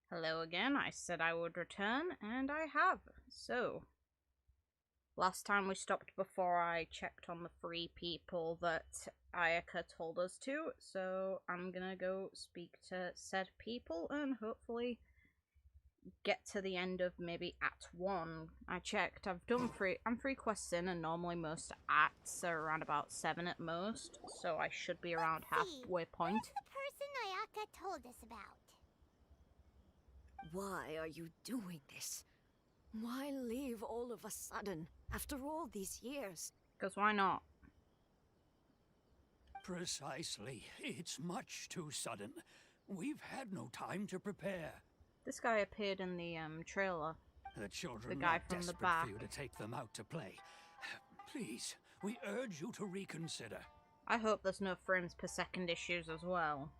Hello again, I said I would return, and I have. So, last time we stopped before I checked on the 3 people that Ayaka told us to, so I'm gonna go speak to said people and hopefully get to the end of maybe Act 1. I checked, I'm 3 quests in, and normally most acts are around about 7 at most, so I should be around halfway point. Who's the person Ayaka told us about? Why are you doing this? Why leave all of a sudden, after all these years? Because why not? Precisely. It's much too sudden. We've had no time to prepare. This guy appeared in the trailer. The children The guy are from the desperate back. for you to take them out to play. Please, we urge you to reconsider. I hope there's no frames per second issues as well.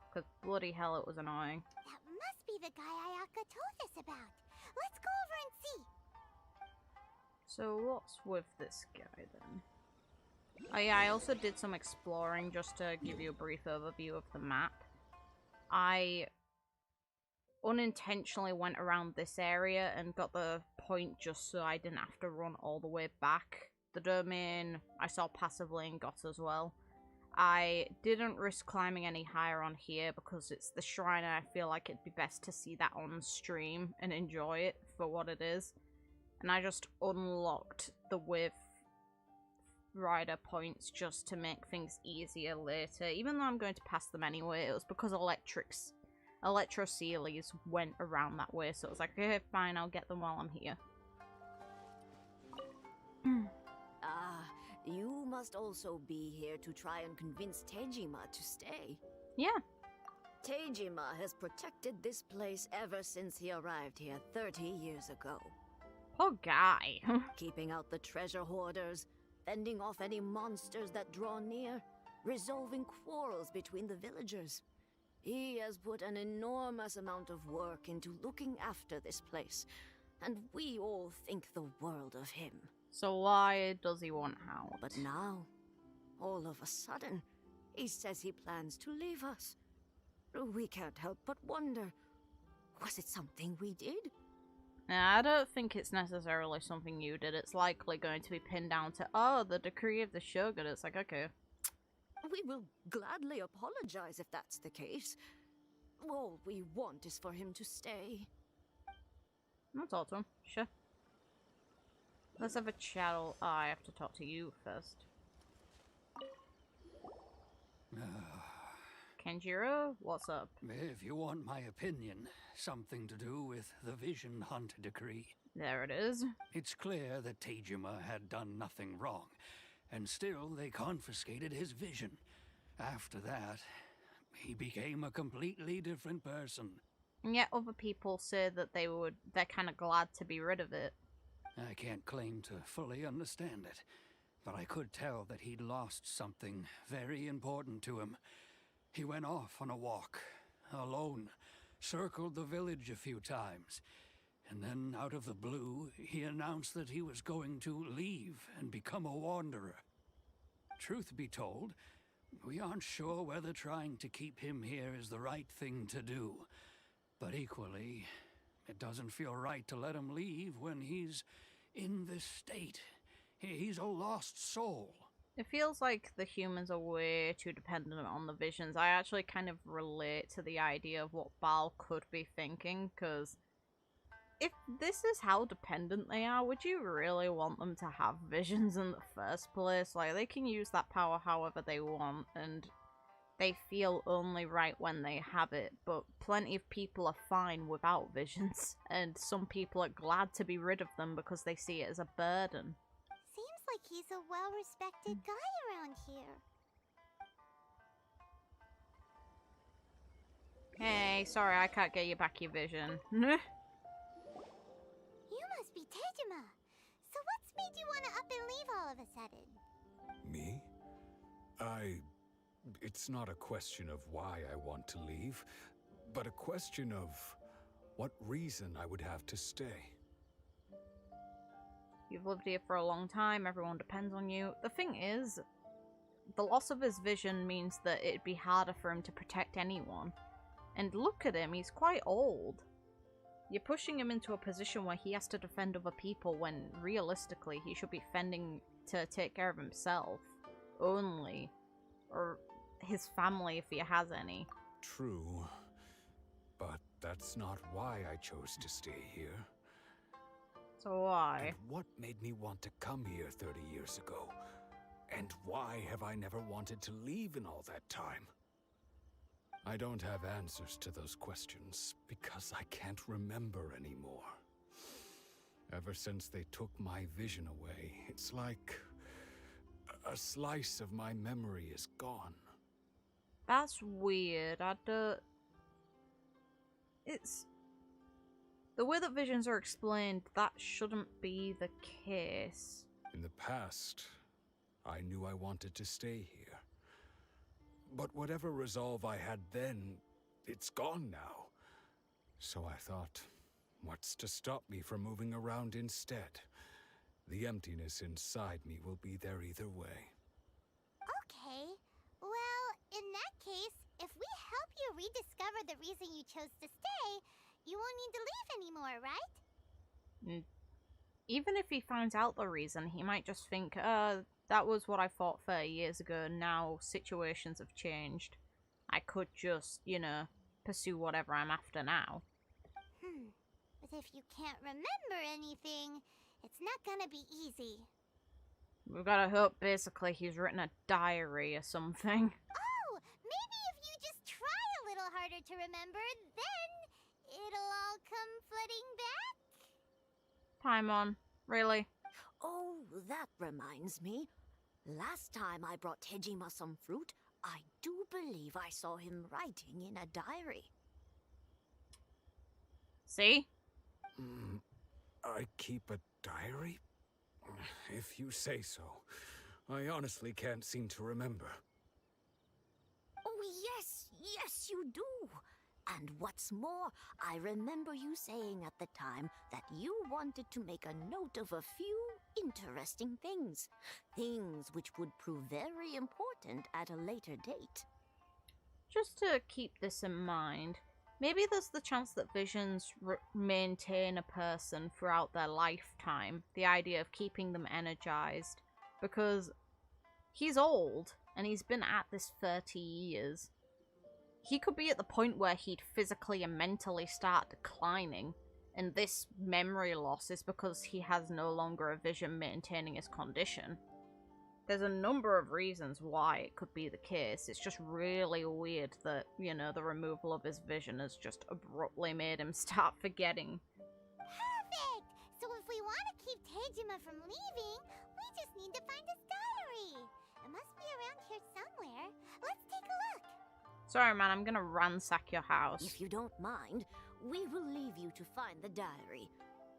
Because bloody hell, it was annoying. That must be the guy Ayaka told us about. Let's go over and see. So what's with this guy then? Oh yeah, I also did some exploring just to give you a brief overview of the map. I unintentionally went around this area and got the point just so I didn't have to run all the way back. The domain I saw passively and got as well. I didn't risk climbing any higher on here because it's the shrine and I feel like it'd be best to see that on stream and enjoy it for what it is. And I just unlocked the Wave Rider points just to make things easier later. Even though I'm going to pass them anyway, it was because Electro Sealies went around that way, so it was like, okay, fine, I'll get them while I'm here. You must also be here to try and convince Tejima to stay. Yeah. Tejima has protected this place ever since he arrived here 30 years ago. Poor guy. Keeping out the treasure hoarders, fending off any monsters that draw near, resolving quarrels between the villagers. He has put an enormous amount of work into looking after this place, and we all think the world of him. So why does he want out? But now, all of a sudden, he says he plans to leave us. We can't help but wonder, was it something we did? Nah, I don't think it's necessarily something you did. It's likely going to be pinned down to, oh, the decree of the Shogun. It's like, okay. We will gladly apologize if that's the case. All we want is for him to stay. I'll talk to him, sure. Let's have a chat. Oh, I have to talk to you first. Kenjiro, what's up? If you want my opinion, something to do with the Vision Hunt decree. There it is. It's clear that Tejima had done nothing wrong, and still they confiscated his vision. After that, he became a completely different person. And yet other people say that they're kind of glad to be rid of it. I can't claim to fully understand it, but I could tell that he'd lost something very important to him. He went off on a walk, alone, circled the village a few times, and then out of the blue, he announced that he was going to leave and become a wanderer. Truth be told, we aren't sure whether trying to keep him here is the right thing to do, but equally, it doesn't feel right to let him leave when he's in this state. He's a lost soul. It feels like the humans are way too dependent on the visions. I actually kind of relate to the idea of what Baal could be thinking, because if this is how dependent they are, would you really want them to have visions in the first place? Like, they can use that power however they want, and they feel only right when they have it, but plenty of people are fine without visions, and some people are glad to be rid of them because they see it as a burden. Seems like he's a well-respected guy around here. Hey, sorry, I can't get you back your vision. You must be Tejima. So what's made you want to up and leave all of a sudden? Me? It's not a question of why I want to leave, but a question of what reason I would have to stay. You've lived here for a long time, everyone depends on you. The thing is, the loss of his vision means that it'd be harder for him to protect anyone. And look at him, he's quite old. You're pushing him into a position where he has to defend other people when, realistically, he should be fending to take care of himself. Only. Or his family, if he has any. True. But that's not why I chose to stay here. So why? And what made me want to come here 30 years ago? And why have I never wanted to leave in all that time? I don't have answers to those questions because I can't remember anymore. Ever since they took my vision away, it's like a slice of my memory is gone. That's weird. It's... The way that visions are explained, that shouldn't be the case. In the past, I knew I wanted to stay here. But whatever resolve I had then, it's gone now. So I thought, what's to stop me from moving around instead? The emptiness inside me will be there either way. Okay. Well, in that case, if we help you rediscover the reason you chose to stay, you won't need to leave anymore, right? Even if he finds out the reason, he might just think, that was what I thought 30 years ago, now situations have changed. I could just, you know, pursue whatever I'm after now. But if you can't remember anything, it's not gonna be easy. We've gotta hope, basically, he's written a diary or something. Oh, maybe if you just try a little harder to remember, then it'll all come flooding back? Paimon, really? Oh, that reminds me. Last time I brought Tejima some fruit, I do believe I saw him writing in a diary. See? I keep a diary? If you say so. I honestly can't seem to remember. Oh, yes, you do. And what's more, I remember you saying at the time that you wanted to make a note of a few interesting things. Things which would prove very important at a later date. Just to keep this in mind, maybe there's the chance that visions maintain a person throughout their lifetime. The idea of keeping them energized. Because he's old, and he's been at this 30 years. He could be at the point where he'd physically and mentally start declining, and this memory loss is because he has no longer a vision maintaining his condition. There's a number of reasons why it could be the case. It's just really weird that, you know, the removal of his vision has just abruptly made him start forgetting. Perfect! So if we want to keep Tejima from leaving, we just need to find his diary. It must be around here somewhere. Let's take a look. Sorry, man, I'm gonna ransack your house. If you don't mind, we will leave you to find the diary.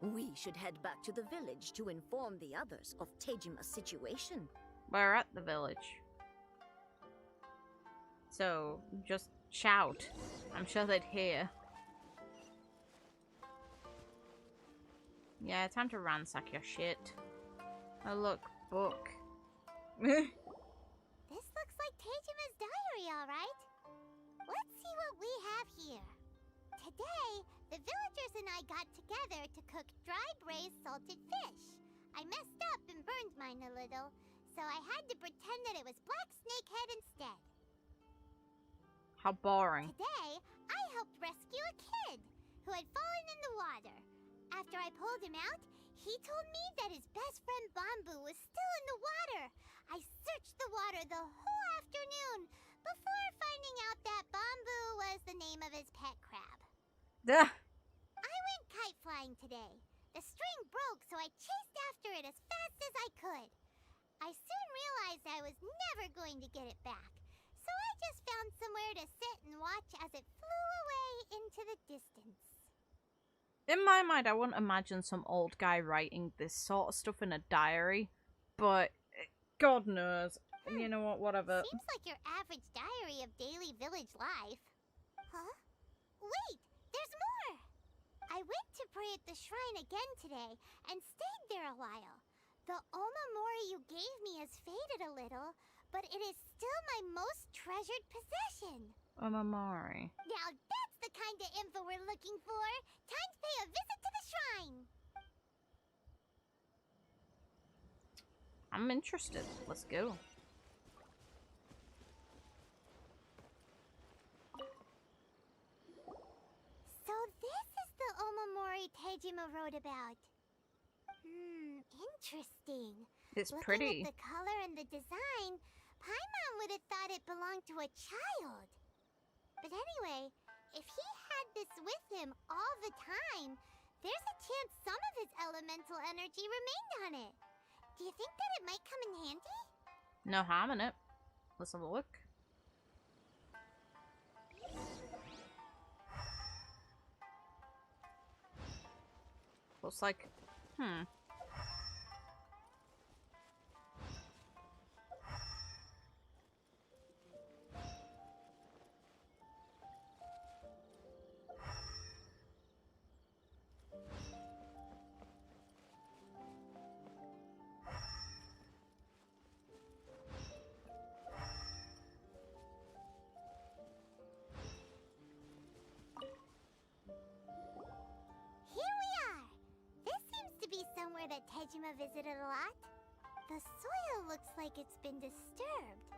We should head back to the village to inform the others of Tejima's situation. We're at the village. So, just shout. I'm sure they'd hear. Yeah, time to ransack your shit. Oh look, book. This looks like Tejima's diary, alright. Let's see what we have here. Today, the villagers and I got together to cook dry braised salted fish. I messed up and burned mine a little, so I had to pretend that it was black snakehead instead. How boring. Today, I helped rescue a kid who had fallen in the water. After I pulled him out, he told me that his best friend Bamboo was still in the water. I searched the water the whole afternoon before finding out that Bamboo was the name of his pet crab. Duh. I went kite flying today. The string broke, so I chased after it as fast as I could. I soon realized I was never going to get it back, so I just found somewhere to sit and watch as it flew away into the distance. In my mind, I wouldn't imagine some old guy writing this sort of stuff in a diary, but God knows. You know what, whatever. Seems like your average diary of daily village life. Huh? Wait, there's more! I went to pray at the shrine again today and stayed there a while. The omamori you gave me has faded a little, but it is still my most treasured possession. Omamori. Now that's the the kind of info we're looking for. Time to pay a visit to the shrine. I'm interested. Let's go. So this is the Omamori Tejima wrote about. Interesting. It's Looking pretty. at the color and the design, Paimon would have thought it belonged to a child. But anyway, if he had this with him all the time, there's a chance some of his elemental energy remained on it. Do you think that it might come in handy? No harm in it. Let's have a look. Looks like... Somewhere that Tejima visited a lot. The soil looks like it's been disturbed.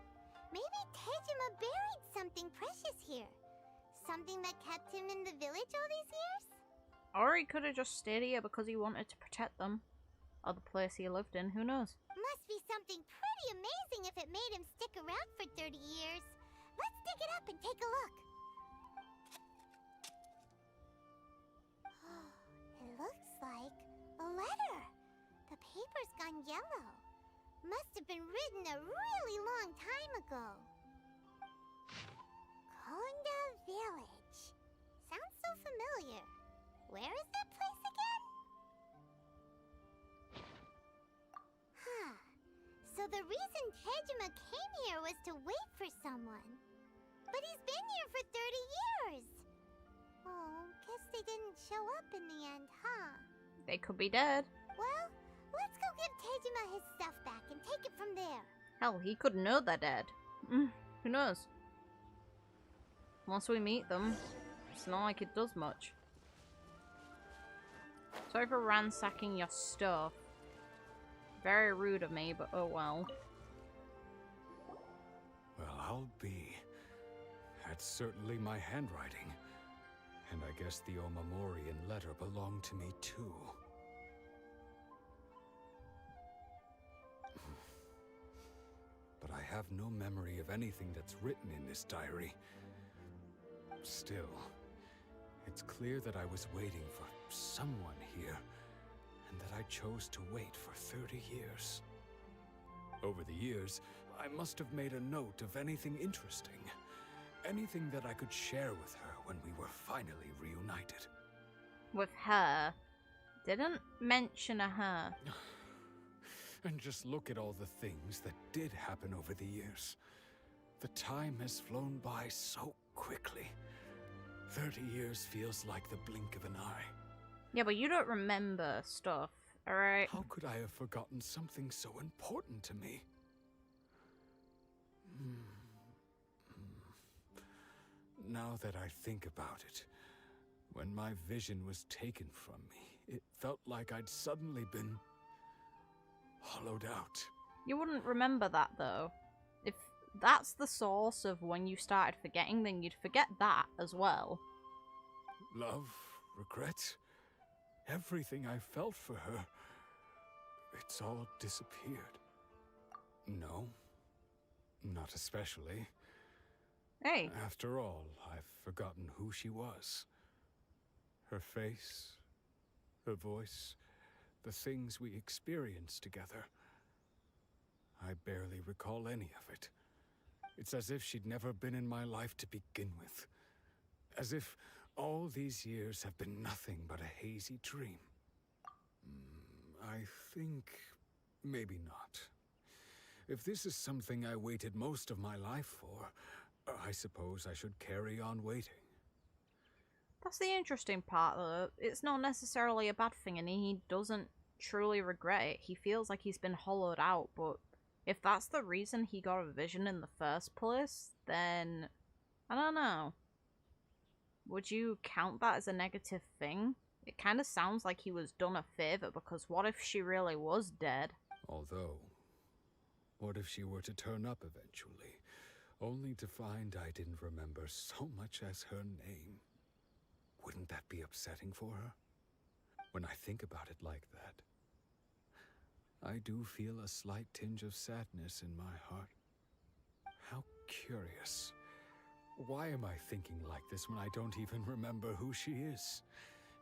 Maybe Tejima buried something precious here. Something that kept him in the village all these years? Or he could have just stayed here because he wanted to protect them. Or the place he lived in, who knows? Must be something pretty amazing if it made him stick around for 30 years. Let's dig it up and take a look. It looks like a letter. The paper's gone yellow. Must have been written a really long time ago. Konda Village. Sounds so familiar. Where is that place again? So the reason Tejima came here was to wait for someone. But he's been here for 30 years. Oh, guess they didn't show up in the end, huh? They could be dead. Well, let's go give Tejima his stuff back and take it from there. Hell, he could know they're dead. Who knows? Once we meet them, it's not like it does much. Sorry for ransacking your stuff. Very rude of me, but oh well. Well, I'll be. That's certainly my handwriting. And I guess the Omamorian letter belonged to me too. But I have no memory of anything that's written in this diary. Still, it's clear that I was waiting for someone here, and that I chose to wait for 30 years. Over the years, I must have made a note of anything interesting. Anything that I could share with her when we were finally reunited. With her? Didn't mention a her. And just look at all the things that did happen over the years. The time has flown by so quickly. 30 years feels like the blink of an eye. Yeah, but you don't remember stuff, alright? How could I have forgotten something so important to me? Now that I think about it, when my vision was taken from me, it felt like I'd suddenly been hollowed out. You wouldn't remember that, though. If that's the source of when you started forgetting, then you'd forget that as well. Love, regret, everything I felt for her, it's all disappeared. No, not especially. Hey. After all, I've forgotten who she was. Her face, her voice, the things we experienced together. I barely recall any of it. It's as if she'd never been in my life to begin with. As if all these years have been nothing but a hazy dream. I think maybe not. If this is something I waited most of my life for, I suppose I should carry on waiting. That's the interesting part, though. It's not necessarily a bad thing, and he doesn't truly regret it. He feels like he's been hollowed out, but if that's the reason he got a vision in the first place, then I don't know. would you count that as a negative thing? It kind of sounds like he was done a favor, because what if she really was dead? Although, what if she were to turn up eventually, only to find I didn't remember so much as her name? Wouldn't that be upsetting for her? When I think about it like that, I do feel a slight tinge of sadness in my heart. How curious. Why am I thinking like this when I don't even remember who she is?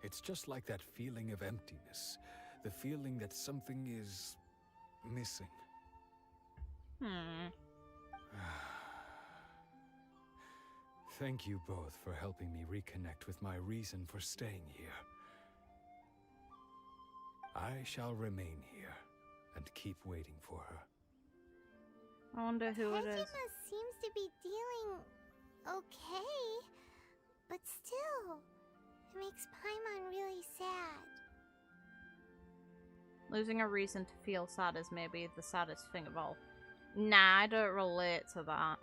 It's just like that feeling of emptiness, the feeling that something is missing. Thank you both for helping me reconnect with my reason for staying here. I shall remain here and keep waiting for her. I wonder who it is. Tejima seems to be dealing okay, but still, it makes Paimon really sad. Losing a reason to feel sad is maybe the saddest thing of all. Nah, I don't relate to that.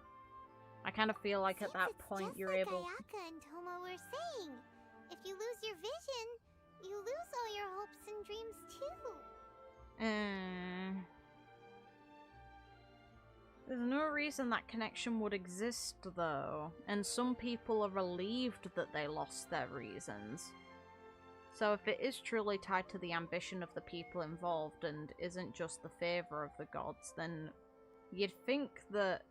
I kind of feel like at that point you're like able... Ayaka and Toma were saying. If you lose your vision, you lose all your hopes and dreams too. There's no reason that connection would exist, though. And some people are relieved that they lost their reasons. So if it is truly tied to the ambition of the people involved and isn't just the favor of the gods, then you'd think that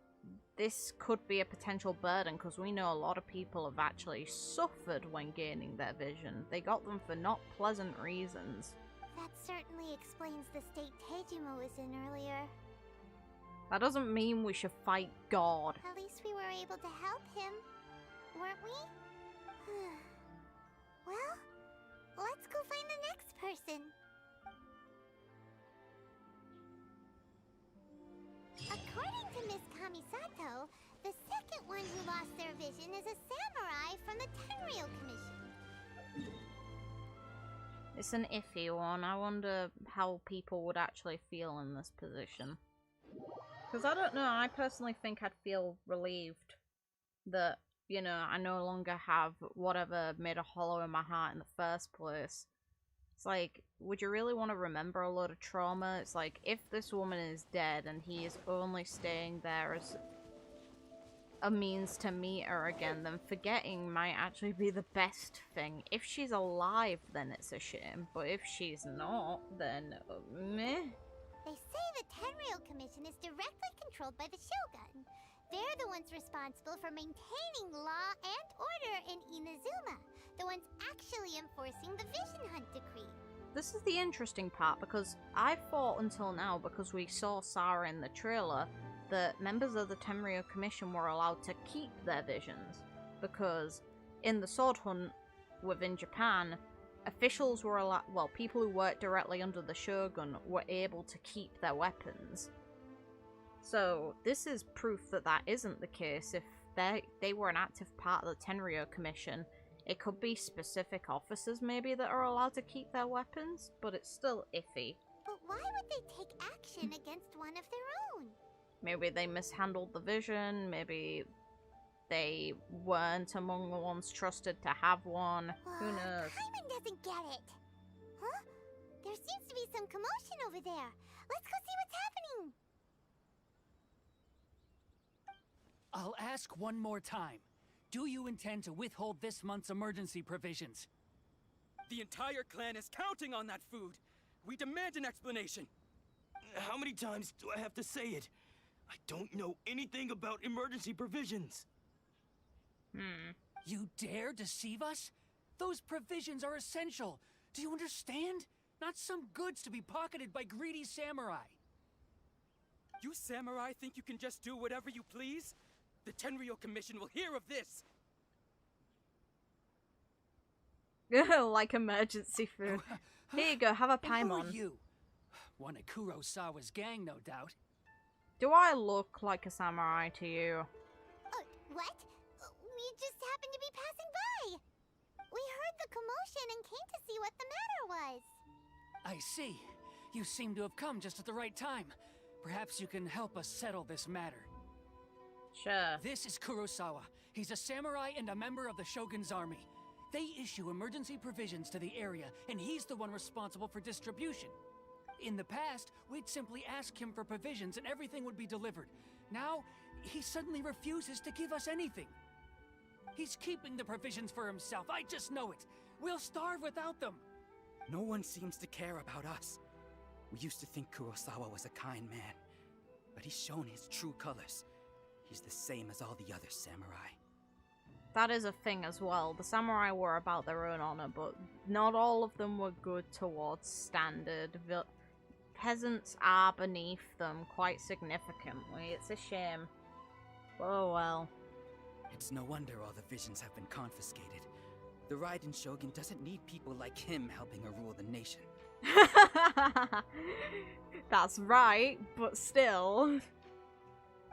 this could be a potential burden, because we know a lot of people have actually suffered when gaining their vision. They got them for not pleasant reasons. That certainly explains the state Tejima was in earlier. That doesn't mean we should fight God. At least we were able to help him, weren't we? Well, let's go find the next person. According to Miss Kamisato, the second one who lost their vision is a samurai from the Tenryou Commission. It's an iffy one. I wonder how people would actually feel in this position. Because I don't know, I personally think I'd feel relieved that, you know, I no longer have whatever made a hollow in my heart in the first place. It's like, would you really want to remember a lot of trauma? It's like, if this woman is dead and he is only staying there as a means to meet her again, then forgetting might actually be the best thing. If she's alive, then it's a shame. But if she's not, then meh. They say the Tenryou Commission is directly controlled by the Shogun. They're the ones responsible for maintaining law and order in Inazuma. The ones actually enforcing the Vision Hunt decree. This is the interesting part, because I thought until now, because we saw Sarah in the trailer, that members of the Tenryou Commission were allowed to keep their visions. Because in the Sword Hunt within Japan, officials were allowed, well, people who worked directly under the Shogun were able to keep their weapons. So this is proof that that isn't the case. If they were an active part of the Tenryou Commission, it could be specific officers maybe that are allowed to keep their weapons, but it's still iffy. But why would they take action against one of their own? Maybe they mishandled the vision, maybe they weren't among the ones trusted to have one. Who knows? Paimon doesn't get it. Huh? There seems to be some commotion over there. Let's go see what's happening. I'll ask one more time. Do you intend to withhold this month's emergency provisions? The entire clan is counting on that food. We demand an explanation. How many times do I have to say it? I don't know anything about emergency provisions. You dare deceive us? Those provisions are essential. Do you understand? Not some goods to be pocketed by greedy samurai. You samurai think you can just do whatever you please? The Tenryou Commission will hear of this! Like emergency food. Here you go, have a And who are Paimon. you? One of Kurosawa's gang, no doubt. Do I look like a samurai to you? What? We just happened to be passing by. We heard the commotion and came to see what the matter was. I see. You seem to have come just at the right time. Perhaps you can help us settle this matter. Sure. This is Kurosawa. He's a samurai and a member of the Shogun's army. They issue emergency provisions to the area, and he's the one responsible for distribution. In the past, we'd simply ask him for provisions and everything would be delivered. Now, he suddenly refuses to give us anything. He's keeping the provisions for himself, I just know it. We'll starve without them. No one seems to care about us. We used to think Kurosawa was a kind man, but he's shown his true colors. He's the same as all the other samurai. That is a thing as well. The samurai were about their own honor, but not all of them were good towards standard. Peasants are beneath them quite significantly. It's a shame. Oh well. It's no wonder all the visions have been confiscated. The Raiden Shogun doesn't need people like him helping her rule the nation. That's right, but still.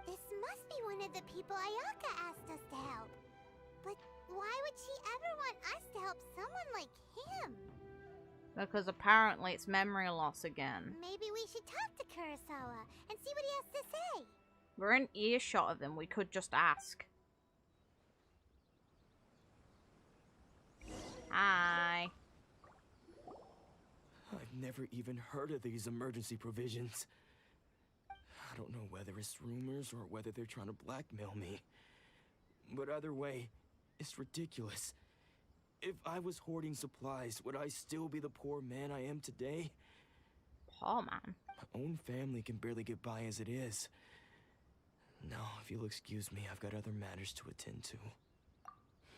This must be one of the people Ayaka asked us to help. But why would she ever want us to help someone like him? Because apparently it's memory loss again. Maybe we should talk to Kurosawa and see what he has to say. We're in earshot of him, we could just ask. Hi. I've never even heard of these emergency provisions. I don't know whether it's rumors or whether they're trying to blackmail me. But either way, it's ridiculous. If I was hoarding supplies, would I still be the poor man I am today? Poor man. My own family can barely get by as it is. Now, if you'll excuse me, I've got other matters to attend to.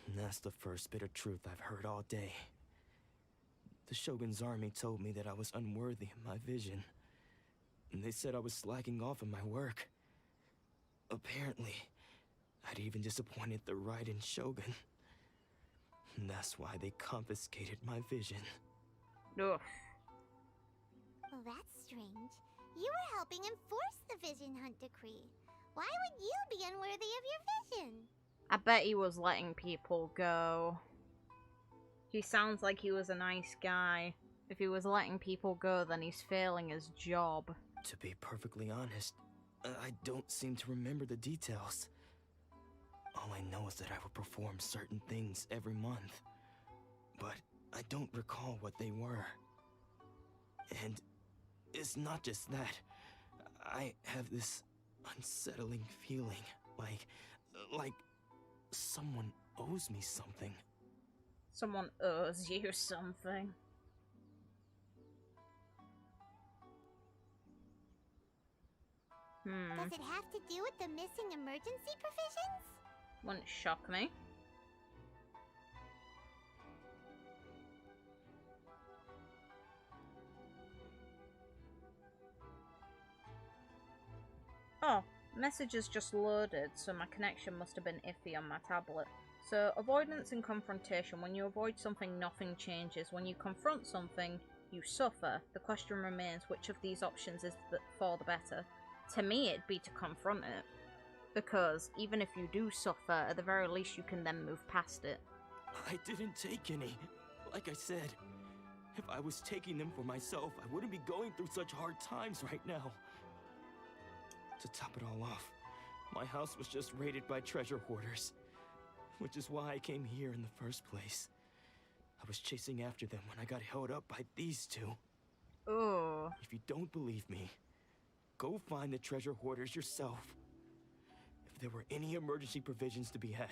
And that's the first bit of truth I've heard all day. The Shogun's army told me that I was unworthy of my vision. And they said I was slacking off in my work. Apparently, I'd even disappointed the Raiden Shogun. And that's why they confiscated my vision. Ugh. Well, that's strange. You were helping enforce the Vision Hunt decree. Why would you be unworthy of your vision? I bet he was letting people go. He sounds like he was a nice guy. If he was letting people go, then he's failing his job. To be perfectly honest, I don't seem to remember the details. All I know is that I would perform certain things every month. But I don't recall what they were. And it's not just that. I have this unsettling feeling, like someone owes me something. Someone owes you something. Does it have to do with the missing emergency provisions? Wouldn't shock me. Oh, messages just loaded, so my connection must have been iffy on my tablet. So, avoidance and confrontation. When you avoid something, nothing changes. When you confront something, you suffer. The question remains, which of these options is for the better? To me, it'd be to confront it. Because even if you do suffer, at the very least you can then move past it. I didn't take any. Like I said, if I was taking them for myself, I wouldn't be going through such hard times right now. To top it all off, my house was just raided by treasure hoarders. Which is why I came here in the first place. I was chasing after them when I got held up by these two. Oh. If you don't believe me, go find the treasure hoarders yourself. If there were any emergency provisions to be had,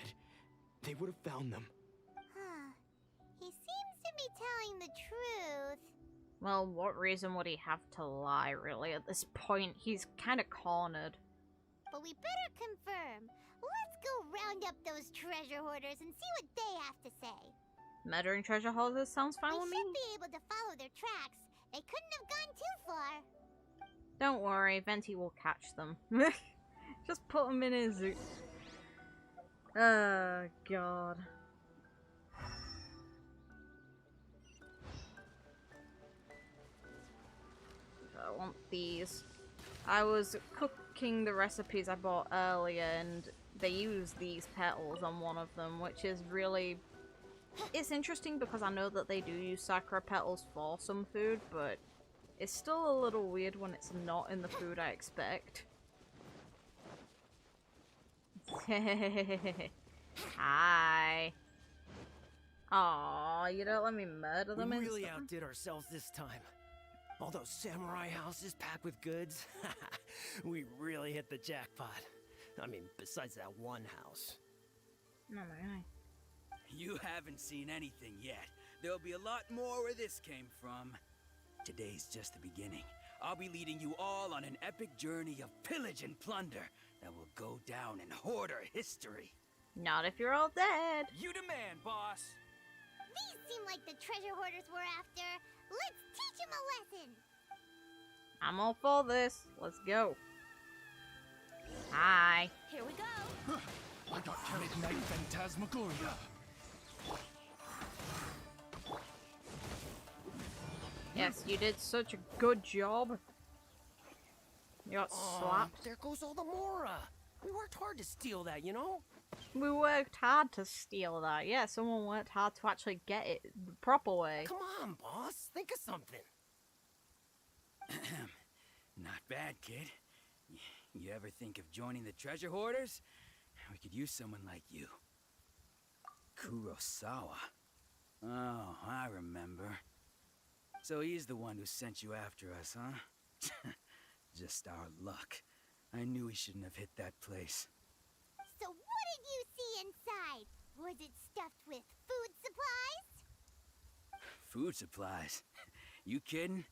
they would have found them. Huh. He seems to be telling the truth. Well, what reason would he have to lie, really? At this point, he's kind of cornered. But we better confirm. Let's go round up those treasure hoarders and see what they have to say. Murdering treasure hoarders sounds fine with me. We should be able to follow their tracks. They couldn't have gone too far. Don't worry, Venti will catch them. Just put them in his zoo. Oh, God. I want these. I was cooking the recipes I bought earlier and they use these petals on one of them, which is really... It's interesting because I know that they do use sakura petals for some food, but it's still a little weird when it's not in the food I expect. Hi. Aw, you don't let me murder them We really instantly? outdid ourselves this time. All those samurai houses packed with goods. We really hit the jackpot. I mean, besides that one house. Oh my god. You haven't seen anything yet. There'll be a lot more where this came from. Today's just the beginning. I'll be leading you all on an epic journey of pillage and plunder that will go down in hoarder history. Not if you're all dead. You demand, boss. These seem like the treasure hoarders we're after. Let's teach them a lesson. I'm all for this. Let's go. Hi. Here we go. I got carried night phantasmagoria. Yes, you did such a good job. You got slapped. There goes all the Mora. We worked hard to steal that, you know? We worked hard to steal that. Yeah, someone worked hard to actually get it the proper way. Come on, boss. Think of something. Not bad, kid. You ever think of joining the treasure hoarders? We could use someone like you. Kurosawa. Oh, I remember. So he's the one who sent you after us, huh? Just our luck. I knew we shouldn't have hit that place. So what did you see inside? Was it stuffed with food supplies? Food supplies? You kidding?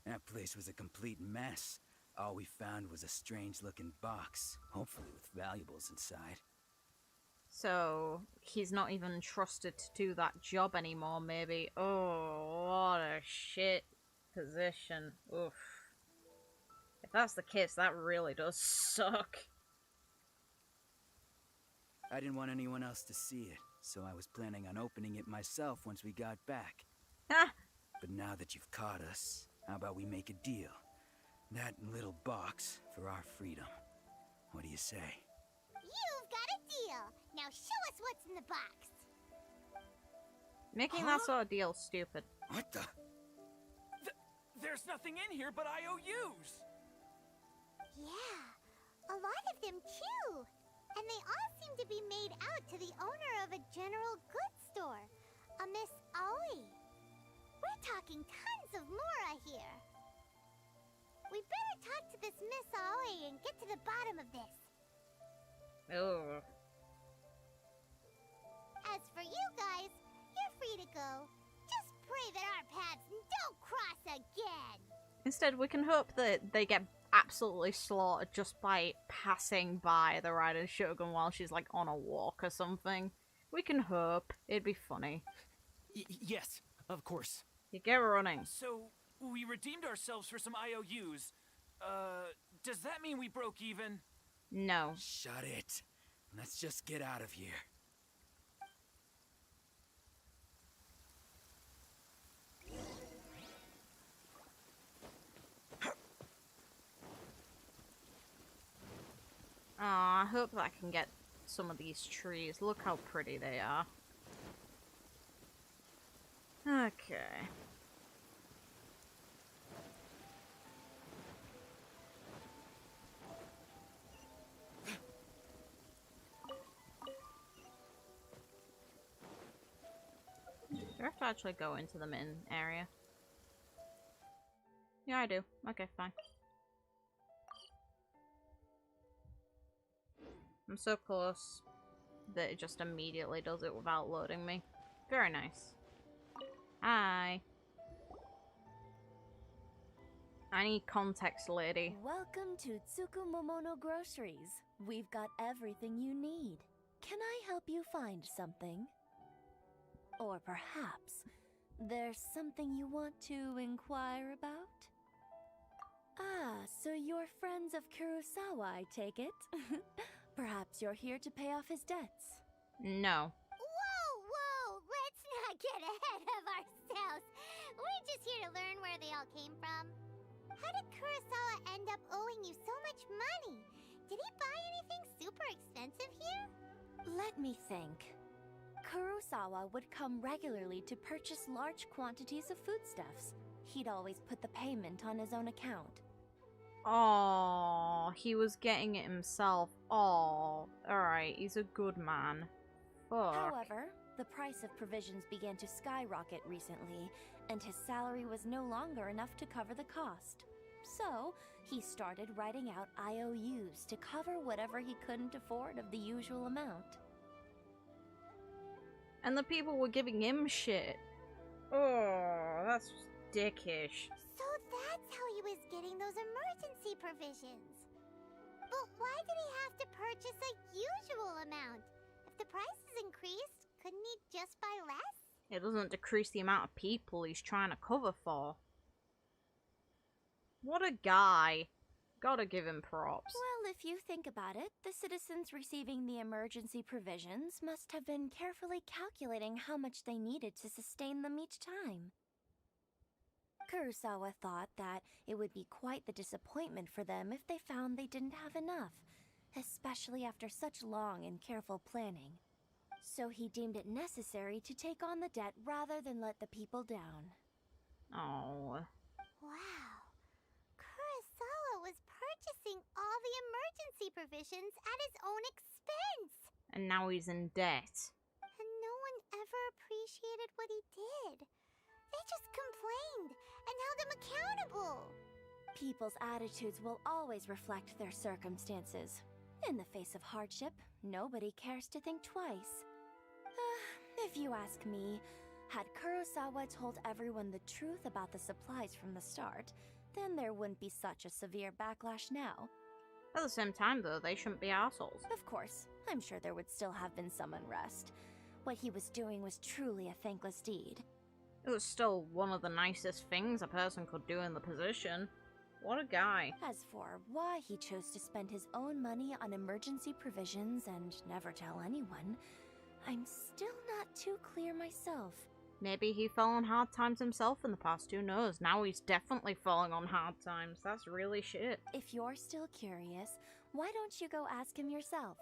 That place was a complete mess. All we found was a strange-looking box, hopefully with valuables inside. So, he's not even trusted to do that job anymore, maybe. Oh, what a shit position. Oof. If that's the case, that really does suck. I didn't want anyone else to see it, so I was planning on opening it myself once we got back. Ha! But now that you've caught us, how about we make a deal? That little box for our freedom. What do you say? You've got a deal. Now show us what's in the box. Making that sort of deal stupid. What the? There's nothing in here but IOUs. Yeah, a lot of them too. And they all seem to be made out to the owner of a general goods store, a Miss Aoi. We're talking tons of Mora here. We better talk to this Miss Aoi and get to the bottom of this. Ugh. As for you guys, you're free to go. Just pray that our paths don't cross again. Instead, we can hope that they get absolutely slaughtered just by passing by the Raiden Shogun while she's like on a walk or something. We can hope. It'd be funny. Yes, of course. You get running. So, we redeemed ourselves for some IOUs. Does that mean we broke even? No. Shut it. Let's just get out of here. Aw, I hope that I can get some of these trees. Look how pretty they are. Okay. Do I have to actually go into the main area? Yeah, I do. Okay, fine. I'm so close that it just immediately does it without loading me. Very nice. Hi. I need context, lady. Welcome to Tsukumomono Groceries. We've got everything you need. Can I help you find something? Or perhaps there's something you want to inquire about? Ah, so you're friends of Kurosawa, I take it? Perhaps you're here to pay off his debts. No. Whoa! Let's not get ahead of ourselves. We're just here to learn where they all came from. How did Kurosawa end up owing you so much money? Did he buy anything super expensive here? Let me think. Kurosawa would come regularly to purchase large quantities of foodstuffs. He'd always put the payment on his own account. Oh, he was getting it himself. Oh, alright, he's a good man. Fuck. However, the price of provisions began to skyrocket recently, and his salary was no longer enough to cover the cost. So, he started writing out IOUs to cover whatever he couldn't afford of the usual amount. And the people were giving him shit. Oh, that's dickish. So that's how he was getting those emergency provisions. But why did he have to purchase a usual amount? If the prices increased, couldn't he just buy less? It doesn't decrease the amount of people he's trying to cover for. What a guy. Gotta give him props. Well, if you think about it, the citizens receiving the emergency provisions must have been carefully calculating how much they needed to sustain them each time. Kurosawa thought that it would be quite the disappointment for them if they found they didn't have enough, especially after such long and careful planning. So he deemed it necessary to take on the debt rather than let the people down. Oh. Wow. Kurosawa was purchasing all the emergency provisions at his own expense. And now he's in debt. And no one ever appreciated what he did. They just complained and held him accountable. People's attitudes will always reflect their circumstances. In the face of hardship, nobody cares to think twice. If you ask me, had Kurosawa told everyone the truth about the supplies from the start, then there wouldn't be such a severe backlash now. At the same time, though, they shouldn't be assholes. Of course, I'm sure there would still have been some unrest. What he was doing was truly a thankless deed. It was still one of the nicest things a person could do in the position. What a guy. As for why he chose to spend his own money on emergency provisions and never tell anyone, I'm still not too clear myself. Maybe he fell on hard times himself in the past, who knows? Now he's definitely falling on hard times. That's really shit. If you're still curious, why don't you go ask him yourself?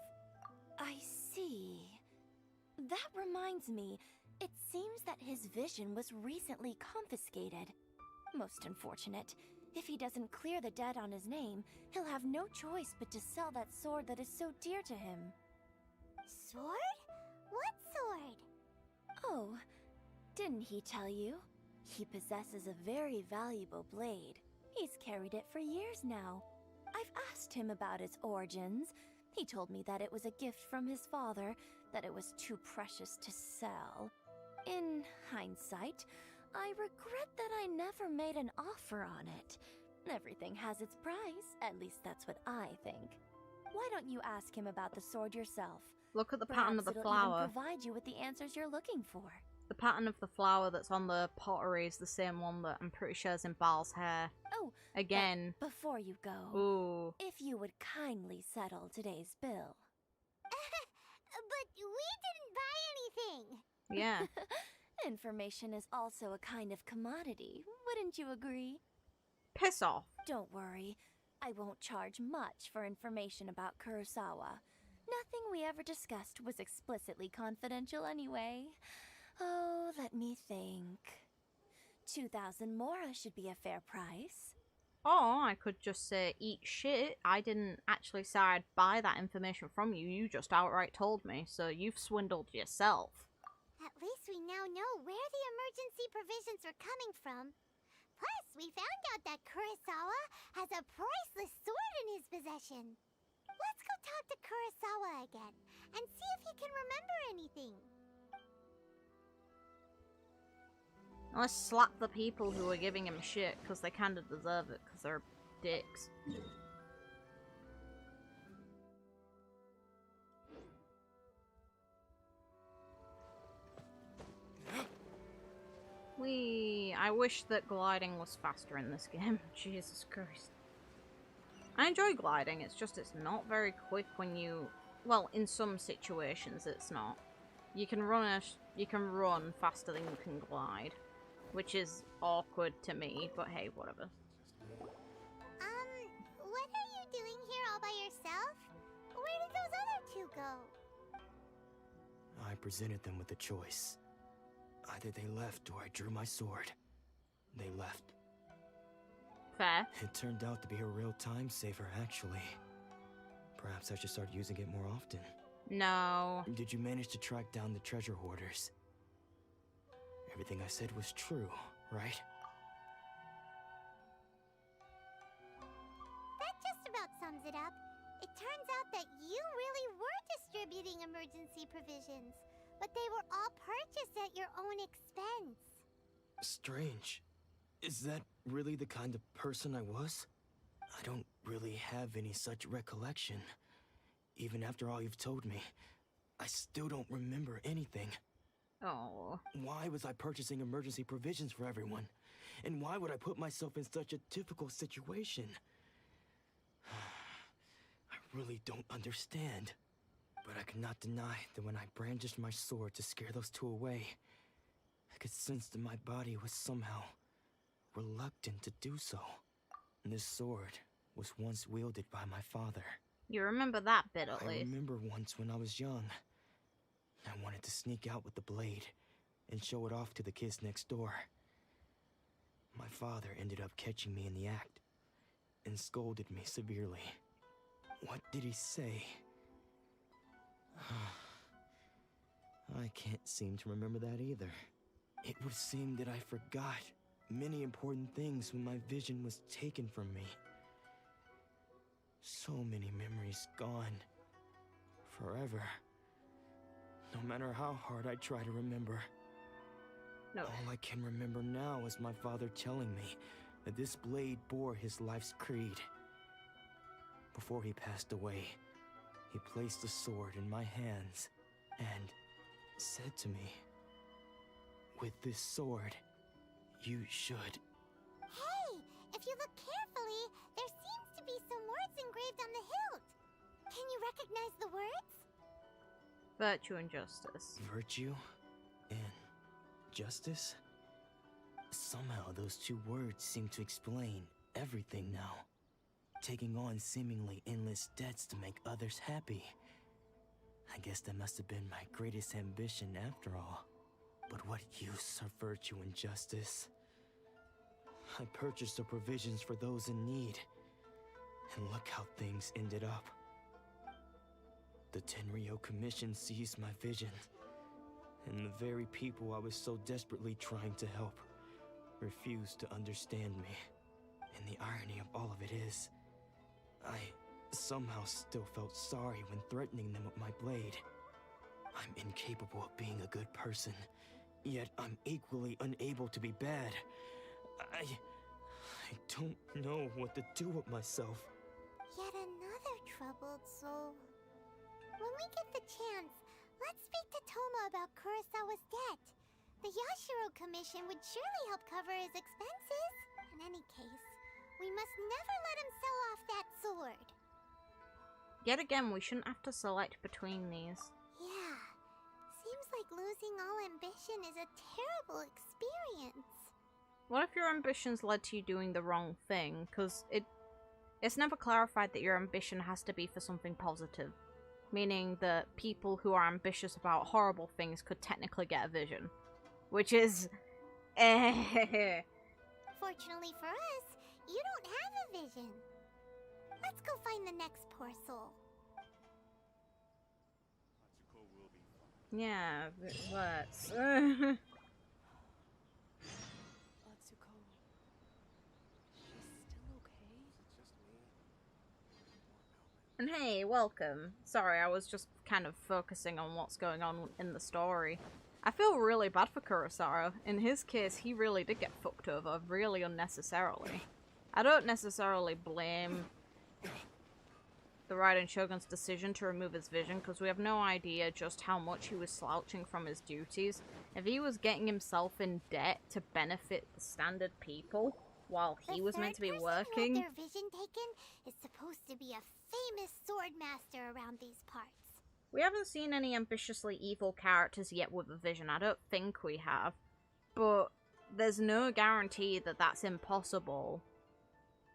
I see. That reminds me, it seems that his vision was recently confiscated. Most unfortunate. If he doesn't clear the debt on his name, he'll have no choice but to sell that sword that is so dear to him. Sword? What sword? Oh, didn't he tell you? He possesses a very valuable blade. He's carried it for years now. I've asked him about its origins. He told me that it was a gift from his father, that it was too precious to sell. In hindsight, I regret that I never made an offer on it. Everything has its price, at least that's what I think. Why don't you ask him about the sword yourself? Look at the pattern of the Perhaps flower. it'll even provide you with the answers you're looking for. The pattern of the flower that's on the pottery is the same one that I'm pretty sure is in Baal's hair. Oh, Again. but before you go, Ooh. if you would kindly settle today's bill. But we didn't buy anything. Yeah. Information is also a kind of commodity, wouldn't you agree? Piss off. Don't worry, I won't charge much for information about Kurosawa. Nothing we ever discussed was explicitly confidential anyway. Oh, let me think. 2,000 mora should be a fair price. Or I could just say, eat shit. I didn't actually say I'd buy that information from you. You just outright told me, so you've swindled yourself. At least we now know where the emergency provisions are coming from. Plus, we found out that Kurosawa has a priceless sword in his possession. Let's go talk to Kurosawa again and see if he can remember anything. Let's slap the people who are giving him shit, because they kinda deserve it, because they're dicks. I wish that gliding was faster in this game. Jesus Christ. I enjoy gliding, it's just it's not very quick when you... Well, in some situations it's not. You can run faster than you can glide. Which is awkward to me, but hey, whatever. What are you doing here all by yourself? Where did those other two go? I presented them with a choice. Either they left or I drew my sword. They left. Fair. It turned out to be a real time saver, actually. Perhaps I should start using it more often. No. Did you manage to track down the treasure hoarders? Everything I said was true, right? That just about sums it up. It turns out that you really were distributing emergency provisions, but they were all purchased at your own expense. Strange. Is that really the kind of person I was? I don't really have any such recollection. Even after all you've told me, I still don't remember anything. Oh. Why was I purchasing emergency provisions for everyone? And why would I put myself in such a difficult situation? I really don't understand. But I cannot deny that when I brandished my sword to scare those two away, I could sense that my body was somehow reluctant to do so. This sword was once wielded by my father. You remember that bit at least. I remember once when I was young, I wanted to sneak out with the blade and show it off to the kids next door. My father ended up catching me in the act and scolded me severely. What did he say? I can't seem to remember that either. It would seem that I forgot many important things when my vision was taken from me. So many memories gone. Forever. No matter how hard I try to remember. No. All I can remember now is my father telling me that this blade bore his life's creed. Before he passed away, he placed the sword in my hands and said to me, "With this sword, you should..." Hey, if you look carefully, there seems to be some words engraved on the hilt. Can you recognize the words? Virtue and justice. Virtue and justice? Somehow those two words seem to explain everything now. Taking on seemingly endless debts to make others happy. I guess that must have been my greatest ambition after all. But what use are virtue and justice? I purchased the provisions for those in need. And look how things ended up. The Tenryo Commission seized my vision. And the very people I was so desperately trying to help refused to understand me. And the irony of all of it is, I somehow still felt sorry when threatening them with my blade. I'm incapable of being a good person, yet I'm equally unable to be bad. I don't know what to do with myself. Yet another troubled soul. When we get the chance, let's speak to Toma about Kurosawa's debt. The Yashiro Commission would surely help cover his expenses. In any case, we must never let him sell off that sword. Yet again, we shouldn't have to select between these. Yeah, seems like losing all ambition is a terrible experience. What if your ambitions led to you doing the wrong thing? Because it's never clarified that your ambition has to be for something positive. Meaning that people who are ambitious about horrible things could technically get a vision. Which is... Fortunately for us, you don't have a vision. Let's go find the next poor soul. Yeah, let's... Atsuko. She's still okay? And hey, welcome. Sorry, I was just kind of focusing on what's going on in the story. I feel really bad for Kurosawa. In his case, he really did get fucked over, really unnecessarily. I don't necessarily blame the Raiden Shogun's decision to remove his vision, because we have no idea just how much he was slouching from his duties. If he was getting himself in debt to benefit the standard people, while he was meant to be working... The third person who had their vision taken is supposed to be a famous sword master around these parts. We haven't seen any ambitiously evil characters yet with a vision. I don't think we have. But there's no guarantee that that's impossible.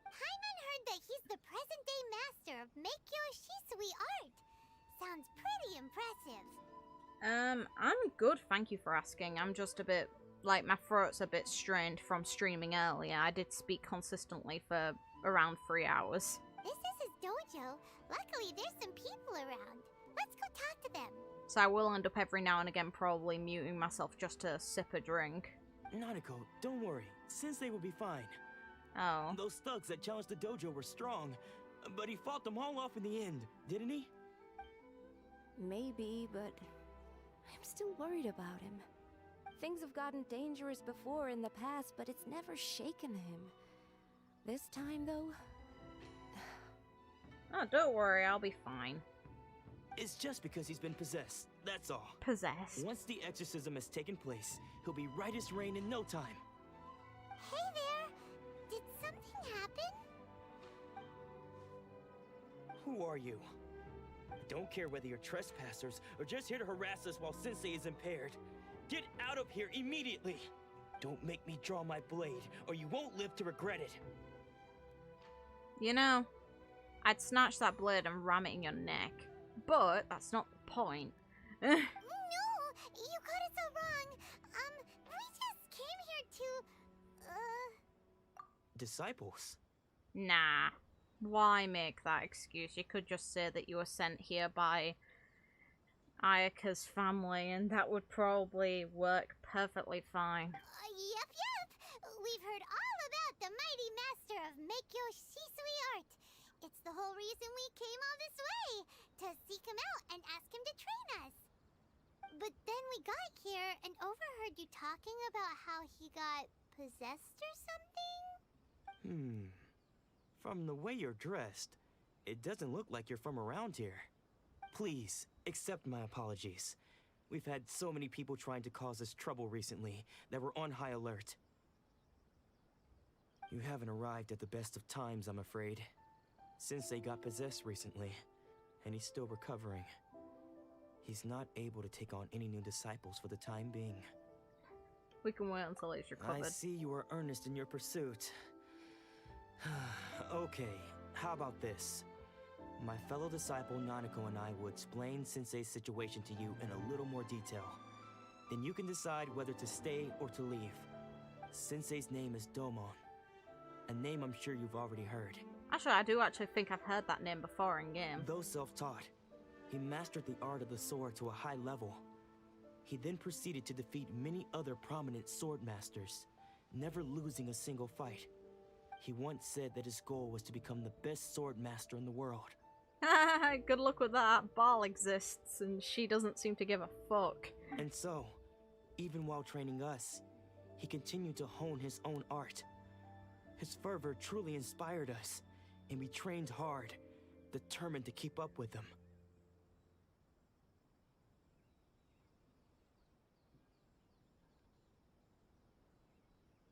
Paimon heard that he's the present-day master of Meikyo Shisui art. Sounds pretty impressive. I'm good, thank you for asking. I'm just a bit like, my throat's a bit strained from streaming earlier. I did speak consistently for around 3 hours. This is his dojo. Luckily, there's some people around. Let's go talk to them. So I will end up every now and again probably muting myself just to sip a drink. Nanako, don't worry. Sensei will be fine. Oh. Those thugs that challenged the dojo were strong, but he fought them all off in the end, didn't he? Maybe, but I'm still worried about him. Things have gotten dangerous before in the past, but it's never shaken him. This time, though... Oh, don't worry, I'll be fine. It's just because he's been possessed, that's all. Possessed? Once the exorcism has taken place, he'll be right as rain in no time. Hey there! Did something happen? Who are you? I don't care whether you're trespassers or just here to harass us while Sensei is impaired. Get out of here immediately! Don't make me draw my blade, or you won't live to regret it. You know, I'd snatch that blade and ram it in your neck. But that's not the point. No! You got it so wrong! We just came here to... Disciples? Nah. Why make that excuse? You could just say that you were sent here by Ayaka's family, and that would probably work perfectly fine. Yep. We've heard all about the mighty master of Miko Shisui art. It's the whole reason we came all this way, to seek him out and ask him to train us. But then we got here and overheard you talking about how he got possessed or something? From the way you're dressed, it doesn't look like you're from around here. Please, accept my apologies. We've had so many people trying to cause us trouble recently that we're on high alert. You haven't arrived at the best of times, I'm afraid. Sensei got possessed recently, and he's still recovering. He's not able to take on any new disciples for the time being. We can wait until he's recovered. I see you are earnest in your pursuit. Okay, how about this? My fellow disciple Nanako and I will explain Sensei's situation to you in a little more detail. Then you can decide whether to stay or to leave. Sensei's name is Domon, a name I'm sure you've already heard. Actually, I do actually think I've heard that name before in game. Though self-taught, he mastered the art of the sword to a high level. He then proceeded to defeat many other prominent sword masters, never losing a single fight. He once said that his goal was to become the best sword master in the world. Good luck with that. Baal exists, and she doesn't seem to give a fuck. And so, even while training us, he continued to hone his own art. His fervor truly inspired us, and we trained hard, determined to keep up with him.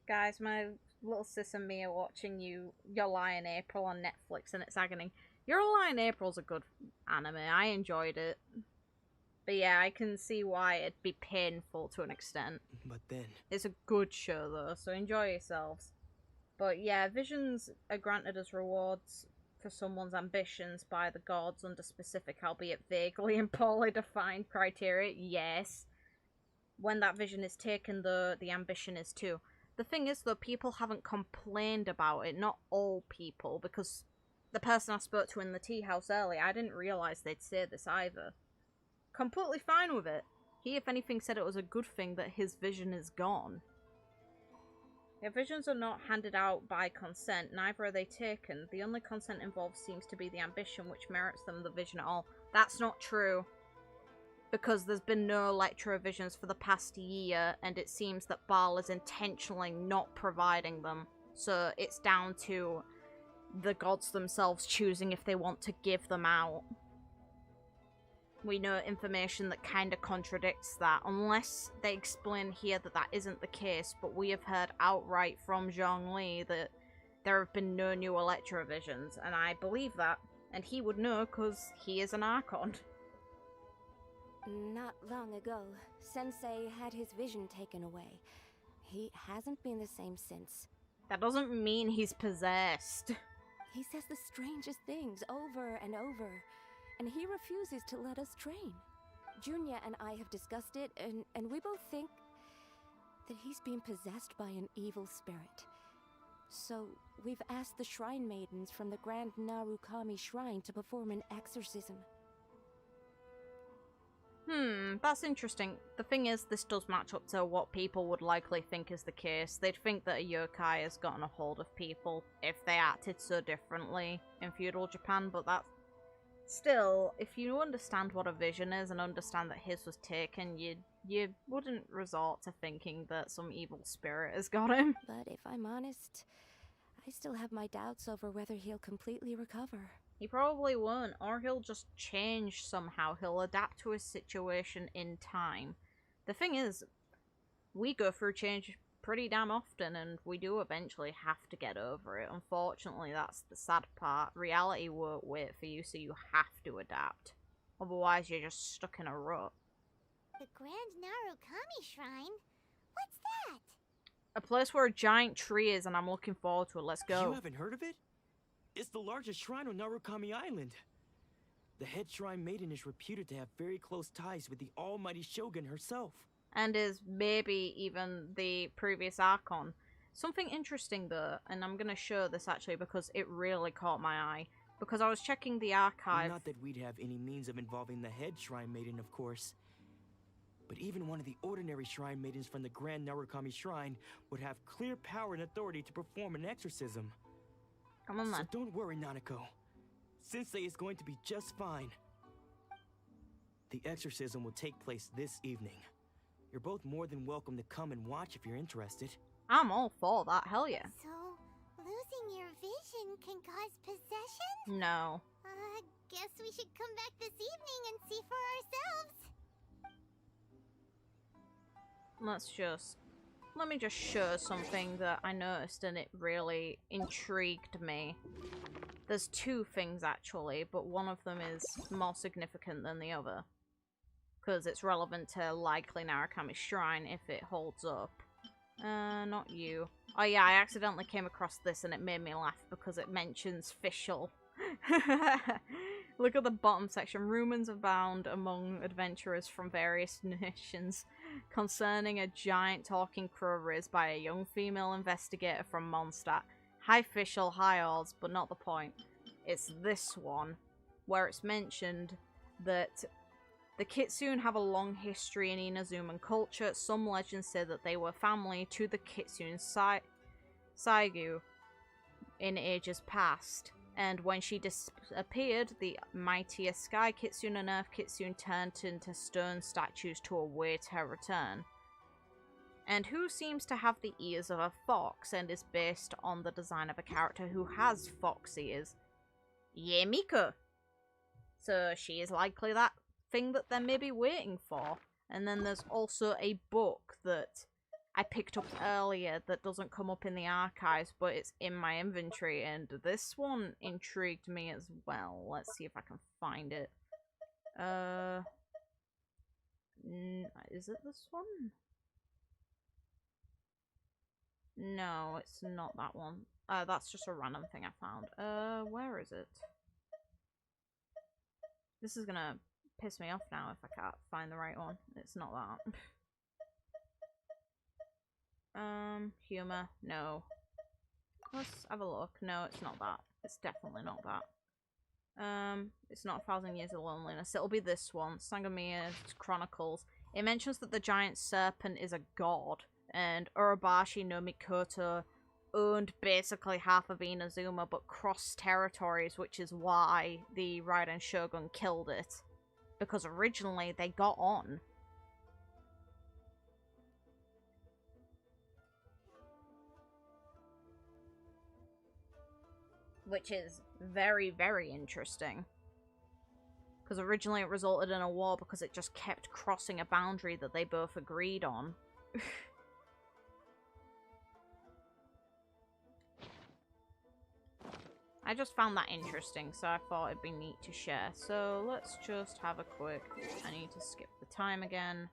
Guys, my little sis and me are watching Your Lie in April on Netflix, and it's agony. Your Lie in April's a good anime. I enjoyed it. But yeah, I can see why it'd be painful to an extent. But then... It's a good show, though, so enjoy yourselves. But yeah, visions are granted as rewards for someone's ambitions by the gods under specific, albeit vaguely and poorly defined criteria. Yes. When that vision is taken, though, the ambition is too. The thing is, though, people haven't complained about it. Not all people, because the person I spoke to in the tea house earlier, I didn't realise they'd say this either. Completely fine with it. He, if anything, said it was a good thing that his vision is gone. If visions are not handed out by consent, neither are they taken. The only consent involved seems to be the ambition which merits them the vision at all. That's not true. Because there's been no Electro visions for the past year, and it seems that Baal is intentionally not providing them. So it's down to the gods themselves choosing if they want to give them out. We know information that kind of contradicts that, unless they explain here that that isn't the case, but we have heard outright from Zhongli that there have been no new Electro visions, and I believe that, and he would know because he is an Archon. Not long ago, Sensei had his vision taken away. He hasn't been the same since. That doesn't mean he's possessed. He says the strangest things over and over, and he refuses to let us train. Junya and I have discussed it, and we both think that he's being possessed by an evil spirit. So, we've asked the Shrine Maidens from the Grand Narukami Shrine to perform an exorcism. That's interesting. The thing is, this does match up to what people would likely think is the case. They'd think that a yokai has gotten a hold of people if they acted so differently in feudal Japan, but that's still, if you understand what a vision is and understand that his was taken, you wouldn't resort to thinking that some evil spirit has got him. But if I'm honest, I still have my doubts over whether he'll completely recover. He probably won't, or he'll just change somehow. He'll adapt to his situation in time. The thing is, we go through change pretty damn often, and we do eventually have to get over it. Unfortunately, that's the sad part. Reality won't wait for you, so you have to adapt. Otherwise, you're just stuck in a rut. The Grand Narukami Shrine? What's that? A place where a giant tree is, and I'm looking forward to it. Let's go. You haven't heard of it? It's the largest shrine on Narukami Island. The head shrine maiden is reputed to have very close ties with the almighty Shogun herself. And is maybe even the previous Archon. Something interesting though, and I'm gonna show this actually because it really caught my eye. Because I was checking the archive. Not that we'd have any means of involving the head shrine maiden, of course. But even one of the ordinary shrine maidens from the Grand Narukami Shrine would have clear power and authority to perform an exorcism. Come on, man. So don't worry, Nanako. Sensei is going to be just fine. The exorcism will take place this evening. You're both more than welcome to come and watch if you're interested. I'm all for that, hell yeah. So, losing your vision can cause possession? No. Guess we should come back this evening and see for ourselves. Let me just show something that I noticed and it really intrigued me. There's two things actually, but one of them is more significant than the other. Because it's relevant to likely Narukami Shrine if it holds up. Not you. Oh yeah, I accidentally came across this and it made me laugh because it mentions Fischl. Look at the bottom section. Rumors abound among adventurers from various nations concerning a giant talking crow raised by a young female investigator from Mondstadt. Hi Fischl, hi Oz, but not the point. It's this one, where it's mentioned that the Kitsune have a long history in Inazuman culture. Some legends say that they were family to the Kitsune Saigu in ages past. And when she disappeared, the mightier Sky Kitsune and Earth Kitsune turned into stone statues to await her return. And who seems to have the ears of a fox and is based on the design of a character who has fox ears? Yeah, Miko. So she is likely that thing that they're maybe waiting for. And then there's also a book that I picked up earlier that doesn't come up in the archives, but it's in my inventory, and this one intrigued me as well. Let's see if I can find it. Is it this one? No, it's not that one. That's just a random thing I found. Where is it? This is gonna piss me off now if I can't find the right one. It's not that. Humor, no. Let's have a look. No, it's not that. It's definitely not that. It's not 1,000 Years of Loneliness. It'll be this one, Sangomiya Chronicles. It mentions that the giant serpent is a god, and Urabashi no Mikoto owned basically half of Inazuma, but crossed territories, which is why the Raiden Shogun killed it. Because originally they got on. Which is very, very interesting. Because originally it resulted in a war because it just kept crossing a boundary that they both agreed on. I just found that interesting, so I thought it'd be neat to share. So let's just have a quick... I need to skip the time again.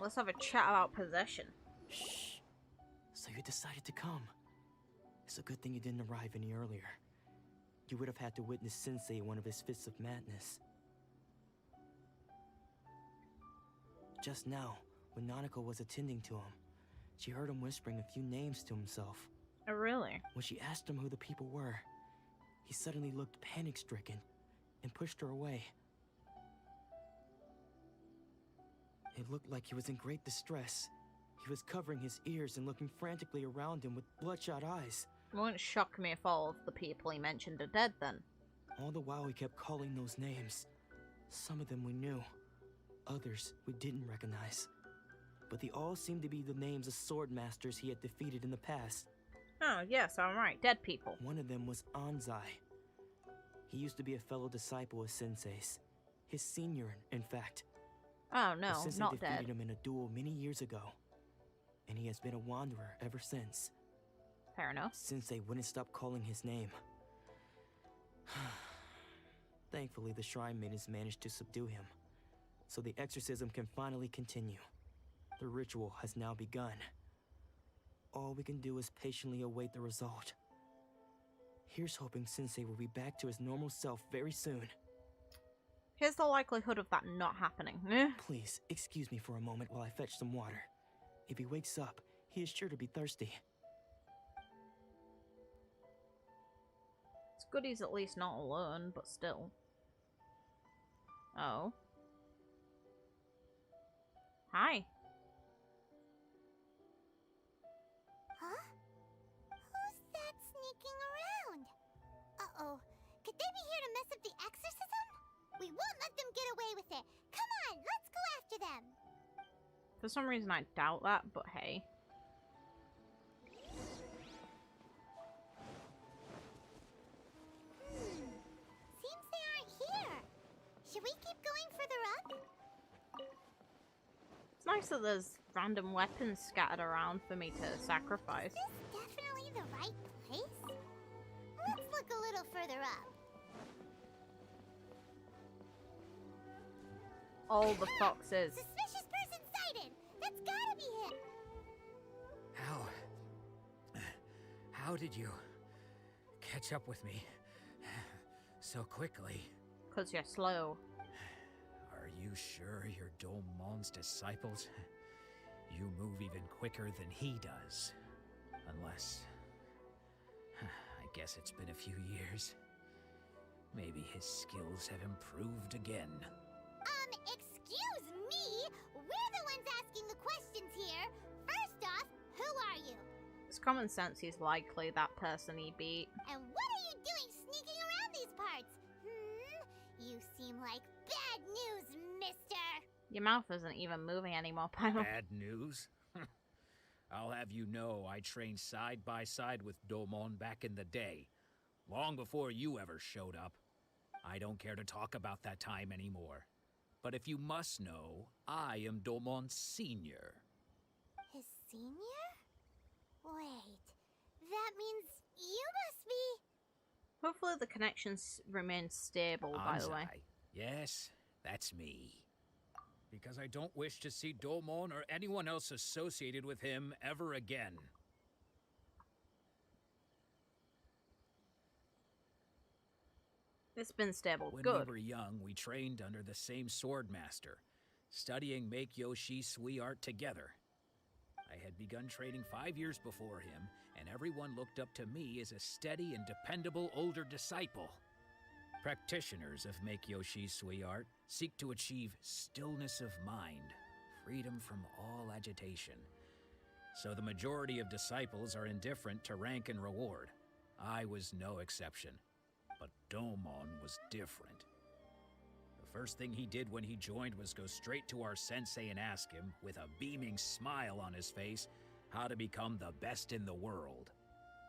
Let's have a chat about possession. Shh. So you decided to come. It's a good thing you didn't arrive any earlier. You would have had to witness Sensei in one of his fits of madness. Just now, when Nanako was attending to him, she heard him whispering a few names to himself. Oh, really? When she asked him who the people were, he suddenly looked panic-stricken and pushed her away. It looked like he was in great distress. He was covering his ears and looking frantically around him with bloodshot eyes. It wouldn't shock me if all of the people he mentioned are dead then. All the while he kept calling those names. Some of them we knew, others we didn't recognize. But they all seemed to be the names of sword masters he had defeated in the past. Oh, yes, I'm right. Dead people. One of them was Anzai. He used to be a fellow disciple of Sensei's. His senior, in fact. Oh, no, Sensei not defeated dead. him in a duel many years ago. And he has been a wanderer ever since. Fair enough. Sensei wouldn't stop calling his name. Thankfully, the Shrine Maidens managed to subdue him, so the exorcism can finally continue. The ritual has now begun. All we can do is patiently await the result. Here's hoping Sensei will be back to his normal self very soon. Here's the likelihood of that not happening. Eh? Please, excuse me for a moment while I fetch some water. If he wakes up, he is sure to be thirsty. It's good he's at least not alone, but still. Oh. Hi. Huh? Who's that sneaking around? Uh-oh. Could they be here to mess up the exorcism? We won't let them get away with it. Come on, let's go after them. For some reason I doubt that, but hey. Seems they aren't here. Should we keep going further up? It's nice that there's random weapons scattered around for me to sacrifice. Is this definitely the right place? Let's look a little further up. All the foxes. Suspicious person sighted. That's gotta be him. How did you catch up with me so quickly? 'Cause you're slow. Are you sure you're Domon's disciples? You move even quicker than he does. Unless... I guess it's been a few years. Maybe his skills have improved again. Excuse me? We're the ones asking the questions here. First off, who are you? It's common sense he's likely that person he beat. And what are you doing sneaking around these parts? You seem like bad news, mister. Your mouth isn't even moving anymore, Pyro. Bad news? I'll have you know I trained side by side with Domon back in the day. Long before you ever showed up. I don't care to talk about that time anymore. But if you must know, I am Domon's senior. His senior? Wait, that means you must be... Hopefully the connections remain stable, by the way. Anzai. Yes, that's me. Because I don't wish to see Domon or anyone else associated with him ever again. It's been stable. When Good. we were young, we trained under the same sword master, studying Make Yoshi Sui art together. I had begun training 5 years before him, and everyone looked up to me as a steady and dependable older disciple. Practitioners of Make Yoshi Sui art seek to achieve stillness of mind, freedom from all agitation. So the majority of disciples are indifferent to rank and reward. I was no exception. But Domon was different. The first thing he did when he joined was go straight to our sensei and ask him, with a beaming smile on his face, how to become the best in the world.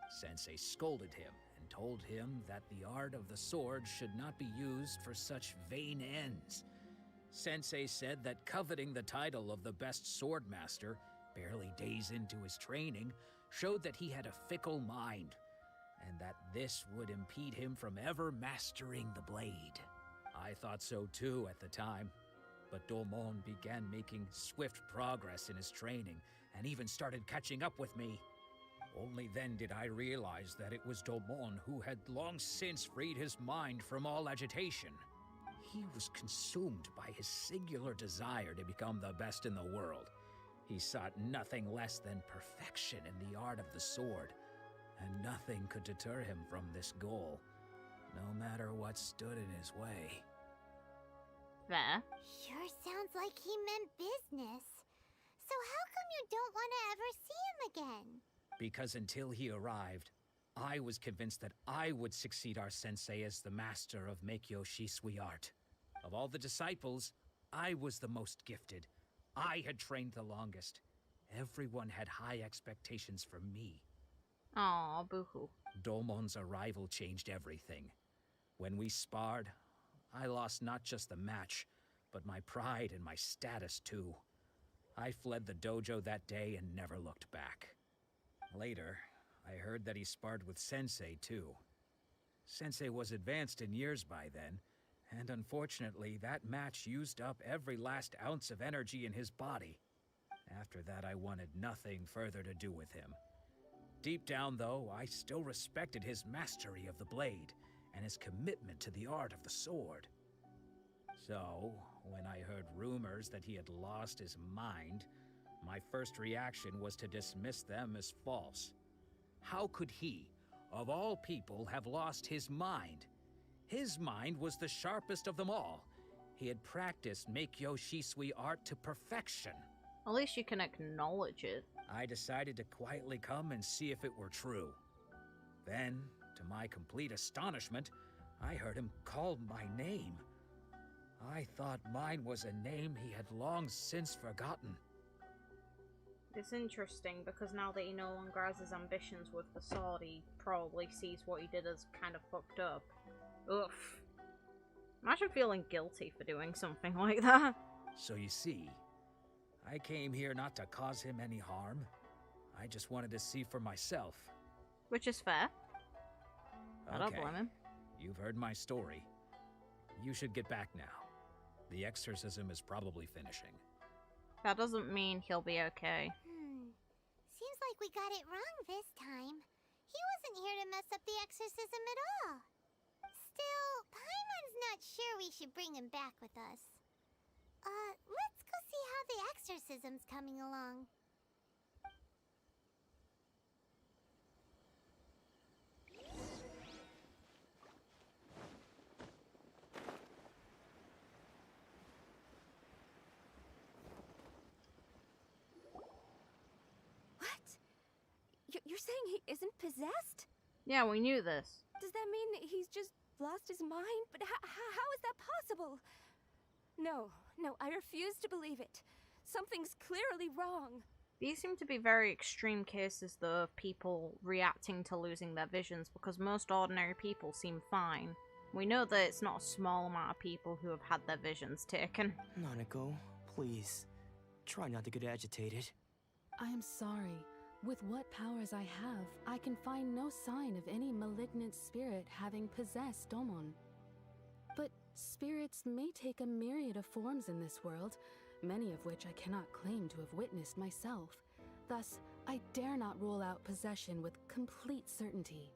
Sensei scolded him and told him that the art of the sword should not be used for such vain ends. Sensei said that coveting the title of the best sword master, barely days into his training, showed that he had a fickle mind, and that this would impede him from ever mastering the blade. I thought so too at the time. But Domon began making swift progress in his training, and even started catching up with me. Only then did I realize that it was Domon who had long since freed his mind from all agitation. He was consumed by his singular desire to become the best in the world. He sought nothing less than perfection in the art of the sword, and nothing could deter him from this goal, no matter what stood in his way. Fair. Sure sounds like he meant business. So how come you don't want to ever see him again? Because until he arrived, I was convinced that I would succeed our sensei as the master of Meikyo Shisui art. Of all the disciples, I was the most gifted. I had trained the longest. Everyone had high expectations for me. Aw, boo-hoo. Domon's arrival changed everything. When we sparred, I lost not just the match, but my pride and my status too. I fled the dojo that day and never looked back. Later, I heard that he sparred with Sensei too. Sensei was advanced in years by then, and unfortunately that match used up every last ounce of energy in his body. After that, I wanted nothing further to do with him. Deep down, though, I still respected his mastery of the blade and his commitment to the art of the sword. So, when I heard rumors that he had lost his mind, my first reaction was to dismiss them as false. How could he, of all people, have lost his mind? His mind was the sharpest of them all. He had practiced Meikyo Shisui art to perfection. At least you can acknowledge it. I decided to quietly come and see if it were true. Then, to my complete astonishment, I heard him call my name. I thought mine was a name he had long since forgotten. It's interesting because now that he no longer has his ambitions with the sword, he probably sees what he did as kind of fucked up. Oof. Imagine feeling guilty for doing something like that. So you see, I came here not to cause him any harm. I just wanted to see for myself. Which is fair. I don't Okay, blame him. you've heard my story. You should get back now. The exorcism is probably finishing. That doesn't mean he'll be okay. Seems like we got it wrong this time. He wasn't here to mess up the exorcism at all. Still, Paimon's not sure we should bring him back with us. Let's go see how the exorcism's coming along. You're saying he isn't possessed? Yeah, we knew this. Does that mean he's just lost his mind? But how is that possible? No, I refuse to believe it. Something's clearly wrong. These seem to be very extreme cases, though, of people reacting to losing their visions, because most ordinary people seem fine. We know that it's not a small amount of people who have had their visions taken. Nanako, please. Try not to get agitated. I am sorry. With what powers I have, I can find no sign of any malignant spirit having possessed Domon. But spirits may take a myriad of forms in this world, many of which I cannot claim to have witnessed myself. Thus, I dare not rule out possession with complete certainty.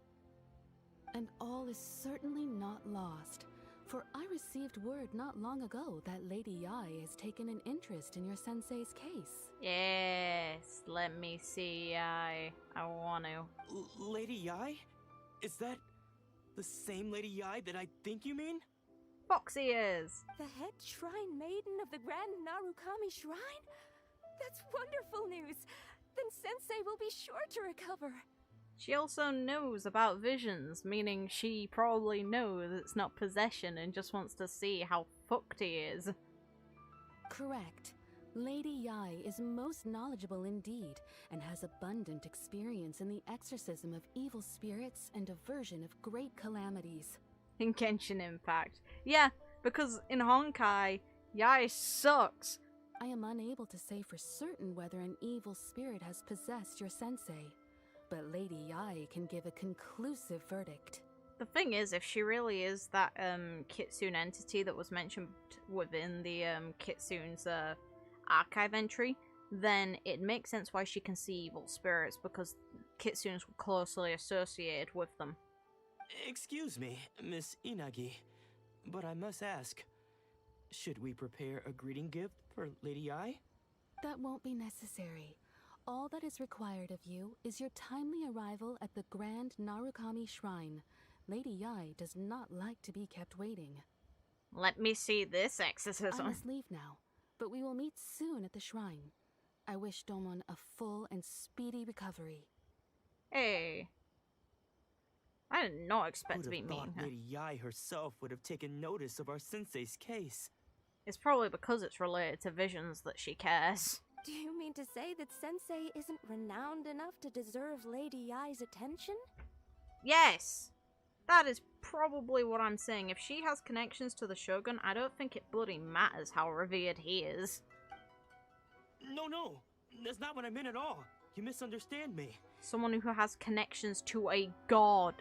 And all is certainly not lost, for I received word not long ago that Lady Yai has taken an interest in your sensei's case. Yes, let me see Yai. I want to. Lady Yai? Is that the same Lady Yai that I think you mean? Foxy is. The head shrine maiden of the Grand Narukami Shrine? That's wonderful news. Then Sensei will be sure to recover. She also knows about visions, meaning she probably knows it's not possession and just wants to see how fucked he is. Correct. Lady Yai is most knowledgeable indeed, and has abundant experience in the exorcism of evil spirits and aversion of great calamities. In Genshin Impact. Yeah, because in Honkai, Yai sucks. I am unable to say for certain whether an evil spirit has possessed your sensei, but Lady Yai can give a conclusive verdict. The thing is, if she really is that Kitsune entity that was mentioned within the Kitsune's archive entry, then it makes sense why she can see evil spirits, because Kitsunes were closely associated with them. Excuse me, Miss Inagi, but I must ask, should we prepare a greeting gift for Lady Ai? That won't be necessary. All that is required of you is your timely arrival at the Grand Narukami Shrine. Lady Yai does not like to be kept waiting. Let me see this exorcism. I must leave now, but we will meet soon at the shrine. I wish Domon a full and speedy recovery. Hey. I did not expect to be meeting her. Lady Yai herself would have taken notice of our sensei's case. It's probably because it's related to visions that she cares. Do you mean to say that Sensei isn't renowned enough to deserve Lady Yai's attention? Yes! That is probably what I'm saying. If she has connections to the Shogun, I don't think it bloody matters how revered he is. No, that's not what I meant at all. You misunderstand me. Someone who has connections to a god.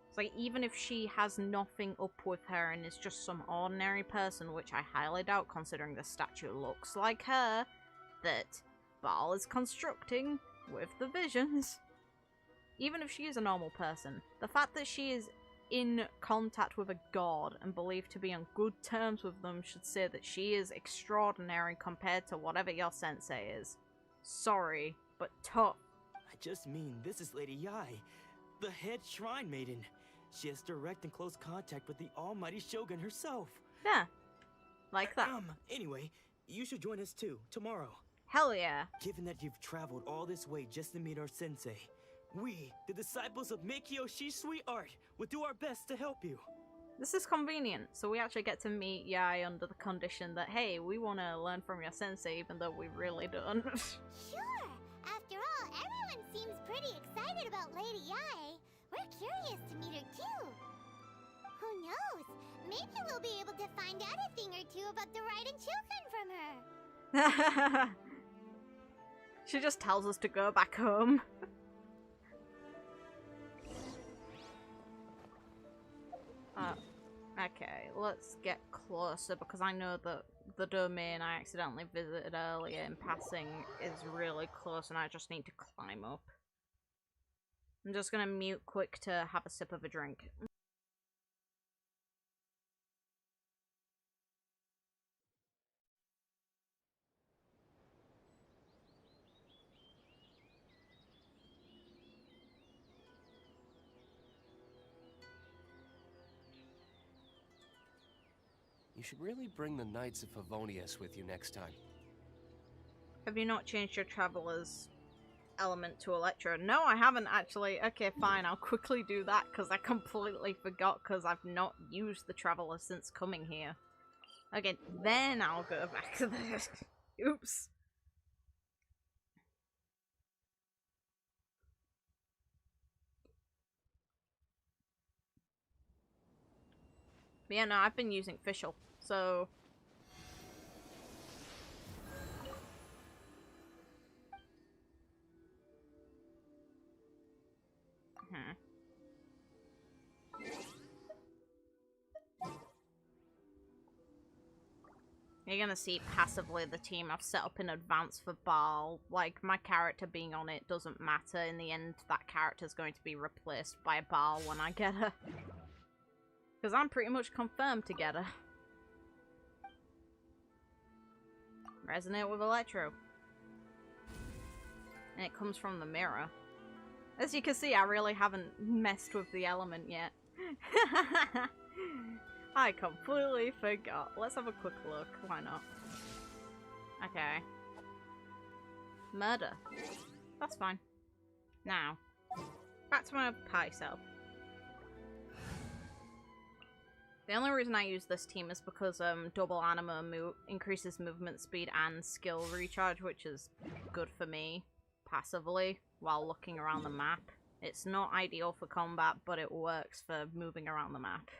It's like, even if she has nothing up with her and is just some ordinary person, which I highly doubt considering the statue looks like her, that Baal is constructing with the visions. Even if she is a normal person, the fact that she is in contact with a god and believed to be on good terms with them should say that she is extraordinary compared to whatever your sensei is. Sorry, but tough. I just mean this is Lady Yai, the head shrine maiden. She has direct and close contact with the almighty Shogun herself. Yeah, like that. Anyway, you should join us too, tomorrow. Hell yeah. Given that you've traveled all this way just to meet our sensei, we, the disciples of Meikyo Shisui Art, will do our best to help you. This is convenient, so we actually get to meet Yai under the condition that, hey, we want to learn from your sensei, even though we really don't. Sure! After all, everyone seems pretty excited about Lady Yai. We're curious to meet her too. Who knows? Maybe we'll be able to find out a thing or two about the Raiden children from her. She just tells us to go back home. Okay, let's get closer because I know that the domain I accidentally visited earlier in passing is really close and I just need to climb up. I'm just gonna mute quick to have a sip of a drink. You should really bring the Knights of Favonius with you next time. Have you not changed your traveler's element to Electro? No, I haven't actually. Okay, fine, I'll quickly do that because I completely forgot because I've not used the traveler since coming here. Okay, then I'll go back to this. Oops. But yeah, no, I've been using Fischl, so... You're gonna see passively the team I've set up in advance for Baal. Like, my character being on it doesn't matter. In the end, that character's going to be replaced by Baal when I get her. Because I'm pretty much confirmed to get her. Resonate with Electro. And it comes from the mirror. As you can see, I really haven't messed with the element yet. I completely forgot. Let's have a quick look. Why not? Okay. Murder. That's fine. Now, back to my party self. The only reason I use this team is because double anima increases movement speed and skill recharge, which is good for me passively while looking around the map. It's not ideal for combat, but it works for moving around the map.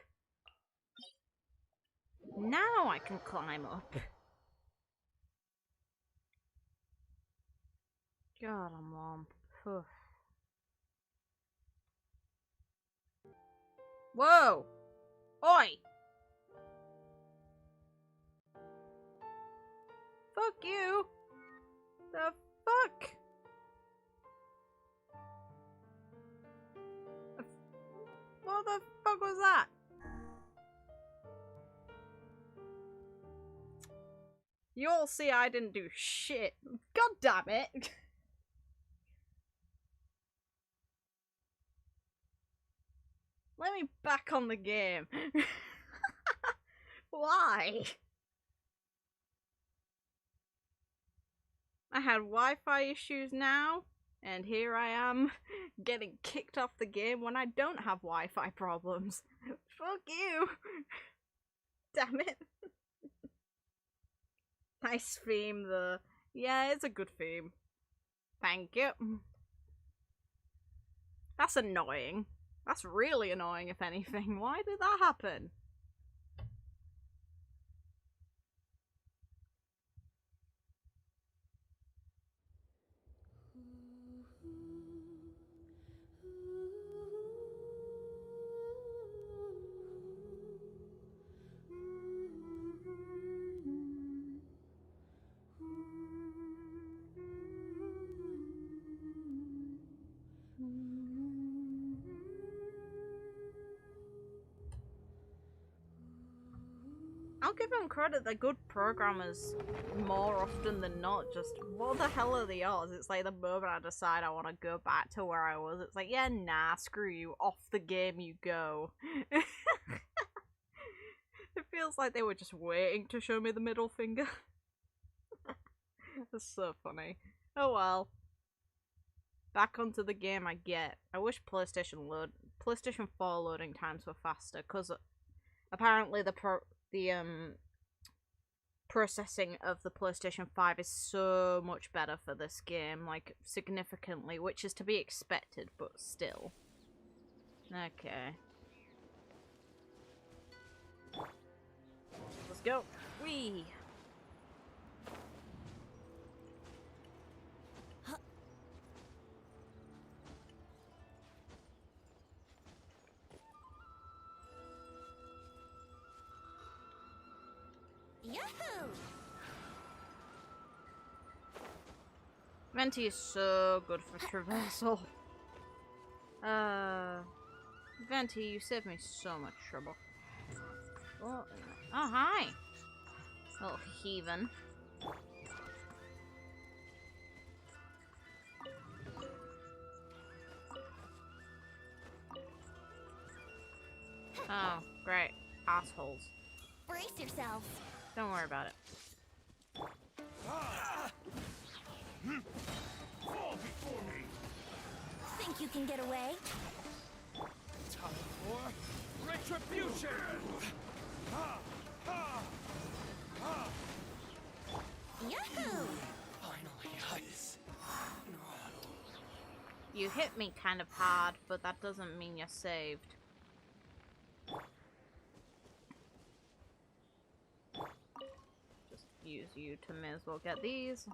Now I can climb up. God, I'm warm. Whoa! Oi! Fuck you! The fuck? What the fuck was that? You all see I didn't do shit. God damn it! Let me back on the game. Why? I had Wi-Fi issues now, and here I am getting kicked off the game when I don't have Wi-Fi problems. Fuck you! Damn it. Nice theme though. Yeah, it's a good theme. Thank you. That's annoying. That's really annoying, if anything. Why did that happen? I'll give them credit, they're good programmers more often than not. Just, what the hell are the odds? It's like the moment I decide I want to go back to where I was, it's like, yeah, nah, screw you, off the game you go. It feels like they were just waiting to show me the middle finger. That's so funny. Oh well. Back onto the game I get. I wish PlayStation 4 loading times were faster, because apparently the processing of the PlayStation 5 is so much better for this game, like, significantly, which is to be expected, but still. Okay. Let's go. Whee! Yahoo! Venti is so good for traversal. Venti, you saved me so much trouble. Oh, hi! Little heathen. Oh, great. Assholes. Brace yourselves. Don't worry about it. Fall before me. Think you can get away? Time for retribution! Yahoo! Finally, ice. You hit me kind of hard, but that doesn't mean you're saved. Just use you to may as well get these.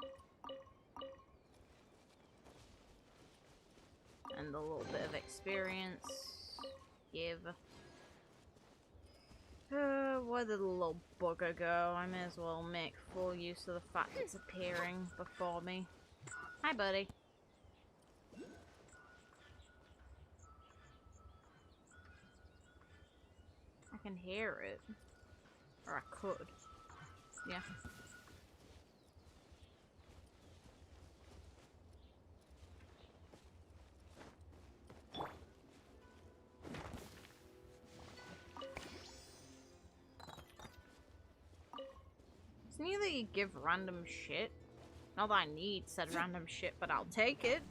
And a little bit of experience. Give. Where did the little bugger go? I may as well make full use of the fact it's appearing before me. Hi, buddy. I can hear it. Or I could. Yeah. It's neither you give random shit. Not that I need said random shit, but I'll take it.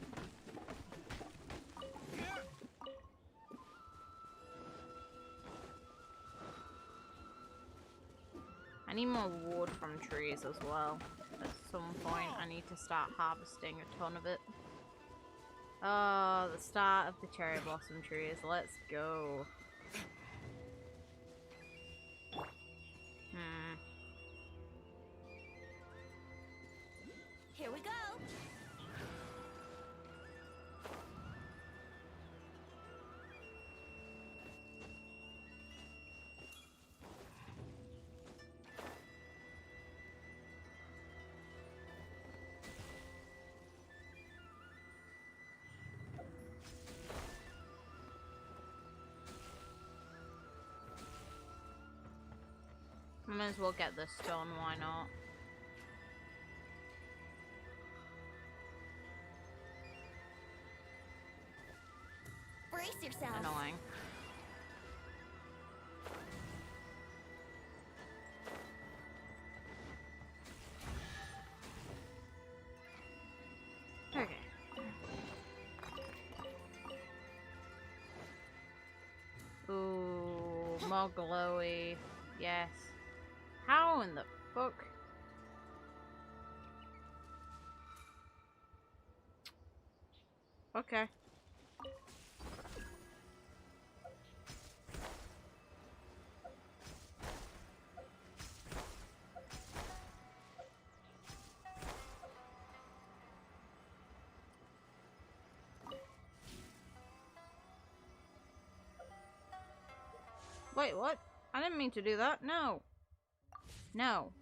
I need more wood from trees as well. At some point I need to start harvesting a ton of it. Oh, the start of the cherry blossom trees. Let's go. Here we go. Might as well get this done, why not? Brace yourself. Annoying. Okay. Ooh, more glowy. Yes. How in the fuck? Okay. Wait, what? I didn't mean to do that. No. No.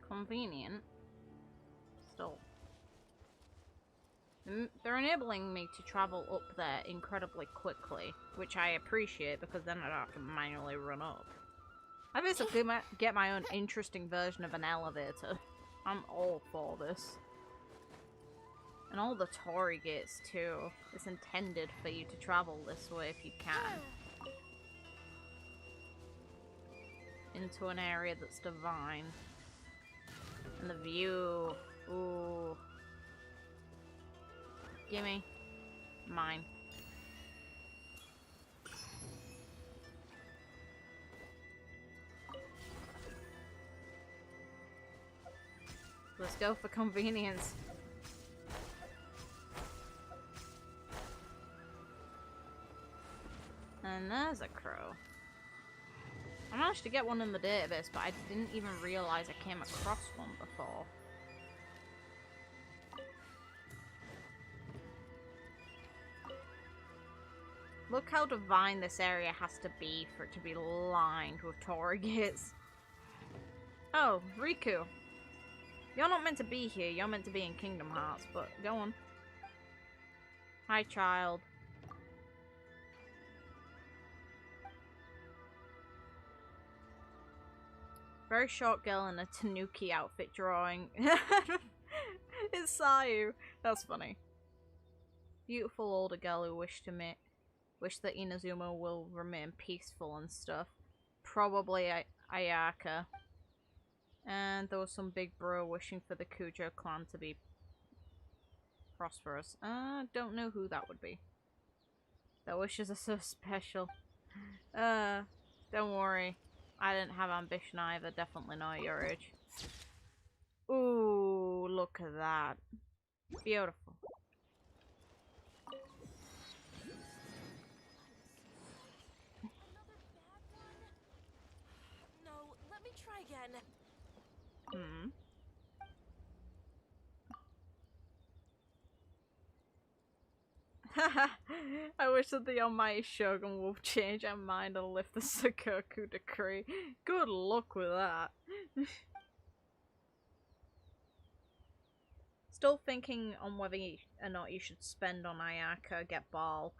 Convenient. Still. They're enabling me to travel up there incredibly quickly, which I appreciate because then I don't have to manually run up. I basically get my own interesting version of an elevator. I'm all for this. And all the Torii gates too. It's intended for you to travel this way if you can. Into an area that's divine. And the view. Ooh. Gimme. Mine. Let's go for convenience. And there's a crow. I managed to get one in the database, but I didn't even realize I came across one before. Look how divine this area has to be for it to be lined with Torii gates. Oh, Riku. You're not meant to be here, you're meant to be in Kingdom Hearts, but go on. Hi, child. Very short girl in a Tanuki outfit drawing. It's Sayu. That's funny. Beautiful older girl who wish that Inazuma will remain peaceful and stuff. Probably Ayaka. And there was some big bro wishing for the Kujo clan to be prosperous. Don't know who that would be. Their wishes are so special. Don't worry. I didn't have ambition either, definitely not at your age. Ooh, look at that. Beautiful. No, let me try again. I wish that the almighty Shogun will change our mind and lift the Sakoku decree. Good luck with that. Still thinking on whether or not you should spend on Ayaka or get Baal.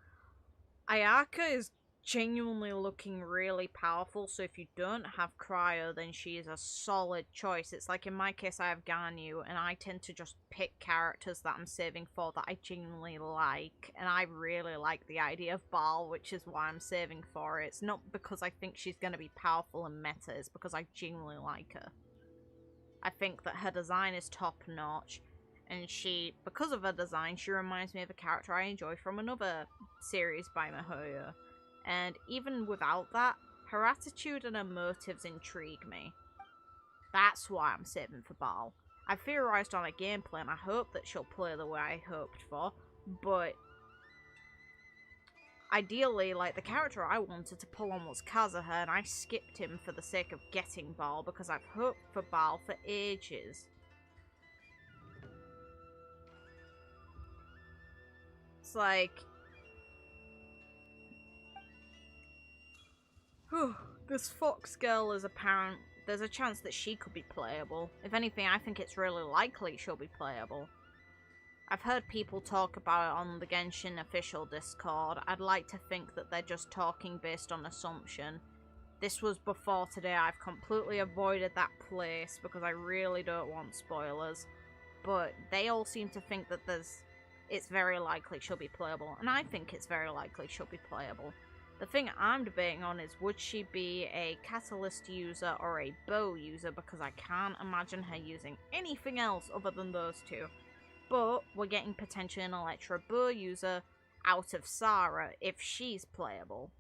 Ayaka is genuinely looking really powerful, so if you don't have Cryo, then she is a solid choice. It's like in my case I have Ganyu, and I tend to just pick characters that I'm saving for that I genuinely like, and I really like the idea of Baal, which is why I'm saving for it. It's not because I think she's going to be powerful and meta, it's because I genuinely like her. I think that her design is top notch, and because of her design, she reminds me of a character I enjoy from another series by Mihoyo. And even without that, her attitude and her motives intrigue me. That's why I'm saving for Baal. I theorized on a gameplay and I hope that she'll play the way I hoped for, but ideally, like, the character I wanted to pull on was Kazuha, and I skipped him for the sake of getting Baal because I've hoped for Baal for ages. It's like... Whew, this fox girl is apparent. There's a chance that she could be playable. If anything, I think it's really likely she'll be playable. I've heard people talk about it on the Genshin official Discord. I'd like to think that they're just talking based on assumption. This was before today. I've completely avoided that place because I really don't want spoilers. But they all seem to think that it's very likely she'll be playable. And I think it's very likely she'll be playable. The thing I'm debating on is, would she be a catalyst user or a bow user? Because I can't imagine her using anything else other than those two. But we're getting potentially an Electro bow user out of Sarah if she's playable.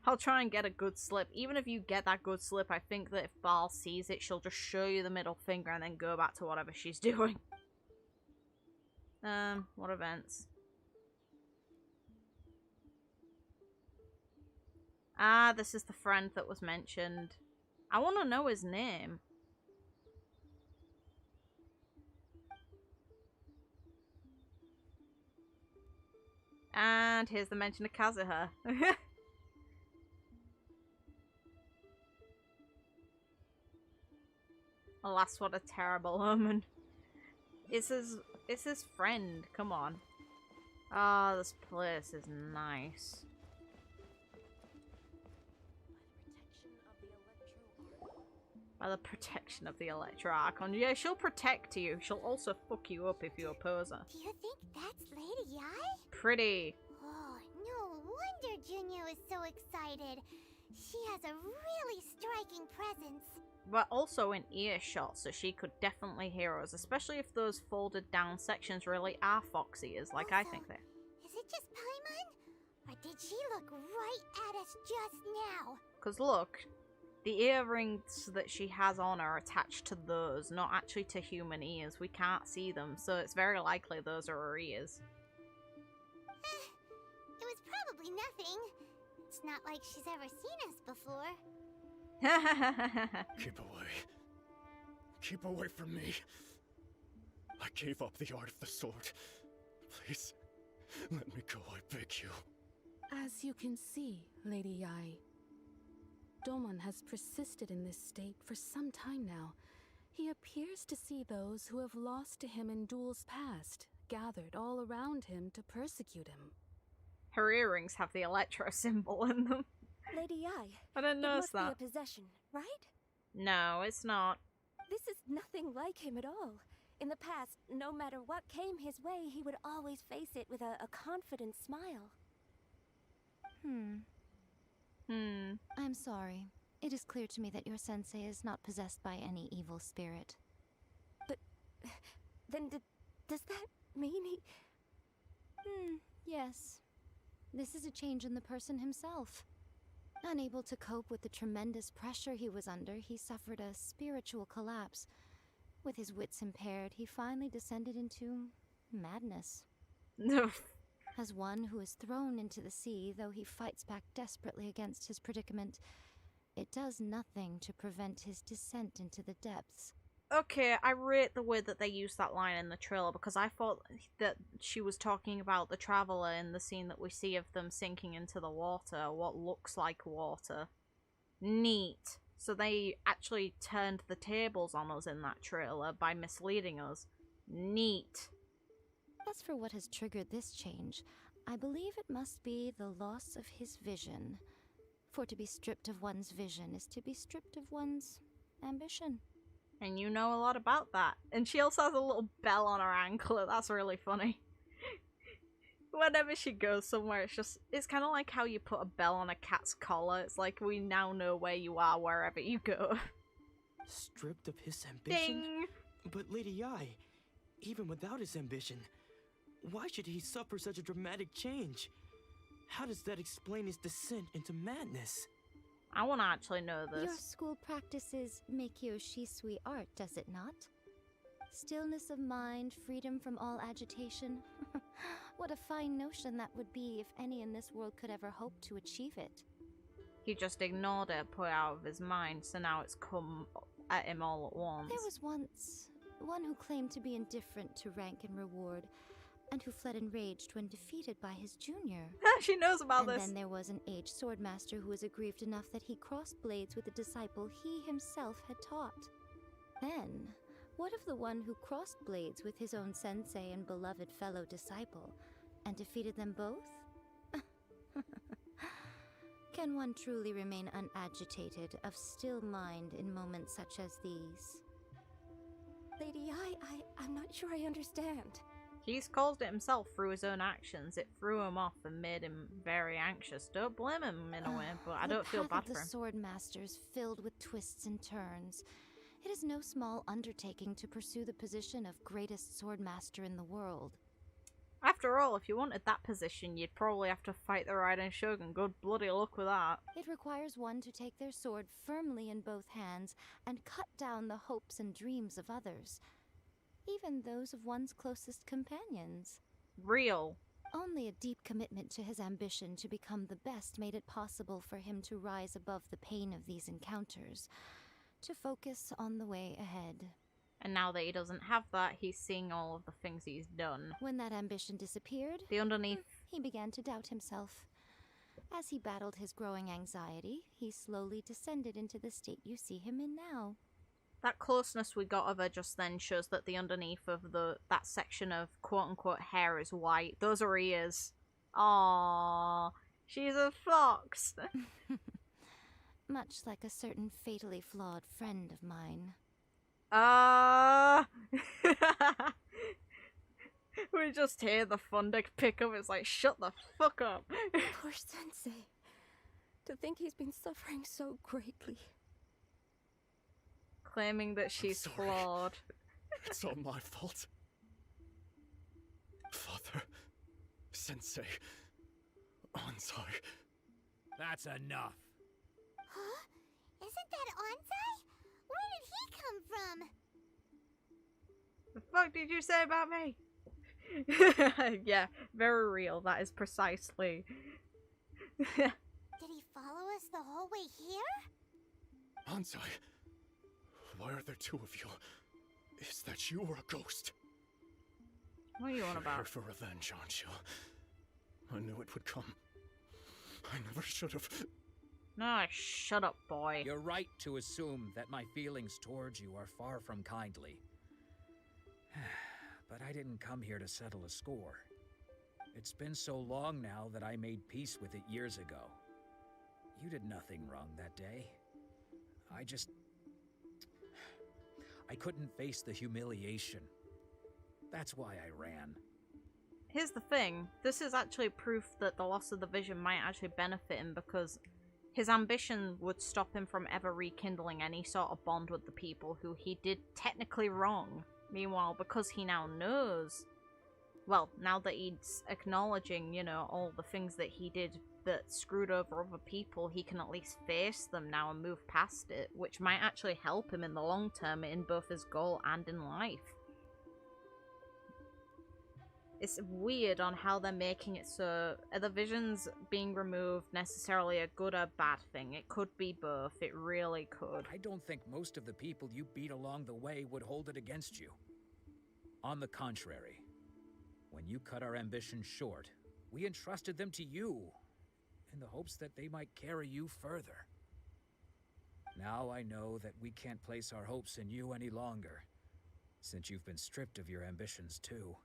I'll try and get a good slip. Even if you get that good slip, I think that if Baal sees it, she'll just show you the middle finger and then go back to whatever she's doing. What events? Ah, this is the friend that was mentioned. I want to know his name. And here's the mention of Kazuha. Alas, what a terrible omen. It's his friend. Come on. Ah, oh, this place is nice. By the protection of the Electro Archon. Yeah, she'll protect you. She'll also fuck you up if you oppose her. Do you think that's Lady Yai? Pretty. Oh, no wonder Junyo is so excited. She has a really striking presence. But also in earshot, so she could definitely hear us, especially if those folded down sections really are fox ears, like also, I think they. Is it just Paimon? Or did she look right at us just now? Because look, the earrings that she has on are attached to those, not actually to human ears. We can't see them, so it's very likely those are her ears. It was probably nothing. It's not like she's ever seen us before. Keep away. Keep away from me. I gave up the art of the sword. Please, let me go, I beg you. As you can see, Lady Yai, Domon has persisted in this state for some time now. He appears to see those who have lost to him in duels past, gathered all around him to persecute him. Her earrings have the Electro symbol in them. Lady Yai, I didn't notice that. It must be a possession, right? No, it's not. This is nothing like him at all. In the past, no matter what came his way, he would always face it with a confident smile. I'm sorry. It is clear to me that your sensei is not possessed by any evil spirit. But then does that mean he... Yes. This is a change in the person himself. Unable to cope with the tremendous pressure he was under, he suffered a spiritual collapse. With his wits impaired, he finally descended into madness. As one who is thrown into the sea, though he fights back desperately against his predicament, it does nothing to prevent his descent into the depths. Okay, I rate the way that they used that line in the trailer, because I thought that she was talking about the traveler in the scene that we see of them sinking into the water, what looks like water. Neat. So they actually turned the tables on us in that trailer by misleading us. Neat. As for what has triggered this change, I believe it must be the loss of his vision. For to be stripped of one's vision is to be stripped of one's ambition. And you know a lot about that. And she also has a little bell on her ankle. That's really funny. Whenever she goes somewhere, it's kind of like how you put a bell on a cat's collar. It's like, we now know where you are wherever you go. Stripped of his ambition? Ding! But Lady Yai, even without his ambition, why should he suffer such a dramatic change? How does that explain his descent into madness? I want to actually know this. Your school practices Meikyo Shisui art, does it not? Stillness of mind, freedom from all agitation. What a fine notion that would be if any in this world could ever hope to achieve it. He just ignored it, put it out of his mind, so now it's come at him all at once. There was once one who claimed to be indifferent to rank and reward, and who fled enraged when defeated by his junior. She knows about this. And then there was an aged swordmaster who was aggrieved enough that he crossed blades with a disciple he himself had taught. Then, what of the one who crossed blades with his own sensei and beloved fellow disciple, and defeated them both? Can one truly remain unagitated, of still mind in moments such as these? Lady, I'm not sure I understand. He's caused it himself through his own actions. It threw him off and made him very anxious. Don't blame him in a way, but I don't feel bad for him. The path of the sword masters filled with twists and turns. It is no small undertaking to pursue the position of greatest swordmaster in the world. After all, if you wanted that position, you'd probably have to fight the Raiden Shogun. Good bloody luck with that. It requires one to take their sword firmly in both hands and cut down the hopes and dreams of others, even those of one's closest companions. Real. Only a deep commitment to his ambition to become the best made it possible for him to rise above the pain of these encounters, to focus on the way ahead. And now that he doesn't have that, he's seeing all of the things he's done. When that ambition disappeared, the underneath, he began to doubt himself. As he battled his growing anxiety, he slowly descended into the state you see him in now. That closeness we got of her just then shows that the underneath of that section of quote-unquote hair is white. Those are ears. Aww, she's a fox. Much like a certain fatally flawed friend of mine. We just hear the thunder pick up. It's like, shut the fuck up. Poor Sensei. To think he's been suffering so greatly. Claiming that she's flawed. It's all my fault. Father, Sensei, Ansai. That's enough. Huh? Isn't that Ansai? Where did he come from? The fuck did you say about me? Yeah, very real. That is precisely. Did he follow us the whole way here? Ansai, why are there two of you? Is that you or a ghost? What are you on You're about? here for revenge, aren't you? I knew it would come. I never should have. No, shut up, boy. You're right to assume that my feelings towards you are far from kindly. But I didn't come here to settle a score. It's been so long now that I made peace with it years ago. You did nothing wrong that day. I couldn't face the humiliation. That's why I ran. Here's the thing. This is actually proof that the loss of the vision might actually benefit him, because his ambition would stop him from ever rekindling any sort of bond with the people who he did technically wrong. Meanwhile, because he now knows, well, now that he's acknowledging, you know, all the things that he did that screwed over other people, he can at least face them now and move past it, which might actually help him in the long term in both his goal and in life. It's weird on how they're making it so, are the visions being removed necessarily a good or bad thing? It could be both, it really could. I don't think most of the people you beat along the way would hold it against you. On the contrary, when you cut our ambitions short, we entrusted them to you, in the hopes that they might carry you further. Now I know that we can't place our hopes in you any longer, since you've been stripped of your ambitions too.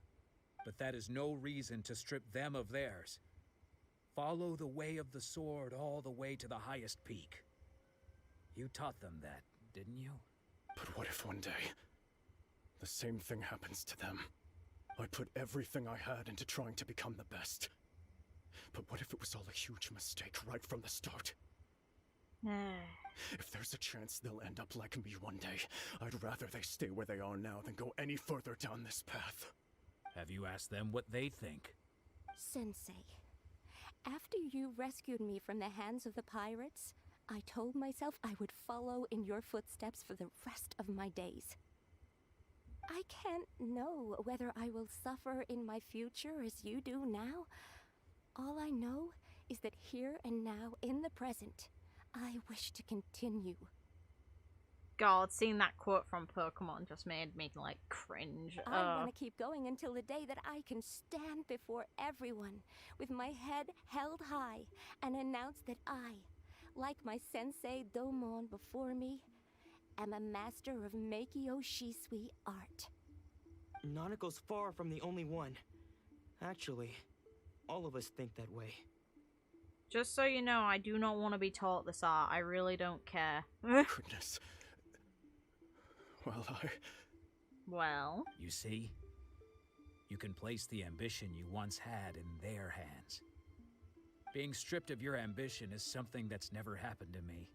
But that is no reason to strip them of theirs. Follow the way of the sword all the way to the highest peak. You taught them that, didn't you? But what if one day, the same thing happens to them? I put everything I had into trying to become the best. But what if it was all a huge mistake right from the start? If there's a chance they'll end up like me one day, I'd rather they stay where they are now than go any further down this path. Have you asked them what they think? Sensei, after you rescued me from the hands of the pirates, I told myself I would follow in your footsteps for the rest of my days. I can't know whether I will suffer in my future as you do now. All I know is that here and now, in the present, I wish to continue. God, seeing that quote from Pokemon just made me, like, cringe. I want to keep going until the day that I can stand before everyone with my head held high and announce that I, like my sensei Domon before me, am a master of Meikyo Shisui art. Nanako's far from the only one. Actually, all of us think that way. Just so you know, I do not want to be taught this art. I really don't care. Goodness. Well, You see? You can place the ambition you once had in their hands. Being stripped of your ambition is something that's never happened to me,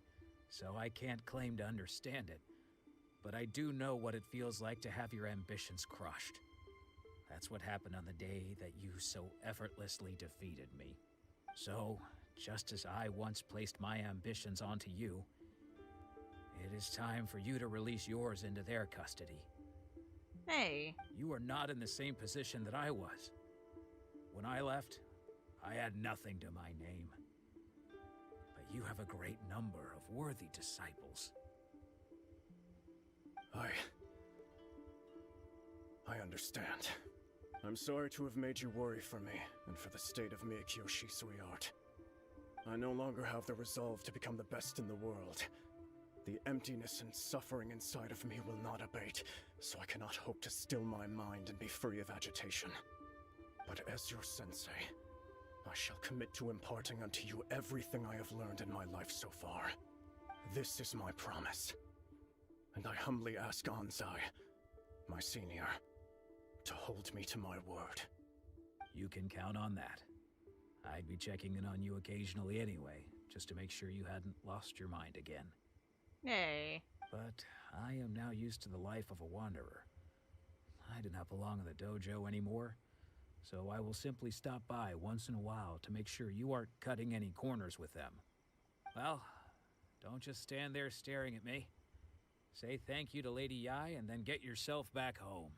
so I can't claim to understand it. But I do know what it feels like to have your ambitions crushed. That's what happened on the day that you so effortlessly defeated me. So, just as I once placed my ambitions onto you, it is time for you to release yours into their custody. Hey. You are not in the same position that I was. When I left, I had nothing to my name. But you have a great number of worthy disciples. I understand. I'm sorry to have made you worry for me, and for the state of Meikyo Shisui art. I no longer have the resolve to become the best in the world. The emptiness and suffering inside of me will not abate, so I cannot hope to still my mind and be free of agitation. But as your sensei, I shall commit to imparting unto you everything I have learned in my life so far. This is my promise. And I humbly ask Anzai, my senior, to hold me to my word. You can count on that. I'd be checking in on you occasionally anyway, just to make sure you hadn't lost your mind again. Hey. But I am now used to the life of a wanderer. I do not belong in the dojo anymore, so I will simply stop by once in a while to make sure you aren't cutting any corners with them. Well, don't just stand there staring at me. Say thank you to Lady Yai and then get yourself back home.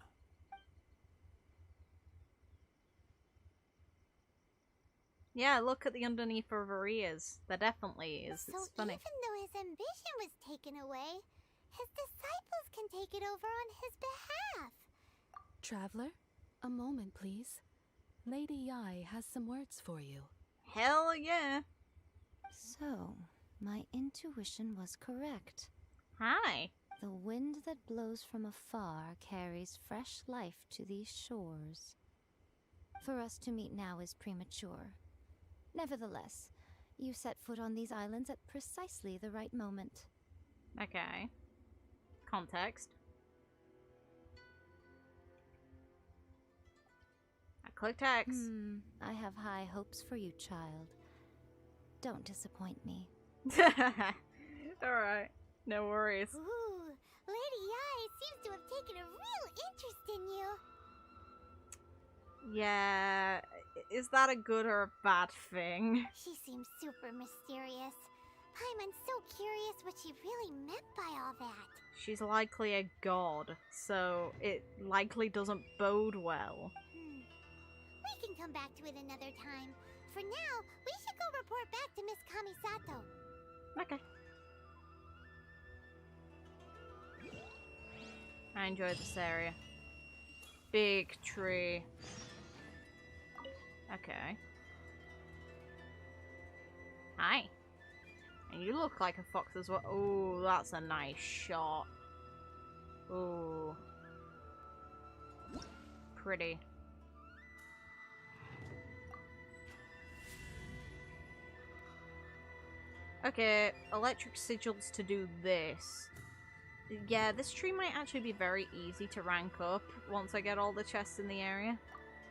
Yeah, look at the underneath of her ears. There definitely is. So It's funny. even though his ambition was taken away, his disciples can take it over on his behalf. Traveler, a moment, please. Lady Yai has some words for you. Hell yeah. So, my intuition was correct. Hi. The wind that blows from afar carries fresh life to these shores. For us to meet now is premature. Nevertheless, you set foot on these islands at precisely the right moment. Okay. Context. I clicked X. I have high hopes for you, child. Don't disappoint me. Alright. No worries. Ooh, Lady Yai seems to have taken a real interest in you. Yeah, is that a good or a bad thing? She seems super mysterious. I'm so curious what she really meant by all that. She's likely a god, so it likely doesn't bode well. We can come back to it another time. For now, we should go report back to Miss Kamisato. Okay. I enjoy this area. Big tree. Okay. Hi. And you look like a fox as well. Oh, that's a nice shot. Ooh. Pretty. Okay, electric sigils to do this. Yeah, this tree might actually be very easy to rank up once I get all the chests in the area.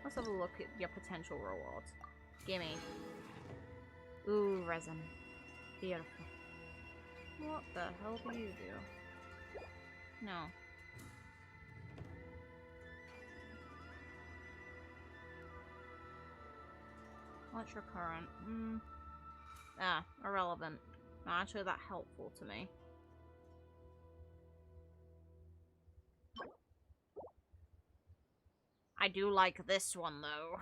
Let's have a look at your potential rewards. Gimme. Ooh, resin. Beautiful. What the hell do you do? No. Electric current. Ah, irrelevant. Not actually that helpful to me. I do like this one though.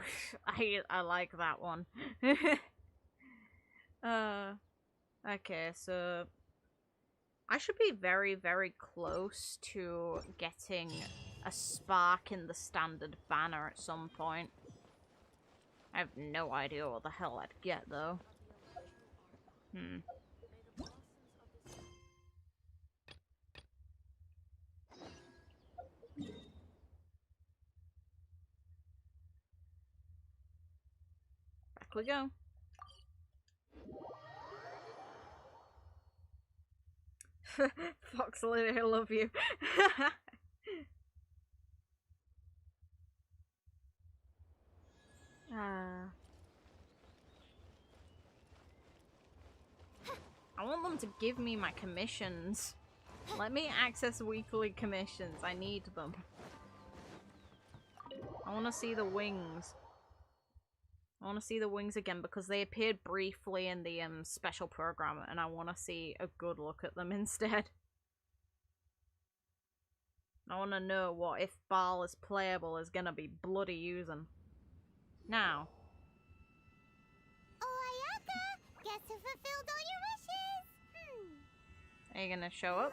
I like that one. Okay, so I should be very, very close to getting a spark in the standard banner at some point. I have no idea what the hell I'd get, though. Back we go. Fox Lady, I love you. I want them to give me my commissions. Let me access weekly commissions. I need them. I want to see the wings. I want to see the wings again because they appeared briefly in the special program and I want to see a good look at them instead. I want to know what, if Baal is playable, is going to be bloody using. Now. Oh, Ayaka! Guess who fulfilled all your wishes? Are you going to show up?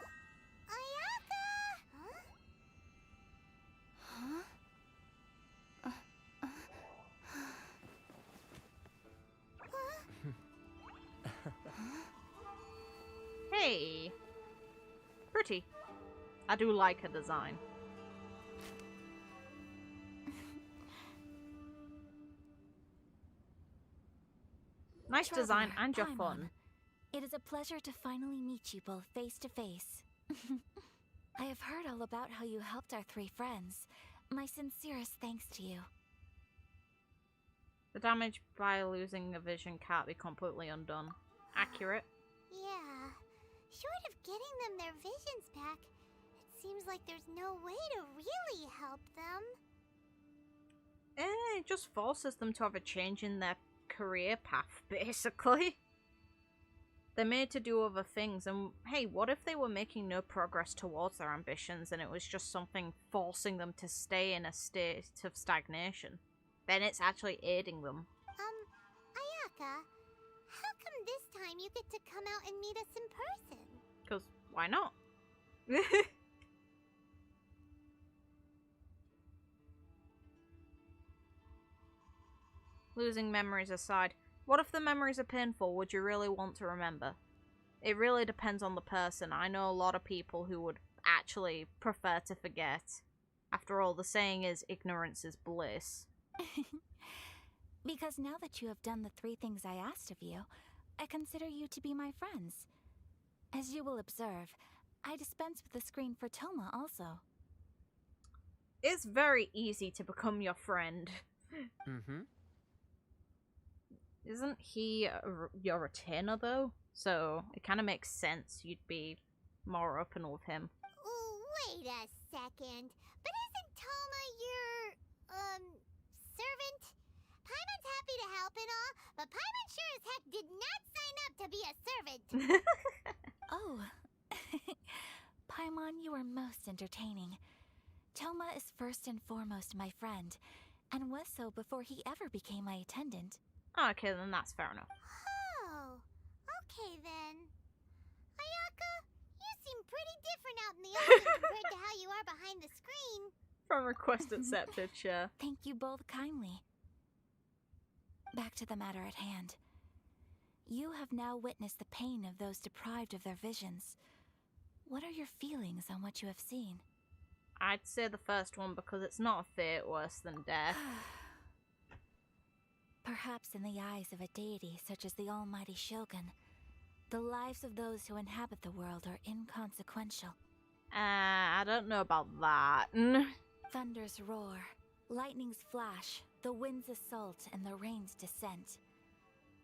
Ayaka! Huh? Hey! Pretty. I do like her design. Nice design and you're fun. It is a pleasure to finally meet you both face to face. I have heard all about how you helped our three friends. My sincerest thanks to you. The damage by losing a vision can't be completely undone. Accurate. Yeah. Short of getting them their visions back, it seems like there's no way to really help them. It just forces them to have a change in their career path, basically. They're made to do other things, and hey, what if they were making no progress towards their ambitions and it was just something forcing them to stay in a state of stagnation? Then it's actually aiding them. Ayaka, how come this time you get to come out and meet us in person? Because why not? Losing memories aside, what if the memories are painful? Would you really want to remember? It really depends on the person. I know a lot of people who would actually prefer to forget. After all, the saying is ignorance is bliss. Because now that you have done the 3 things I asked of you, I consider you to be my friends. As you will observe, I dispense with the screen for Toma also. It's very easy to become your friend. Isn't he your retainer, though? So it kind of makes sense you'd be more open with him. Oh, wait a second. But isn't Toma your, servant? Paimon's happy to help and all, but Paimon sure as heck did not sign up to be a servant. Oh. Paimon, you are most entertaining. Toma is first and foremost my friend, and was so before he ever became my attendant. Okay, then that's fair enough. Oh, okay then. Ayaka, you seem pretty different out in the open compared to how you are behind the screen. From request accepted, sure. Thank you both kindly. Back to the matter at hand. You have now witnessed the pain of those deprived of their visions. What are your feelings on what you have seen? I'd say the first one because it's not a fate worse than death. Perhaps in the eyes of a deity such as the almighty Shogun, the lives of those who inhabit the world are inconsequential. I don't know about that. Thunders roar, lightnings flash, the winds assault, and the rains descent.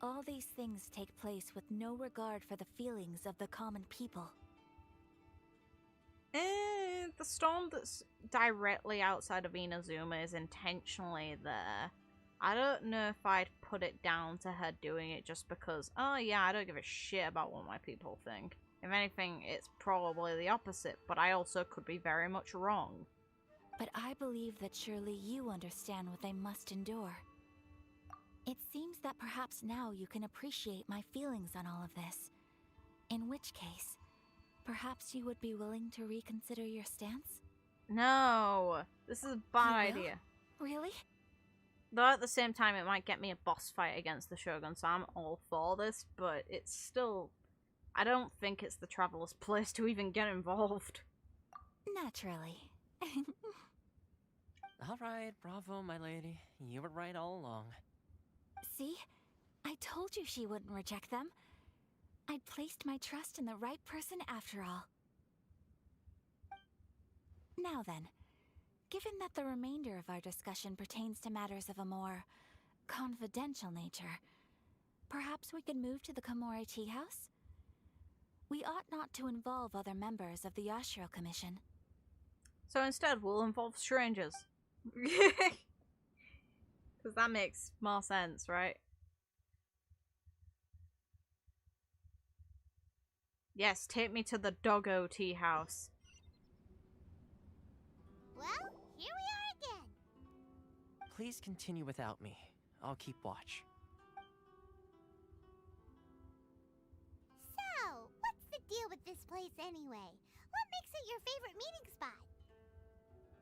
All these things take place with no regard for the feelings of the common people. The storm that's directly outside of Inazuma is intentionally there. I don't know if I'd put it down to her doing it just because, oh yeah, I don't give a shit about what my people think. If anything, it's probably the opposite, but I also could be very much wrong. But I believe that surely you understand what they must endure. It seems that perhaps now you can appreciate my feelings on all of this. In which case, Perhaps you would be willing to reconsider your stance? No, this is a bad You will? idea. Really? Though at the same time, it might get me a boss fight against the Shogun, so I'm all for this, but it's still... I don't think it's the Traveler's place to even get involved. Naturally. Alright, bravo, my lady. You were right all along. See? I told you she wouldn't reject them. I'd placed my trust in the right person after all. Now then, given that the remainder of our discussion pertains to matters of a more confidential nature, perhaps we could move to the Komori Tea House? We ought not to involve other members of the Yashiro Commission. So instead, we'll involve strangers. Because that makes more sense, right? Yes, take me to the Doggo Tea House. Well, here we are again. Please continue without me. I'll keep watch. So, what's the deal with this place anyway? What makes it your favorite meeting spot?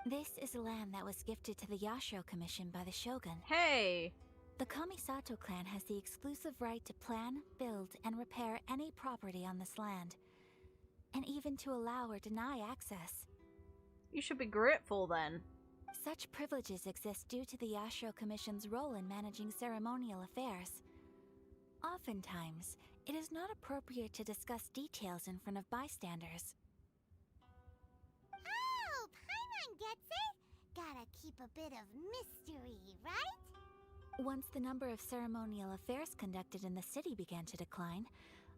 This is land that was gifted to the Yashiro Commission by the Shogun. Hey! The Kamisato clan has the exclusive right to plan, build, and repair any property on this land, and even to allow or deny access. You should be grateful then. Such privileges exist due to the Yashiro Commission's role in managing ceremonial affairs. Oftentimes, it is not appropriate to discuss details in front of bystanders. Oh, Paimon gets it! Gotta keep a bit of mystery, right? Once the number of ceremonial affairs conducted in the city began to decline,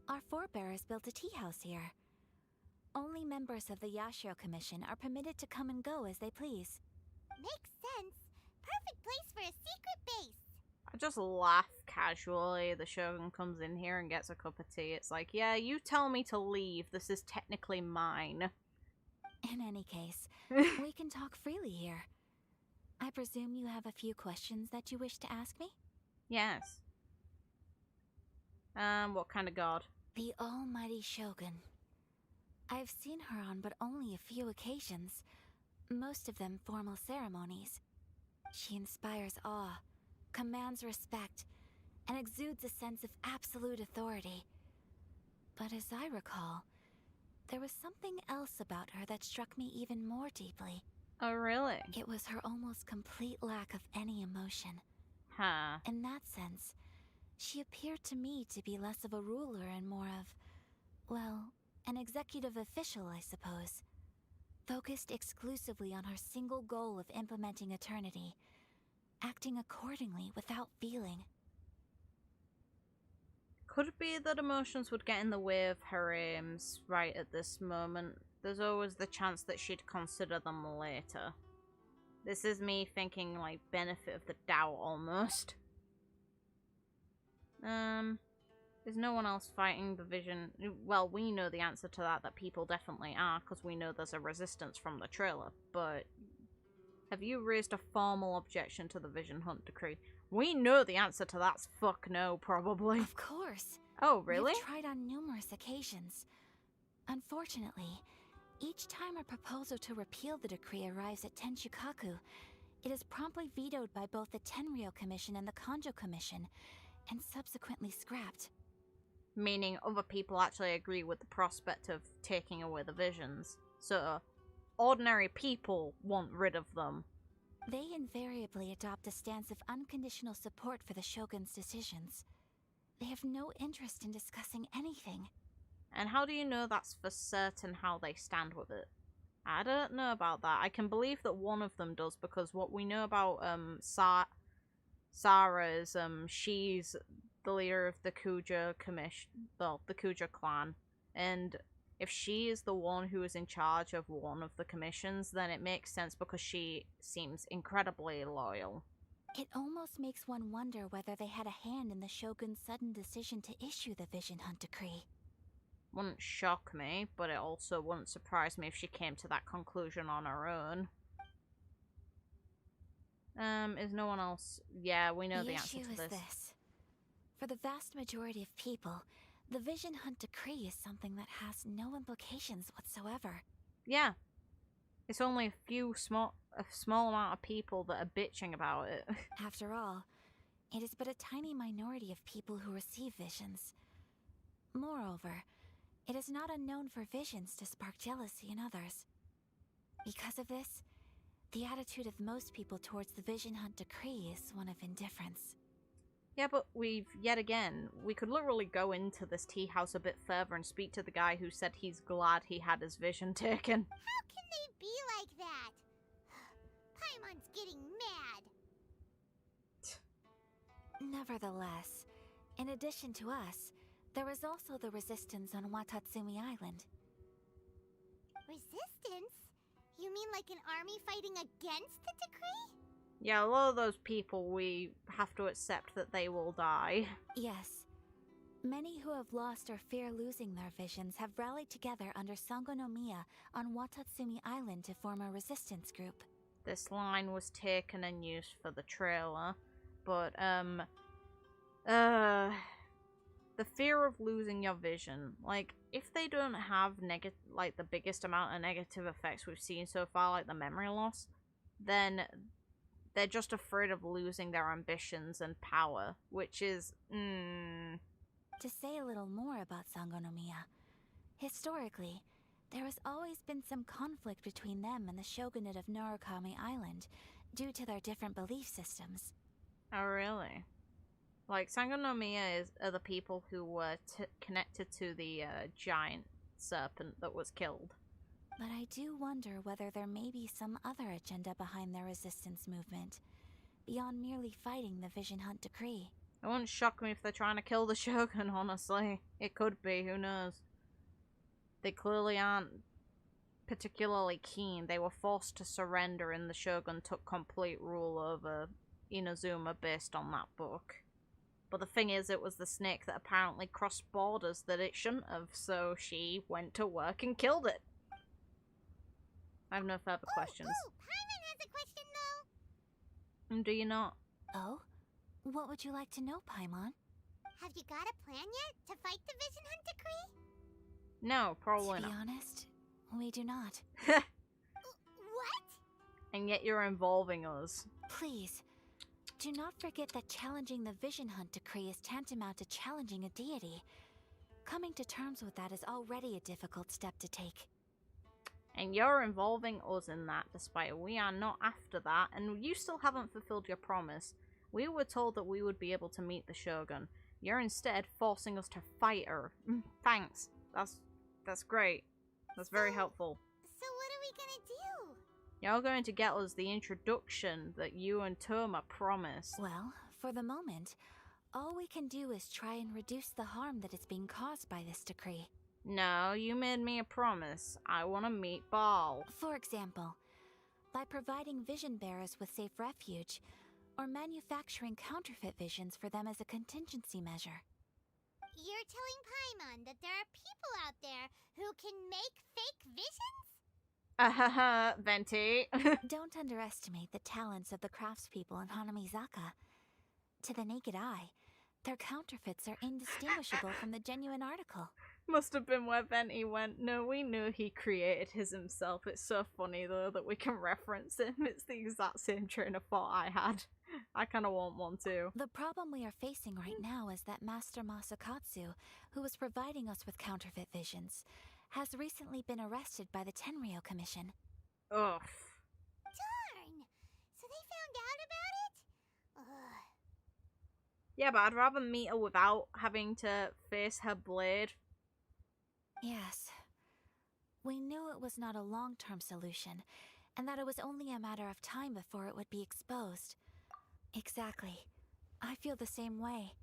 our forebears built a tea house here. Only members of the Yashiro Commission are permitted to come and go as they please. Makes sense. Perfect place for a secret base. I just laugh casually. The Shogun comes in here and gets a cup of tea. It's like, yeah, you tell me to leave. This is technically mine. In any case, we can talk freely here. I presume you have a few questions that you wish to ask me? Yes. What kind of god? The almighty Shogun. I've seen her on but only a few occasions, most of them formal ceremonies. She inspires awe, commands respect, and exudes a sense of absolute authority. But as I recall, there was something else about her that struck me even more deeply. Oh, really? It was her almost complete lack of any emotion. Huh. In that sense, she appeared to me to be less of a ruler and more of, well, an executive official, I suppose. Focused exclusively on her single goal of implementing eternity, acting accordingly without feeling. Could it be that emotions would get in the way of her aims right at this moment? There's always the chance that she'd consider them later. This is me thinking, like, benefit of the doubt, almost. Is no one else fighting the vision? Well, we know the answer to that people definitely are, because we know there's a resistance from the trailer, but... Have you raised a formal objection to the Vision Hunt decree? We know the answer to that's fuck no, probably. Of course. Oh, really? We've tried on numerous occasions. Unfortunately, each time a proposal to repeal the decree arrives at Tenshukaku, it is promptly vetoed by both the Tenryou Commission and the Kanjo Commission, and subsequently scrapped. Meaning other people actually agree with the prospect of taking away the visions. So, ordinary people want rid of them. They invariably adopt a stance of unconditional support for the Shogun's decisions. They have no interest in discussing anything. And how do you know that's for certain how they stand with it? I don't know about that. I can believe that one of them does, because what we know about Sarah is she's the leader of the Kuja commission, well, the Kuja clan, and if she is the one who is in charge of one of the commissions, then it makes sense because she seems incredibly loyal. It almost makes one wonder whether they had a hand in the Shogun's sudden decision to issue the Vision Hunt decree. Wouldn't shock me, but it also wouldn't surprise me if she came to that conclusion on her own. Is no one else? Yeah, we know the answer to issue is this. this. For the vast majority of people, The Vision Hunt Decree is something that has no implications whatsoever. Yeah. It's only a small amount of people that are bitching about it. After all, it is but a tiny minority of people who receive visions. Moreover, it is not unknown for visions to spark jealousy in others. Because of this, the attitude of most people towards the Vision Hunt Decree is one of indifference. Yeah, but we could literally go into this tea house a bit further and speak to the guy who said he's glad he had his vision taken. How can they be like that? Paimon's getting mad. Nevertheless, in addition to us, there is also the resistance on Watatsumi Island. Resistance? You mean like an army fighting against the decree? Yeah, a lot of those people, we have to accept that they will die. Yes. Many who have lost or fear losing their visions have rallied together under Sangonomiya on Watatsumi Island to form a resistance group. This line was taken and used for the trailer, but, the fear of losing your vision, like, if they don't have the biggest amount of negative effects we've seen so far, like the memory loss, then they're just afraid of losing their ambitions and power, which is, To say a little more about Sangonomiya, historically, there has always been some conflict between them and the shogunate of Narukami Island, due to their different belief systems. Oh, really? Like, Sangonomiya are the people who were connected to the giant serpent that was killed. But I do wonder whether there may be some other agenda behind their resistance movement, beyond merely fighting the Vision Hunt Decree. It wouldn't shock me if they're trying to kill the Shogun, honestly. It could be, who knows? They clearly aren't particularly keen. They were forced to surrender and the Shogun took complete rule over Inazuma based on that book. But the thing is, it was the snake that apparently crossed borders that it shouldn't have, so she went to work and killed it. I have no further questions. Paimon has a question, though. And do you not? Oh? What would you like to know, Paimon? Have you got a plan yet to fight the Vision Hunt Decree? No, probably not. To be honest, we do not. What? And yet you're involving us. Please, do not forget that challenging the Vision Hunt Decree is tantamount to challenging a deity. Coming to terms with that is already a difficult step to take. And you're involving us in that, despite we are not after that, and you still haven't fulfilled your promise. We were told that we would be able to meet the Shogun. You're instead forcing us to fight her. Thanks. That's great. That's very helpful. So what are we gonna do? You're going to get us the introduction that you and Toma promised. Well, for the moment, all we can do is try and reduce the harm that is being caused by this decree. No, you made me a promise. I want to meet Baal. For example, by providing vision bearers with safe refuge, or manufacturing counterfeit visions for them as a contingency measure. You're telling Paimon that there are people out there who can make fake visions? Venti. Don't underestimate the talents of the craftspeople in Hanamizaka. To the naked eye, their counterfeits are indistinguishable from the genuine article. Must have been where Venti went. No, we knew he created his himself. It's so funny, though, that we can reference him. It's the exact same train of thought I had. I kind of want one, too. The problem we are facing right now is that Master Masakatsu, who was providing us with counterfeit visions, has recently been arrested by the Tenryou Commission. Ugh. Darn! So they found out about it? Ugh. Yeah, but I'd rather meet her without having to face her blade. Yes. We knew it was not a long-term solution, and that it was only a matter of time before it would be exposed. Exactly. I feel the same way.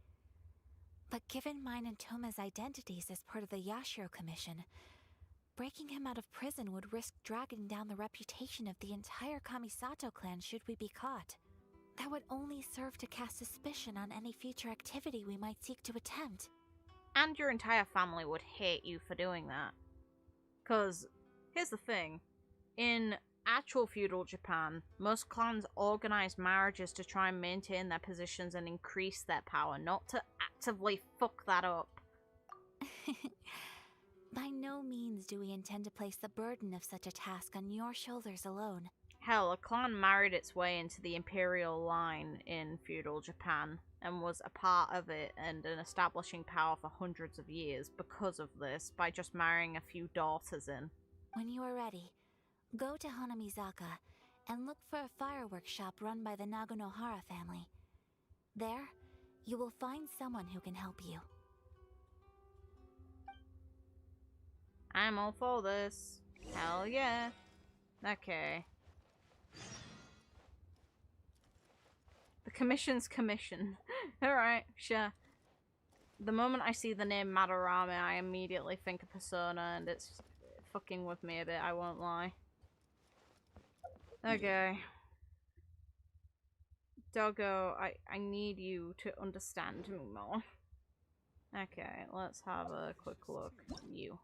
But given mine and Toma's identities as part of the Yashiro Commission, breaking him out of prison would risk dragging down the reputation of the entire Kamisato clan should we be caught. That would only serve to cast suspicion on any future activity we might seek to attempt. And your entire family would hate you for doing that. 'Cause, here's the thing. In actual feudal Japan, most clans organize marriages to try and maintain their positions and increase their power, not to actively fuck that up. By no means do we intend to place the burden of such a task on your shoulders alone. Hell, a clan married its way into the imperial line in feudal Japan and was a part of it and an establishing power for hundreds of years because of this, by just marrying a few daughters in. When you are ready, go to Hanamizaka and look for a fireworks shop run by the Nagonohara family. There, you will find someone who can help you. I'm all for this. Hell yeah. Okay. The commission's commission. Alright, sure. The moment I see the name Madarame, I immediately think of Persona, and it's fucking with me a bit, I won't lie. Okay. Doggo, I need you to understand me more. Okay, let's have a quick look. You.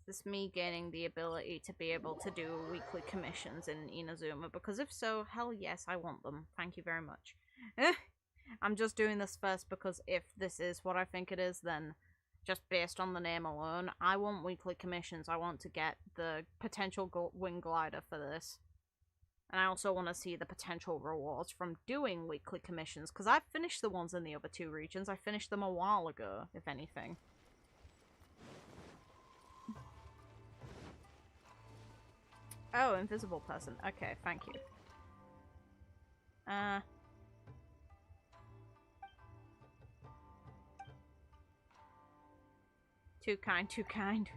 Is this me gaining the ability to be able to do weekly commissions in Inazuma? Because if so, hell yes, I want them. Thank you very much. I'm just doing this first because if this is what I think it is, then just based on the name alone, I want weekly commissions. I want to get the potential wing glider for this. And I also want to see the potential rewards from doing weekly commissions, because I've finished the ones in the other two regions. I finished them a while ago, if anything. Oh, invisible person. Okay, thank you. Too kind, too kind.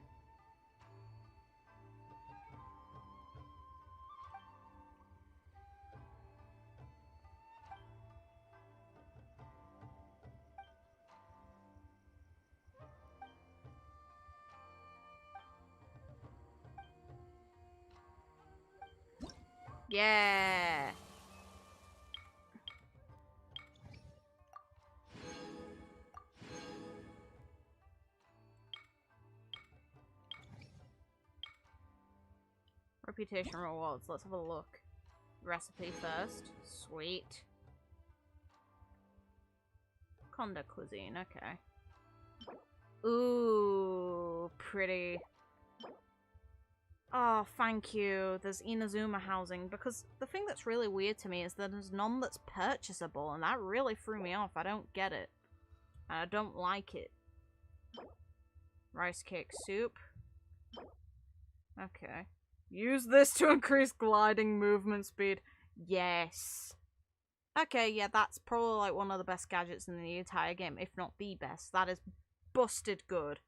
Yeah. Reputation rewards. Let's have a look. Recipe first. Sweet. Conda cuisine. Okay. Ooh, pretty. Oh, thank you. There's Inazuma housing, because the thing that's really weird to me is that there's none that's purchasable, and that really threw me off. I don't get it. And I don't like it. Rice cake soup. Okay. Use this to increase gliding movement speed. Yes. Okay, yeah, that's probably like one of the best gadgets in the entire game, if not the best. That is busted good.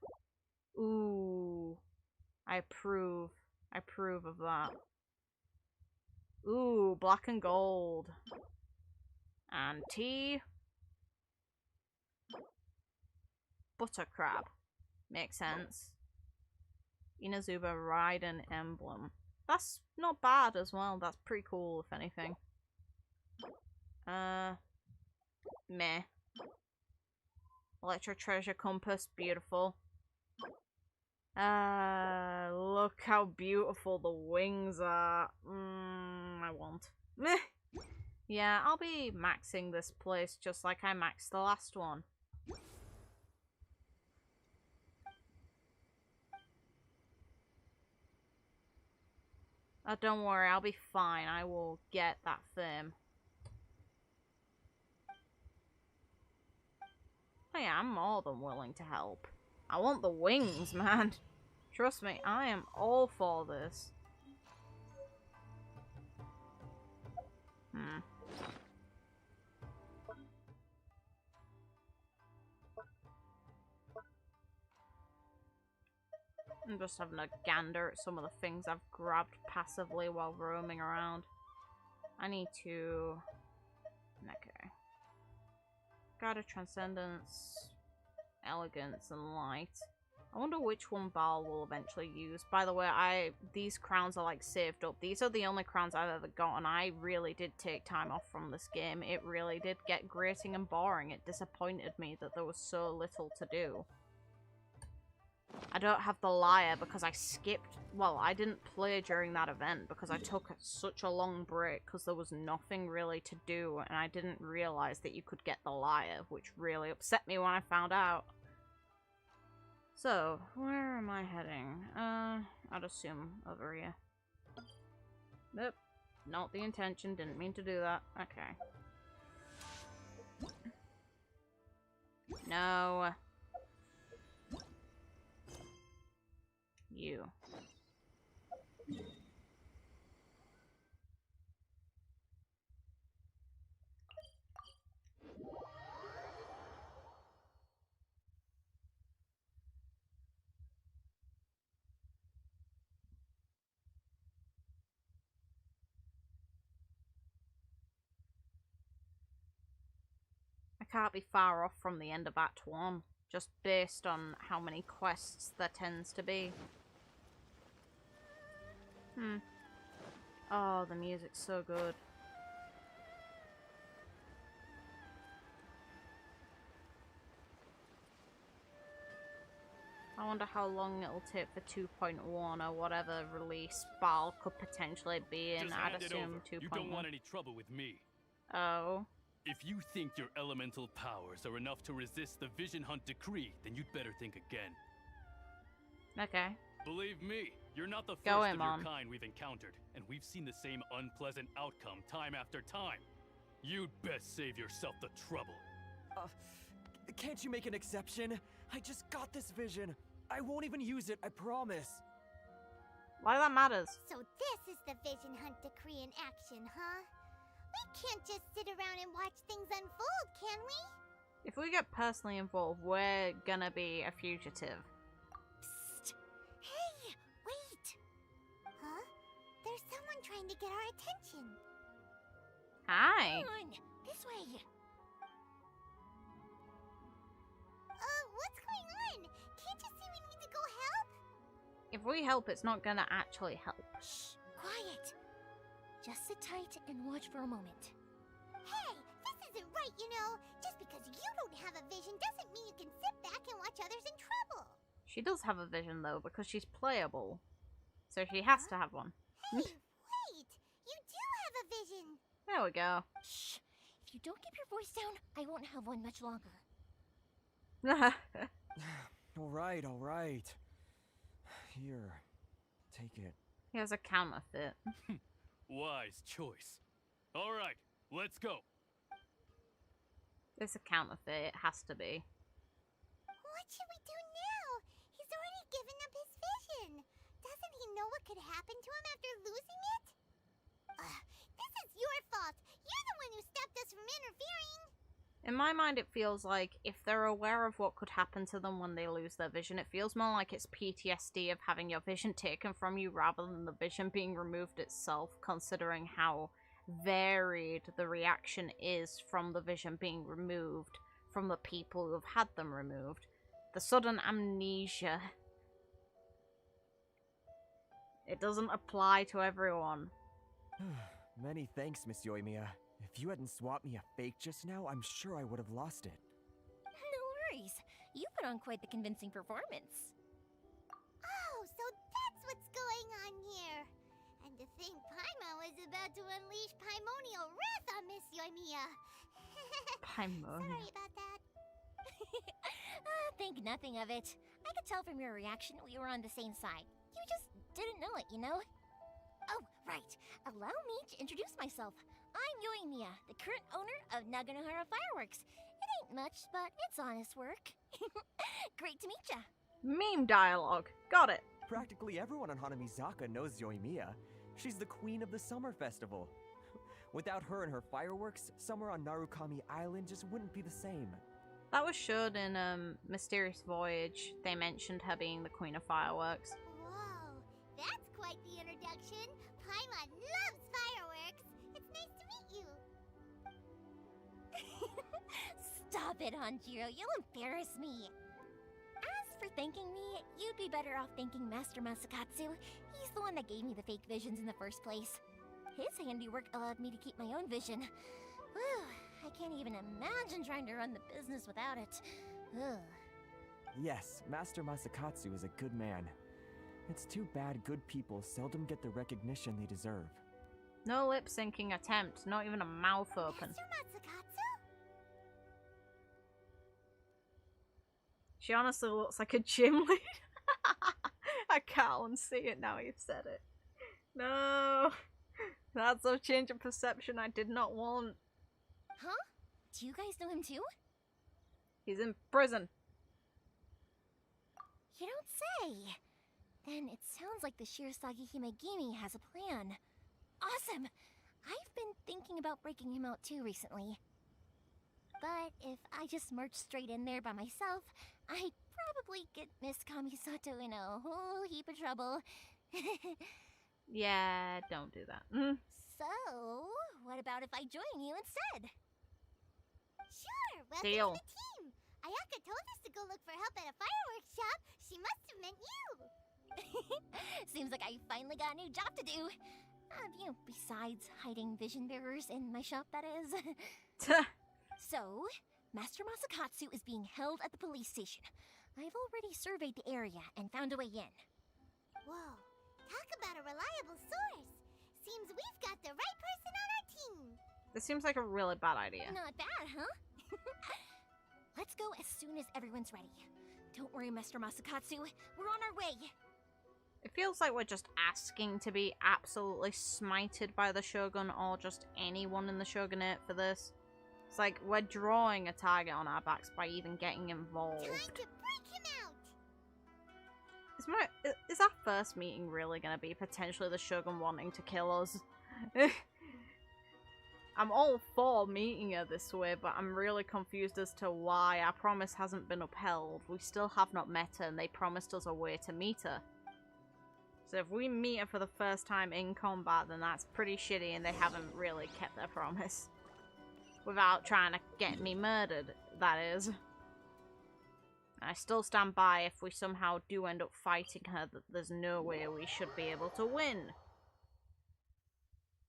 Ooh. I approve. I approve of that. Ooh, black and gold. And tea. Butter crab. Makes sense. Inazuma Raiden emblem. That's not bad as well. That's pretty cool, if anything. Meh. Electro treasure compass. Beautiful. Look how beautiful the wings are. I want. Meh. Yeah, I'll be maxing this place just like I maxed the last one. Oh, don't worry, I'll be fine. I will get that firm. Oh yeah, I'm more than willing to help. I want the wings, man. Trust me, I am all for this. I'm just having a gander at some of the things I've grabbed passively while roaming around. I need to... Okay. Guard of Transcendence, Elegance, and Light. I wonder which one Baal will eventually use. By the way, these crowns are like saved up. These are the only crowns I've ever gotten. I really did take time off from this game. It really did get grating and boring. It disappointed me that there was so little to do. I don't have the lyre because I skipped. Well, I didn't play during that event because I took such a long break because there was nothing really to do, and I didn't realize that you could get the lyre, which really upset me when I found out. So, where am I heading? I'd assume over here. Nope. Not the intention. Didn't mean to do that. Okay. No. You. I can't be far off from the end of Act 1, just based on how many quests there tends to be. Oh, the music's so good. I wonder how long it'll take for 2.1 or whatever release Baal could potentially be in. I'd assume 2.1. You don't want any trouble with me. Oh. If you think your elemental powers are enough to resist the Vision Hunt decree, then you'd better think again. Okay. Believe me, you're not the first Go of in, your Mom. kind we've encountered, and we've seen the same unpleasant outcome time after time. You'd best save yourself the trouble. Can't you make an exception? I just got this vision. I won't even use it, I promise. Why that matters? So this is the Vision Hunt decree in action, huh? We can't just sit around and watch things unfold, can we? If we get personally involved, we're gonna be a fugitive. Psst! Hey! Wait! Huh? There's someone trying to get our attention. Hi! Come on! This way! What's going on? Can't you see we need to go help? If we help, it's not gonna actually help. Shh! Quiet! Just sit tight and watch for a moment. Hey! This isn't right, you know! Just because you don't have a vision doesn't mean you can sit back and watch others in trouble! She does have a vision, though, because she's playable. So she has to have one. Hey, wait! You do have a vision! There we go. Shh! If you don't keep your voice down, I won't have one much longer. Alright. Here, take it. He has a counterfeit. Wise choice. Alright, let's go. It's a counterfeit, it has to be. What should we do now? He's already given up his vision. Doesn't he know what could happen to him after losing it? This is your fault. You're the one who stopped us from interfering. In my mind, it feels like if they're aware of what could happen to them when they lose their vision, it feels more like it's PTSD of having your vision taken from you rather than the vision being removed itself, considering how varied the reaction is from the vision being removed from the people who have had them removed. The sudden amnesia. It doesn't apply to everyone. Many thanks, Miss Yoimiya. If you hadn't swapped me a fake just now, I'm sure I would have lost it. No worries. You put on quite the convincing performance. Oh, so that's what's going on here. And to think Paimon was about to unleash Paimonial wrath on Miss Yoimiya. Paimon. Sorry about that. Think nothing of it. I could tell from your reaction we were on the same side. You just didn't know it, you know? Oh, right. Allow me to introduce myself. I'm Yoimiya, the current owner of Naganohara Fireworks. It ain't much, but it's honest work. Great to meet ya. Meme dialogue. Got it. Practically everyone on Hanamizaka knows Yoimiya. She's the queen of the summer festival. Without her and her fireworks, summer on Narukami Island just wouldn't be the same. That was showed in Mysterious Voyage. They mentioned her being the queen of fireworks. Whoa, that's quite the introduction. Paimon loves fireworks. It's nice to meet you. Stop it, Hanjiro. You'll embarrass me. As for thanking me, you'd be better off thanking Master Masakatsu. He's the one that gave me the fake visions in the first place. His handiwork allowed me to keep my own vision. Whew, I can't even imagine trying to run the business without it. Ugh. Yes, Master Masakatsu is a good man. It's too bad good people seldom get the recognition they deserve. No lip syncing attempt, not even a mouth open. She honestly looks like a gym leader. I can't unsee it now you've said it. No. That's a change of perception I did not want. Huh? Do you guys know him too? He's in prison. You don't say. Then it sounds like the Shirasagi Himegimi has a plan. Awesome! I've been thinking about breaking him out too recently. But if I just marched straight in there by myself, I'd probably get Miss Kamisato in a whole heap of trouble. Yeah, don't do that. So, what about if I join you instead? Sure, welcome Deal. to the team. Ayaka told us to go look for help at a fireworks shop. She must have meant you. Seems like I finally got a new job to do. Besides hiding vision bearers in my shop, that is. So, Master Masakatsu is being held at the police station. I've already surveyed the area and found a way in. Whoa, talk about a reliable source. Seems we've got the right person on our team. This seems like a really bad idea. Not bad, huh? Let's go as soon as everyone's ready. Don't worry, Master Masakatsu. We're on our way. It feels like we're just asking to be absolutely smited by the Shogun or just anyone in the Shogunate for this. It's like we're drawing a target on our backs by even getting involved. Time to break him out. Is our first meeting really going to be potentially the Shogun wanting to kill us? I'm all for meeting her this way, but I'm really confused as to why our promise hasn't been upheld. We still have not met her, and they promised us a way to meet her. So if we meet her for the first time in combat, then that's pretty shitty, and they haven't really kept their promise. Without trying to get me murdered, that is. I still stand by if we somehow do end up fighting her that there's no way we should be able to win.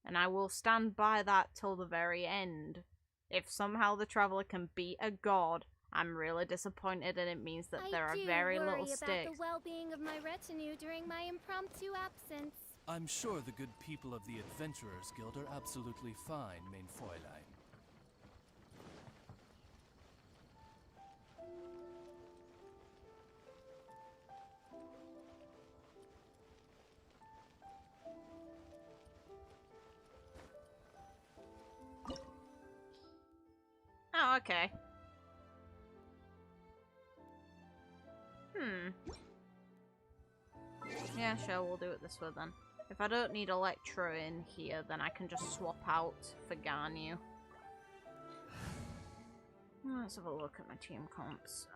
And I will stand by that till the very end. If somehow the Traveler can beat a god, I'm really disappointed, and it means that there are very little stakes. I do worry about the well-being of my retinue during my impromptu absence. I'm sure the good people of the Adventurers Guild are absolutely fine, mein Fräulein. Oh, okay. Yeah, sure, we'll do it this way then. If I don't need Electro in here, then I can just swap out for Ganyu. Let's have a look at my team comps.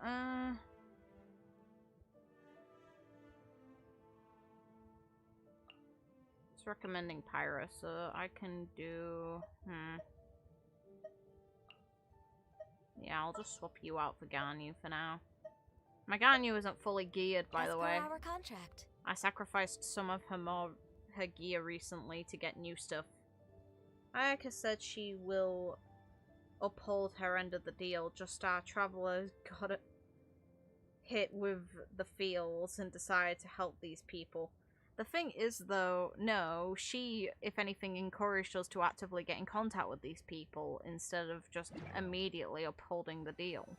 It's recommending Pyro, so I can do... Yeah, I'll just swap you out for Ganyu for now. My Ganyu isn't fully geared, by the way. Our contract. I sacrificed some of her gear recently to get new stuff. Ayaka said she will uphold her end of the deal, just our Traveler got hit with the feels and decided to help these people. The thing is, though, no, she, if anything, encouraged us to actively get in contact with these people instead of just immediately upholding the deal.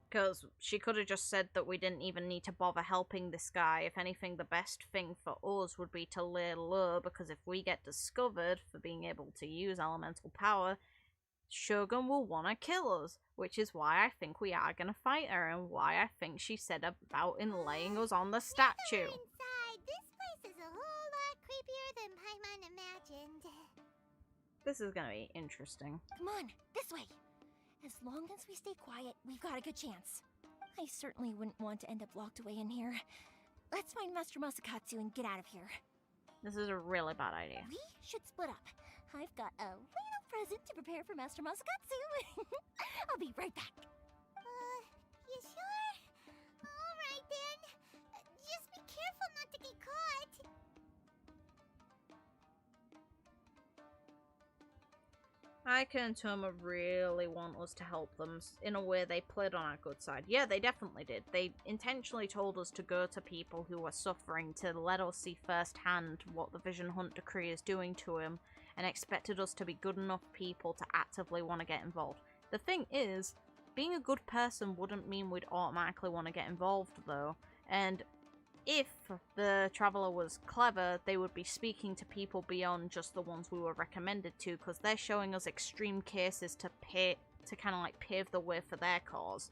Because she could have just said that we didn't even need to bother helping this guy. If anything, the best thing for us would be to lay low, because if we get discovered for being able to use elemental power, Shogun will want to kill us, which is why I think we are going to fight her, and why I think she said about laying us on the statue. Inside, this place is a whole lot creepier than Paimon imagined. This is going to be interesting. Come on, this way. As long as we stay quiet, we've got a good chance. I certainly wouldn't want to end up locked away in here. Let's find Master Masakatsu and get out of here. This is a really bad idea. We should split up. I've got a little present to prepare for Master Masakatsu. I'll be right back. You sure? Alright then. Just be careful not to get caught. Ayaka and Toma really want us to help them. In a way, they played on our good side. Yeah, they definitely did. They intentionally told us to go to people who were suffering to let us see firsthand what the Vision Hunt Decree is doing to him, and expected us to be good enough people to actively want to get involved. The thing is, being a good person wouldn't mean we'd automatically want to get involved, though, and if the Traveler was clever, they would be speaking to people beyond just the ones we were recommended to, because they're showing us extreme cases to kind of like pave the way for their cause.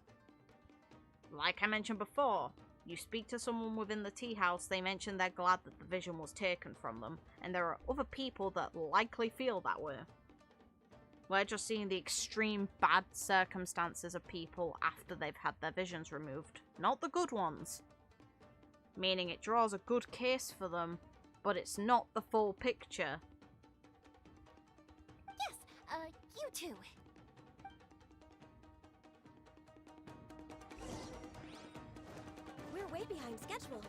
Like I mentioned before, you speak to someone within the tea house, they mention they're glad that the vision was taken from them, and there are other people that likely feel that way. We're just seeing the extreme bad circumstances of people after they've had their visions removed, not the good ones. Meaning it draws a good case for them, but it's not the full picture. Yes, you two. We're way behind schedule.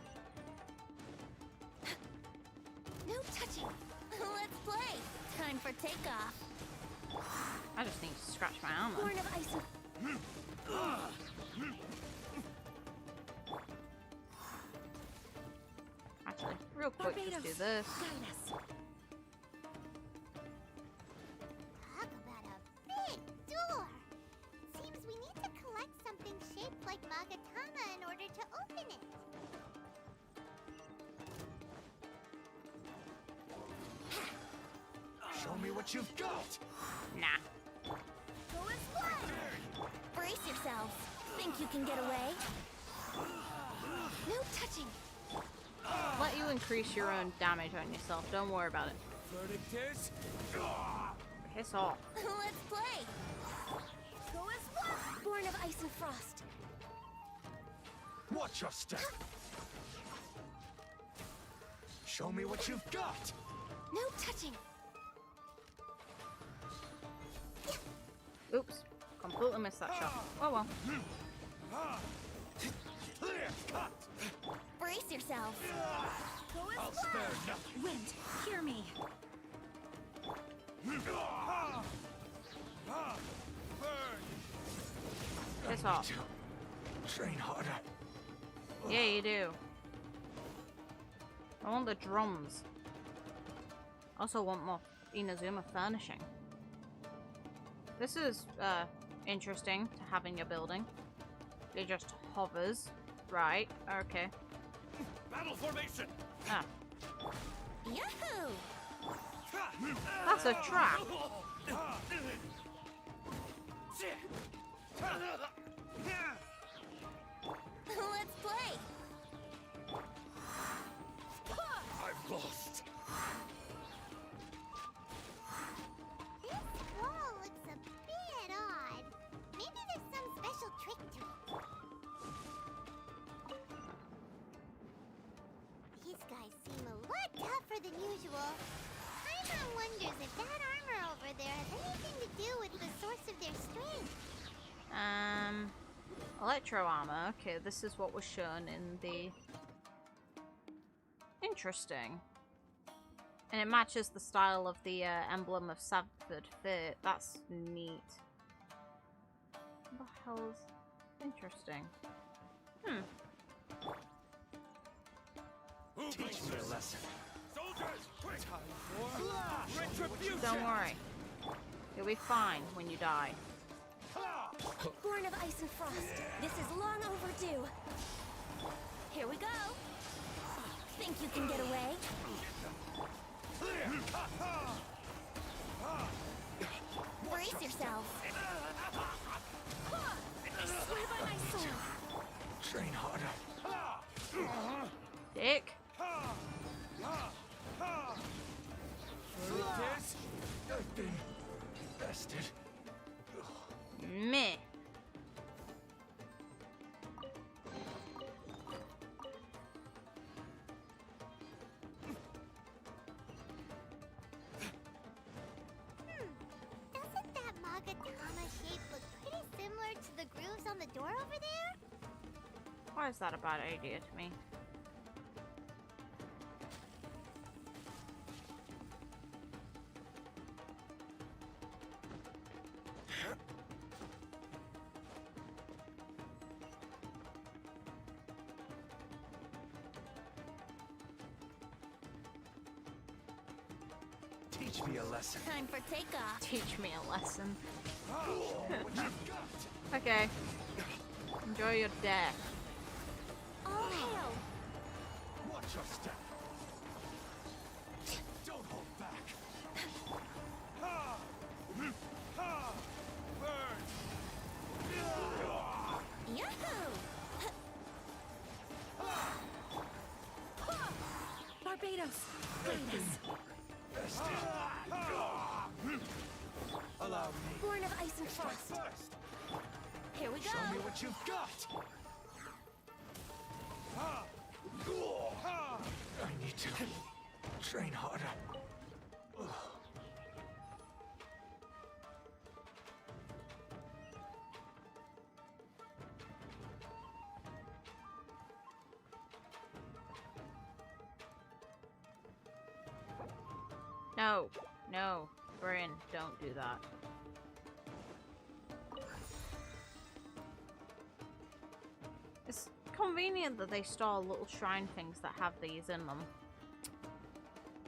No touching. Let's play. Time for takeoff. I just need to scratch my armor. Born of ice and... Actually, real quick, just do this. Talk about a big door. Seems we need to collect something shaped like Magatama in order to open it. Show me what you've got! Nah. Go as one. Brace yourselves. Think you can get away? No touching. Let you increase your own damage on yourself. Don't worry about it. Verdict is... Piss off. Let's play. Go as one. Born of ice and frost. Watch your step! Show me what you've got! No touching. Oops. Completely missed that shot. Oh well. Clear cut! Brace yourselves. Go as I'll spare nothing. Wind, hear me. Piss off. Train harder. Yeah, you do. I want the drums. Also want more Inazuma furnishing. This is interesting to have in your building. It just hovers. Right, okay. Battle formation! Ah. Yahoo! That's a trap. Let's play. I've lost. This wall looks a bit odd. Maybe there's some special trick to it. These guys seem a lot tougher than usual. Paimon wonders if that armor over there has anything to do with the source of their strength. Electro armor. Okay, this is what was shown in the... Interesting. And it matches the style of the emblem of Sanford Fate. That's neat. What the hell is... Interesting. Teach me a lesson. Soldiers, quick! Time for retribution! Don't worry. You'll be fine when you die. Born of ice and frost. This is long overdue. Here we go. Think you can get away? Brace yourselves. I swear by my sword. Train harder. Dick. I've been bested. Meh. Doesn't that Magatama shape look pretty similar to the grooves on the door over there? Why is that a bad idea to me? Teach me a lesson. Time for takeoff. Teach me a lesson. Okay. Enjoy your death. All hail. Watch your step. Don't hold back. Ha! Ha! Burn! Yahoo! Barbados, Allow me. born of ice and frost. Here we go. Show me what you've got. I need to train harder. No, no, Bryn, don't do that. It's convenient that they store little shrine things that have these in them.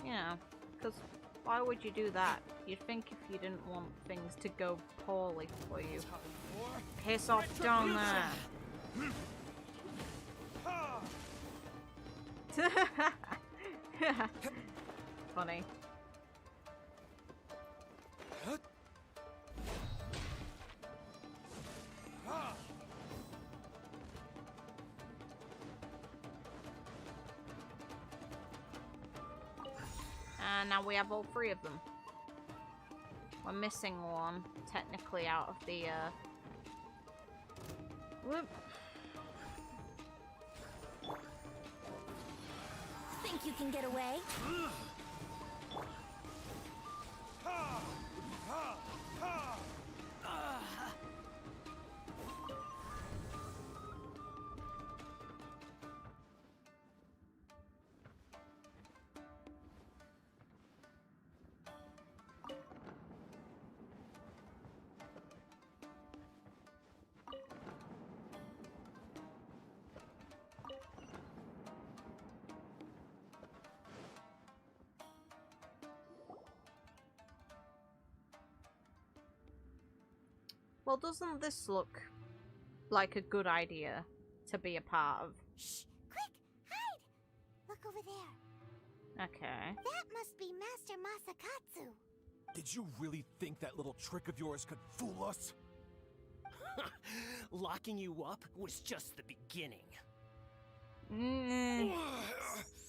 You know, because why would you do that? You'd think if you didn't want things to go poorly for you. Piss off down there. Funny. And now we have all three of them. We're missing one, technically, out of the, whoop. Think you can get away? Well, doesn't this look like a good idea to be a part of? Shh! Quick! Hide! Look over there. Okay. That must be Master Masakatsu. Did you really think that little trick of yours could fool us? Locking you up was just the beginning.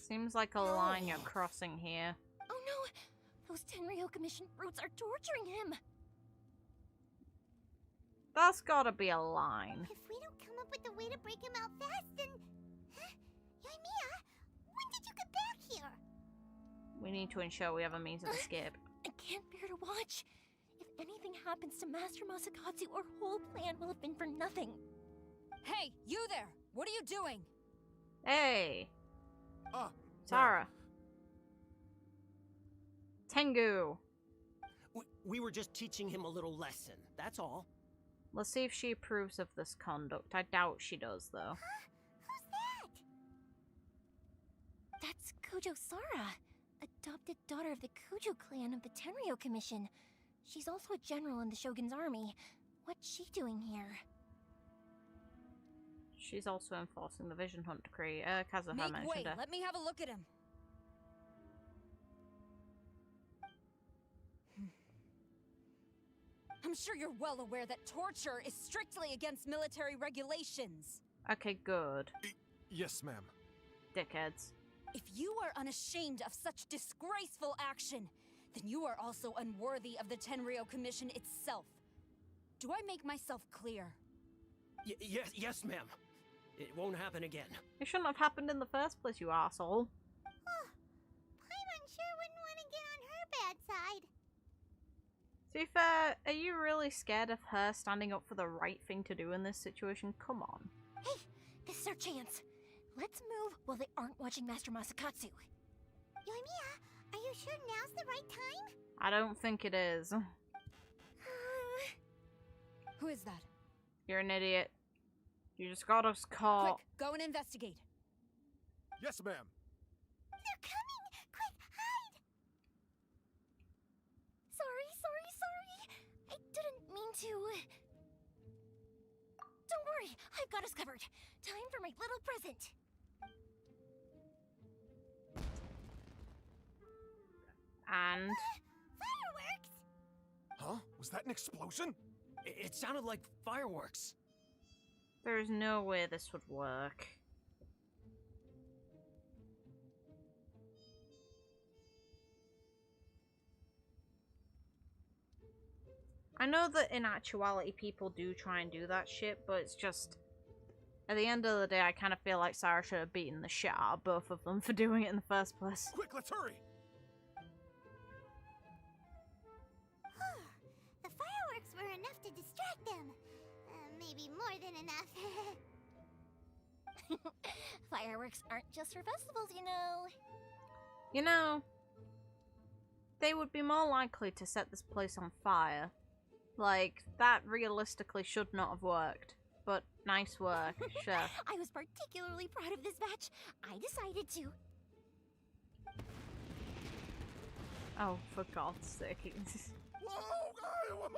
Seems like a line you're crossing here. Oh no! Those Tenryo Commission brutes are torturing him! That's gotta be a line. If we don't come up with a way to break him out fast, then... Huh? Yoimiya, when did you get back here? We need to ensure we have a means of escape. I can't bear to watch. If anything happens to Master Masakatsu, our whole plan will have been for nothing. Hey, you there! What are you doing? Hey! Sarah. Tengu. We were just teaching him a little lesson, that's all. Let's see if she approves of this conduct. I doubt she does, though. Who's that? That's Kojo Sara, adopted daughter of the Kujo clan of the Tenryo Commission. She's also a general in the Shogun's army. What's she doing here? She's also enforcing the Vision Hunt decree. Kazuha Make mentioned way, her. let me have a look at him. I'm sure you're well aware that torture is strictly against military regulations. Okay, good. Yes, ma'am. Dickheads. If you are unashamed of such disgraceful action, then you are also unworthy of the Tenryo Commission itself. Do I make myself clear? Yes, ma'am. It won't happen again. It shouldn't have happened in the first place, you asshole. Paimon sure wouldn't want to get on her bad side. To be fair, are you really scared of her standing up for the right thing to do in this situation? Come on. Hey, this is our chance. Let's move while they aren't watching Master Masakatsu. Yoimiya, are you sure now's the right time? I don't think it is. Who is that? You're an idiot. You just got us caught. Quick, go and investigate. Yes, ma'am. They're coming! Quick, hide! to... Don't worry, I've got us covered. Time for my little present. And... Fireworks! Huh? Was that an explosion? It sounded like fireworks. There is no way this would work. I know that in actuality people do try and do that shit, but it's just... At the end of the day, I kind of feel like Sarah should have beaten the shit out of both of them for doing it in the first place. Quick, let's hurry! The fireworks were enough to distract them. Maybe more than enough. Fireworks aren't just for festivals, you know. You know, they would be more likely to set this place on fire. Like, that realistically should not have worked. But nice work, sure. I was particularly proud of this batch. I decided to. Oh, for God's sake. Whoa!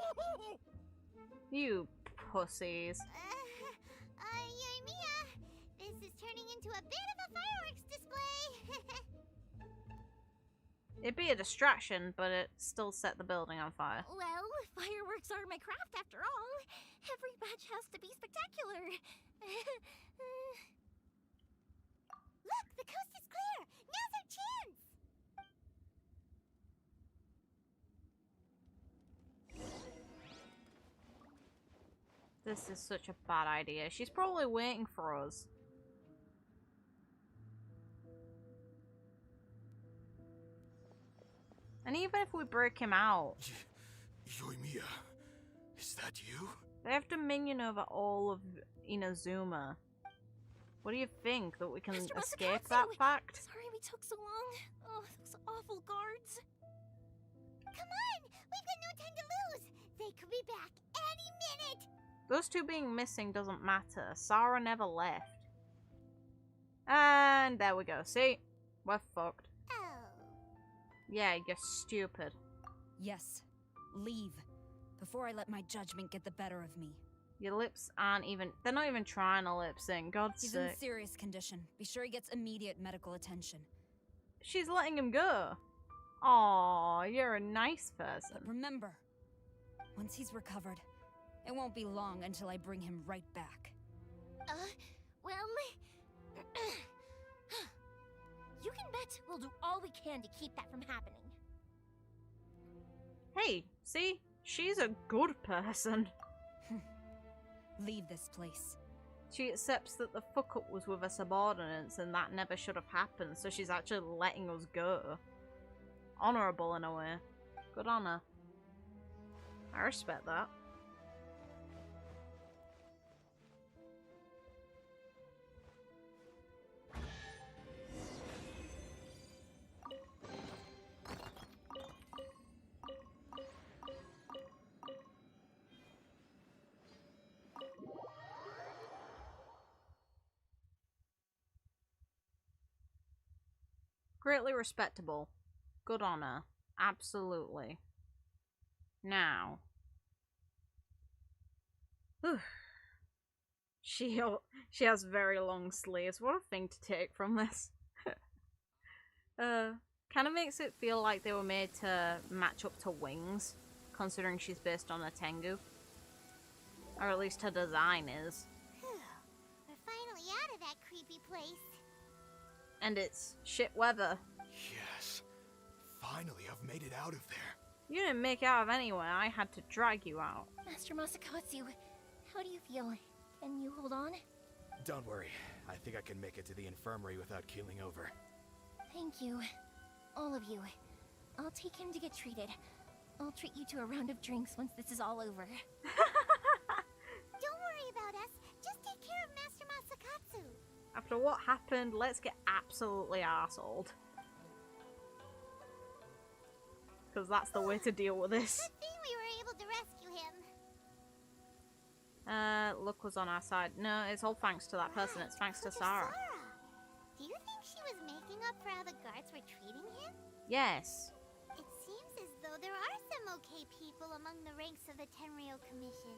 You pussies. Mia, this is turning into a bit of a fireworks display. It'd be a distraction, but it still set the building on fire. Well, fireworks are my craft after all. Every batch has to be spectacular. Look, the coast is clear. Now's our chance. This is such a bad idea. She's probably waiting for us. And even if we break him out... Yoimiya, is that you? They have dominion over all of Inazuma. What do you think? That we can escape that fact? Sorry we took so long. Oh, those awful guards. Come on! We've got no time to lose! They could be back any minute! Those two being missing doesn't matter. Sarah never left. And there we go. See? We're fucked. Oh. Yeah, you're stupid. Yes. Leave. Before I let my judgment get the better of me. Your lips aren't even... They're not even trying to lip sync. God's He's sake. in serious condition. Be sure he gets immediate medical attention. She's letting him go. Aw, you're a nice person. But remember, once he's recovered, it won't be long until I bring him right back. Well... you can bet we'll do all we can to keep that from happening. Hey, see? She's a good person. Leave this place. She accepts that the fuck-up was with her subordinates and that never should have happened, so she's actually letting us go. Honourable in a way. Good on her. I respect that. Greatly respectable. Good on her. Absolutely. Now. Whew. She has very long sleeves. What a thing to take from this. Kind of makes it feel like they were made to match up to Wings, considering she's based on a Tengu. Or at least her design is. We're finally out of that creepy place. And it's shit weather. Yes. Finally, I've made it out of there. You didn't make out of anywhere. I had to drag you out. Master Masakatsu, how do you feel? Can you hold on? Don't worry. I think I can make it to the infirmary without keeling over. Thank you. All of you. I'll take him to get treated. I'll treat you to a round of drinks once this is all over. Don't worry about us. Just take care of Master Masakatsu. After what happened, let's get absolutely arseholed. Because that's the way to deal with this. Good thing we were able to rescue him. Luck was on our side. No, it's all thanks to that person. It's thanks to Sarah. Do you think she was making up for how the guards were treating him? Yes. It seems as though though, there are some okay people among the ranks of the Tenryou Commission.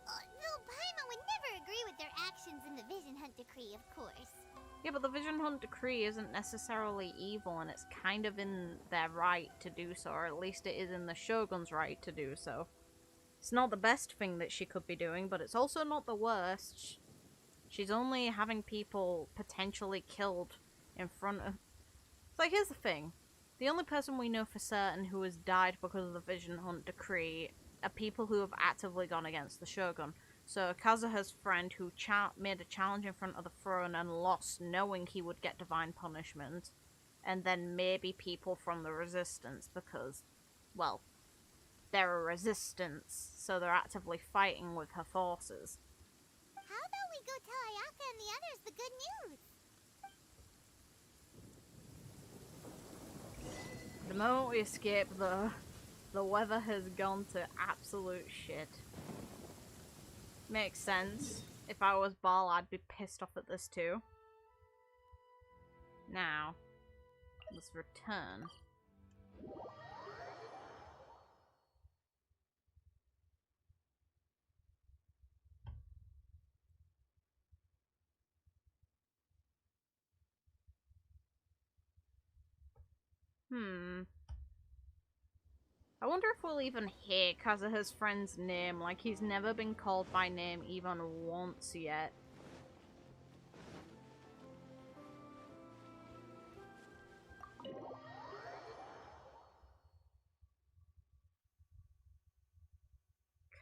Though Paimon would never agree with their actions in the Vision Hunt Decree, of course. Yeah, but the Vision Hunt Decree isn't necessarily evil, and it's kind of in their right to do so, or at least it is in the Shogun's right to do so. It's not the best thing that she could be doing, but it's also not the worst. She's only having people potentially killed in front of... It's like, here's the thing. The only person we know for certain who has died because of the Vision Hunt Decree are people who have actively gone against the Shogun. So Kazuha's friend who made a challenge in front of the throne and lost knowing he would get divine punishment. And then maybe people from the resistance because, well, they're a resistance, so they're actively fighting with her forces. How about we go tell Ayaka and the others the good news? The moment we escape, the weather has gone to absolute shit. Makes sense. If I was Baal, I'd be pissed off at this too. Now, let's return. I wonder if we'll even hear Kazuha's friend's name, like he's never been called by name even once yet.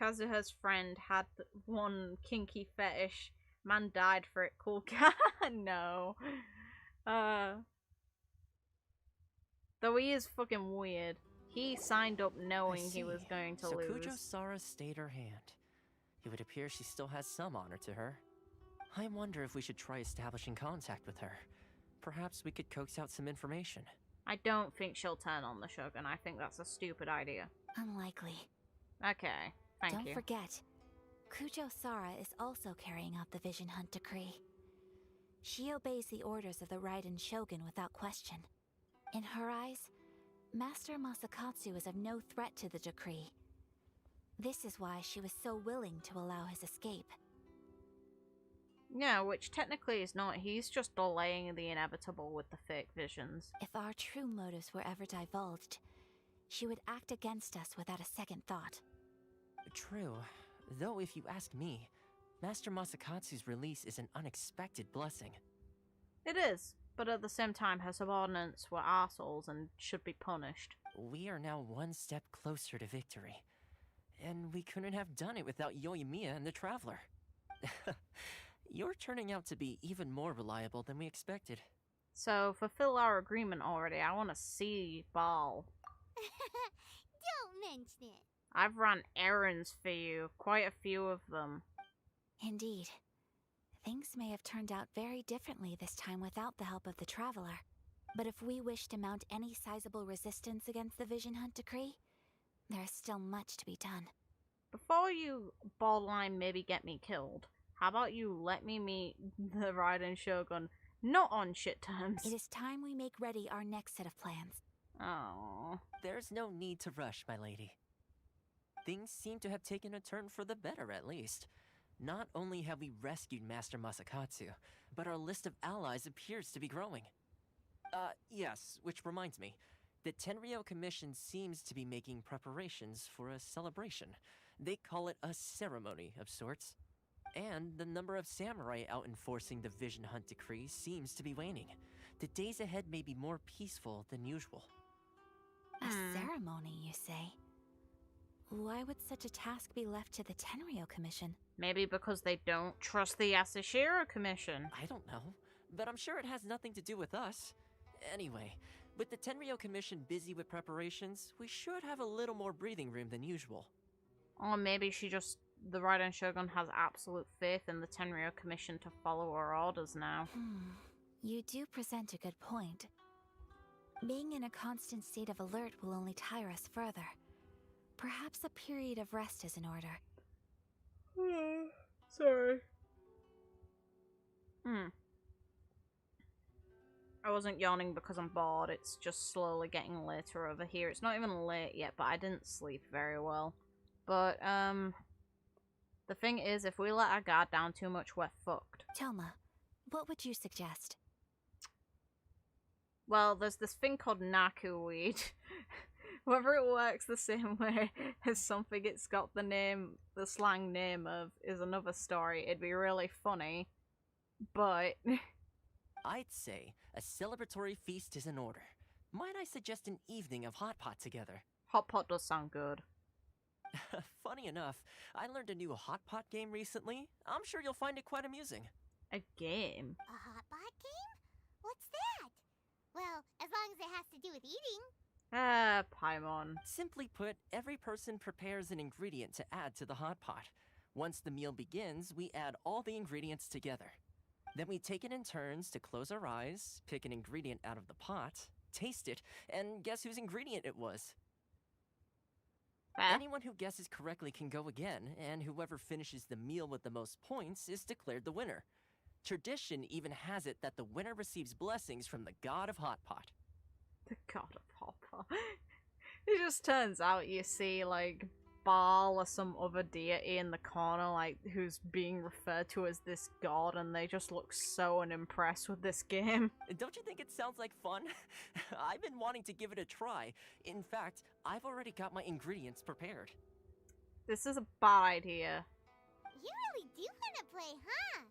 Kazuha's friend had one kinky fetish. Man died for it. Cool cat. No. Though he is fucking weird. He signed up knowing he was going to lose. Kurosawa stayed her hand. It would appear she still has some honor to her. I wonder if we should try establishing contact with her. Perhaps we could coax out some information. I don't think she'll turn on the Shogun. I think that's a stupid idea. Unlikely. Okay, thank you. Don't forget, Kurosawa is also carrying out the Vision Hunt Decree. She obeys the orders of the Raiden Shogun without question. In her eyes, Master Masakatsu is of no threat to the decree. This is why she was so willing to allow his escape. Yeah, which technically is not. He's just delaying the inevitable with the fake visions. If our true motives were ever divulged, she would act against us without a second thought. True. Though if you ask me, Master Masakatsu's release is an unexpected blessing. It is. But at the same time, her subordinates were assholes and should be punished. We are now one step closer to victory. And we couldn't have done it without Yoimiya and the Traveler. You're turning out to be even more reliable than we expected. So, fulfill our agreement already. I want to see Baal. Don't mention it. I've run errands for you. Quite a few of them. Indeed. Things may have turned out very differently this time without the help of the Traveler. But if we wish to mount any sizable resistance against the Vision Hunt Decree, there is still much to be done. Before you borderline maybe get me killed, how about you let me meet the Raiden Shogun not on shit terms? It is time we make ready our next set of plans. Oh. There's no need to rush, my lady. Things seem to have taken a turn for the better, at least. Not only have we rescued Master Masakatsu, but our list of allies appears to be growing. Yes, which reminds me. The Tenryou Commission seems to be making preparations for a celebration. They call it a ceremony of sorts. And the number of samurai out enforcing the Vision Hunt Decree seems to be waning. The days ahead may be more peaceful than usual. A ceremony, you say? Why would such a task be left to the Tenryou Commission? Maybe because they don't trust the Yasushiro Commission. I don't know, but I'm sure it has nothing to do with us. Anyway, with the Tenryou Commission busy with preparations, we should have a little more breathing room than usual. Or maybe the Raiden Shogun has absolute faith in the Tenryou Commission to follow her orders now. You do present a good point. Being in a constant state of alert will only tire us further. Perhaps a period of rest is in order. Sorry. I wasn't yawning because I'm bored, it's just slowly getting later over here. It's not even late yet, but I didn't sleep very well. But, the thing is, if we let our guard down too much, we're fucked. Toma, what would you suggest? Well, there's this thing called Naku weed. Whether it works the same way as something it's got the slang name of is another story. It'd be really funny, but... I'd say a celebratory feast is in order. Might I suggest an evening of hot pot together? Hot pot does sound good. Funny enough, I learned a new hot pot game recently. I'm sure you'll find it quite amusing. A game? A hot pot game? What's that? Well, as long as it has to do with eating. Paimon. Simply put, every person prepares an ingredient to add to the hot pot. Once the meal begins, we add all the ingredients together. Then we take it in turns to close our eyes, pick an ingredient out of the pot, taste it, and guess whose ingredient it was. Anyone who guesses correctly can go again, and whoever finishes the meal with the most points is declared the winner. Tradition even has it that the winner receives blessings from the god of hot pot. The god of hot pot. It just turns out you see, like, Baal or some other deity in the corner, like, who's being referred to as this god, and they just look so unimpressed with this game. Don't you think it sounds like fun? I've been wanting to give it a try. In fact, I've already got my ingredients prepared. This is a bad idea. You really do want to play, huh?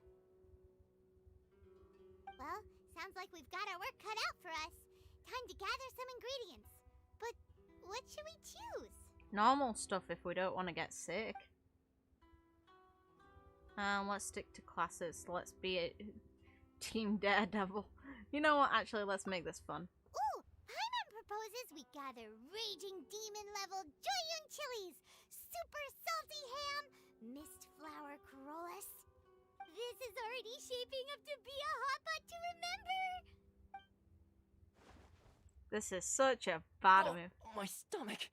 Well, sounds like we've got our work cut out for us. Time to gather some ingredients. But what should we choose? Normal stuff if we don't want to get sick. Let's stick to classes. Let's be a Team Daredevil. You know what? Actually, let's make this fun. Ooh! Paimon proposes we gather raging demon-level Joyun chilies, super salty ham, mist flower corollas. This is already shaping up to be a hot pot to remember! This is such a bad move. My stomach!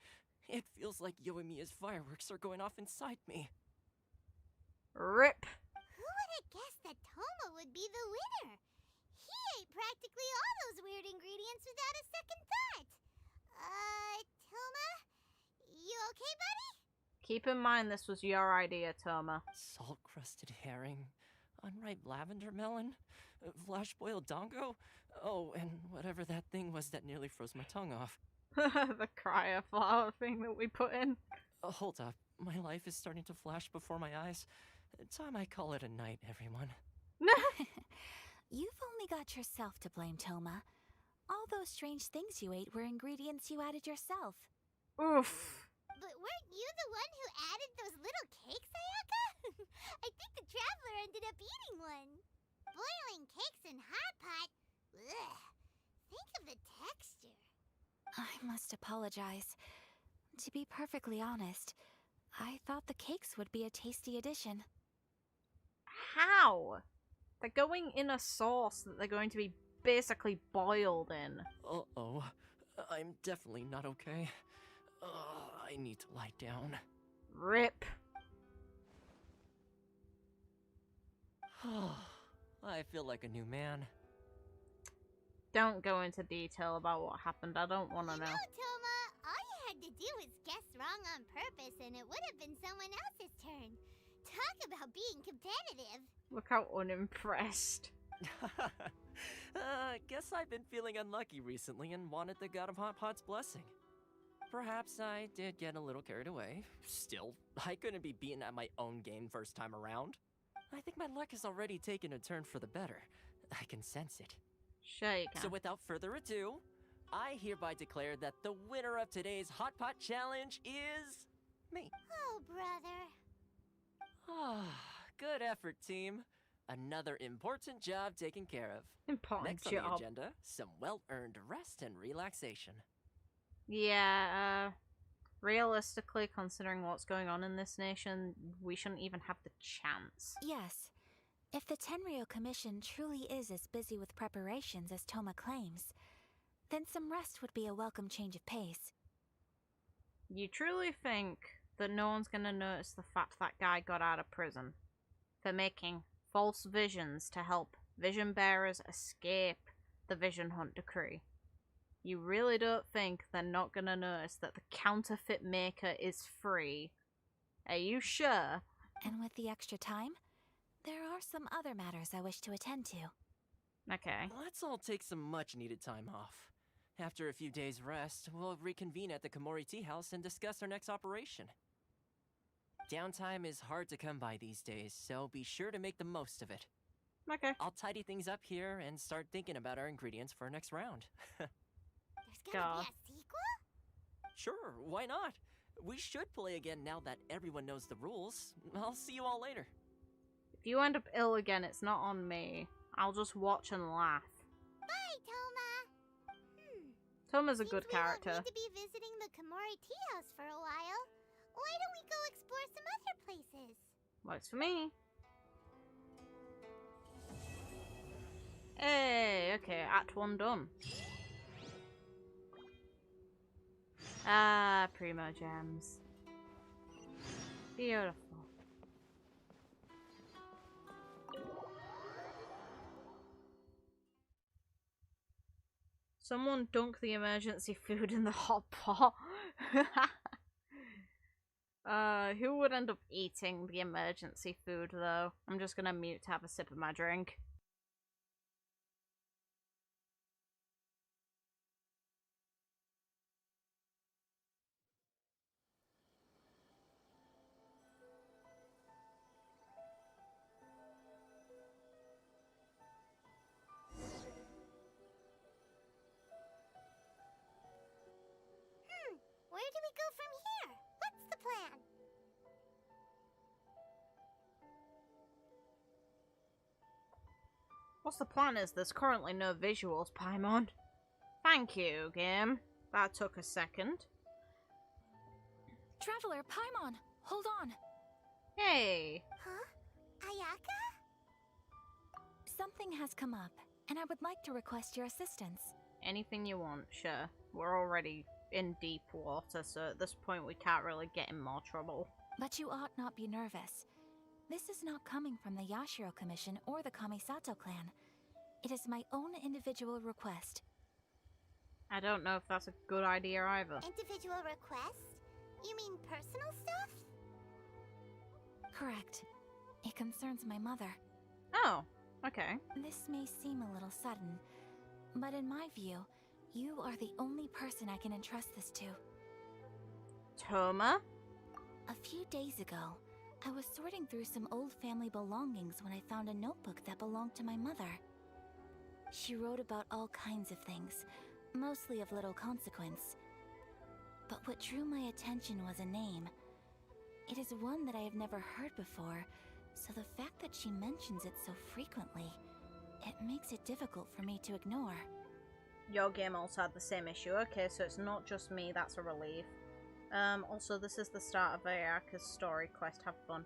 It feels like Yoimiya's fireworks are going off inside me. RIP! Who would have guessed that Toma would be the winner? He ate practically all those weird ingredients without a second thought. Toma? You okay, buddy? Keep in mind this was your idea, Toma. Salt-crusted herring, unripe lavender melon, flash-boiled dongo, oh, and whatever that thing was that nearly froze my tongue off. The cryo flower thing that we put in. Hold up, my life is starting to flash before my eyes. Time I call it a night, everyone. You've only got yourself to blame, Toma. All those strange things you ate were ingredients you added yourself. Oof. But weren't you the one who added those little cakes, Ayaka? I think the traveler ended up eating one. Boiling cakes in hot pot? Ugh. Think of the texture. I must apologize. To be perfectly honest, I thought the cakes would be a tasty addition. How? They're going in a sauce that they're going to be basically boiled in. Uh-oh. I'm definitely not okay. I need to lie down. RIP. I feel like a new man. Don't go into detail about what happened. I don't want to know. Toma, all you had to do was guess wrong on purpose and it would have been someone else's turn. Talk about being competitive. Look how unimpressed. Guess I've been feeling unlucky recently and wanted the God of Hot Pot's blessing. Perhaps I did get a little carried away. Still, I couldn't be beaten at my own game first time around. I think my luck has already taken a turn for the better. I can sense it. Sure you can. So without further ado, I hereby declare that the winner of today's Hot Pot Challenge is... me. Oh, brother. Good effort, team. Another important job taken care of. Important Next job. on the agenda, some well-earned rest and relaxation. Yeah, realistically, considering what's going on in this nation, we shouldn't even have the chance. Yes. If the Tenryou Commission truly is as busy with preparations as Toma claims, then some rest would be a welcome change of pace. You truly think that no one's gonna notice the fact that guy got out of prison for making false visions to help vision bearers escape the Vision Hunt decree. You really don't think they're not gonna notice that the counterfeit maker is free? Are you sure? And with the extra time, there are some other matters I wish to attend to. Okay. Let's all take some much-needed time off. After a few days' rest, we'll reconvene at the Komori Tea House and discuss our next operation. Downtime is hard to come by these days, so be sure to make the most of it. Okay. I'll tidy things up here and start thinking about our ingredients for our next round. There's gonna be a sequel? Sure, why not? We should play again now that everyone knows the rules. I'll see you all later. If you end up ill again, it's not on me. I'll just watch and laugh. Bye, Toma! Toma's a good character. We won't need to be visiting the Komori Tea House for a while. Why don't we go explore some other places? Works for me. Hey, okay, Act 1 done. Ah, Primo Gems. Beautiful. Someone dunk the emergency food in the hot pot. Who would end up eating the emergency food, though? I'm just gonna mute to have a sip of my drink. Where do we go from here? What's the plan? What's the plan is there's currently no visuals, Paimon. Thank you, game. That took a second. Traveler, Paimon, hold on. Hey. Huh? Ayaka? Something has come up, and I would like to request your assistance. Anything you want, sure. We're already in deep water, so at this point we can't really get in more trouble. But you ought not be nervous. This is not coming from the Yashiro Commission or the Kamisato clan. It is my own individual request. I don't know if that's a good idea either. Individual request? You mean personal stuff? Correct. It concerns my mother. Oh, okay. This may seem a little sudden, but in my view, you are the only person I can entrust this to. Toma? A few days ago, I was sorting through some old family belongings when I found a notebook that belonged to my mother. She wrote about all kinds of things, mostly of little consequence. But what drew my attention was a name. It is one that I have never heard before, so the fact that she mentions it so frequently, it makes it difficult for me to ignore. Your game also had the same issue. Okay, so it's not just me, that's a relief. Also, this is the start of Ayaka's story quest. Have fun.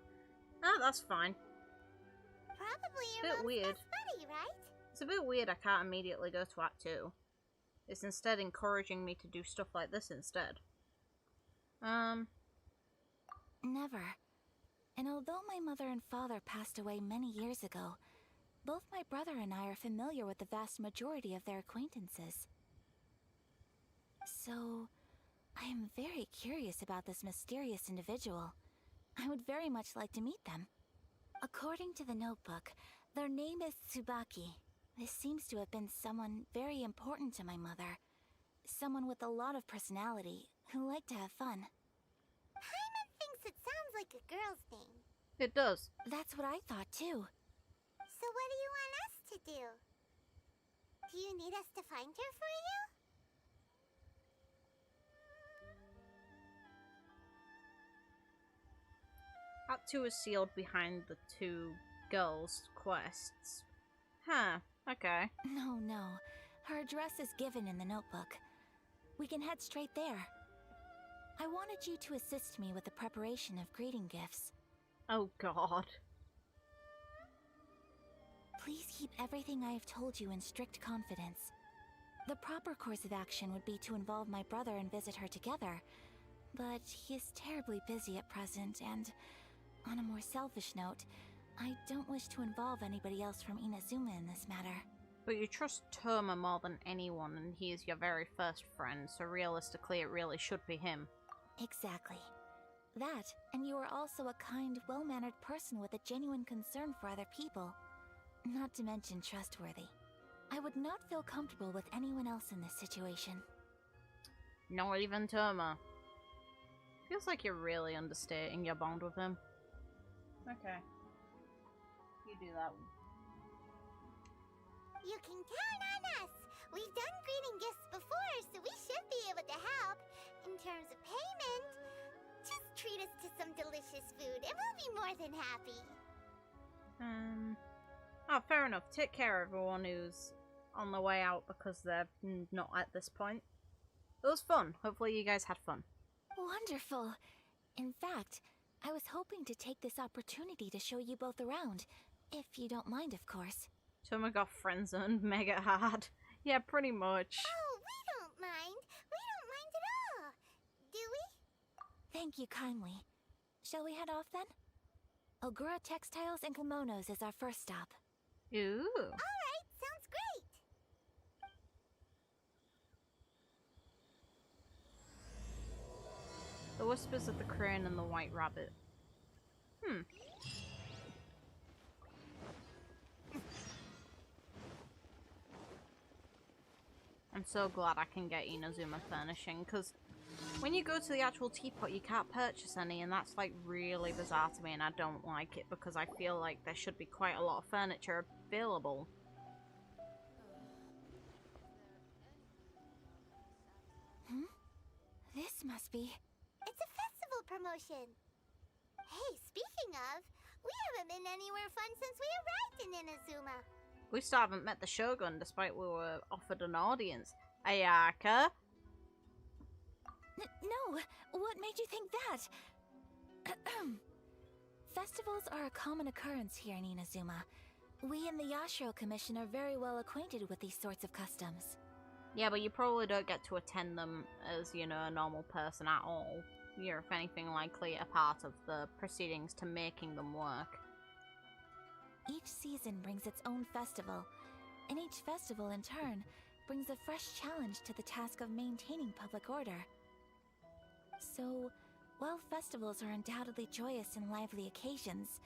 Ah, that's fine. Probably It's a your bit mom's weird. best buddy, right? It's a bit weird I can't immediately go to Act 2. It's instead encouraging me to do stuff like this instead. Never. And although my mother and father passed away many years ago, both my brother and I are familiar with the vast majority of their acquaintances. So, I am very curious about this mysterious individual. I would very much like to meet them. According to the notebook, their name is Tsubaki. This seems to have been someone very important to my mother. Someone with a lot of personality, who liked to have fun. Paimon thinks it sounds like a girl's name. It does. That's what I thought too. So what do you want us to do? Do you need us to find her for you? Act 2 is sealed behind the two girls' quests. Huh, okay. No. Her address is given in the notebook. We can head straight there. I wanted you to assist me with the preparation of greeting gifts. Oh god. Please keep everything I have told you in strict confidence. The proper course of action would be to involve my brother and visit her together, but he is terribly busy at present, and on a more selfish note, I don't wish to involve anybody else from Inazuma in this matter. But you trust Tejima more than anyone, and he is your very first friend, so realistically it really should be him. Exactly. That, and you are also a kind, well-mannered person with a genuine concern for other people. Not to mention trustworthy. I would not feel comfortable with anyone else in this situation. Not even Tejima. Feels like you're really understating your bond with him. Okay. You do that one. You can count on us! We've done greeting gifts before, so we should be able to help. In terms of payment, just treat us to some delicious food and we'll be more than happy. Oh, fair enough. Take care of everyone who's on the way out because they're not at this point. It was fun. Hopefully you guys had fun. Wonderful. In fact, I was hoping to take this opportunity to show you both around. If you don't mind, of course. Tejima got friend-zoned mega hard. Yeah, pretty much. Oh, we don't mind. We don't mind at all. Do we? Thank you kindly. Shall we head off then? Ogura Textiles and Kimonos is our first stop. Ooh. Alright, sounds great. The Whispers of the Crane and the White Rabbit. I'm so glad I can get Inazuma furnishing, because when you go to the actual teapot you can't purchase any, and that's like really bizarre to me, and I don't like it because I feel like there should be quite a lot of furniture available. This must be... It's a festival promotion. Hey, speaking of, we haven't been anywhere fun since we arrived in Inazuma. We still haven't met the Shogun, despite we were offered an audience. Ayaka? No! What made you think that? Festivals are a common occurrence here in Inazuma. We in the Yashiro Commission are very well acquainted with these sorts of customs. Yeah, but you probably don't get to attend them as, you know, a normal person at all. You're, if anything, likely a part of the proceedings to making them work. Each season brings its own festival, and each festival, in turn, brings a fresh challenge to the task of maintaining public order. So, while festivals are undoubtedly joyous and lively occasions,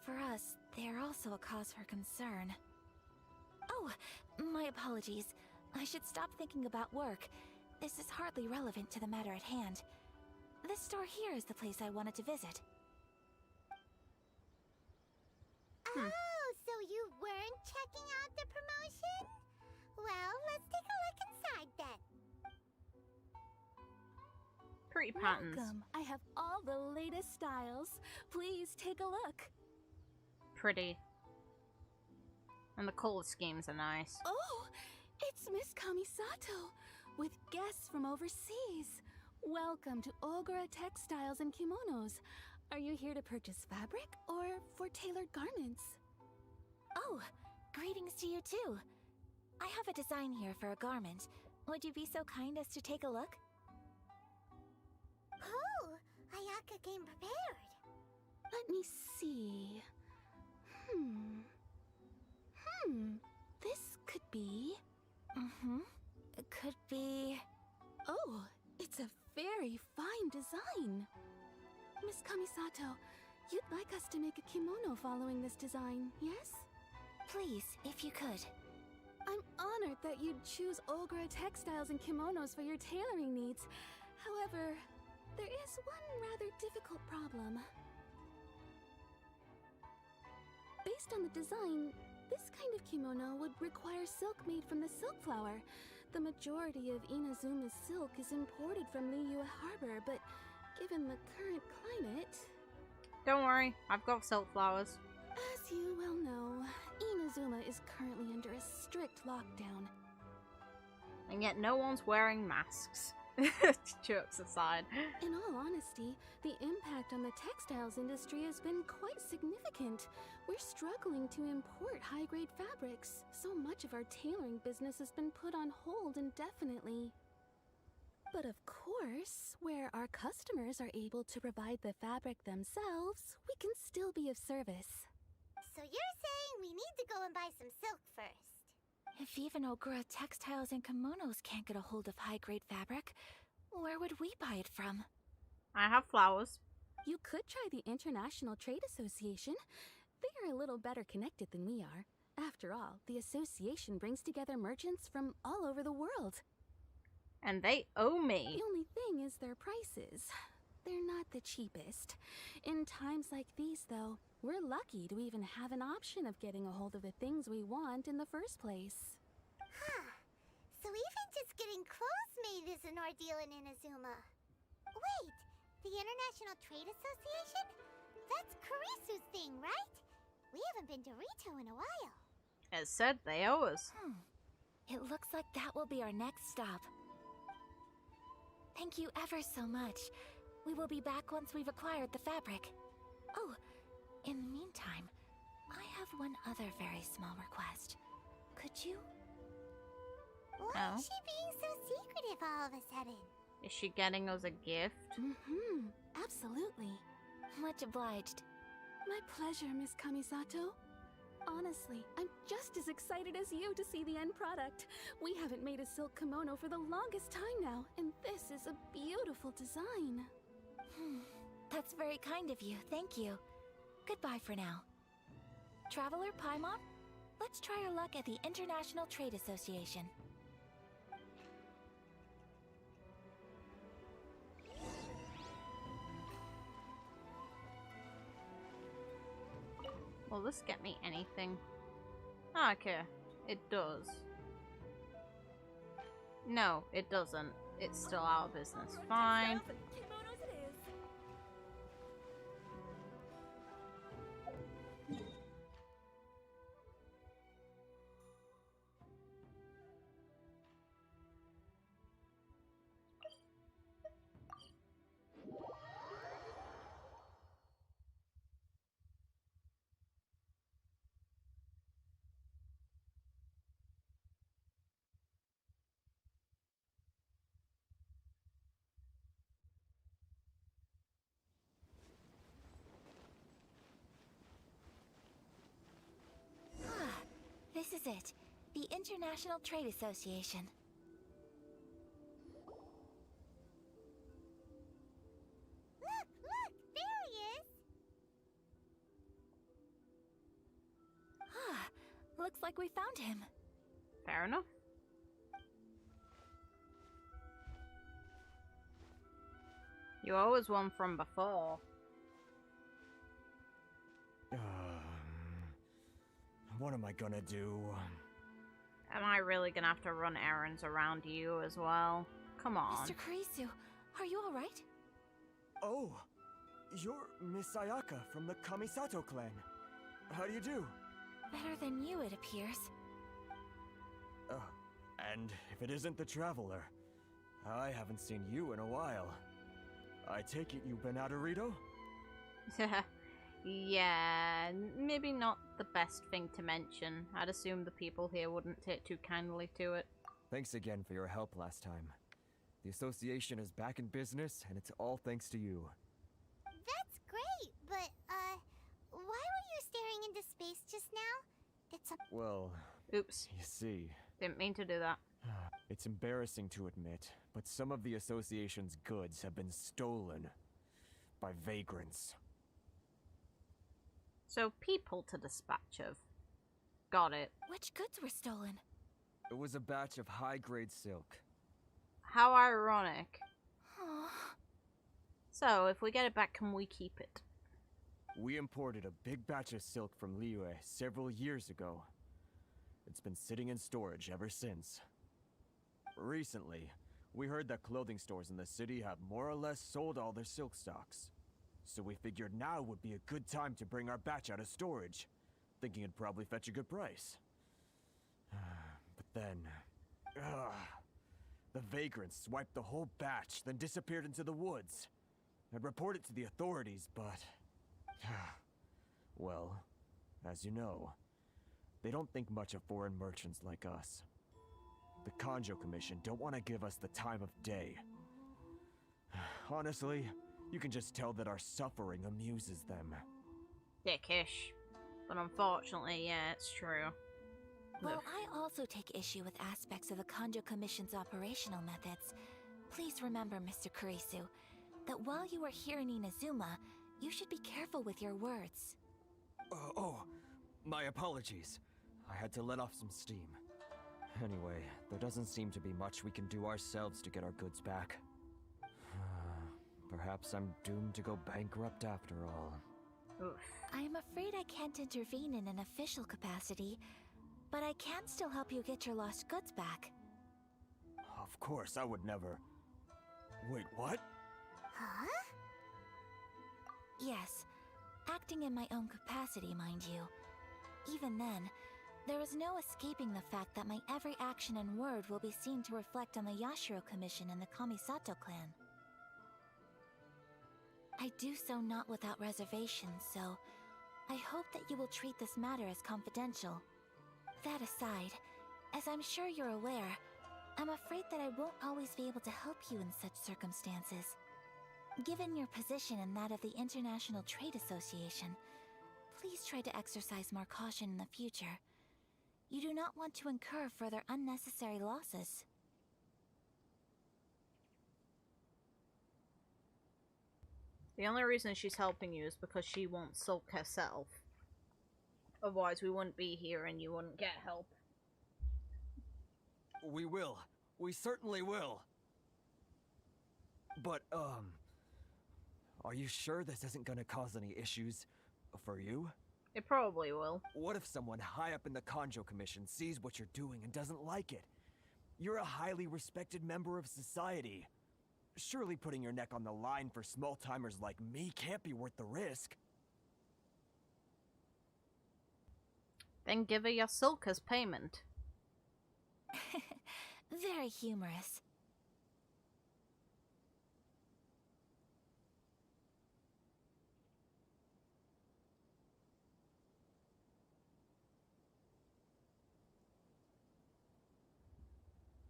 for us, they are also a cause for concern. Oh, my apologies. I should stop thinking about work. This is hardly relevant to the matter at hand. This store here is the place I wanted to visit. Oh, so you weren't checking out the promotion? Well, let's take a look inside then. Pretty patterns. Welcome. I have all the latest styles. Please take a look. Pretty. And the color schemes are nice. Oh, it's Miss Kamisato with guests from overseas. Welcome to Ogura Textiles and Kimonos. Are you here to purchase fabric or for tailored garments? Oh, greetings to you too. I have a design here for a garment. Would you be so kind as to take a look? Oh, Ayaka came prepared. Let me see. This could be... It could be... Oh, it's a very fine design. Miss Kamisato, you'd like us to make a kimono following this design, yes? Please, if you could. I'm honored that you'd choose Ogura Textiles and Kimonos for your tailoring needs. However, there is one rather difficult problem. Based on the design, this kind of kimono would require silk made from the silk flower. The majority of Inazuma's silk is imported from Liyue Harbor, but given the current climate... Don't worry, I've got silk flowers. As you well know, Inazuma is currently under a strict lockdown. And yet no one's wearing masks. Jokes aside. In all honesty, the impact on the textiles industry has been quite significant. We're struggling to import high-grade fabrics. So much of our tailoring business has been put on hold indefinitely. But of course, where our customers are able to provide the fabric themselves, we can still be of service. So you're saying we need to go and buy some silk first? If even Ogura textiles and kimonos can't get a hold of high-grade fabric, where would we buy it from? I have flowers. You could try the International Trade Association. They are a little better connected than we are. After all, the association brings together merchants from all over the world. And they owe me. The only thing is their prices. They're not the cheapest. In times like these, though, we're lucky to even have an option of getting a hold of the things we want in the first place. Huh. So even just getting clothes made is an ordeal in Inazuma. Wait, the International Trade Association? That's Kurisu's thing, right? We haven't been to Rito in a while. As said, they owe us. It looks like that will be our next stop. Thank you ever so much. We will be back once we've acquired the fabric. Oh, in the meantime, I have one other very small request. Could you? Why is she being so secretive all of a sudden? Is she getting us a gift? Absolutely. Much obliged. My pleasure, Miss Kamisato. Honestly, I'm just as excited as you to see the end product. We haven't made a silk kimono for the longest time now, and this is a beautiful design. That's very kind of you, thank you. Goodbye for now. Traveler Paimon, let's try our luck at the International Trade Association. Will this get me anything? Okay, it does. No, it doesn't. It's still out of business. Fine. This is it. The International Trade Association. Look! There he is! Looks like we found him. Fair enough. You owe us one from before. What am I gonna do? Am I really gonna have to run errands around you as well? Come on. Mr. Kurisu, are you alright? Oh, you're Miss Ayaka from the Kamisato clan. How do you do? Better than you, it appears. And if it isn't the Traveler, I haven't seen you in a while. I take it you've been out of Rito? Yeah, maybe not the best thing to mention. I'd assume the people here wouldn't take too kindly to it. Thanks again for your help last time. The association is back in business, and it's all thanks to you. That's great, but, why were you staring into space just now? It's a... Well... Oops. You see... Didn't mean to do that. It's embarrassing to admit, but some of the association's goods have been stolen by vagrants. So people to dispatch of. Got it. Which goods were stolen? It was a batch of high-grade silk. How ironic. So, if we get it back, can we keep it? We imported a big batch of silk from Liyue several years ago. It's been sitting in storage ever since. Recently, we heard that clothing stores in the city have more or less sold all their silk stocks. So we figured now would be a good time to bring our batch out of storage, thinking it'd probably fetch a good price. But then... the vagrants swiped the whole batch, then disappeared into the woods. I'd report it to the authorities, but... well, as you know, they don't think much of foreign merchants like us. The Kanjo Commission don't want to give us the time of day. Honestly, you can just tell that our suffering amuses them. Dickish. But unfortunately, yeah, it's true. While I also take issue with aspects of the Kanjo Commission's operational methods, please remember, Mr. Kurisu, that while you are here in Inazuma, you should be careful with your words. Oh, my apologies. I had to let off some steam. Anyway, there doesn't seem to be much we can do ourselves to get our goods back. Perhaps I'm doomed to go bankrupt after all. I am afraid I can't intervene in an official capacity, but I can still help you get your lost goods back. Of course, I would never... Wait, what? Huh? Yes, acting in my own capacity, mind you. Even then, there is no escaping the fact that my every action and word will be seen to reflect on the Yashiro Commission and the Kamisato clan. I do so not without reservation, so I hope that you will treat this matter as confidential. That aside, as I'm sure you're aware, I'm afraid that I won't always be able to help you in such circumstances. Given your position and that of the International Trade Association, please try to exercise more caution in the future. You do not want to incur further unnecessary losses. The only reason she's helping you is because she wants Sulk herself. Otherwise we wouldn't be here and you wouldn't get help. We will. We certainly will. But, are you sure this isn't gonna cause any issues for you? It probably will. What if someone high up in the Kanjo Commission sees what you're doing and doesn't like it? You're a highly respected member of society. Surely putting your neck on the line for small-timers like me can't be worth the risk. Then give her your silk as payment. Very humorous.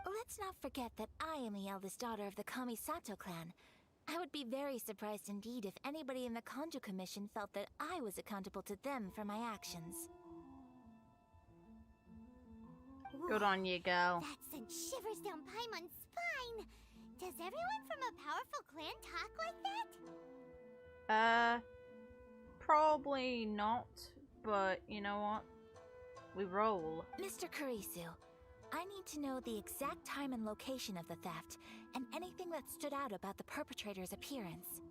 Let's not forget that I am the eldest daughter of the Kamisato clan. I would be very surprised indeed if anybody in the Kanjo Commission felt that I was accountable to them for my actions. Good on you, girl. That sent shivers down Paimon's spine. Does everyone from a powerful clan talk like that? Probably not, but you know what? We roll. Mr. Kurisu, I need to know the exact time and location of the theft, and anything that stood out about the perpetrator's appearance.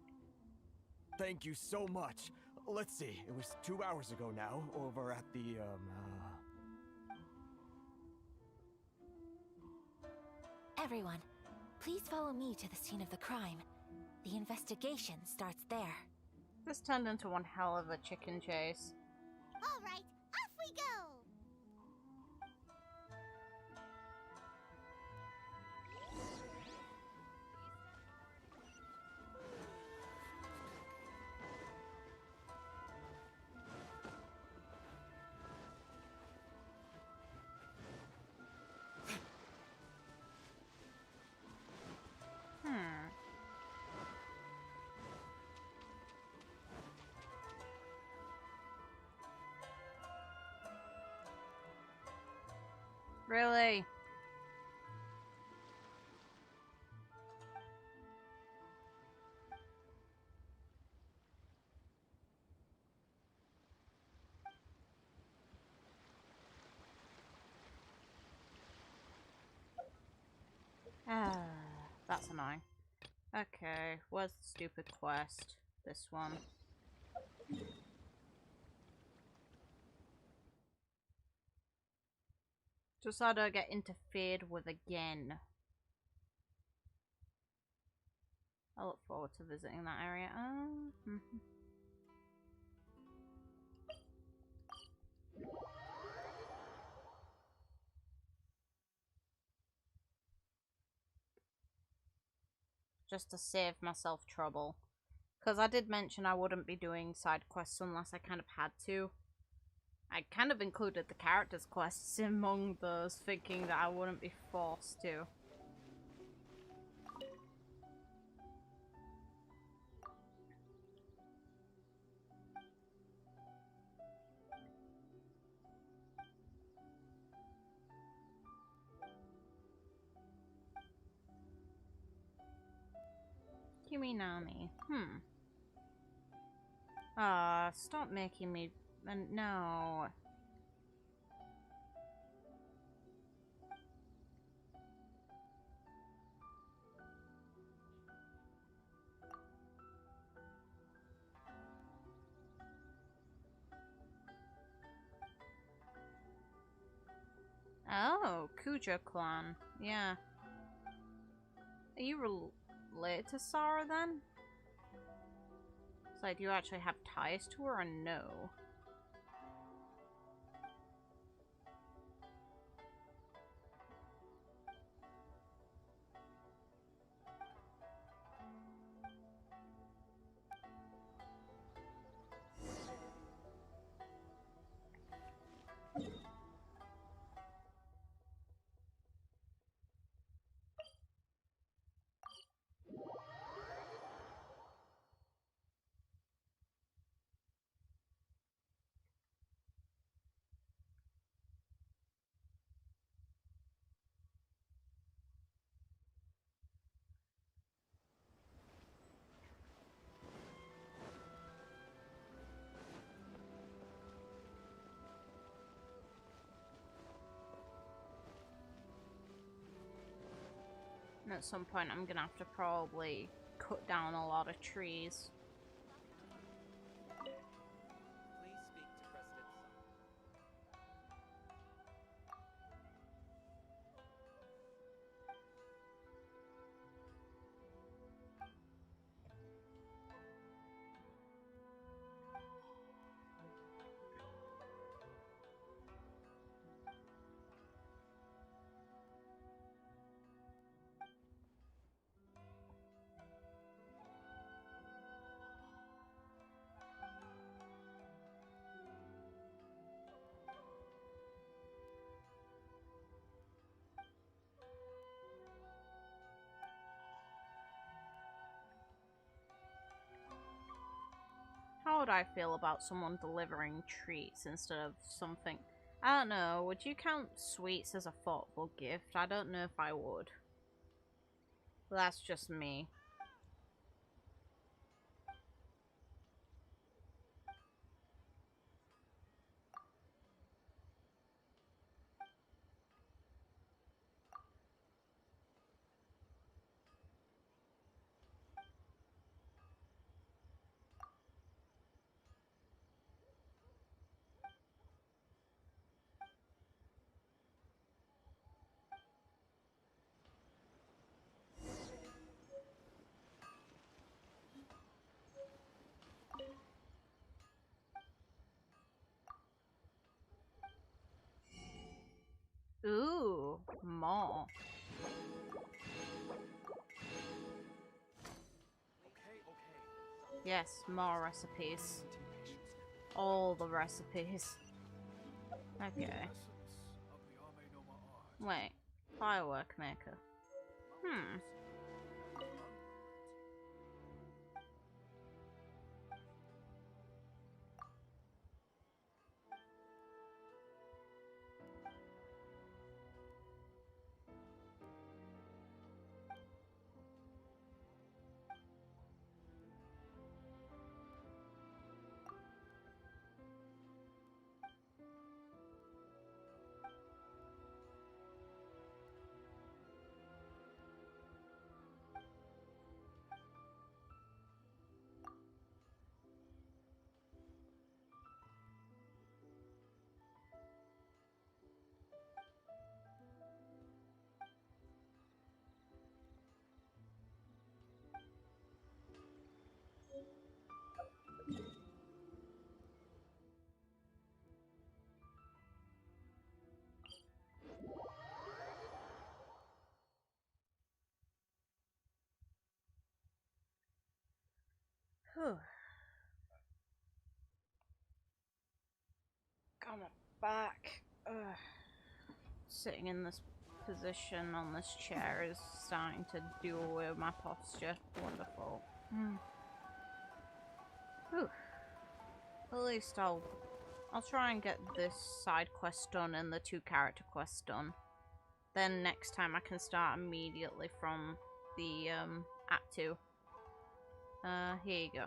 Thank you so much. Let's see, it was 2 hours ago now, over at the, Everyone, please follow me to the scene of the crime. The investigation starts there. This turned into one hell of a chicken chase. All right, off we go! Really? That's annoying. Okay, where's the stupid quest? This one. Just so I don't get interfered with again. I look forward to visiting that area. Just to save myself trouble. Because I did mention I wouldn't be doing side quests unless I kind of had to. I kind of included the characters' quests among those, thinking that I wouldn't be forced to. Gimme Nami. Stop making me... no. Oh, Kuja clan. Yeah. Are you related to Sarah then? It's like, do you actually have ties to her or no? And at some point I'm gonna have to probably cut down a lot of trees. How would I feel about someone delivering treats instead of something? I don't know, would you count sweets as a thoughtful gift? I don't know if I would. That's just me. Ooh, more. Yes, more recipes. All the recipes. Okay. Wait, firework maker. Got my back. Ugh. Sitting in this position on this chair is starting to do away with my posture. Wonderful. Whew. At least I'll try and get this side quest done and the 2 character quests done. Then next time I can start immediately from the Act 2. Here you go.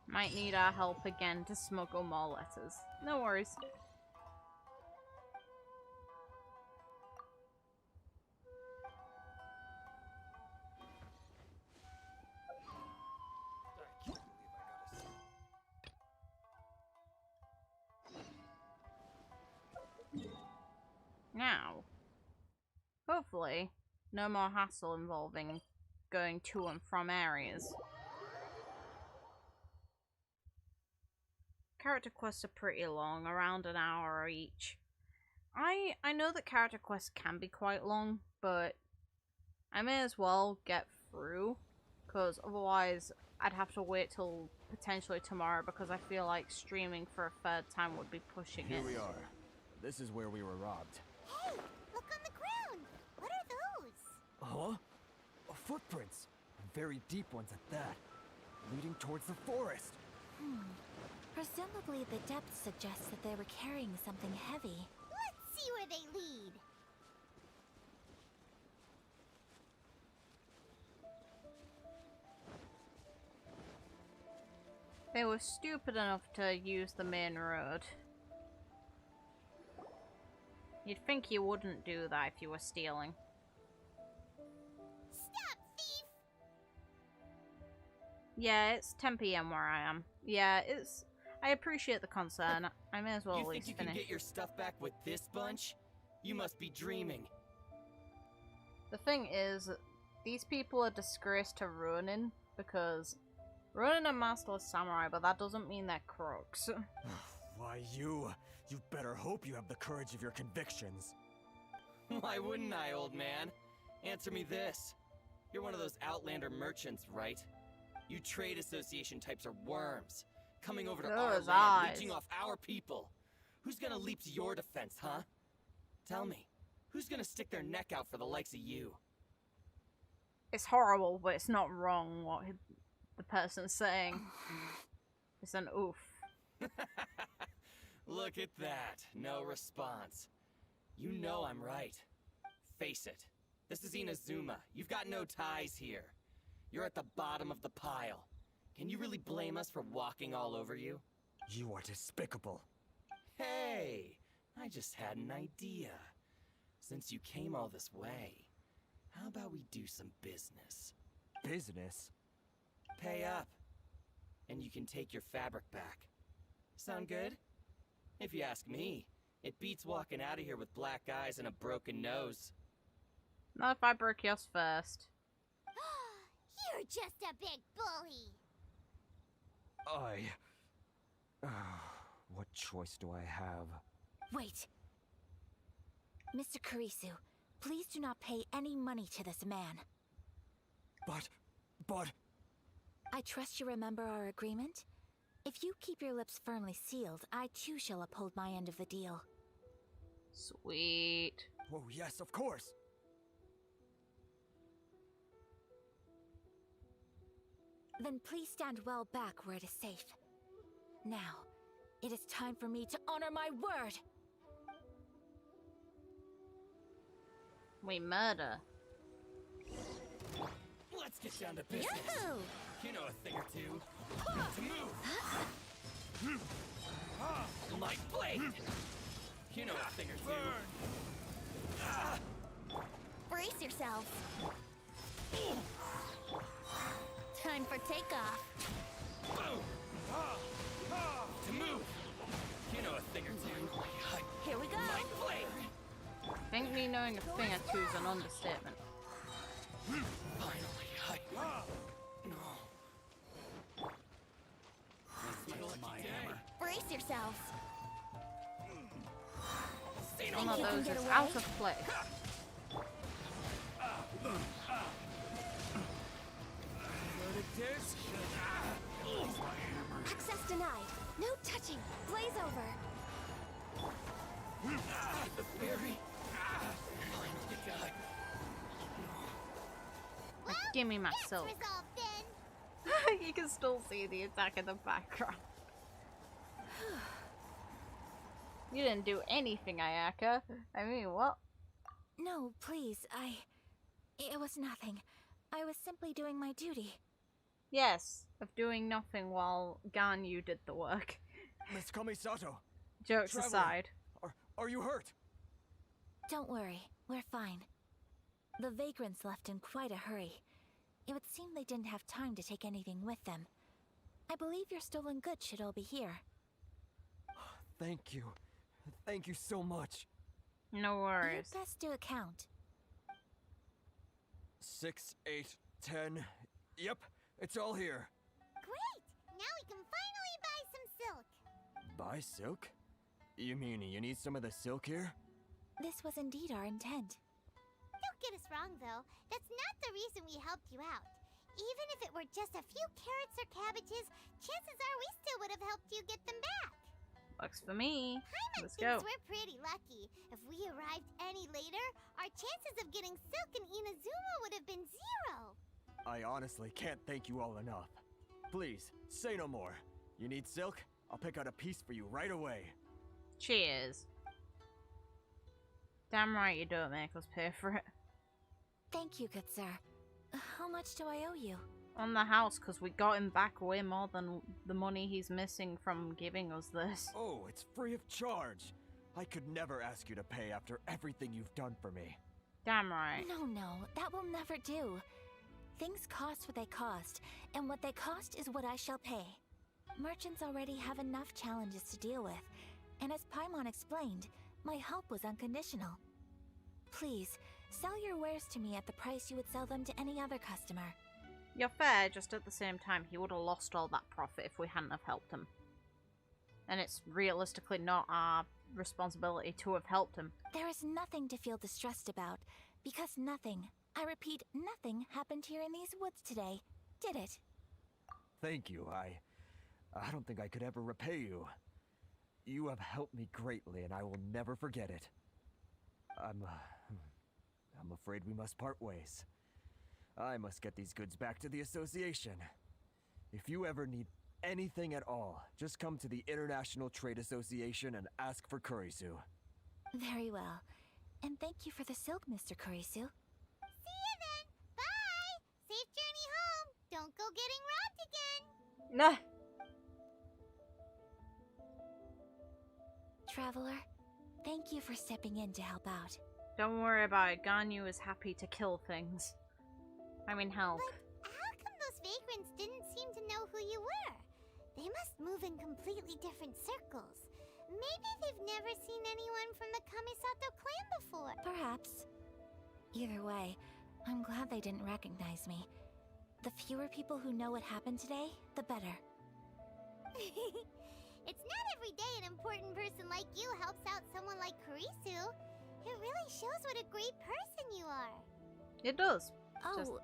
Might need our help again to smuggle more letters. No worries. Now, hopefully, no more hassle involving going to and from areas. Character quests are pretty long, around an hour each. I know that character quests can be quite long, but I may as well get through, because otherwise I'd have to wait till potentially tomorrow, because I feel like streaming for a third time would be pushing it. Here we are. This is where we were robbed. Hey, look on the ground. What are those? Huh? Footprints. Very deep ones at that. Leading towards the forest. Presumably the depth suggests that they were carrying something heavy. Let's see where they lead. They were stupid enough to use the main road. You'd think you wouldn't do that if you were stealing. Stop, thief! Yeah, it's 10 PM where I am. Yeah, it's... I appreciate the concern. I may as well at least You think you finish. can get your stuff back with this bunch? You must be dreaming. The thing is, these people are disgraced to Ronin, because Ronin are masterless samurai, but that doesn't mean they're crooks. Why, you better hope you have the courage of your convictions. Why wouldn't I, old man? Answer me this. You're one of those Outlander merchants, right? You trade association types are worms. Coming over to our Those land, eyes. leeching off our people. Who's gonna leap to your defense, huh? Tell me, who's gonna stick their neck out for the likes of you? It's horrible, but it's not wrong what the person's saying. It's an oof. Look at that. No response. You know I'm right. Face it. This is Inazuma. You've got no ties here. You're at the bottom of the pile. Can you really blame us for walking all over you? You are despicable. Hey! I just had an idea. Since you came all this way, how about we do some business? Business? Pay up. And you can take your fabric back. Sound good? If you ask me, it beats walking out of here with black eyes and a broken nose. Not if I broke yours first. You're just a big bully. What choice do I have? Wait. Mr. Kurisu, please do not pay any money to this man. But... I trust you remember our agreement? If you keep your lips firmly sealed, I too shall uphold my end of the deal. Sweet. Oh, yes, of course. Then please stand well back where it is safe. Now, it is time for me to honor my word! We murder. Let's get down to business. Yahoo! You know a thing or two. To move! My blade! You know a thing or two. Brace yourselves! Time for takeoff. To move! You know a thing or two. Here we go! My blade! I think me knowing a thing or two is an understatement. Finally, my hammer. Brace yourselves! One of those is out of play. Access denied. No touching. Blaze over. The fairy. Well, Give me my that's soul. resolved then. You can still see the attack in the background. You didn't do anything, Ayaka. I mean, what? No, please, It was nothing. I was simply doing my duty. Yes, of doing nothing while Ganyu did the work. Miss Kamisato. Jokes Traveler, aside. Are you hurt? Don't worry, we're fine. The vagrants left in quite a hurry. It would seem they didn't have time to take anything with them. I believe your stolen goods should all be here. Thank you. Thank you so much. No worries. You best do a count. 6, 8, 10. Yep, it's all here. Great! Now we can finally buy some silk. Buy silk? You mean you need some of the silk here? This was indeed our intent. Don't get us wrong, though. That's not the reason we helped you out. Even if it were just a few carrots or cabbages, chances are we still would have helped you get them back. Works for me. Paimon Let's thinks go. we're pretty lucky. If we arrived any later, our chances of getting silk in Inazuma would have been 0. I honestly can't thank you all enough. Please, say no more. You need silk? I'll pick out a piece for you right away. Cheers. Damn right you don't make us pay for it. Thank you, good sir. How much do I owe you? On the house, because we got him back way more than the money he's missing from giving us this. Oh, it's free of charge. I could never ask you to pay after everything you've done for me. Damn right. No, that will never do. Things cost what they cost, and what they cost is what I shall pay. Merchants already have enough challenges to deal with, and as Paimon explained, my help was unconditional. Please, sell your wares to me at the price you would sell them to any other customer. You're fair, just at the same time, he would have lost all that profit if we hadn't have helped him. And it's realistically not our responsibility to have helped him. There is nothing to feel distressed about, because nothing, I repeat, nothing happened here in these woods today, did it? Thank you. I don't think I could ever repay you. You have helped me greatly, and I will never forget it. I'm afraid we must part ways. I must get these goods back to the association. If you ever need anything at all, just come to the International Trade Association and ask for Kurisu. Very well. And thank you for the silk, Mr. Kurisu. See you then! Bye! Safe journey home! Don't go getting robbed again! Nah. Traveler, thank you for stepping in to help out. Don't worry about it. Ganyu is happy to kill things. I mean, help. But how come those vagrants didn't seem to know who you were? They must move in completely different circles. Maybe they've never seen anyone from the Kamisato clan before. Perhaps. Either way, I'm glad they didn't recognize me. The fewer people who know what happened today, the better. It's not every day an important person like you helps out someone like Kurisu. It really shows what a great person you are. It does. Oh,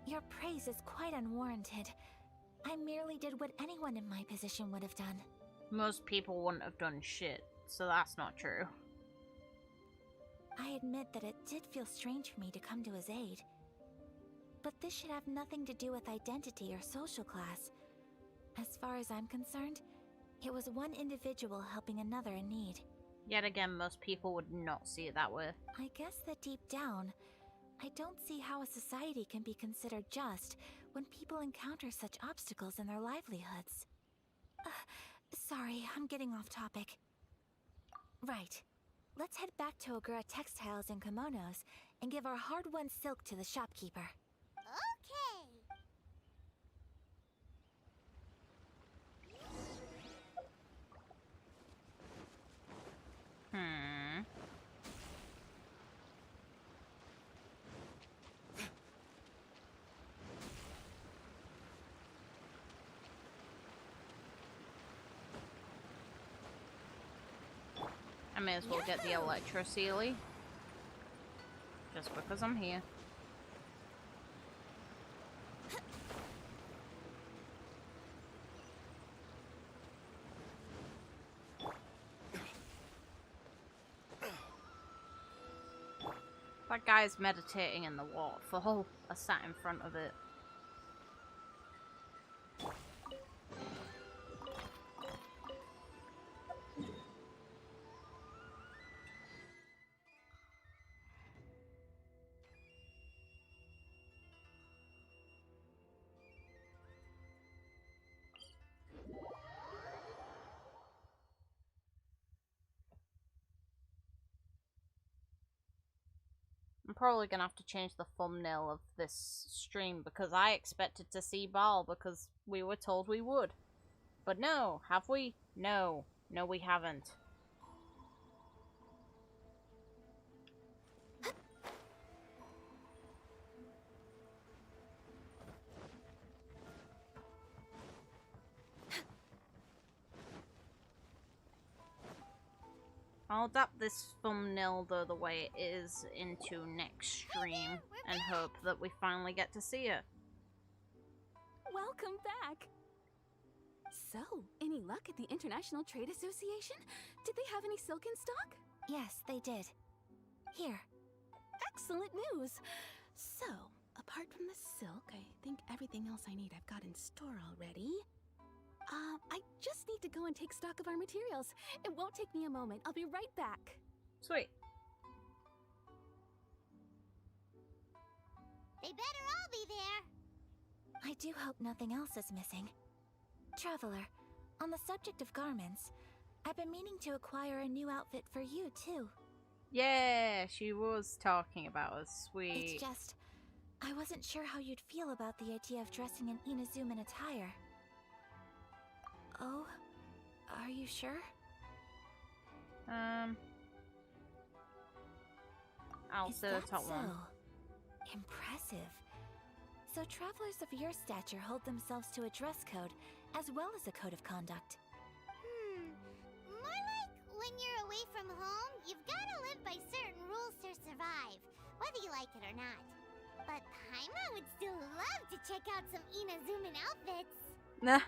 your praise is quite unwarranted. I merely did what anyone in my position would have done. Most people wouldn't have done shit, so that's not true. I admit that it did feel strange for me to come to his aid. But this should have nothing to do with identity or social class. As far as I'm concerned, it was one individual helping another in need. Yet again, most people would not see it that way. I guess that deep down, I don't see how a society can be considered just when people encounter such obstacles in their livelihoods. Sorry, I'm getting off topic. Right. Let's head back to Ogura Textiles and Kimonos and give our hard-won silk to the shopkeeper. Okay. I may as well get the Electro Sealy. Just because I'm here. That guy's meditating in the waterfall. I sat in front of it. probably gonna have to change the thumbnail of this stream because I expected to see Baal because we were told we would. But no, have we? No. No, we haven't. I'll adapt this thumbnail though the way it is into next stream and hope that we finally get to see it. Welcome back! So, any luck at the International Trade Association? Did they have any silk in stock? Yes, they did. Here. Excellent news! So, apart from the silk, I think everything else I need I've got in store already. I just need to go and take stock of our materials. It won't take me a moment. I'll be right back. Sweet. They better all be there. I do hope nothing else is missing. Traveler, on the subject of garments, I've been meaning to acquire a new outfit for you, too. Yeah, she was talking about us. Sweet. It's just, I wasn't sure how you'd feel about the idea of dressing in Inazuman attire. Oh, are you sure? I'll say the top one. Impressive. So travelers of your stature hold themselves to a dress code, as well as a code of conduct. More like when you're away from home, you've gotta live by certain rules to survive, whether you like it or not. But Paimon would still love to check out some Inazuman outfits. Nah.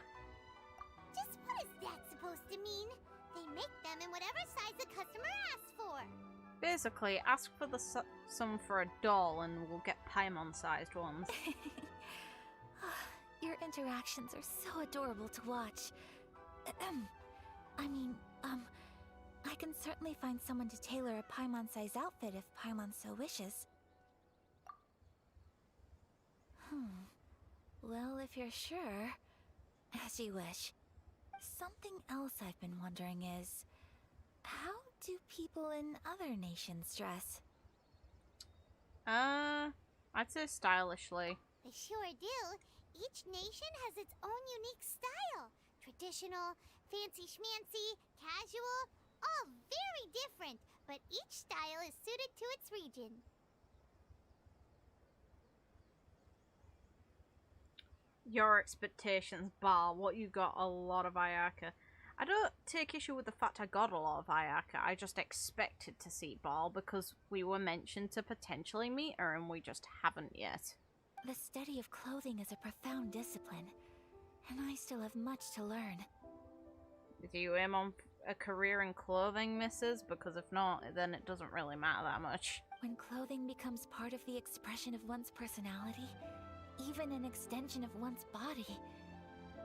Just what is that supposed to mean? They make them in whatever size the customer asks for. Basically, ask for the some for a doll and we'll get Paimon-sized ones. Your interactions are so adorable to watch. I can certainly find someone to tailor a Paimon-sized outfit if Paimon so wishes. Well, if you're sure, as you wish. Something else I've been wondering is, how do people in other nations dress? I'd say stylishly. They sure do. Each nation has its own unique style. Traditional, fancy schmancy, casual, all very different, but each style is suited to its region. Your expectations, Baal. What you got? A lot of Ayaka. I don't take issue with the fact I got a lot of Ayaka. I just expected to see Baal because we were mentioned to potentially meet her and we just haven't yet. The study of clothing is a profound discipline, and I still have much to learn. Do you aim on a career in clothing, missus? Because if not, then it doesn't really matter that much. When clothing becomes part of the expression of one's personality, even an extension of one's body,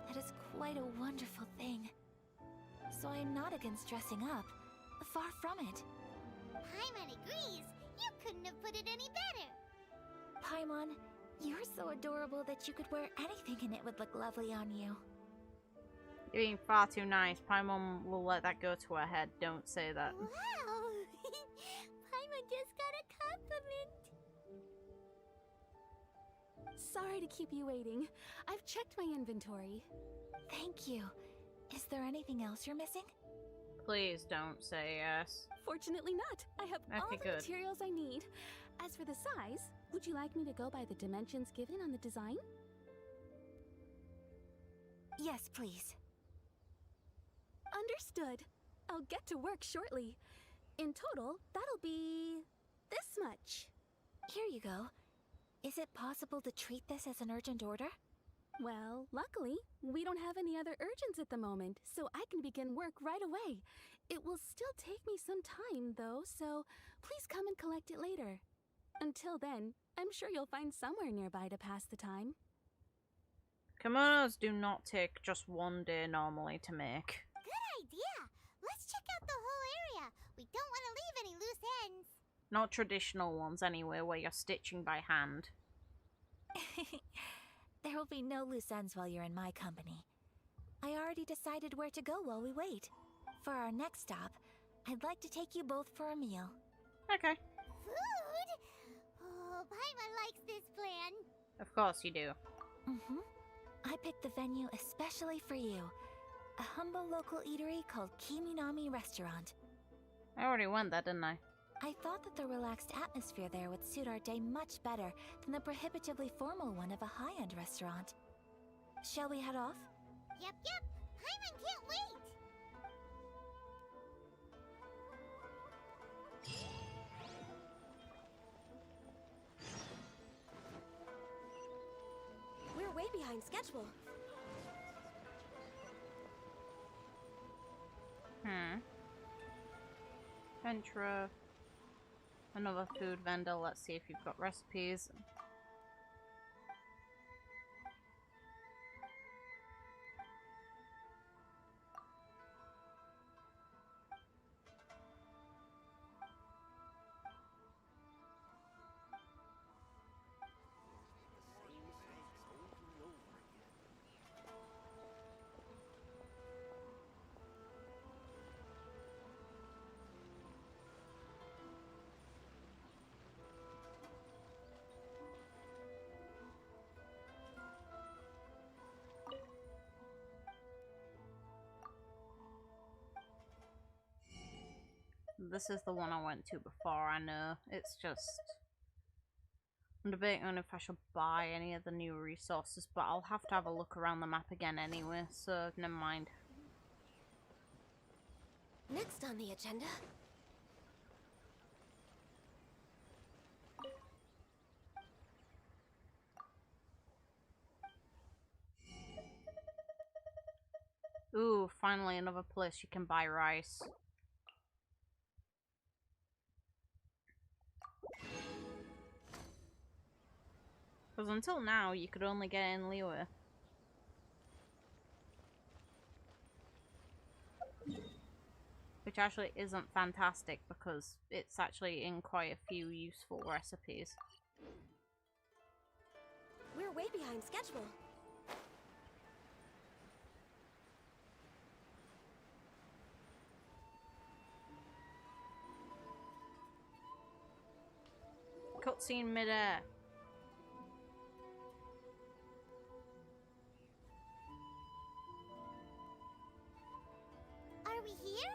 that is quite a wonderful thing. So I'm not against dressing up. Far from it. Paimon agrees. You couldn't have put it any better. Paimon, you're so adorable that you could wear anything and it would look lovely on you. You're being far too nice. Paimon will let that go to her head. Don't say that. Wow! Paimon just got a compliment. Sorry to keep you waiting. I've checked my inventory. Thank you. Is there anything else you're missing? Please don't say yes. Fortunately not. I have all the good. materials I need. As for the size, would you like me to go by the dimensions given on the design? Yes, please. Understood. I'll get to work shortly. In total, that'll be this much. Here you go. Is it possible to treat this as an urgent order? Well, luckily, we don't have any other urgents at the moment, so I can begin work right away. It will still take me some time, though, so please come and collect it later. Until then, I'm sure you'll find somewhere nearby to pass the time. Kimonos do not take just one day normally to make. Good idea! Let's check out the whole area. We don't want to leave any loose ends. Not traditional ones, anyway, where you're stitching by hand. There will be no loose ends while you're in my company. I already decided where to go while we wait. For our next stop, I'd like to take you both for a meal. Okay. Food? Paimon likes this plan. Of course you do. I picked the venue especially for you. A humble local eatery called Kiminami Restaurant. I already went there, didn't I? I thought that the relaxed atmosphere there would suit our day much better than the prohibitively formal one of a high-end restaurant. Shall we head off? Yep. Paimon can't wait. We're way behind schedule. Ventura. Another food vendor. Let's see if you've got recipes. This is the one I went to before, I know. It's just... I'm debating on if I should buy any of the new resources, but I'll have to have a look around the map again anyway, so never mind. Next on the agenda... Ooh, finally another place you can buy rice. Because until now, you could only get in Liyue. Which actually isn't fantastic because it's actually in quite a few useful recipes. We're way behind schedule. Cutscene midair. Are we here?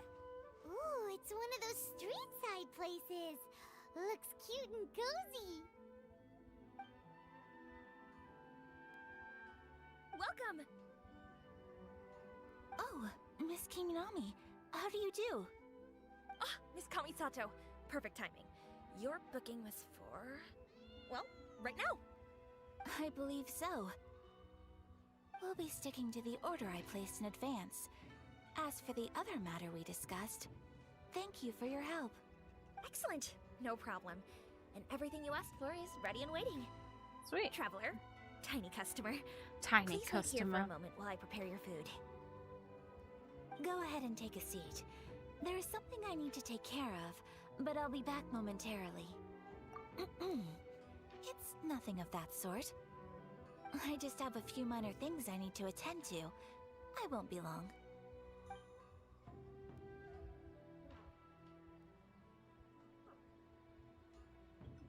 Ooh, it's one of those street side places. Looks cute and cozy. Welcome! Oh, Miss Kiminami, how do you do? Ah, Miss Kamisato. Perfect timing. Your booking was for... well, right now. I believe so. We'll be sticking to the order I placed in advance. As for the other matter we discussed, thank you for your help. Excellent. No problem. And everything you asked for is ready and waiting. Sweet. Traveler. Tiny customer. Tiny Please customer. Wait here for a moment while I prepare your food. Go ahead and take a seat. There is something I need to take care of, but I'll be back momentarily. It's nothing of that sort. I just have a few minor things I need to attend to. I won't be long.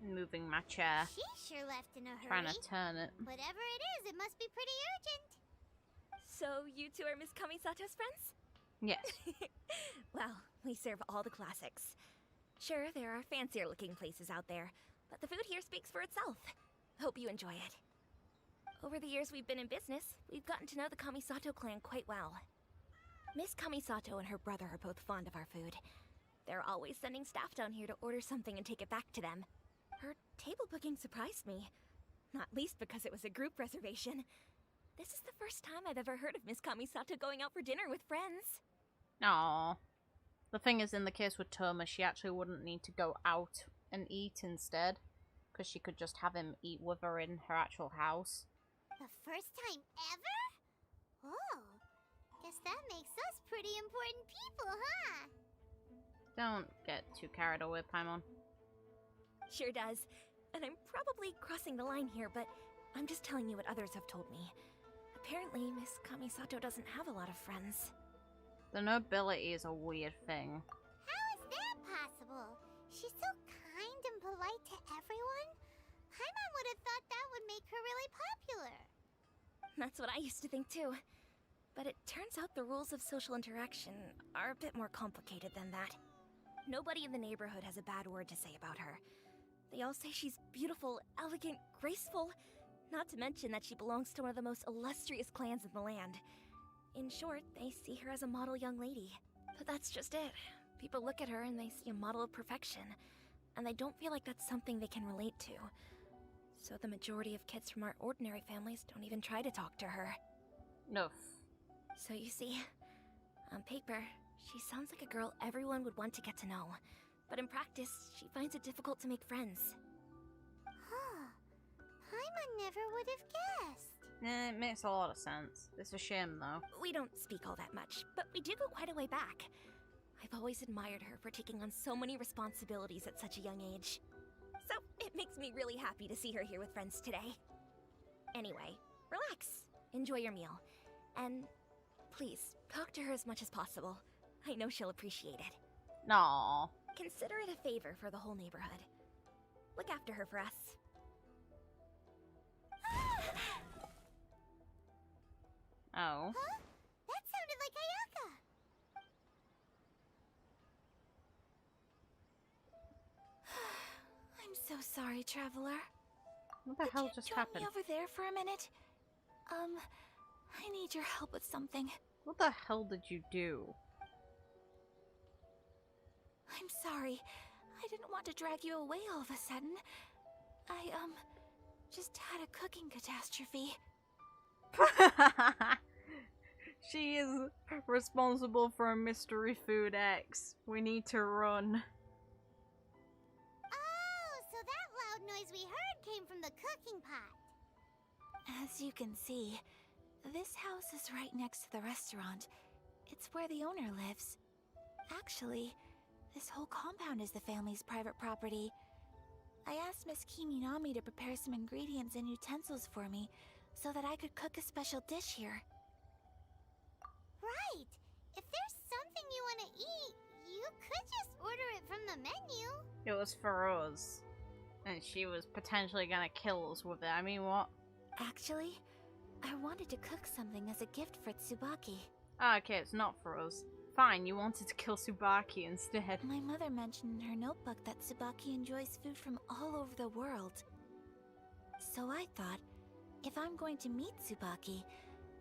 Moving my chair. She sure left in a hurry. Trying to turn it. Whatever it is, it must be pretty urgent. So you two are Miss Kamisato's friends? Yes. Well, we serve all the classics. Sure, there are fancier looking places out there, but the food here speaks for itself. Hope you enjoy it. Over the years we've been in business, we've gotten to know the Kamisato clan quite well. Miss Kamisato and her brother are both fond of our food. They're always sending staff down here to order something and take it back to them. Her table booking surprised me. Not least because it was a group reservation. This is the first time I've ever heard of Miss Kamisato going out for dinner with friends. Aww. The thing is, in the case with Toma, she actually wouldn't need to go out and eat instead, because she could just have him eat with her in her actual house. The first time ever? Oh, guess that makes us pretty important people, huh? Don't get too carried away, Paimon. Sure does. And I'm probably crossing the line here, but I'm just telling you what others have told me. Apparently, Miss Kamisato doesn't have a lot of friends. The nobility is a weird thing. How is that possible? She's so kind and polite to everyone. Paimon would have thought that would make her really popular. That's what I used to think too. But it turns out the rules of social interaction are a bit more complicated than that. Nobody in the neighborhood has a bad word to say about her. They all say she's beautiful, elegant, graceful, not to mention that she belongs to one of the most illustrious clans in the land. In short, they see her as a model young lady. But that's just it. People look at her and they see a model of perfection, and they don't feel like that's something they can relate to. So the majority of kids from our ordinary families don't even try to talk to her. No. So you see, on paper, she sounds like a girl everyone would want to get to know. But in practice, she finds it difficult to make friends. Huh. Paimon never would have guessed. It makes a lot of sense. It's a shame, though. We don't speak all that much, but we do go quite a way back. I've always admired her for taking on so many responsibilities at such a young age. So it makes me really happy to see her here with friends today. Anyway, relax, enjoy your meal, and please, talk to her as much as possible. I know she'll appreciate it. Aww. Consider it a favor for the whole neighborhood. Look after her for us. Oh. Huh? That sounded like Ayaka. I'm so sorry, traveler. What the hell just happened? Could you join me over there for a minute? I need your help with something. What the hell did you do? I'm sorry. I didn't want to drag you away all of a sudden. I, just had a cooking catastrophe. She is responsible for a mystery food X. We need to run. Oh, so that loud noise we heard came from the cooking pot. As you can see, this house is right next to the restaurant. It's where the owner lives. Actually, this whole compound is the family's private property. I asked Miss Kiminami to prepare some ingredients and utensils for me so that I could cook a special dish here. Right. If there's something you want to eat, you could just order it from the menu. It was for us. And she was potentially gonna kill us with it. I mean, what? Actually, I wanted to cook something as a gift for Tsubaki. Ah, okay, it's not for us. Fine, you wanted to kill Tsubaki instead. My mother mentioned in her notebook that Tsubaki enjoys food from all over the world. So I thought, if I'm going to meet Tsubaki,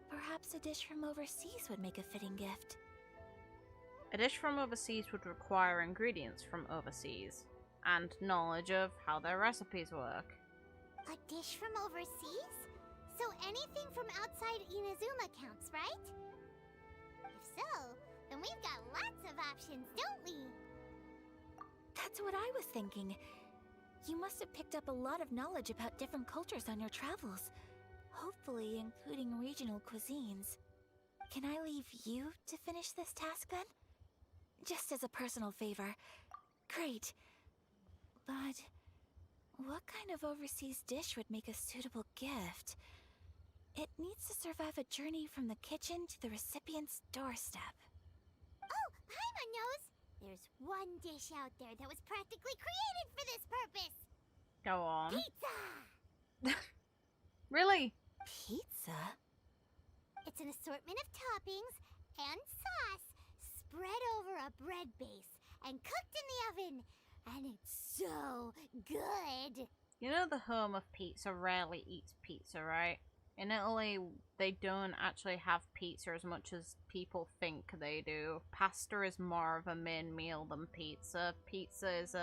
perhaps a dish from overseas would make a fitting gift. A dish from overseas would require ingredients from overseas, and knowledge of how their recipes work. A dish from overseas? So anything from outside Inazuma counts, right? If so, then we've got lots of options, don't we? That's what I was thinking. You must have picked up a lot of knowledge about different cultures on your travels, hopefully including regional cuisines. Can I leave you to finish this task then? Just as a personal favor. Great. But what kind of overseas dish would make a suitable gift? It needs to survive a journey from the kitchen to the recipient's doorstep. Oh, Paimon knows! There's one dish out there that was practically created for this purpose! Go on. Pizza! Really? Pizza? It's an assortment of toppings and sauce spread over a bread base and cooked in the oven. And it's so good! You know the home of pizza rarely eats pizza, right? In Italy, they don't actually have pizza as much as people think they do. Pasta is more of a main meal than pizza. Pizza is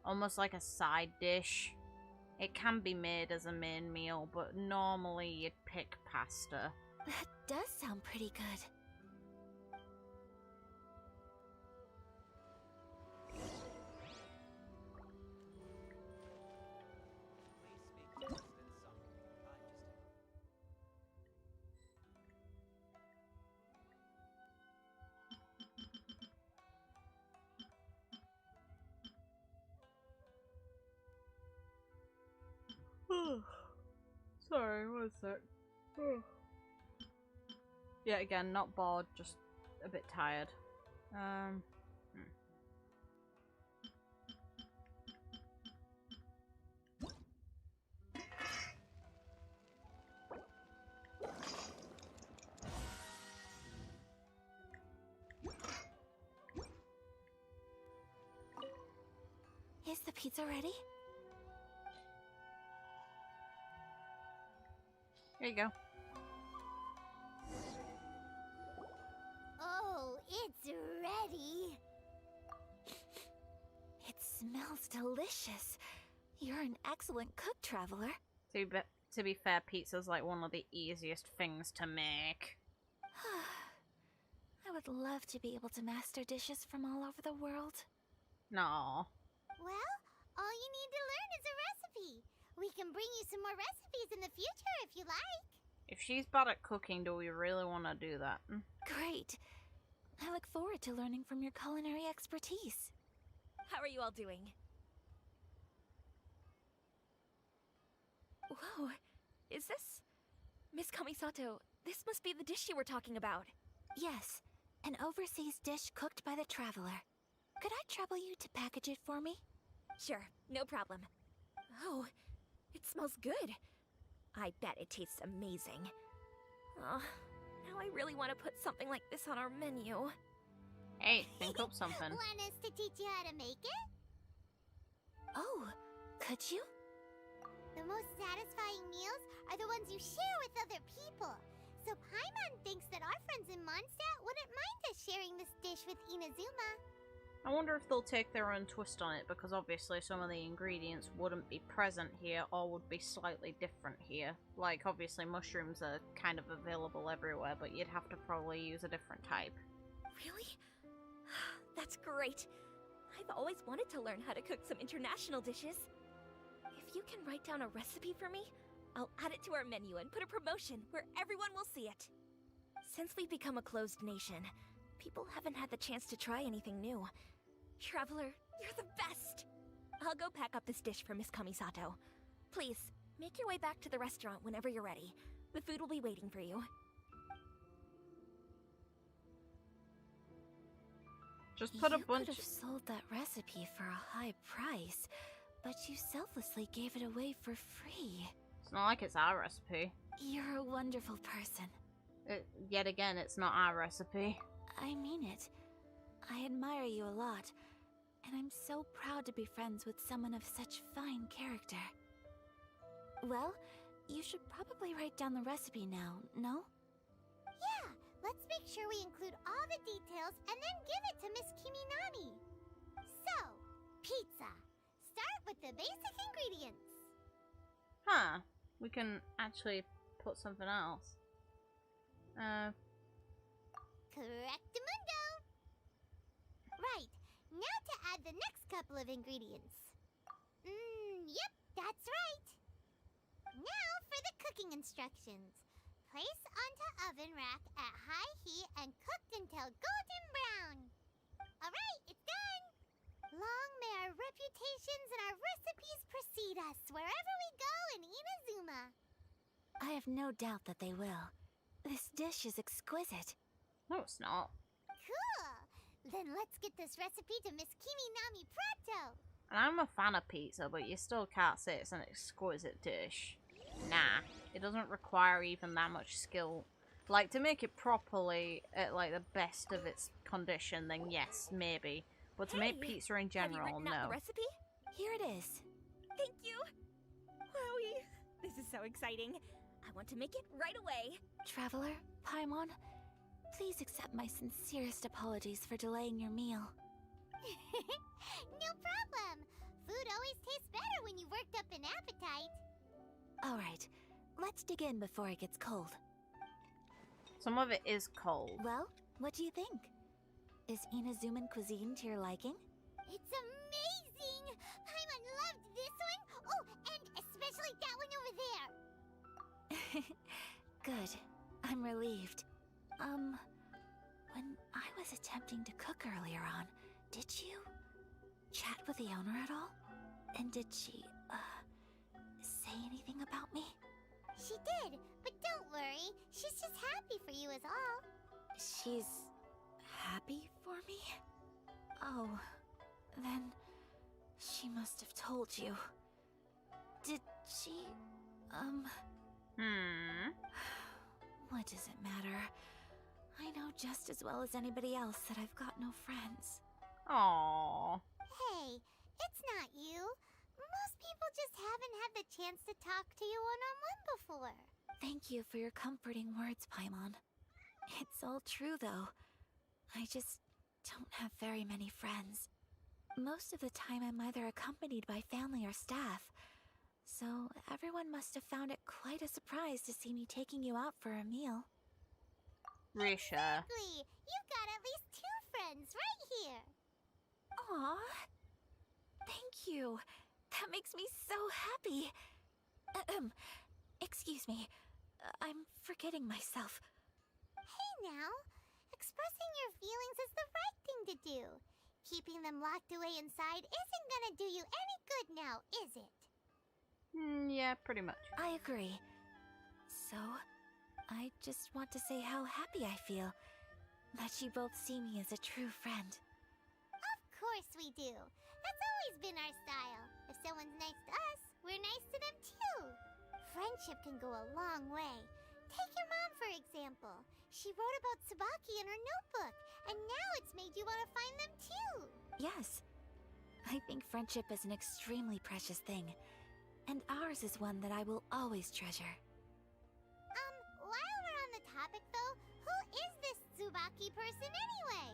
almost like a side dish. It can be made as a main meal, but normally you'd pick pasta. That does sound pretty good. Sorry, one sec. Yeah, again, not bored, just a bit tired. Is the pizza ready? Here you go. Oh, it's ready. It smells delicious. You're an excellent cook, Traveler. To be fair, pizza's like one of the easiest things to make. I would love to be able to master dishes from all over the world. No. Well, all you need to learn is a recipe. We can bring you some more recipes in the future if you like. If she's bad at cooking, do we really want to do that? Great. I look forward to learning from your culinary expertise. How are you all doing? Whoa, is this... Miss Kamisato, this must be the dish you were talking about. Yes, an overseas dish cooked by the Traveler. Could I trouble you to package it for me? Sure, no problem. Oh, it smells good. I bet it tastes amazing. Oh, now I really want to put something like this on our menu. Hey, think up something. Want us to teach you how to make it? Oh, could you? The most satisfying meals are the ones you share with other people. So Paimon thinks that our friends in Mondstadt wouldn't mind us sharing this dish with Inazuma. I wonder if they'll take their own twist on it, because obviously some of the ingredients wouldn't be present here or would be slightly different here. Like, obviously mushrooms are kind of available everywhere, but you'd have to probably use a different type. Really? That's great. I've always wanted to learn how to cook some international dishes. If you can write down a recipe for me, I'll add it to our menu and put a promotion where everyone will see it. Since we've become a closed nation, people haven't had the chance to try anything new. Traveler, you're the best! I'll go pack up this dish for Miss Kamisato. Please, make your way back to the restaurant whenever you're ready. The food will be waiting for you. Just put a bunch... You could have sold that recipe for a high price, but you selflessly gave it away for free. It's not like it's our recipe. You're a wonderful person. Yet again, it's not our recipe. I mean it. I admire you a lot, and I'm so proud to be friends with someone of such fine character. Well, you should probably write down the recipe now, no? Yeah, let's make sure we include all the details and then give it to Miss Kiminami. So, pizza. Start with the basic ingredients. Huh. We can actually put something else. Correctamundo! Right, now to add the next couple of ingredients. Yep, that's right. Now for the cooking instructions. Place onto oven rack at high heat and cooked until golden brown. Alright, it's done! Long may our reputations and our recipes precede us wherever we go in Inazuma. I have no doubt that they will. This dish is exquisite. No, it's not. Cool! Then let's get this recipe to Miss Kiminami pronto! And I'm a fan of pizza, but you still can't say it's an exquisite dish. Nah, it doesn't require even that much skill. Like, to make it properly at, like, the best of its condition, then yes, maybe. But to make pizza in general, have you written out the recipe? Here it is. Thank you! Wowie! This is so exciting. I want to make it right away. Traveler, Paimon, please accept my sincerest apologies for delaying your meal. No problem! Food always tastes better when you've worked up an appetite. Alright, let's dig in before it gets cold. Some of it is cold. Well, what do you think? Is Inazuman cuisine to your liking? It's amazing! Paimon loved this one! Oh, and especially that one over there! Good. I'm relieved. When I was attempting to cook earlier on, did you chat with the owner at all? And did she, say anything about me? She did, but don't worry. She's just happy for you is all. She's happy for me? Oh, then she must have told you. Did she, What does it matter? I know just as well as anybody else that I've got no friends. Aww. Hey, It's not you. Most people just haven't had the chance to talk to you one-on-one before. Thank you for your comforting words, Paimon. It's all true, though. I just don't have very many friends. Most of the time I'm either accompanied by family or staff, so everyone must have found it quite a surprise to see me taking you out for a meal. Risha. Exactly! You've got at least 2 friends right here. Aw, thank you. That makes me so happy. Excuse me. I'm forgetting myself. Hey now, expressing your feelings is the right thing to do. Keeping them locked away inside isn't gonna do you any good now, is it? Yeah, pretty much. I agree. So, I just want to say how happy I feel that you both see me as a true friend. Of course we do. That's always been our style. If someone's nice to us, we're nice to them too. Friendship can go a long way. Take your mom, for example. She wrote about Tsubaki in her notebook, and now it's made you want to find them too. Yes. I think friendship is an extremely precious thing, and ours is one that I will always treasure. While we're on the topic though, who is this Tsubaki person anyway?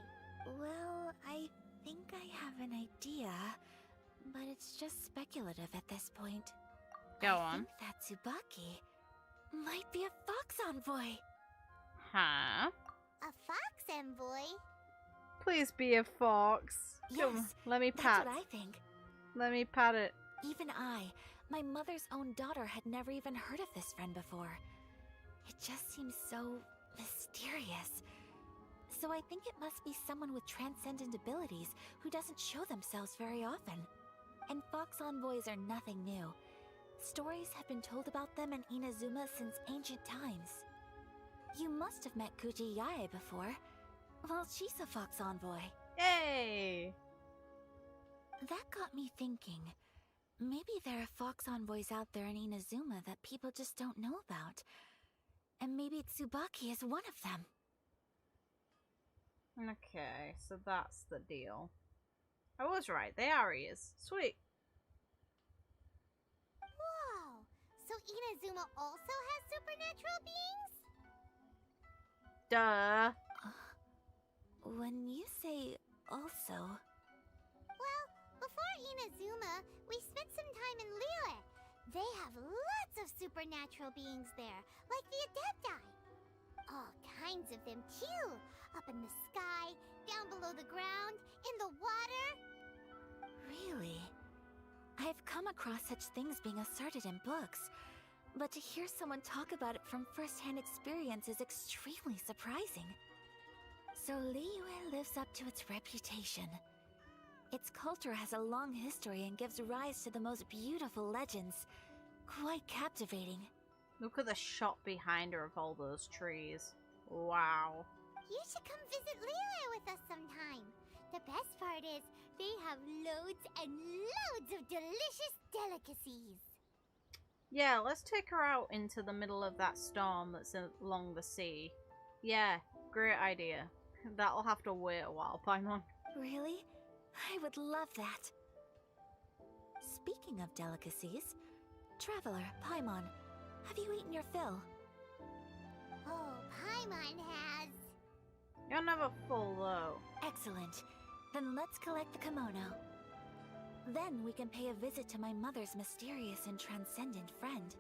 Well, I think I have an idea, but it's just speculative at this point. Go I on. think that Tsubaki might be a fox envoy. Huh? A fox envoy? Please be a fox. Come on, Yes, let me pat. that's what I think. Let me pat it. Even I, my mother's own daughter, had never even heard of this friend before. It just seems so mysterious. So I think it must be someone with transcendent abilities who doesn't show themselves very often. And fox envoys are nothing new. Stories have been told about them in Inazuma since ancient times. You must have met Kuji Yae before. Well, she's a fox envoy. Yay! That got me thinking. Maybe there are fox envoys out there in Inazuma that people just don't know about. And maybe Tsubaki is one of them. Okay, so that's the deal. I was right, they are ears. Sweet. Whoa! So Inazuma also has supernatural beings? Duh. When you say also... Well, before Inazuma, we spent some time in Liyue. They have lots of supernatural beings there, like the Adepti. All kinds of them too. Up in the sky, down below the ground, in the water. Really? I've come across such things being asserted in books, but to hear someone talk about it from first-hand experience is extremely surprising. So Liyue lives up to its reputation. Its culture has a long history and gives rise to the most beautiful legends. Quite captivating. Look at the shot behind her of all those trees. Wow. You should come visit Liyue with us sometime. The best part is, they have loads and loads of delicious delicacies. Yeah, let's take her out into the middle of that storm that's along the sea. Yeah, great idea. That'll have to wait a while, Paimon. Really? I would love that. Speaking of delicacies, Traveler, Paimon, have you eaten your fill? Oh, Paimon has. You're never full, though. Excellent. Then let's collect the kimono. Then we can pay a visit to my mother's mysterious and transcendent friend.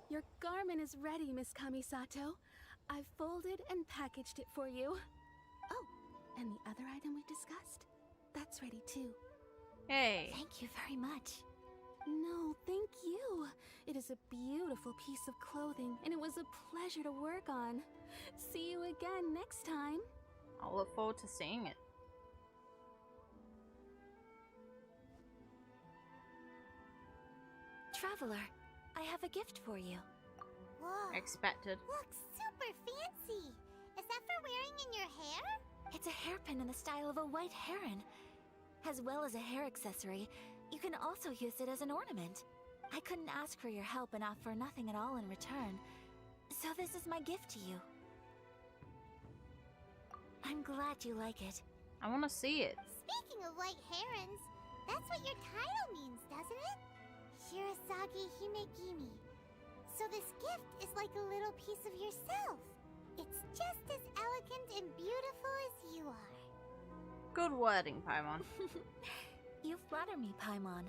Your garment is ready, Miss Kamisato. I've folded and packaged it for you. Oh, and the other item we discussed? That's ready too. Hey. Thank you very much. No, thank you. It is a beautiful piece of clothing, and it was a pleasure to work on. See you again next time. I'll look forward to seeing it. Traveler, I have a gift for you. Whoa. Expected. Looks super fancy. Is that for wearing in your hair? It's a hairpin in the style of a white heron. As well as a hair accessory, you can also use it as an ornament. I couldn't ask for your help and offer nothing at all in return. So this is my gift to you. I'm glad you like it. I want to see it. Speaking of white herons, that's what your title means, doesn't it? Shirasagi Himegimi. So this gift is like a little piece of yourself. It's just as elegant and beautiful as you are. Good wording, Paimon. You flatter me, Paimon.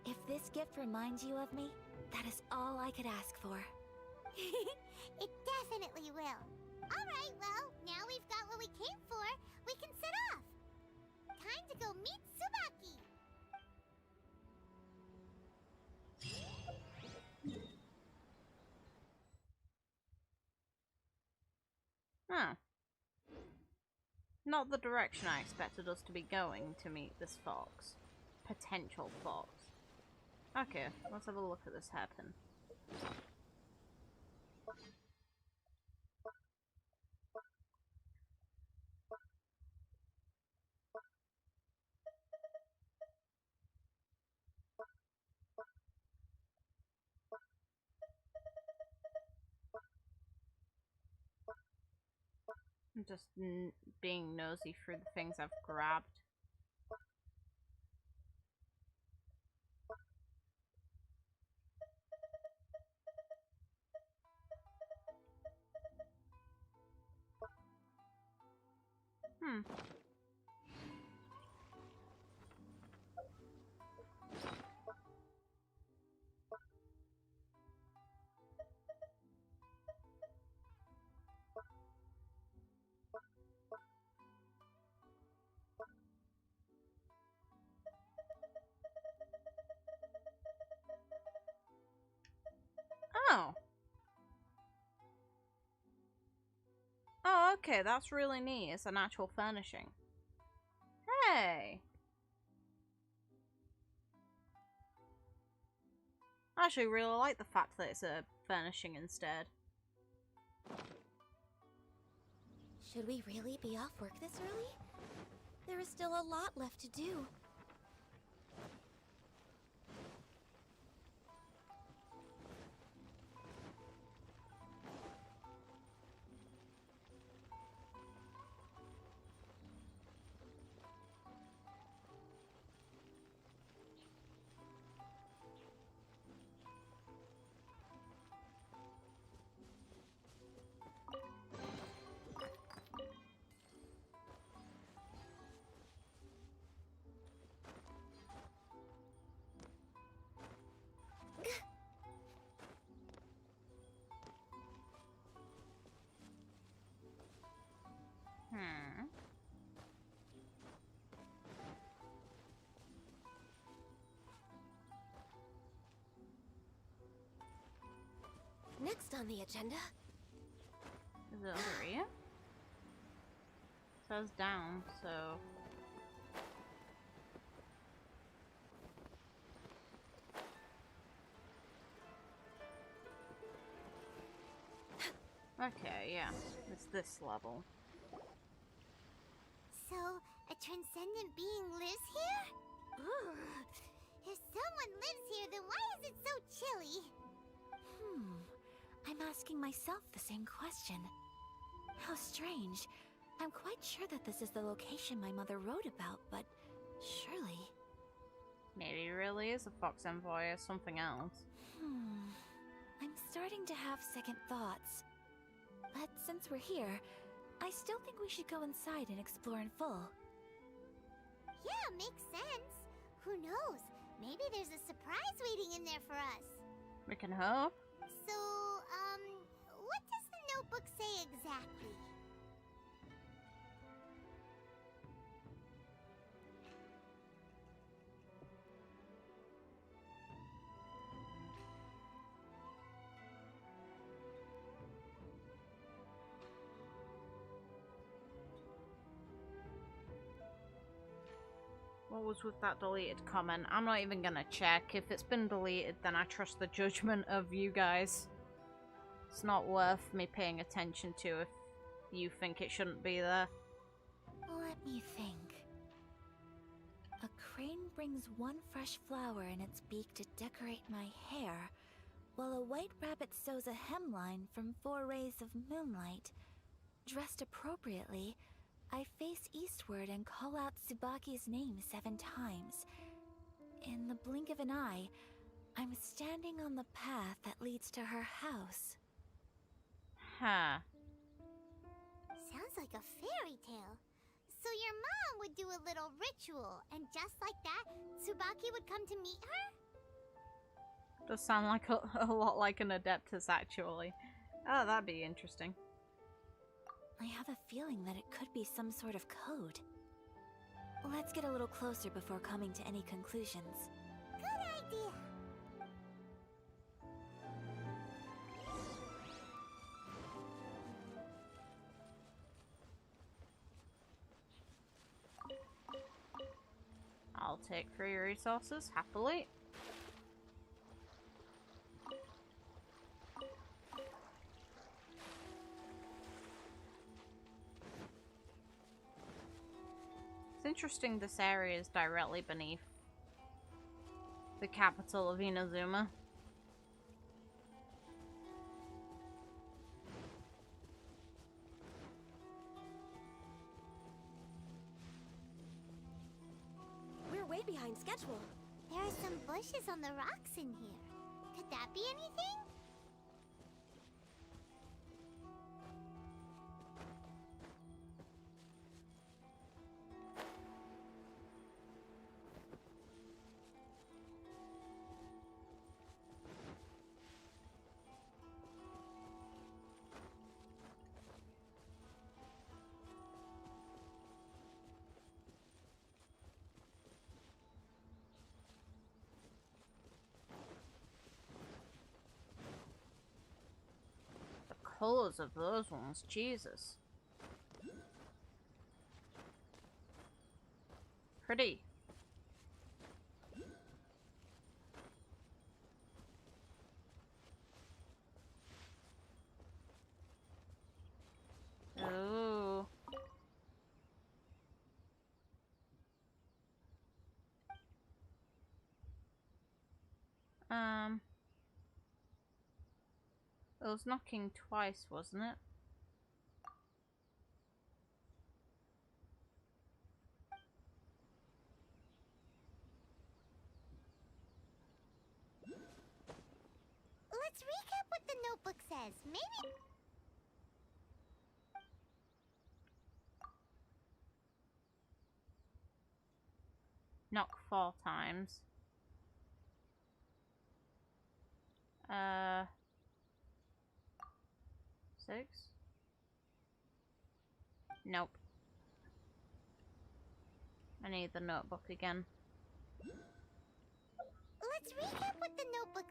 If this gift reminds you of me, that is all I could ask for. It definitely will. Alright, well, now we've got what we came for, we can set off. Time to go meet Tsubaki. Huh. Not the direction I expected us to be going to meet this fox. Potential fox. Okay, let's have a look at this hairpin. I'm just being nosy through the things I've grabbed. Oh. Oh, okay, that's really neat. It's an actual furnishing. Hey! I actually really like the fact that it's a furnishing instead. Should we really be off work this early? There is still a lot left to do. Next on the agenda. Is it over here? It says down, so... Okay, yeah. It's this level. So, a transcendent being lives here? Ugh. If someone lives here, then why is it so chilly? I'm asking myself the same question. How strange. I'm quite sure that this is the location my mother wrote about, but surely... Maybe it really is a fox envoy or something else. I'm starting to have second thoughts. But since we're here, I still think we should go inside and explore in full. Yeah, makes sense. Who knows? Maybe there's a surprise waiting in there for us. We can hope. So, what does the notebook say exactly? What was with that deleted comment? I'm not even gonna check. If it's been deleted, then I trust the judgment of you guys. It's not worth me paying attention to if you think it shouldn't be there. Let me think. A crane brings one fresh flower in its beak to decorate my hair, while a white rabbit sews a hemline from 4 rays of moonlight. Dressed appropriately, I face eastward and call out Tsubaki's name 7 times. In the blink of an eye, I'm standing on the path that leads to her house. Huh. Sounds like a fairy tale. So your mom would do a little ritual, and just like that, Tsubaki would come to meet her? Does sound like a lot like an Adeptus, actually. Oh, that'd be interesting. I have a feeling that it could be some sort of code. Let's get a little closer before coming to any conclusions. Good idea. I'll take 3 resources, happily. It's interesting this area is directly beneath the capital of Inazuma. We're way behind schedule. There are some bushes on the rocks in here. Could that be anything? Colors of those ones, Jesus. Pretty. Ooh. It was knocking twice, wasn't it? Let's recap what the notebook says. Maybe... Knock 4 times. 6? Nope. I need the notebook again. Let's recap what the notebook...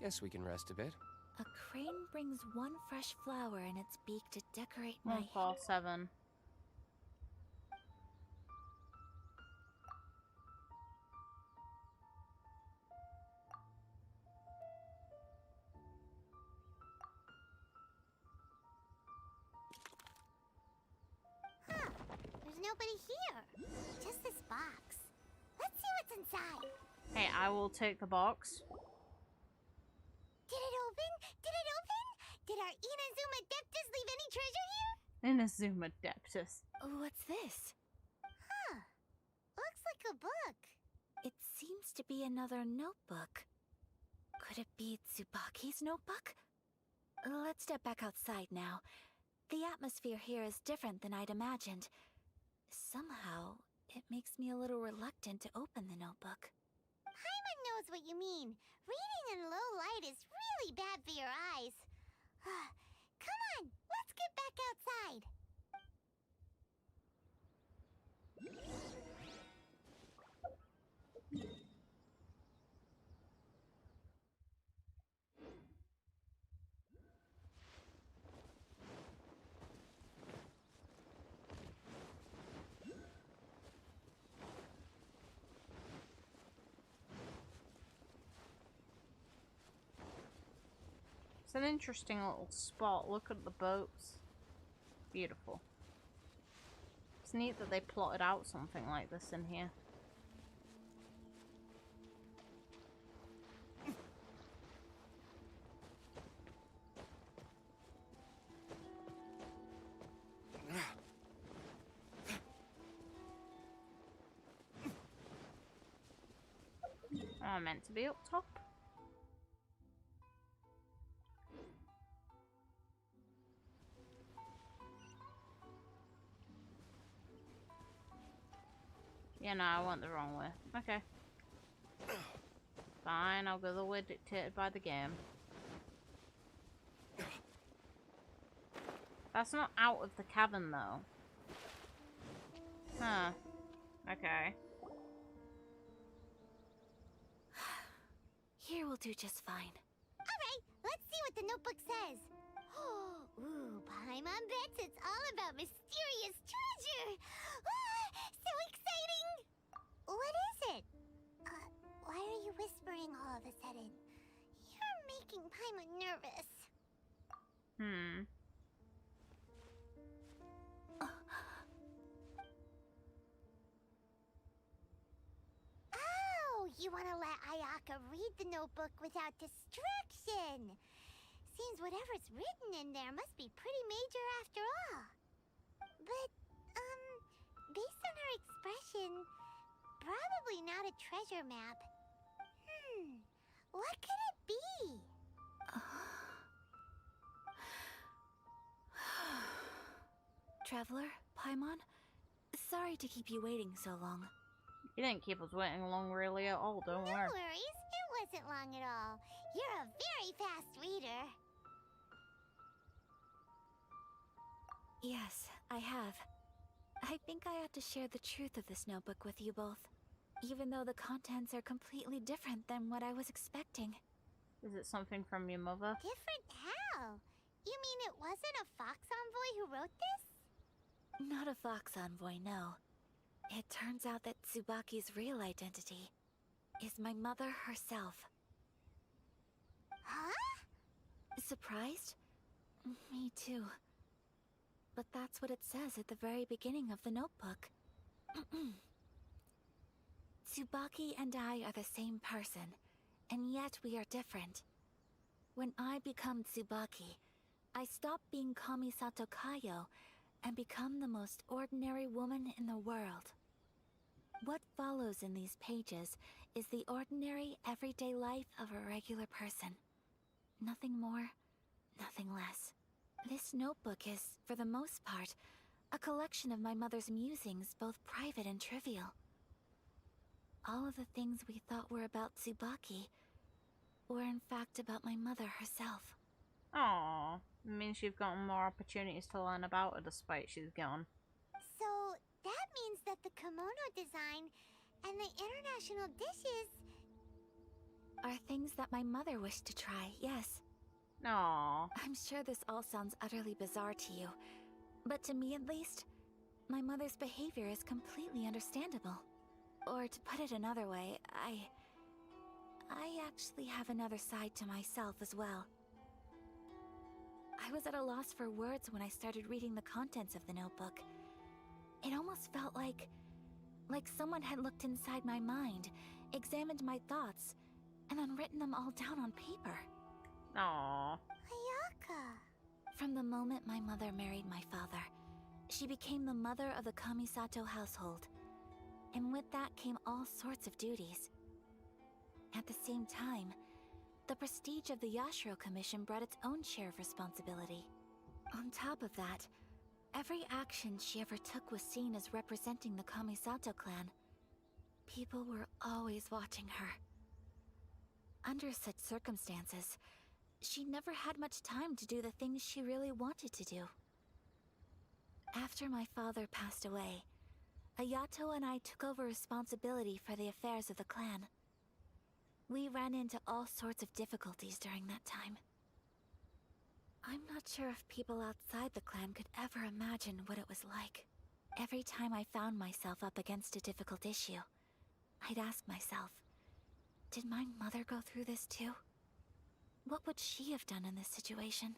Guess we can rest a bit. A crane brings one fresh flower in its beak to decorate my... 147. Huh. There's nobody here. Just this box. Let's see what's inside. Hey, I will take the box. Did it open? Did it open? Did our Inazuma Deptus leave any treasure here? Inazuma Deptus. What's this? Huh. Looks like a book. It seems to be another notebook. Could it be Tsubaki's notebook? Let's step back outside now. The atmosphere here is different than I'd imagined. Somehow, it makes me a little reluctant to open the notebook. Paimon knows what you mean. Reading in low light is really bad for your eyes. Come on, let's get back outside. It's an interesting little spot. Look at the boats. Beautiful. It's neat that they plotted out something like this in here. Am I meant to be up top? Yeah, no, I went the wrong way. Okay. Fine, I'll go the way dictated by the game. That's not out of the cavern, though. Huh. Okay. Here will do just fine. Alright, let's see what the notebook says. Ooh, Paimon bets it's all about mysterious treasure. So exciting! What is it? Why are you whispering all of a sudden? You're making Paimon nervous. Oh, you want to let Ayaka read the notebook without distraction. Seems whatever's written in there must be pretty major after all. But, based on her expression, probably not a treasure map. What could it be? Traveler, Paimon, sorry to keep you waiting so long. You didn't keep us waiting long really at all, don't worry. No worries, it wasn't long at all. You're a very fast reader. Yes, I have. I think I ought to share the truth of this notebook with you both, even though the contents are completely different than what I was expecting. Is it something from your mother? Different how? You mean it wasn't a Fox Envoy who wrote this? Not a Fox Envoy, no. It turns out that Tsubaki's real identity is my mother herself. Huh? Surprised? Me too. But that's what it says at the very beginning of the notebook. Tsubaki and I are the same person, and yet we are different. When I become Tsubaki, I stop being Kamisato Kayo and become the most ordinary woman in the world. What follows in these pages is the ordinary, everyday life of a regular person. Nothing more, nothing less. This notebook is, for the most part, a collection of my mother's musings, both private and trivial. All of the things we thought were about Tsubaki were in fact about my mother herself. Aww, it means you've gotten more opportunities to learn about her despite she's gone. So, that means that the kimono design and the international dishes are things that my mother wished to try, yes. Aww. I'm sure this all sounds utterly bizarre to you, but to me at least, my mother's behavior is completely understandable. Or to put it another way, I actually have another side to myself as well. I was at a loss for words when I started reading the contents of the notebook. It almost felt like someone had looked inside my mind, examined my thoughts, and then written them all down on paper. Aww. Ayaka. From the moment my mother married my father, she became the mother of the Kamisato household. And with that came all sorts of duties. At the same time, the prestige of the Yashiro Commission brought its own share of responsibility. On top of that, every action she ever took was seen as representing the Kamisato clan. People were always watching her. Under such circumstances, she never had much time to do the things she really wanted to do. After my father passed away, Ayato and I took over responsibility for the affairs of the clan. We ran into all sorts of difficulties during that time. I'm not sure if people outside the clan could ever imagine what it was like. Every time I found myself up against a difficult issue, I'd ask myself, did my mother go through this too? What would she have done in this situation?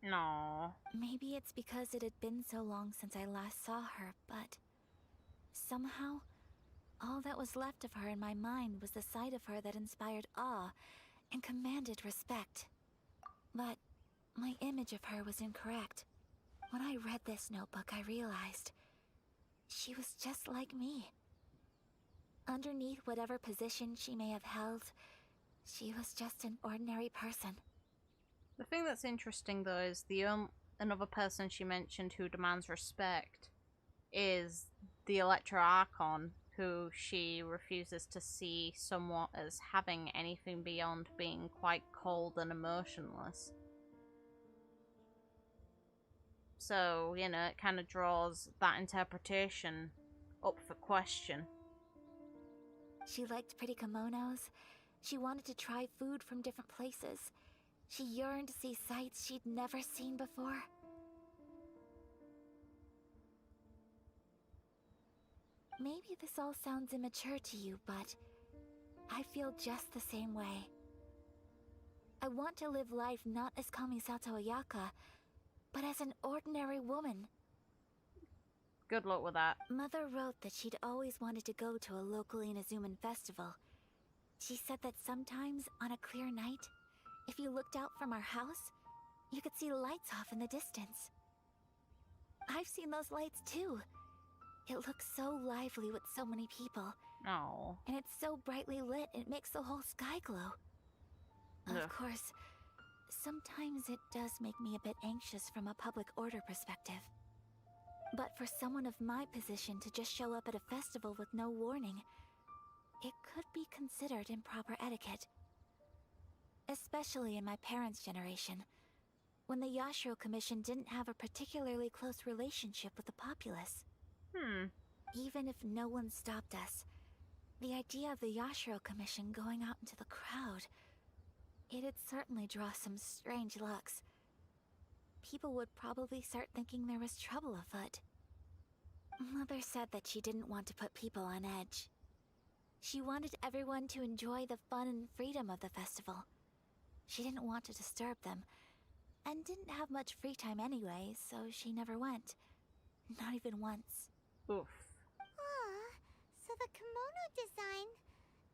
No. Maybe it's because it had been so long since I last saw her, but somehow, all that was left of her in my mind was the sight of her that inspired awe and commanded respect. But my image of her was incorrect. When I read this notebook, I realized she was just like me. Underneath whatever position she may have held, she was just an ordinary person. The thing that's interesting, though, is another person she mentioned who demands respect is the Electro Archon, who she refuses to see somewhat as having anything beyond being quite cold and emotionless. So, you know, it kind of draws that interpretation up for question. She liked pretty kimonos. She wanted to try food from different places. She yearned to see sights she'd never seen before. Maybe this all sounds immature to you, but I feel just the same way. I want to live life not as Kamisato Ayaka, but as an ordinary woman. Good luck with that. Mother wrote that she'd always wanted to go to a local Inazuman festival. She said that sometimes, on a clear night, if you looked out from our house, you could see lights off in the distance. I've seen those lights too. It looks so lively with so many people. Oh. And it's so brightly lit, it makes the whole sky glow. Ugh. Of course, sometimes it does make me a bit anxious from a public order perspective. But for someone of my position to just show up at a festival with no warning, it could be considered improper etiquette. Especially in my parents' generation, when the Yashiro Commission didn't have a particularly close relationship with the populace. Even if no one stopped us, the idea of the Yashiro Commission going out into the crowd, it'd certainly draw some strange looks. People would probably start thinking there was trouble afoot. Mother said that she didn't want to put people on edge. She wanted everyone to enjoy the fun and freedom of the festival. She didn't want to disturb them, and didn't have much free time anyway, so she never went. Not even once. Oof. Aw, so the kimono design,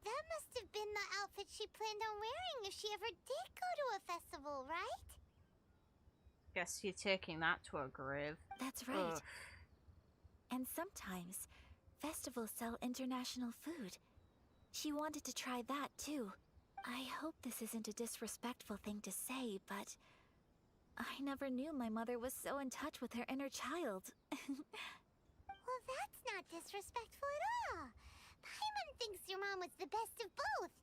that must have been the outfit she planned on wearing if she ever did go to a festival, right? Guess you're taking that to a grave. That's right. And sometimes, festivals sell international food. She wanted to try that too. I hope this isn't a disrespectful thing to say, but I never knew my mother was so in touch with her inner child. Well, that's not disrespectful at all. Paimon thinks your mom was the best of both.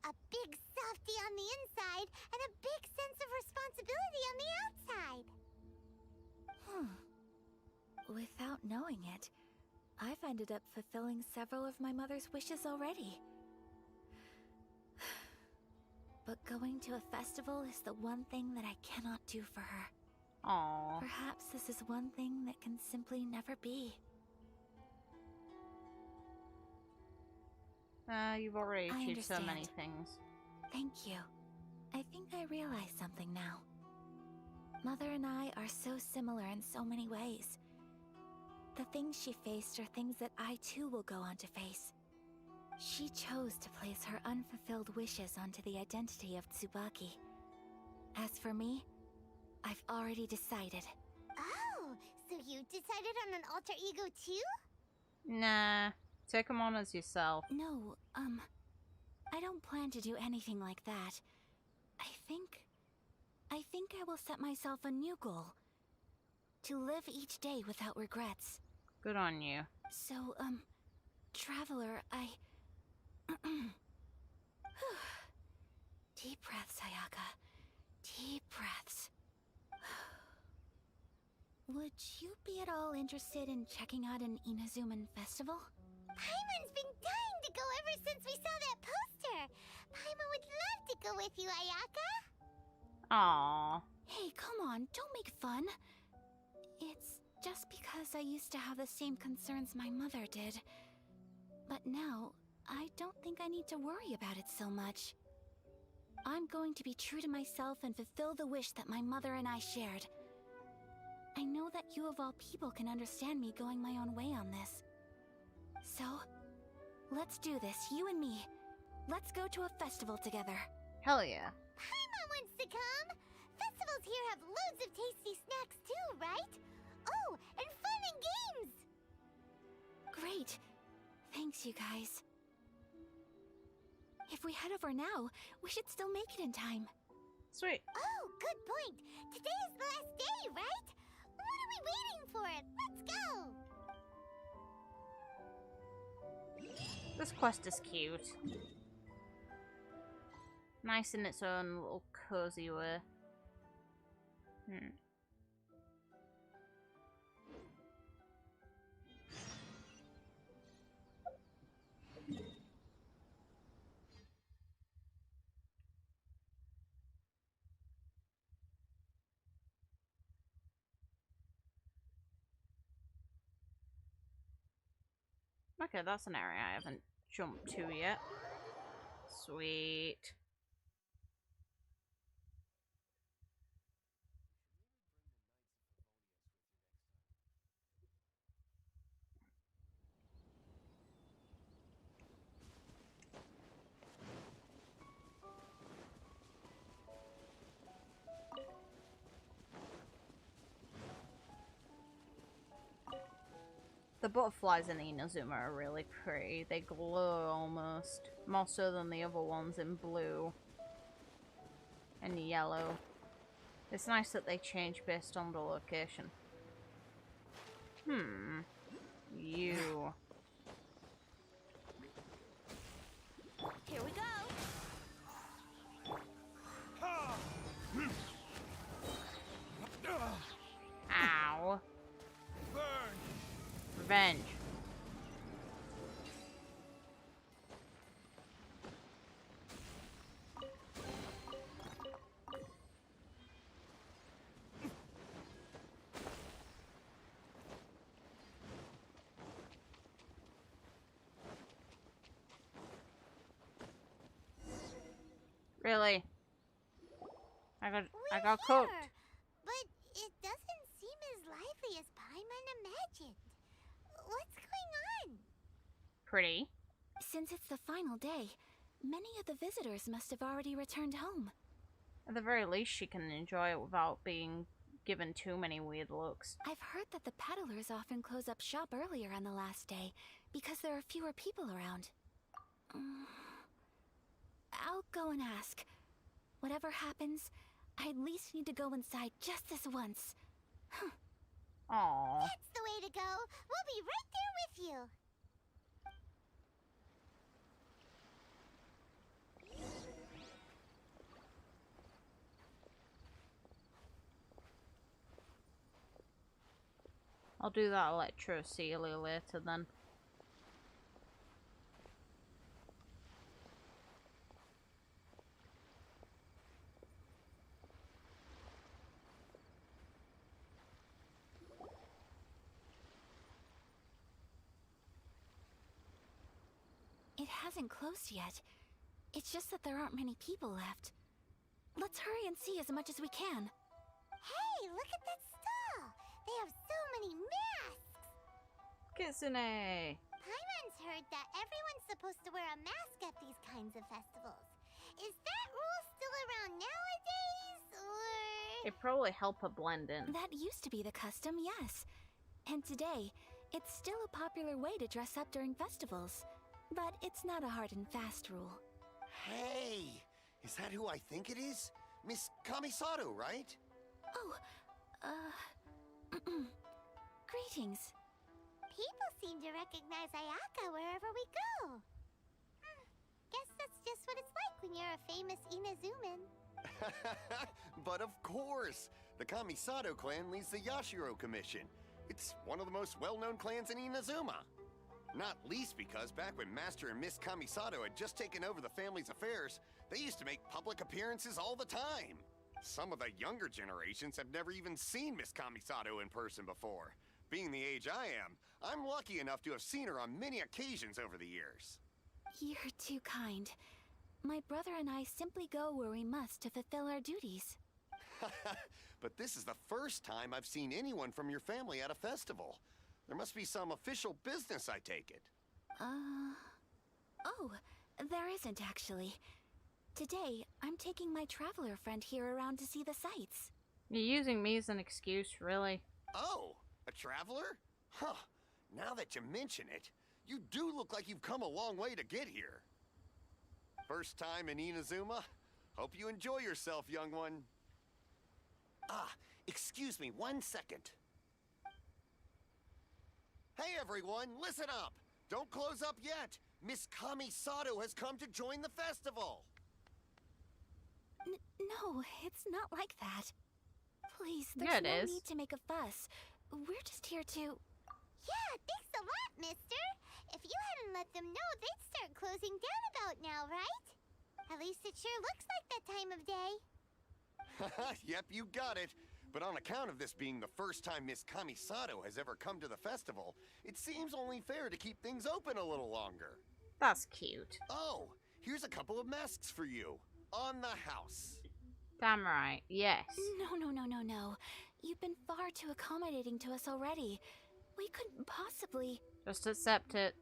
A big softie on the inside and a big sense of responsibility on the outside. Without knowing it, I've ended up fulfilling several of my mother's wishes already. But going to a festival is the one thing that I cannot do for her. Aww. Perhaps this is one thing that can simply never be. You've already I achieved so many understand. things. Thank you. I think I realize something now. Mother and I are so similar in so many ways. The things she faced are things that I too will go on to face. She chose to place her unfulfilled wishes onto the identity of Tsubaki. As for me, I've already decided. Oh, so you decided on an alter ego too? Nah, take him on as yourself. No, I don't plan to do anything like that. I think I will set myself a new goal. To live each day without regrets. Good on you. So, Traveler, Deep breaths, Ayaka. Deep breaths. Would you be at all interested in checking out an Inazuman festival? Paimon's been dying to go ever since we saw that poster. Paimon would love to go with you, Ayaka. Aww. Hey, come on, don't make fun. It's just because I used to have the same concerns my mother did. But now, I don't think I need to worry about it so much. I'm going to be true to myself and fulfill the wish that my mother and I shared. I know that you of all people can understand me going my own way on this. So, let's do this, you and me. Let's go to a festival together. Hell yeah. Paimon wants to come! Festivals here have loads of tasty snacks too, right? Oh, and fun and games! Great. Thanks, you guys. If we head over now, we should still make it in time. Sweet. Oh, good point. Today is the last day, right? What are we waiting for? Let's go! This quest is cute. Nice in its own little cozy way. Okay, that's an area I haven't jumped to yet. Sweet. The butterflies in Inazuma are really pretty. They glow almost. More so than the other ones in blue and yellow. It's nice that they change based on the location. You. Here we go! Ow. Revenge. Really? I got cooked. But it doesn't seem as lively as Paimon imagined. What's going on? Pretty. Since it's the final day, many of the visitors must have already returned home. At the very least, she can enjoy it without being given too many weird looks. I've heard that the peddlers often close up shop earlier on the last day because there are fewer people around. I'll go and ask. Whatever happens, I at least need to go inside just this once. Aww. That's the way to go. We'll be right there with you. I'll do that Electro Sealer later then. It hasn't closed yet. It's just that there aren't many people left. Let's hurry and see as much as we can. Hey, look at that stall! They have so many masks! Kitsune! Paimon's heard that everyone's supposed to wear a mask at these kinds of festivals. Is that rule still around nowadays, or...? It probably helped her blend in. That used to be the custom, yes. And today, it's still a popular way to dress up during festivals. But it's not a hard and fast rule. Hey! Is that who I think it is? Miss Kamisato, right? Oh, greetings. People seem to recognize Ayaka wherever we go. Guess that's just what it's like when you're a famous Inazuman. But of course! The Kamisato clan leads the Yashiro Commission. It's one of the most well-known clans in Inazuma. Not least because back when Master and Miss Kamisato had just taken over the family's affairs, they used to make public appearances all the time. Some of the younger generations have never even seen Miss Kamisato in person before. Being the age I am, I'm lucky enough to have seen her on many occasions over the years. You're too kind. My brother and I simply go where we must to fulfill our duties. But this is the first time I've seen anyone from your family at a festival. There must be some official business, I take it. Oh, there isn't actually. Today, I'm taking my traveler friend here around to see the sights. You're using me as an excuse, really. Oh, a traveler? Huh. Now that you mention it, you do look like you've come a long way to get here. First time in Inazuma? Hope you enjoy yourself, young one. Ah, excuse me 1 second. Hey everyone, listen up! Don't close up yet! Miss Kamisato has come to join the festival! No, it's not like that. Please, Yeah, there's it no is. need to make a fuss. We're just here to... Yeah, thanks a lot, mister. If you hadn't let them know, they'd start closing down about now, right? At least it sure looks like that time of day. Yep, you got it. But on account of this being the first time Miss Kamisato has ever come to the festival, it seems only fair to keep things open a little longer. That's cute. Oh, here's a couple of masks for you. On the house. Damn right, yes. No. You've been far too accommodating to us already. We couldn't possibly... Just accept it.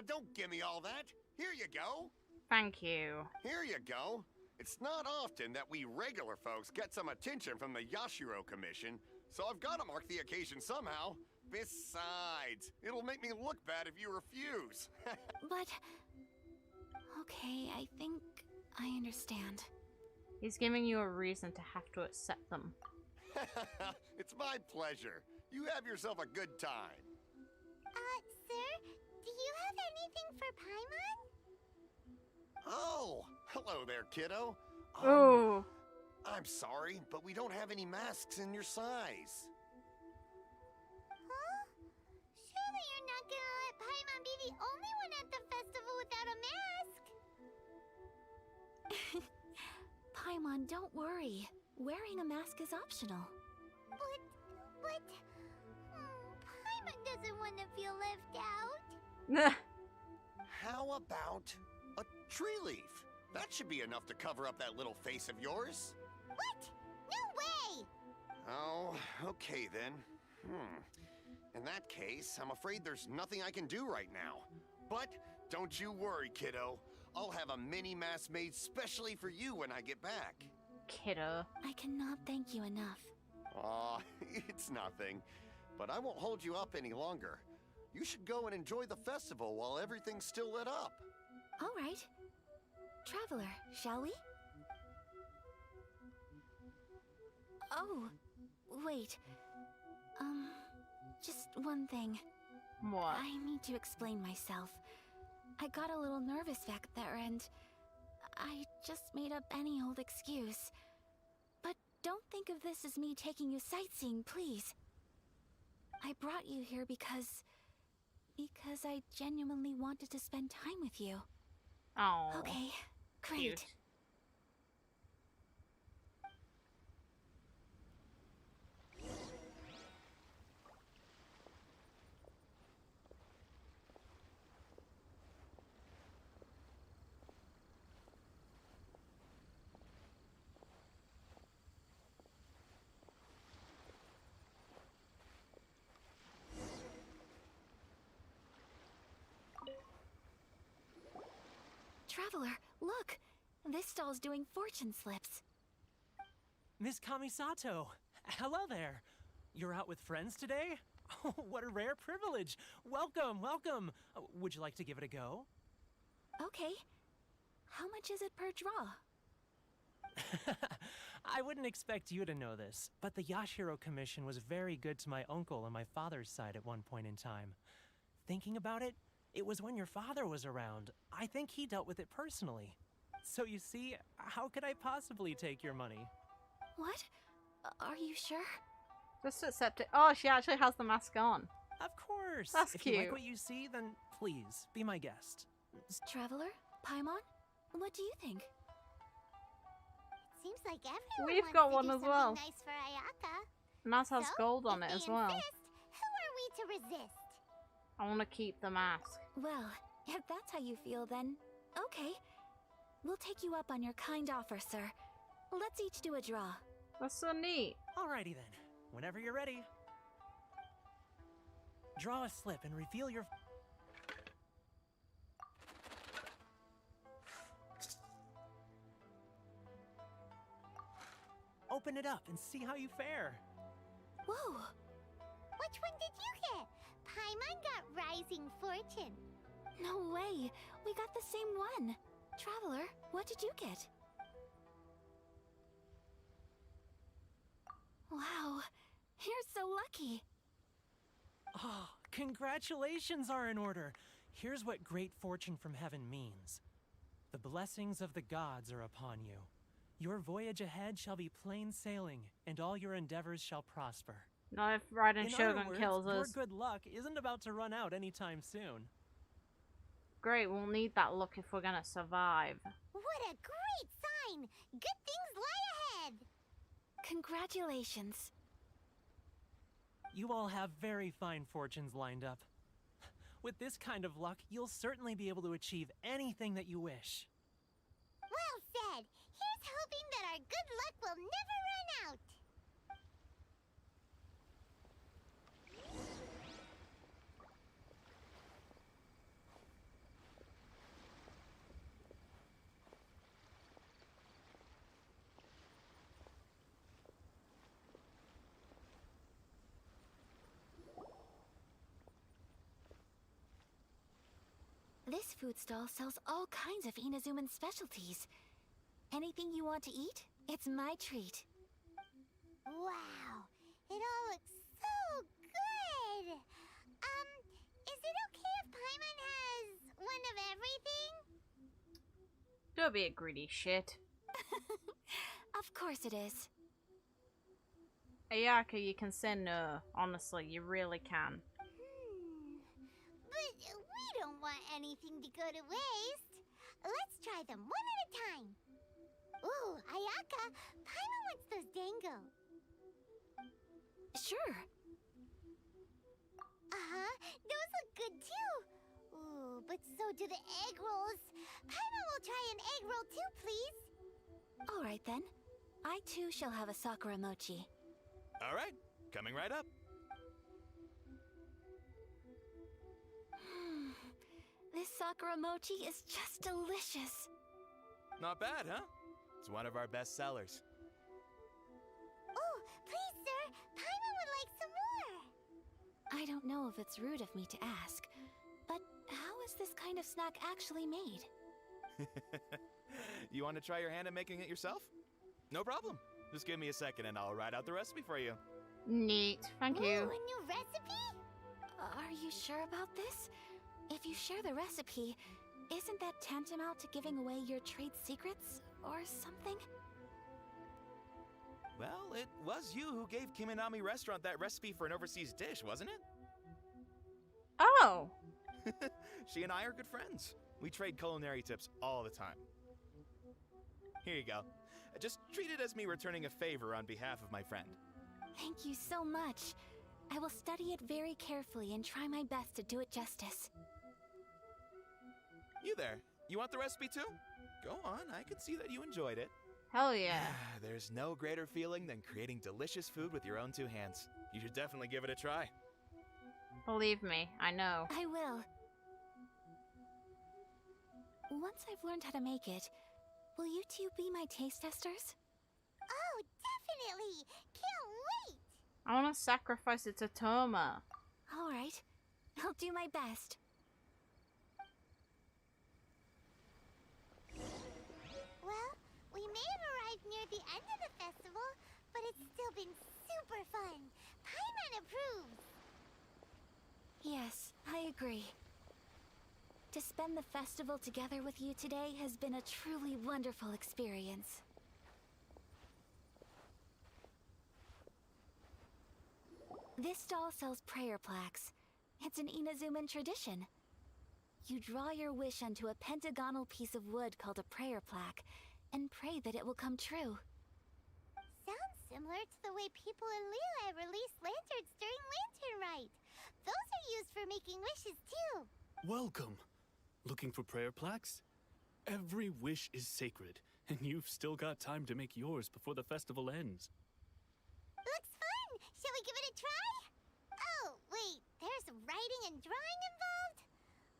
Don't give me all that. Here you go. Thank you. Here you go. It's not often that we regular folks get some attention from the Yashiro Commission, so I've got to mark the occasion somehow. Besides, it'll make me look bad if you refuse. But... Okay, I think I understand. He's giving you a reason to have to accept them. It's my pleasure. You have yourself a good time. Sir, do you have anything for Paimon? Oh, hello there, kiddo. Oh. I'm sorry, but we don't have any masks in your size. Huh? Surely you're not gonna let Paimon be the only one at the festival without a mask? Paimon, don't worry. Wearing a mask is optional. But... Paimon doesn't want to feel left out. How about a tree leaf? That should be enough to cover up that little face of yours. What? No way! Oh, okay then. In that case, I'm afraid there's nothing I can do right now. But don't you worry, kiddo. I'll have a mini mask made specially for you when I get back. Kiddo. I cannot thank you enough. Aw, it's nothing. But I won't hold you up any longer. You should go and enjoy the festival while everything's still lit up. All right. Traveler, shall we? Oh, wait. Just one thing. What? I need to explain myself. I got a little nervous back there and I just made up any old excuse. But don't think of this as me taking you sightseeing, please. I brought you here because I genuinely wanted to spend time with you. Oh. Okay, great. Cute. Traveler, look! This stall's doing fortune slips. Miss Kamisato! Hello there! You're out with friends today? Oh, what a rare privilege! Welcome, welcome! Would you like to give it a go? Okay. How much is it per draw? I wouldn't expect you to know this, but the Yashiro Commission was very good to my uncle on my father's side at one point in time. Thinking about it, it was when your father was around. I think he dealt with it personally. So you see, how could I possibly take your money? What? Are you sure? Just accept it. Oh, she actually has the mask on. Of course. That's if cute. you like what you see, then please, be my guest. Traveler? Paimon? What do you think? Seems like everyone We've wants got to one do as well. something nice for Ayaka. And that has So, gold on if it as they well. insist, who are we to resist? I want to keep the mask. Well, if that's how you feel, then okay. We'll take you up on your kind offer, sir. Let's each do a draw. That's so neat. Alrighty then. Whenever you're ready. Draw a slip and reveal your... Open it up and see how you fare. Whoa! Which one did you get? Paimon got Rising Fortune. No way! We got the same one! Traveler, what did you get? Wow, you're so lucky! Oh, congratulations are in order. Here's what great fortune from heaven means. The blessings of the gods are upon you. Your voyage ahead shall be plain sailing, and all your endeavors shall prosper. Not if Raiden In Shogun other words, kills us. your good luck isn't about to run out anytime soon. Great, we'll need that luck if we're gonna survive. What a great sign! Good things lie ahead! Congratulations. You all have very fine fortunes lined up. With this kind of luck, you'll certainly be able to achieve anything that you wish. Well said! Here's hoping that our good luck will never run out! This food stall sells all kinds of Inazuman specialties. Anything you want to eat, it's my treat. Wow! It all looks so good! Is it okay if Paimon has one of everything? Don't be a greedy shit. Of course it is. Ayaka, you can say no. Honestly, you really can. But we don't want anything to go to waste. Let's try them one at a time. Ooh, Ayaka, Paimon wants those dango. Sure. Uh-huh, those look good too. Ooh, but so do the egg rolls. Paimon will try an egg roll too, please. All right then. I too shall have a Sakura mochi. All right, coming right up. This Sakura mochi is just delicious. Not bad, huh? It's one of our best sellers. Oh, please, sir. Paimon would like some more. I don't know if it's rude of me to ask, but how is this kind of snack actually made? You want to try your hand at making it yourself? No problem. Just give me a second and I'll write out the recipe for you. Neat. Thank you. Ooh, a new recipe? Are you sure about this? If you share the recipe, isn't that tantamount to giving away your trade secrets or something? Well, it was you who gave Kiminami Restaurant that recipe for an overseas dish, wasn't it? Oh! She and I are good friends. We trade culinary tips all the time. Here you go. Just treat it as me returning a favor on behalf of my friend. Thank you so much. I will study it very carefully and try my best to do it justice. You there, you want the recipe too? Go on, I can see that you enjoyed it. Hell yeah. There's no greater feeling than creating delicious food with your own two hands. You should definitely give it a try. Believe me, I know. I will. Once I've learned how to make it, will you two be my taste testers? Oh, I want to sacrifice it to Toma. Alright, I'll do my best. Well, we may have arrived near the end of the festival, but it's still been super fun. Paimon approves. Yes, I agree. To spend the festival together with you today has been a truly wonderful experience. This stall sells prayer plaques. It's an Inazuman tradition. You draw your wish onto a pentagonal piece of wood called a prayer plaque, and pray that it will come true. Sounds similar to the way people in Liyue release lanterns during Lantern Rite. Those are used for making wishes too. Welcome. Looking for prayer plaques? Every wish is sacred, and you've still got time to make yours before the festival ends. Looks fun! Shall we give it a try? Oh, wait, there's writing and drawing involved?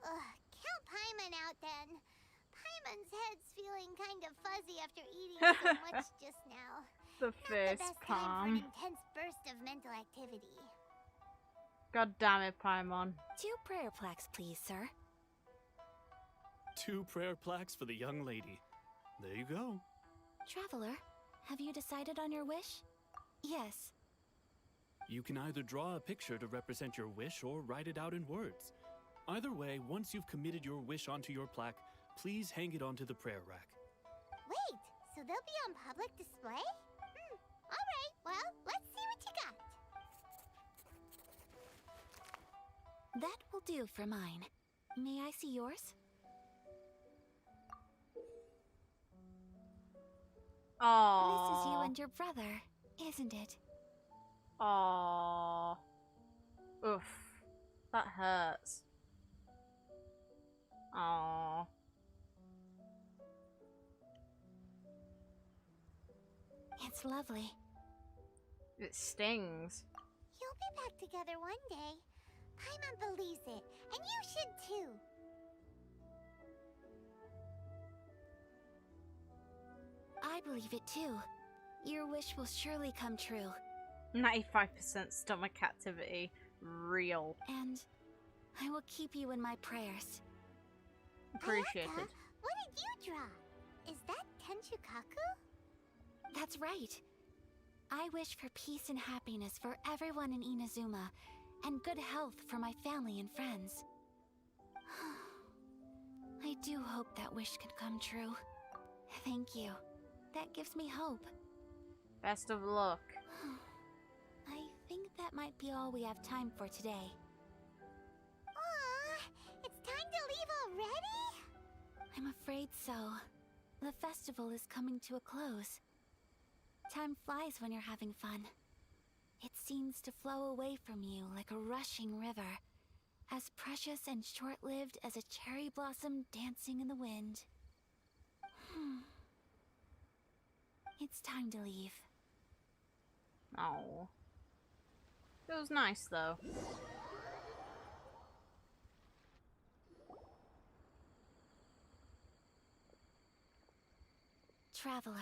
Ugh, count Paimon out then. Paimon's head's feeling kind of fuzzy after eating so much just now. The face Not the best time for an palm. intense burst of mental activity. God damn it, Paimon. 2 prayer plaques, please, sir. 2 prayer plaques for the young lady. There you go. Traveler, have you decided on your wish? Yes. You can either draw a picture to represent your wish or write it out in words. Either way, once you've committed your wish onto your plaque, please hang it onto the prayer rack. Wait, so they'll be on public display? Alright, well, let's see what you got. That will do for mine. May I see yours? Aww. This is you and your brother, isn't it? Aww. Oof. That hurts. Aww. It's lovely. It stings. You'll be back together one day. Paimon believes it, and you should too. I believe it too. Your wish will surely come true. 95% stomach activity. Real. And I will keep you in my prayers. Appreciated. Ayaka, what did you draw? Is that Tenchukaku? That's right. I wish for peace and happiness for everyone in Inazuma, and good health for my family and friends. I do hope that wish can come true. Thank you. That gives me hope. Best of luck. I think that might be all we have time for today. Aww, it's time to leave already? I'm afraid so. The festival is coming to a close. Time flies when you're having fun. It seems to flow away from you like a rushing river, as precious and short-lived as a cherry blossom dancing in the wind. It's time to leave. Oh. It was nice though. Traveler,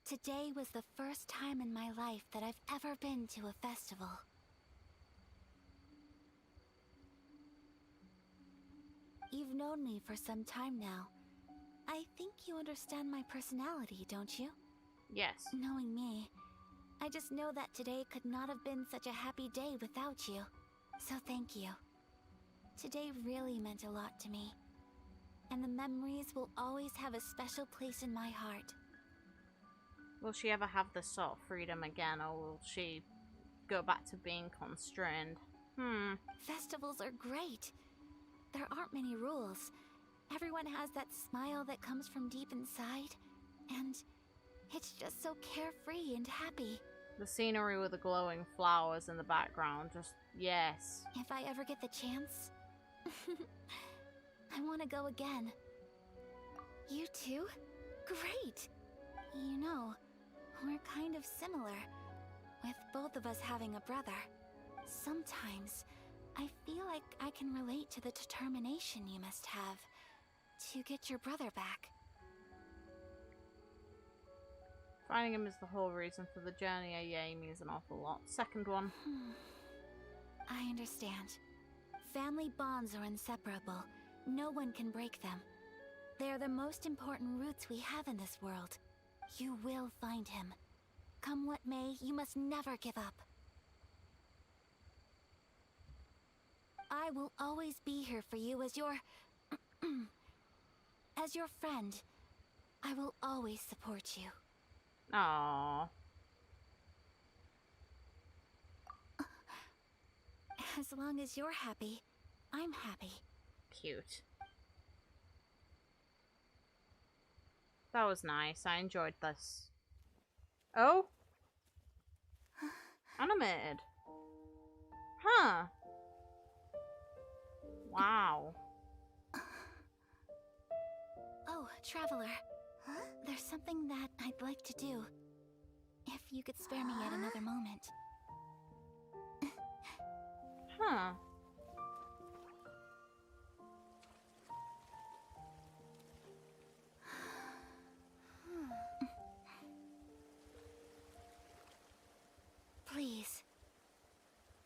today was the first time in my life that I've ever been to a festival. You've known me for some time now. I think you understand my personality, don't you? Yes. Knowing me, I just know that today could not have been such a happy day without you. So thank you. Today really meant a lot to me. And the memories will always have a special place in my heart. Will she ever have this sort of freedom again, or will she go back to being constrained? Festivals are great. There aren't many rules. Everyone has that smile that comes from deep inside. And it's just so carefree and happy. The scenery with the glowing flowers in the background, just yes. If I ever get the chance, I want to go again. You too? Great! You know, we're kind of similar, with both of us having a brother. Sometimes, I feel like I can relate to the determination you must have to get your brother back. Finding him is the whole reason for the journey. Yay means an awful lot. Second one. I understand. Family bonds are inseparable. No one can break them. They are the most important roots we have in this world. You will find him. Come what may, you must never give up. I will always be here for you as your... as your friend. I will always support you. Aww. As long as you're happy, I'm happy. Cute. That was nice. I enjoyed this. Oh? Animated. Huh. Wow. Oh, Traveler. There's something that I'd like to do. If you could spare me yet another moment. Huh. Please.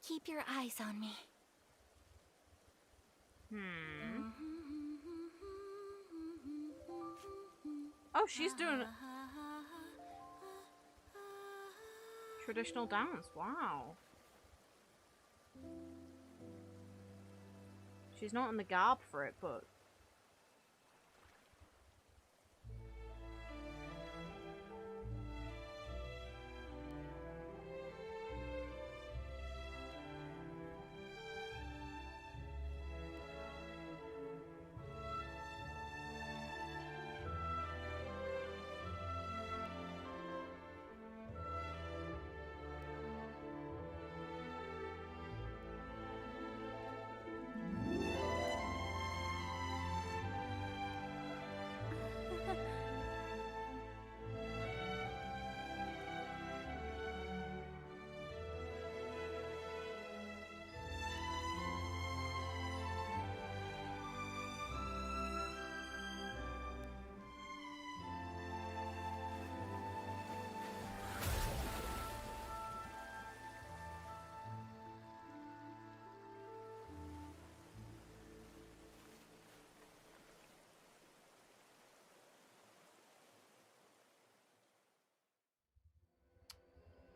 Keep your eyes on me. Oh, she's doing traditional dance. Wow. She's not in the garb for it, but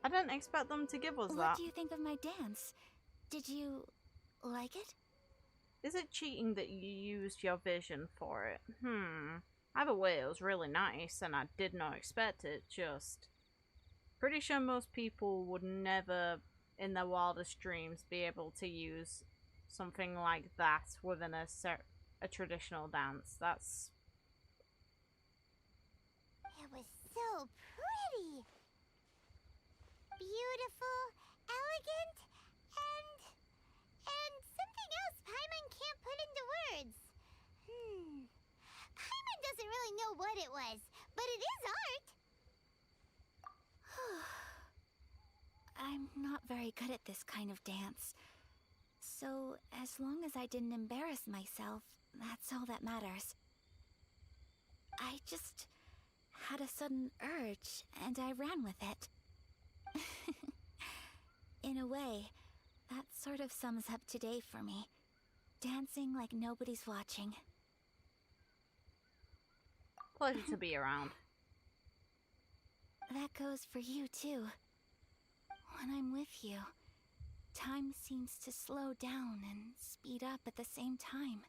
I didn't expect them to give us that. What do you think of my dance? Did you like it? Is it cheating that you used your vision for it? Either way, it was really nice, and I did not expect it, just... Pretty sure most people would never, in their wildest dreams, be able to use something like that within a traditional dance. That's... It was so pretty. Beautiful, elegant, and something else Paimon can't put into words. Paimon doesn't really know what it was, but it is art. I'm not very good at this kind of dance. So, as long as I didn't embarrass myself, that's all that matters. I just had a sudden urge, and I ran with it. In a way, that sort of sums up today for me. Dancing like nobody's watching. Pleasure to be around. That goes for you, too. When I'm with you, time seems to slow down and speed up at the same time.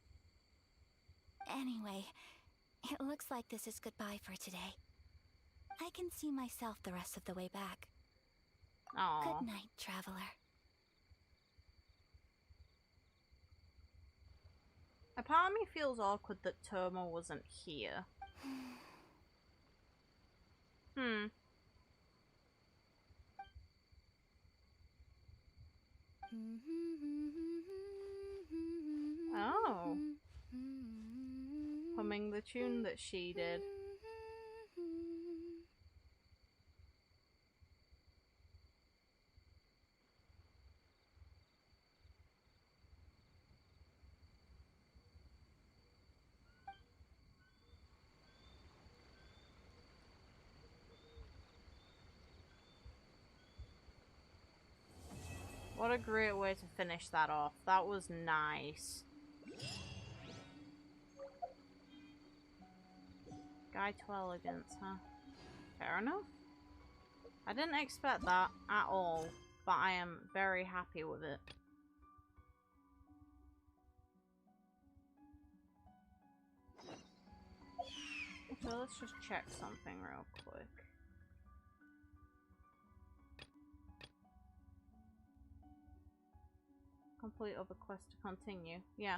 Anyway, it looks like this is goodbye for today. I can see myself the rest of the way back. Aww. Good night, Traveler. A part of me feels awkward that Toma wasn't here. Oh. Humming the tune that she did. What a great way to finish that off. That was nice. Guide to elegance, huh? Fair enough. I didn't expect that at all, but I am very happy with it. So let's just check something real quick. Complete other quest to continue. Yeah.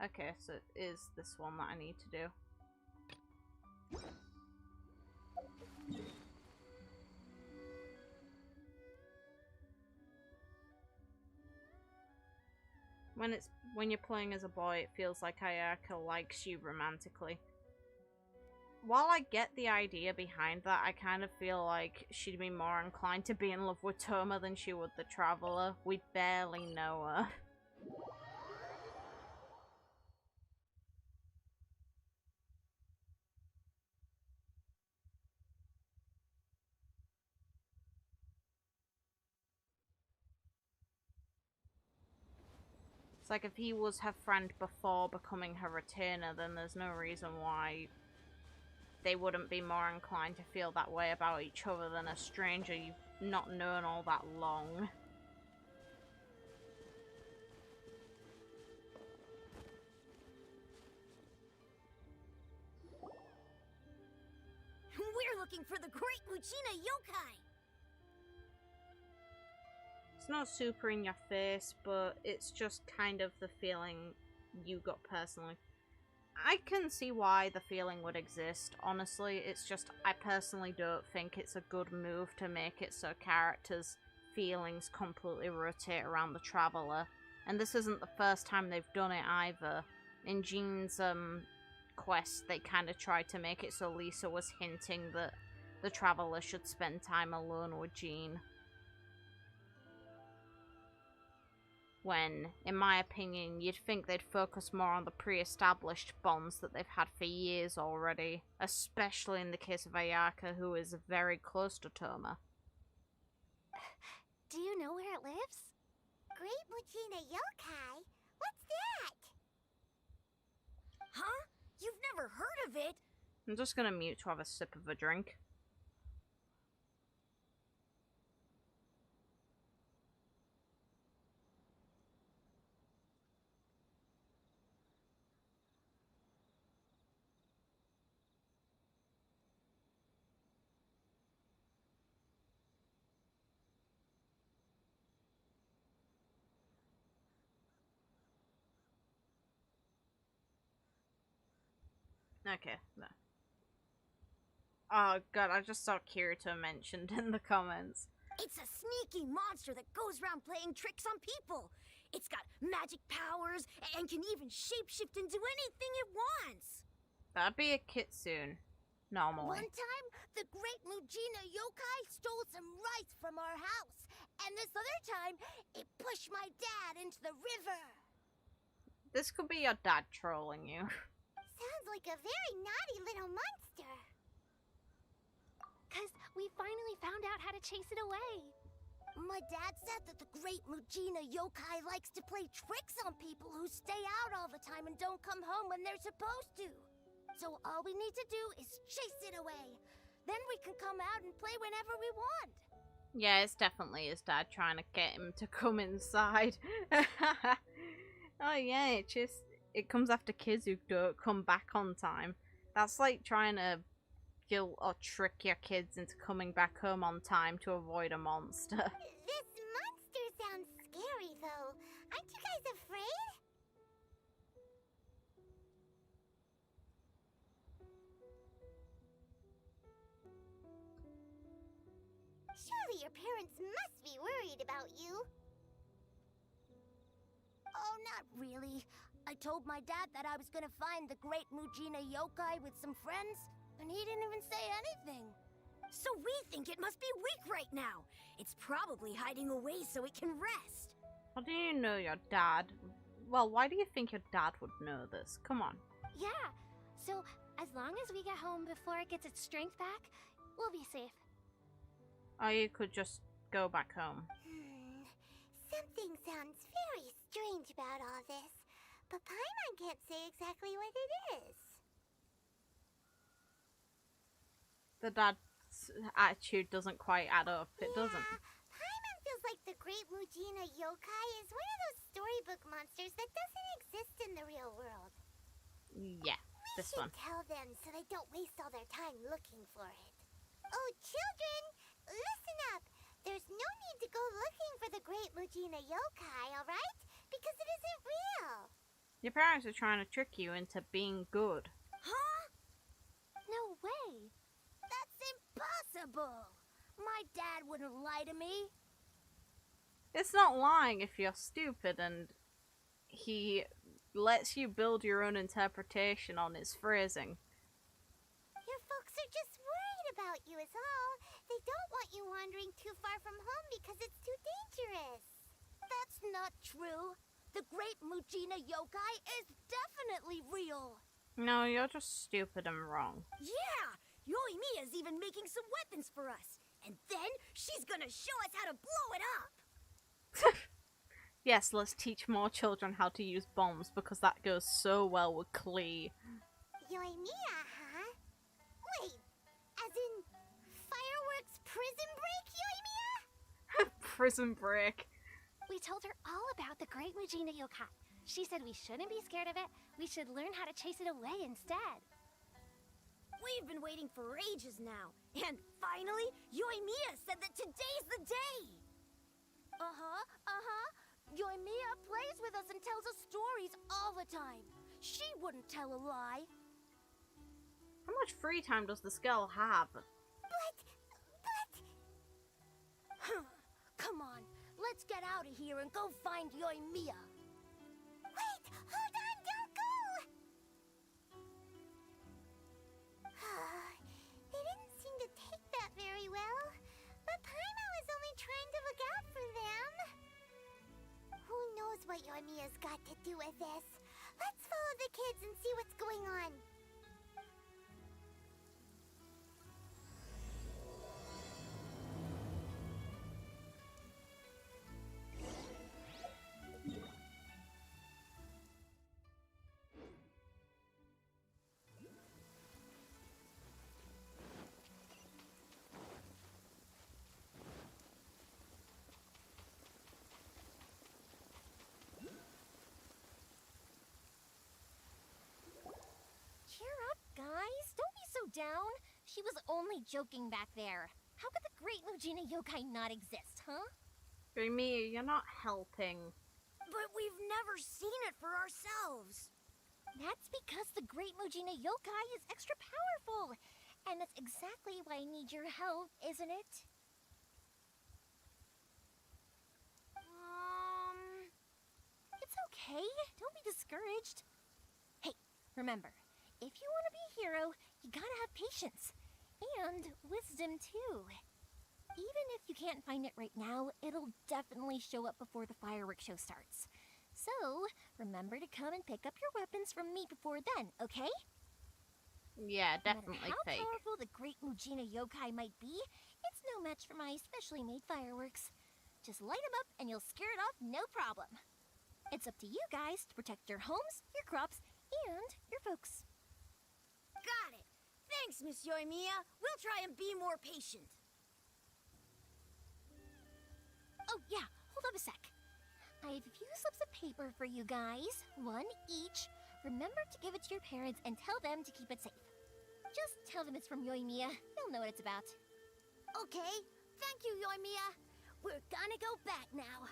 Okay, so it is this one that I need to do. When you're playing as a boy, it feels like Ayaka likes you romantically. While I get the idea behind that, I kind of feel like she'd be more inclined to be in love with Toma than she would the Traveler. We barely know her. It's like if he was her friend before becoming her retainer, then there's no reason why they wouldn't be more inclined to feel that way about each other than a stranger you've not known all that long. We're looking for the Great Muchina Yokai! It's not super in your face, but it's just kind of the feeling you got personally. I can see why the feeling would exist, honestly. It's just, I personally don't think it's a good move to make it so characters' feelings completely rotate around the Traveler. And this isn't the first time they've done it either. In Jean's quest, they kind of tried to make it so Lisa was hinting that the Traveler should spend time alone with Jean. When, in my opinion, you'd think they'd focus more on the pre-established bonds that they've had for years already, especially in the case of Ayaka, who is very close to Toma. Do you know where it lives? Great Muchina Yokai? What's that? Huh? You've never heard of it? I'm just gonna mute to have a sip of a drink. Okay, no. Oh god, I just saw Kirito mentioned in the comments. It's a sneaky monster that goes around playing tricks on people. It's got magic powers and can even shapeshift into anything it wants. That'd be a kitsune, normally. One time, the Great Muchina Yokai stole some rice from our house. And this other time, it pushed my dad into the river. This could be your dad trolling you. Sounds like a very naughty little monster. 'Cause we finally found out how to chase it away. My dad said that the Great Muchina Yokai likes to play tricks on people who stay out all the time and don't come home when they're supposed to. So all we need to do is chase it away. Then we can come out and play whenever we want. Yeah, it's definitely his dad trying to get him to come inside. Oh yeah, it comes after kids who don't come back on time. That's like trying to guilt or trick your kids into coming back home on time to avoid a monster. This monster sounds scary, though. Aren't you guys afraid? Surely your parents must be worried about you. Oh, not really. I told my dad that I was gonna find the Great Muchina Yokai with some friends, and he didn't even say anything. So we think it must be weak right now. It's probably hiding away so it can rest. How do you know your dad? Well, why do you think your dad would know this? Come on. Yeah, so as long as we get home before it gets its strength back, we'll be safe. Or you could just go back home. So Something sounds very strange about all this, but Paimon can't say exactly what it is. The dad's attitude doesn't quite add up. It doesn't. Paimon feels like the Great Mujina Yokai is one of those storybook monsters that doesn't exist in the real world. Yeah, this one. We should tell them so they don't waste all their time looking for it. Oh, children, listen up. There's no need to go looking for the Great Mujina Yokai, alright? Because it isn't real. Your parents are trying to trick you into being good. Huh? No way. That's impossible. My dad wouldn't lie to me. It's not lying if you're stupid and he lets you build your own interpretation on his phrasing. Your folks are just worried about you is all. They don't want you wandering too far from home because it's too dangerous. That's not true. The Great Mujina Yokai is definitely real. No, you're just stupid and wrong. Yeah! Yoimiya's even making some weapons for us. And then she's gonna show us how to blow it up. Yes, let's teach more children how to use bombs because that goes so well with Klee. Yoimiya, huh? Wait, as in fireworks prison break, Yoimiya? Prison break. We told her all about the Great Mujina Yokai. She said we shouldn't be scared of it. We should learn how to chase it away instead. We've been waiting for ages now. And finally, Yoimiya said that today's the day. Yoimiya plays with us and tells us stories all the time. She wouldn't tell a lie. How much free time does this girl have? Come on, let's get out of here and go find Yoimiya. Wait, hold on, don't go! They didn't seem to take that very well, but Paimon was only trying to look out for them. Who knows what Yoimiya's got to do with this? Let's follow the kids and see what's going on. Cheer up, guys. Don't be so down. She was only joking back there. How could the Great Mujina Yokai not exist, huh? Yoimiya, you're not helping. But we've never seen it for ourselves. That's because the Great Mujina Yokai is extra powerful. And that's exactly why I need your help, isn't it? It's okay. Don't be discouraged. Hey, remember, if you want to be a hero, you gotta have patience. And wisdom, too. Even if you can't find it right now, it'll definitely show up before the fireworks show starts. So, remember to come and pick up your weapons from me before then, okay? Yeah, definitely no matter fake. how powerful the Great Mujina Yokai might be, it's no match for my specially made fireworks. Just light them up and you'll scare it off no problem. It's up to you guys to protect your homes, your crops, and your folks. Got it. Thanks, Miss Yoimiya. We'll try and be more patient. Oh, yeah, hold up a sec. I have a few slips of paper for you guys, one each. Remember to give it to your parents and tell them to keep it safe. Just tell them it's from Yoimiya. They'll know what it's about. Okay, thank you, Yoimiya. We're gonna go back now.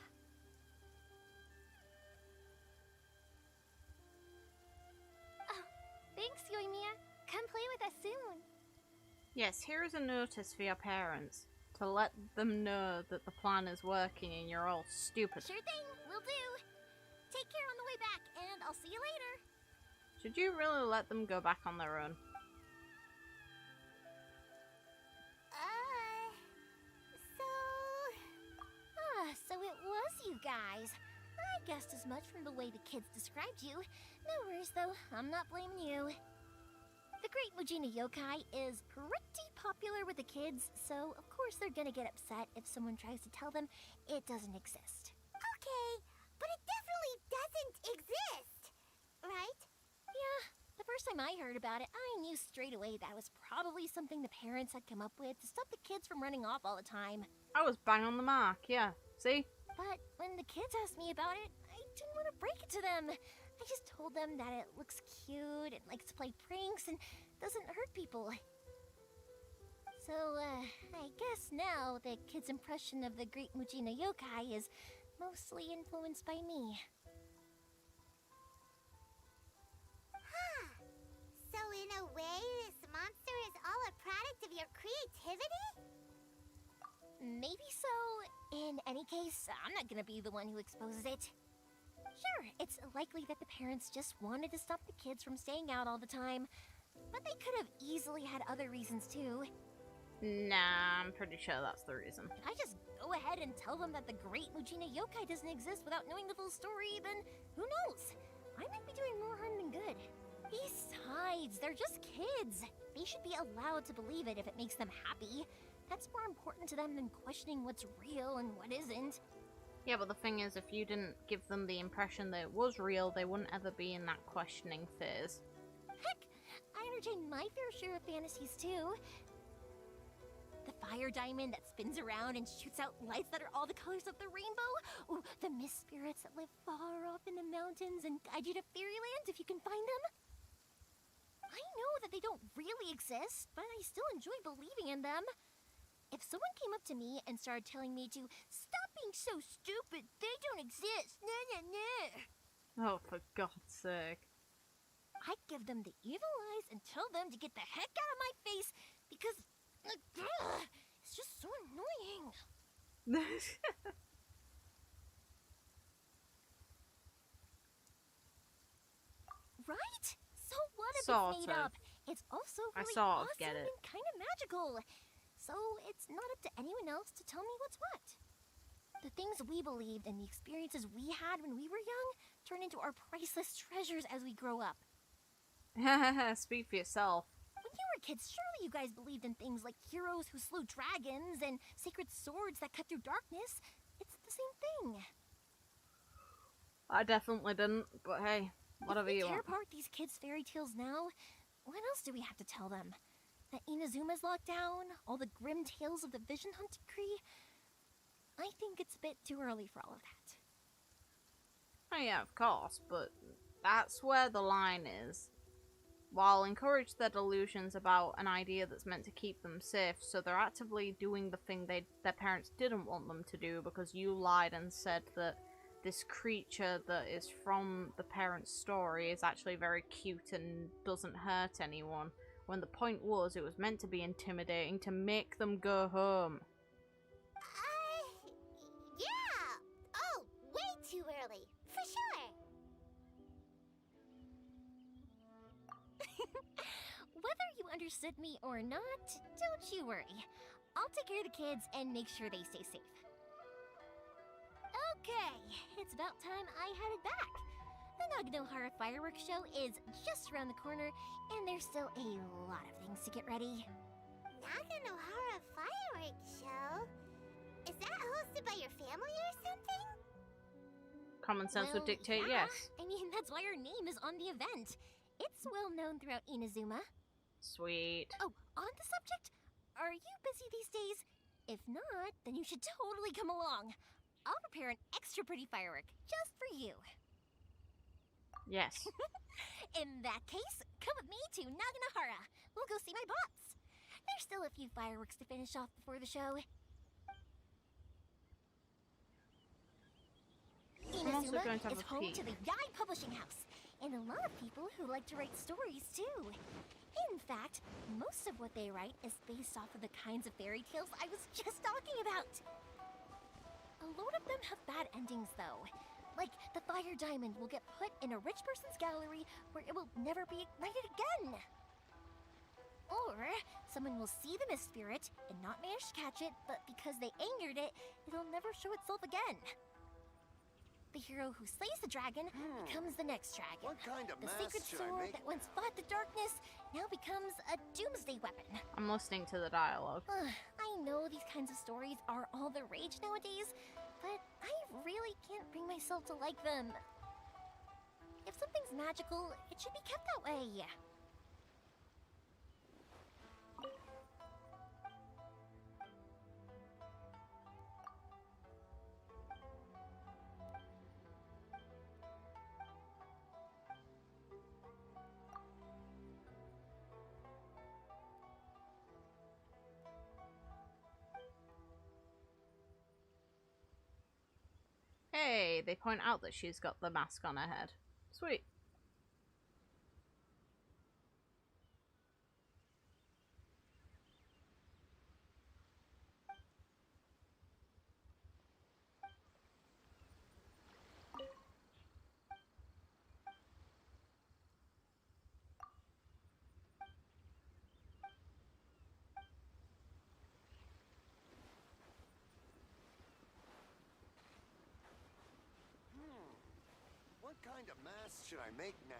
Thanks, Yoimiya. Come play with us soon. Yes, here is a notice for your parents. To let them know that the plan is working and you're all stupid. Sure thing, will do. Take care on the way back, and I'll see you later. Should you really let them go back on their own? So it was you guys. I guessed as much from the way the kids described you. No worries, though. I'm not blaming you. The Great Mujina Yokai is pretty popular with the kids, so of course they're gonna get upset if someone tries to tell them it doesn't exist. Okay, but it definitely doesn't exist, right? Yeah, the first time I heard about it, I knew straight away that was probably something the parents had come up with to stop the kids from running off all the time. I was bang on the mark, yeah. See? But when the kids asked me about it, I didn't want to break it to them. I just told them that it looks cute and likes to play pranks and doesn't hurt people. So, I guess now the kids' impression of the Great Mujina Yokai is mostly influenced by me. Huh. So in a way, this monster is all a product of your creativity? Maybe so. In any case, I'm not gonna be the one who exposes it. Sure, it's likely that the parents just wanted to stop the kids from staying out all the time, but they could have easily had other reasons too. Nah, I'm pretty sure that's the reason. If I just go ahead and tell them that the Great Mujina Yokai doesn't exist without knowing the full story, then who knows? I might be doing more harm than good. Besides, they're just kids. They should be allowed to believe it if it makes them happy. That's more important to them than questioning what's real and what isn't. Yeah, but the thing is, if you didn't give them the impression that it was real, they wouldn't ever be in that questioning phase. Heck, I entertain my fair share of fantasies too. The fire diamond that spins around and shoots out lights that are all the colors of the rainbow. Ooh, the mist spirits that live far off in the mountains and guide you to fairyland if you can find them. I know that they don't really exist, but I still enjoy believing in them. If someone came up to me and started telling me to stop being so stupid, they don't exist, Oh, for God's sake. I'd give them the evil eyes and tell them to get the heck out of my face because it's just so annoying. Right? So what if Sort it's made of. up? It's also I really sort of awesome get it. and kind of magical. So it's not up to anyone else to tell me what's what. The things we believed and the experiences we had when we were young turn into our priceless treasures as we grow up. Speak for yourself. When you were kids, surely you guys believed in things like heroes who slew dragons and sacred swords that cut through darkness. It's the same thing. I definitely didn't, but hey, whatever you If we tear want. apart these kids' fairy tales now, what else do we have to tell them? That Inazuma's locked down? All the grim tales of the Vision Hunt decree? I think it's a bit too early for all of that. Oh yeah, of course, but that's where the line is. While encourage their delusions about an idea that's meant to keep them safe, so they're actively doing the thing their parents didn't want them to do because you lied and said that this creature that is from the parents' story is actually very cute and doesn't hurt anyone, when the point was it was meant to be intimidating to make them go home. Yeah! Oh, way too early, for sure! Whether you understood me or not, don't you worry. I'll take care of the kids and make sure they stay safe. Okay, it's about time I headed back. The Naganohara fireworks show is just around the corner, and there's still a lot of things to get ready. Naganohara fireworks show? Is that hosted by your family or something? Common sense would dictate yeah. yes. I mean, that's why our name is on the event. It's well known throughout Inazuma. Sweet. Oh, on the subject, are you busy these days? If not, then you should totally come along. I'll prepare an extra pretty firework just for you. Yes. In that case, come with me to Naganohara. We'll go see my boss. There's still a few fireworks to finish off before the show. I'm also Inazuma going to have is a home peek. to the Yai Publishing House, and a lot of people who like to write stories too. In fact, most of what they write is based off of the kinds of fairy tales I was just talking about. A lot of them have bad endings though. Like, the fire diamond will get put in a rich person's gallery where it will never be ignited again. Or, someone will see the mist spirit and not manage to catch it, but because they angered it, it'll never show itself again. The hero who slays the dragon becomes the next dragon. What kind of The mask sacred should I sword make? that once fought the darkness now becomes a doomsday weapon. I'm listening to the dialogue. I I know these kinds of stories are all the rage nowadays, but I really can't bring myself to like them. If something's magical, it should be kept that way. Hey, they point out that she's got the mask on her head. Sweet. What kind of mask should I make now?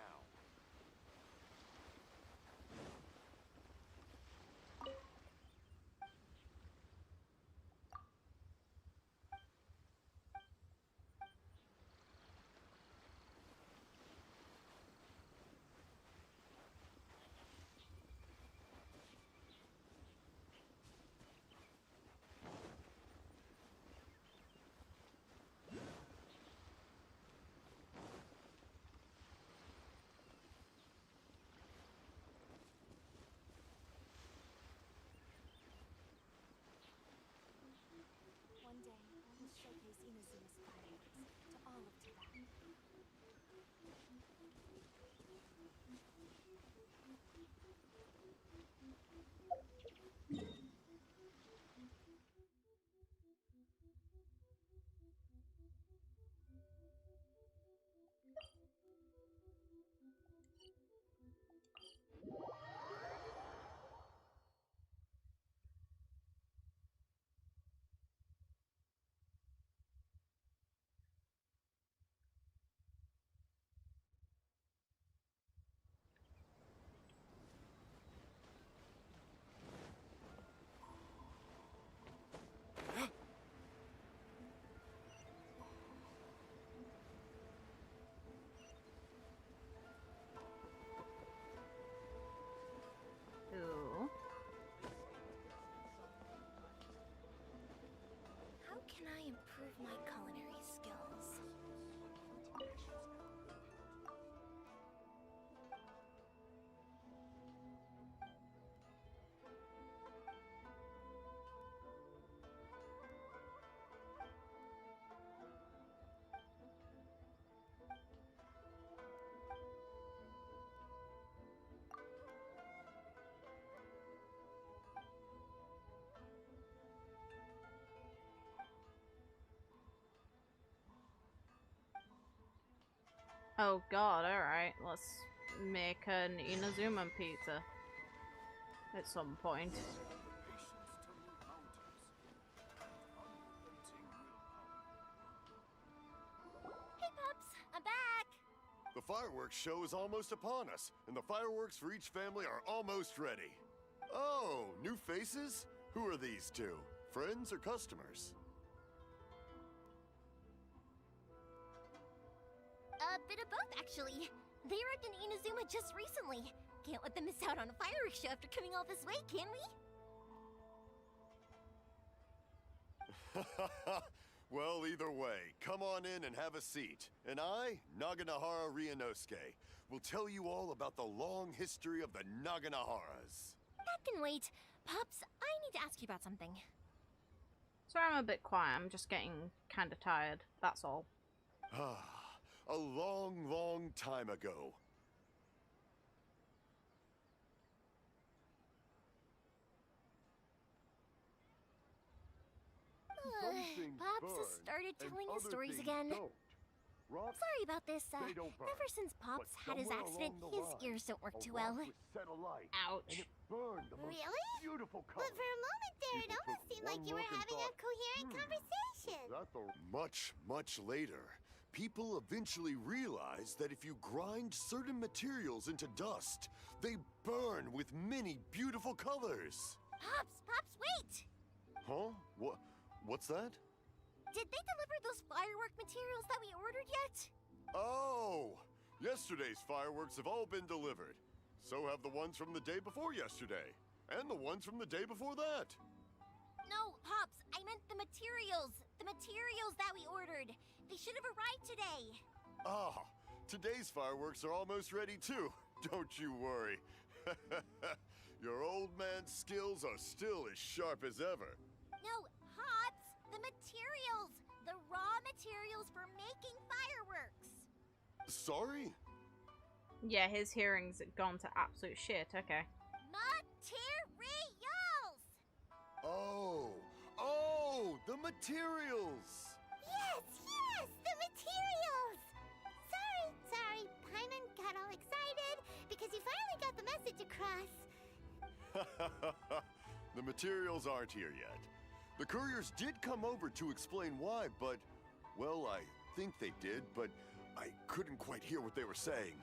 One day, I will showcase Inazuma's fireworks to all of Tibet. Ooh. How can I improve my culinary skills? Oh god, alright. Let's make an Inazuma pizza. At some point. Hey, Pups! I'm back! The fireworks show is almost upon us, and the fireworks for each family are almost ready. Oh, new faces? Who are these two? Friends or customers? A bit of both, actually. They arrived in Inazuma just recently. Can't let them miss out on a fireworks show after coming all this way, can we? Well, either way, come on in and have a seat. And I, Naganahara Ryunosuke, will tell you all about the long history of the Naganaharas. That can wait. Pups, I need to ask you about something. Sorry I'm a bit quiet, I'm just getting kinda tired, that's all. A long, long time ago. Pops has started telling his stories again. Sorry about this. Ever since Pops had his accident, his ears don't work too well. Ouch. Really? But for a moment there, it almost seemed like you were having a coherent conversation. Much, much later, people eventually realized that if you grind certain materials into dust, they burn with many beautiful colors. Pops, wait! Huh? What's that? Did they deliver those firework materials that we ordered yet? Oh! Yesterday's fireworks have all been delivered. So have the ones from the day before yesterday. And the ones from the day before that. No, Pops, I meant the materials. The materials that we ordered. They should have arrived today. Ah, today's fireworks are almost ready too. Don't you worry. Your old man's skills are still as sharp as ever. No, Pops, the materials. The raw materials for making fireworks. Sorry? Yeah, his hearing's gone to absolute shit. Okay. Materials! Oh, the materials! Yes, the materials! Sorry, Paimon got all excited because you finally got the message across. The materials aren't here yet. The couriers did come over to explain why, but, well, I think they did, but I couldn't quite hear what they were saying.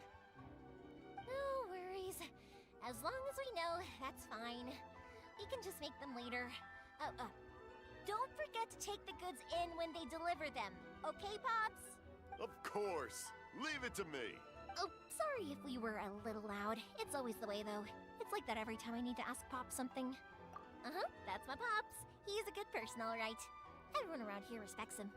No worries. As long as we know, that's fine. We can just make them later. Don't forget to take the goods in when they deliver them. Okay, Pops? Of course. Leave it to me. Oh, sorry if we were a little loud. It's always the way, though. It's like that every time I need to ask Pop something. That's my Pops. He's a good person, all right. Everyone around here respects him.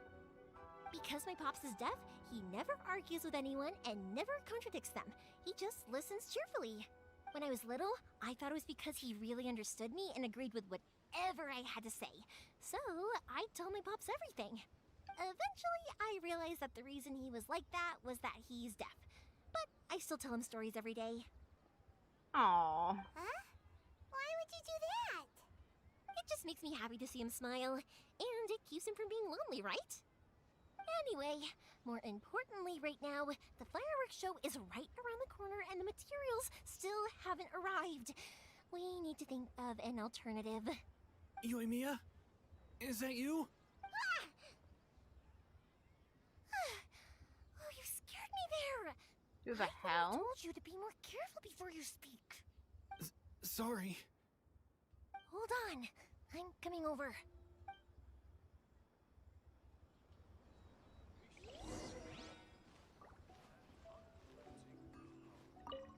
Because my Pops is deaf, he never argues with anyone and never contradicts them. He just listens cheerfully. When I was little, I thought it was because he really understood me and agreed with whatever I had to say. So, I told my Pops everything. Eventually, I realized that the reason he was like that was that he's deaf. But I still tell him stories every day. Aww. Huh? Why would you do that? It just makes me happy to see him smile, and it keeps him from being lonely, right? Anyway, more importantly right now, the fireworks show is right around the corner and the materials still haven't arrived. We need to think of an alternative. Yoimiya? Is that you? Oh, you scared me there! Who the I hell? told you to be more careful before you speak. Sorry. Hold on. I'm coming over.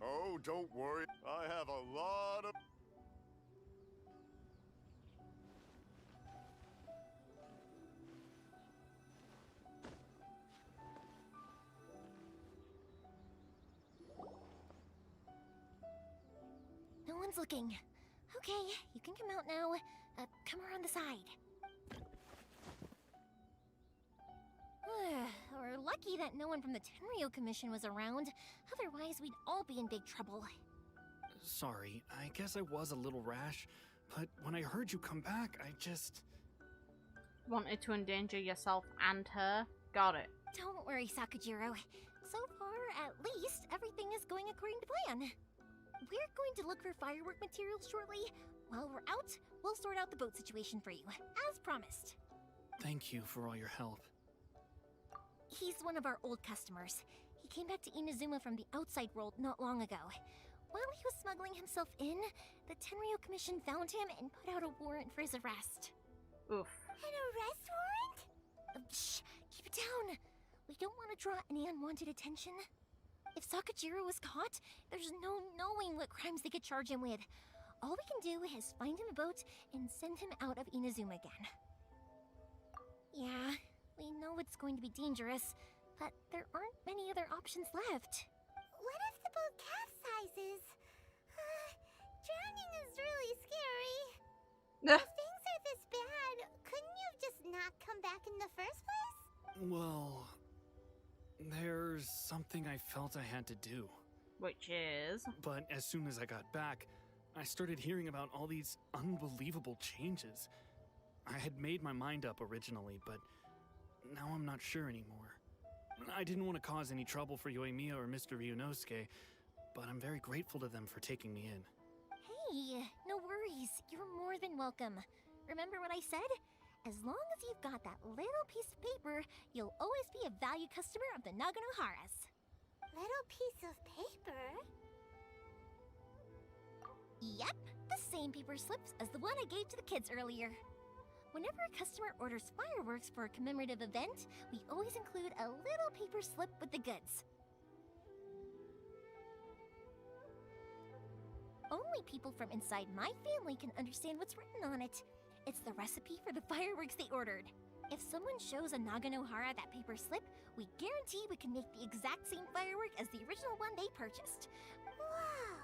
Oh, don't worry. I have a lot of... No one's looking. Okay, you can come out now. Come around the side. We're lucky that no one from the Tenryo Commission was around. Otherwise, we'd all be in big trouble. Sorry, I guess I was a little rash, but when I heard you come back, I just... Wanted to endanger yourself and her? Got it. Don't worry, Sakujiro. So far, at least, everything is going according to plan. We're going to look for firework materials shortly. While we're out, we'll sort out the boat situation for you, as promised. Thank you for all your help. He's one of our old customers. He came back to Inazuma from the outside world not long ago. While he was smuggling himself in, the Tenryo Commission found him and put out a warrant for his arrest. Oof. An arrest warrant? Shh! Keep it down! We don't want to draw any unwanted attention. If Sakujiro was caught, there's no knowing what crimes they could charge him with. All we can do is find him a boat and send him out of Inazuma again. Yeah, we know it's going to be dangerous, but there aren't many other options left. What if the boat capsizes? Drowning is really scary. If things are this bad, couldn't you have just not come back in the first place? Well, there's something I felt I had to do. Which is? But as soon as I got back, I started hearing about all these unbelievable changes. I had made my mind up originally, but now I'm not sure anymore. I didn't want to cause any trouble for Yoimiya or Mr. Ryunosuke, but I'm very grateful to them for taking me in. Hey, no worries. You're more than welcome. Remember what I said? As long as you've got that little piece of paper, you'll always be a valued customer of the Naganoharas. Little piece of paper? Yep, the same paper slips as the one I gave to the kids earlier. Whenever a customer orders fireworks for a commemorative event, we always include a little paper slip with the goods. Only people from inside my family can understand what's written on it. It's the recipe for the fireworks they ordered. If someone shows a Naganohara that paper slip, we guarantee we can make the exact same firework as the original one they purchased. Wow!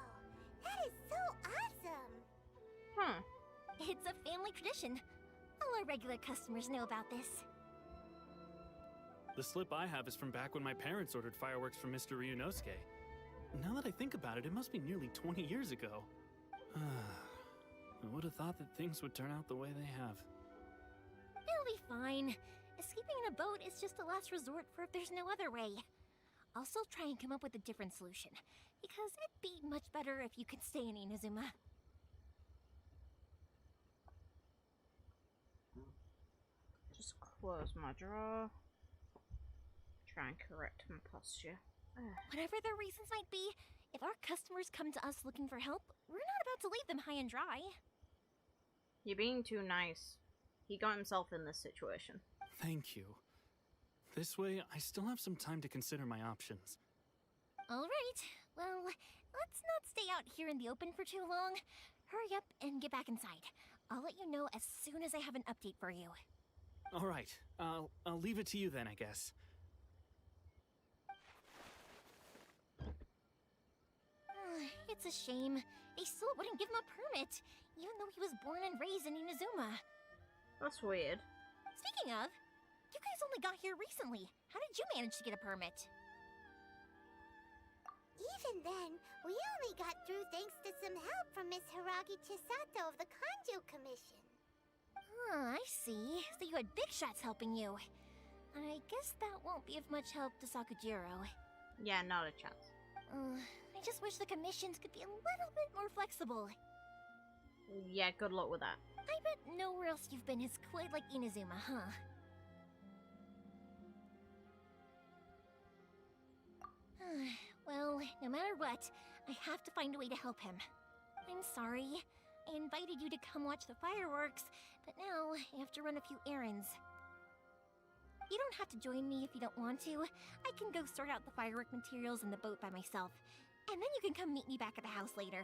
That is so awesome! Huh. It's a family tradition. All our regular customers know about this. The slip I have is from back when my parents ordered fireworks from Mr. Ryunosuke. Now that I think about it, it must be nearly 20 years ago. I would have thought that things would turn out the way they have. It'll be fine. Escaping in a boat is just a last resort for if there's no other way. I'll still try and come up with a different solution, because it'd be much better if you could stay in Inazuma. Just close my drawer. Try and correct my posture. Whatever their reasons might be, if our customers come to us looking for help, we're not about to leave them high and dry. You're being too nice. He got himself in this situation. Thank you. This way, I still have some time to consider my options. Alright, well, let's not stay out here in the open for too long. Hurry up and get back inside. I'll let you know as soon as I have an update for you. Alright, I'll leave it to you then, I guess. It's a shame. They still wouldn't give him a permit, even though he was born and raised in Inazuma. That's weird. Speaking of, you guys only got here recently. How did you manage to get a permit? Even then, we only got through thanks to some help from Miss Hiragi Chisato of the Kanjo Commission. I see. So you had big shots helping you. I guess that won't be of much help to Sakujiro. Yeah, not a chance. I just wish the commissions could be a little bit more flexible. Yeah, good luck with that. I bet nowhere else you've been is quite like Inazuma, huh? Well, no matter what, I have to find a way to help him. I'm sorry. I invited you to come watch the fireworks, but now I have to run a few errands. You don't have to join me if you don't want to. I can go sort out the firework materials in the boat by myself. And then you can come meet me back at the house later.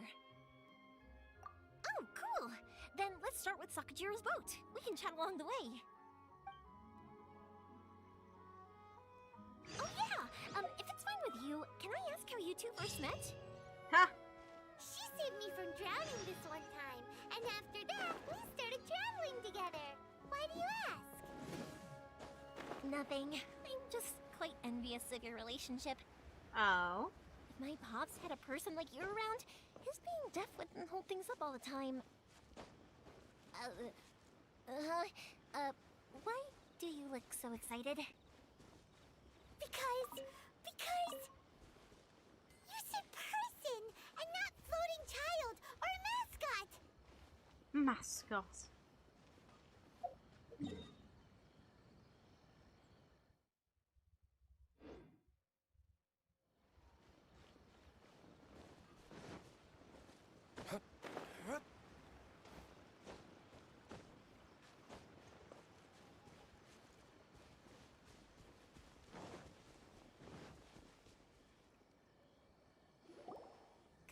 Oh, cool! Then let's start with Sakujiro's boat. We can chat along the way. Oh yeah! If it's fine with you, can I ask how you two first met? Ha! She saved me from drowning this one time, and after that, we started traveling together. Why do you ask? Nothing. I'm just quite envious of your relationship. Oh? If my pops had a person like you around, his being deaf wouldn't hold things up all the time. Why do you look so excited? Because you said person and not floating child or mascot. Mascot.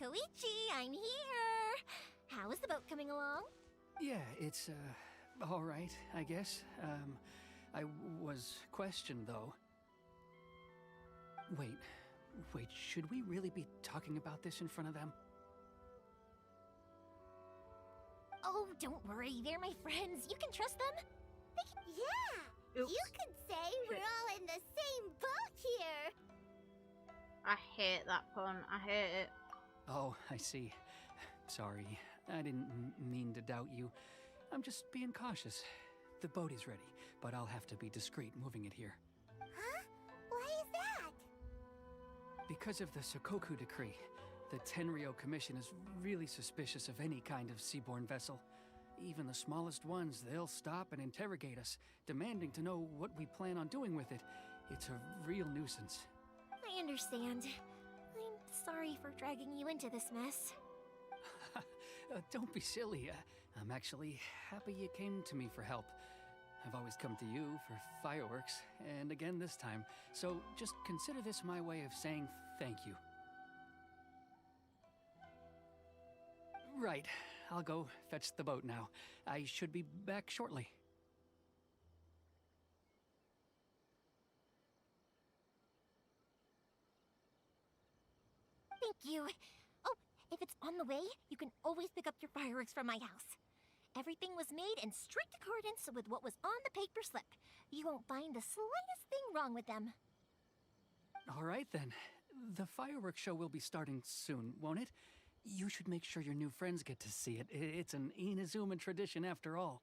Koichi, I'm here! How is the boat coming along? Yeah, it's, all right, I guess. I was questioned, though. Wait, should we really be talking about this in front of them? Oh, don't worry, they're my friends. You can trust them. Yeah! Oops. You could say we're all in the same boat here! I hate that pun. I hate it. Oh, I see. Sorry, I didn't mean to doubt you. I'm just being cautious. The boat is ready, but I'll have to be discreet moving it here. Huh? Why is that? Because of the Sokoku decree, the Tenryo Commission is really suspicious of any kind of seaborne vessel. Even the smallest ones, they'll stop and interrogate us, demanding to know what we plan on doing with it. It's a real nuisance. I understand. I'm sorry for dragging you into this mess. Don't be silly. I'm actually happy you came to me for help. I've always come to you for fireworks, and again this time. So just consider this my way of saying thank you. Right. I'll go fetch the boat now. I should be back shortly. Thank you. Oh, if it's on the way, you can always pick up your fireworks from my house. Everything was made in strict accordance with what was on the paper slip. You won't find the slightest thing wrong with them. All right then. The fireworks show will be starting soon, won't it? You should make sure your new friends get to see it. It's an Inazuma tradition after all.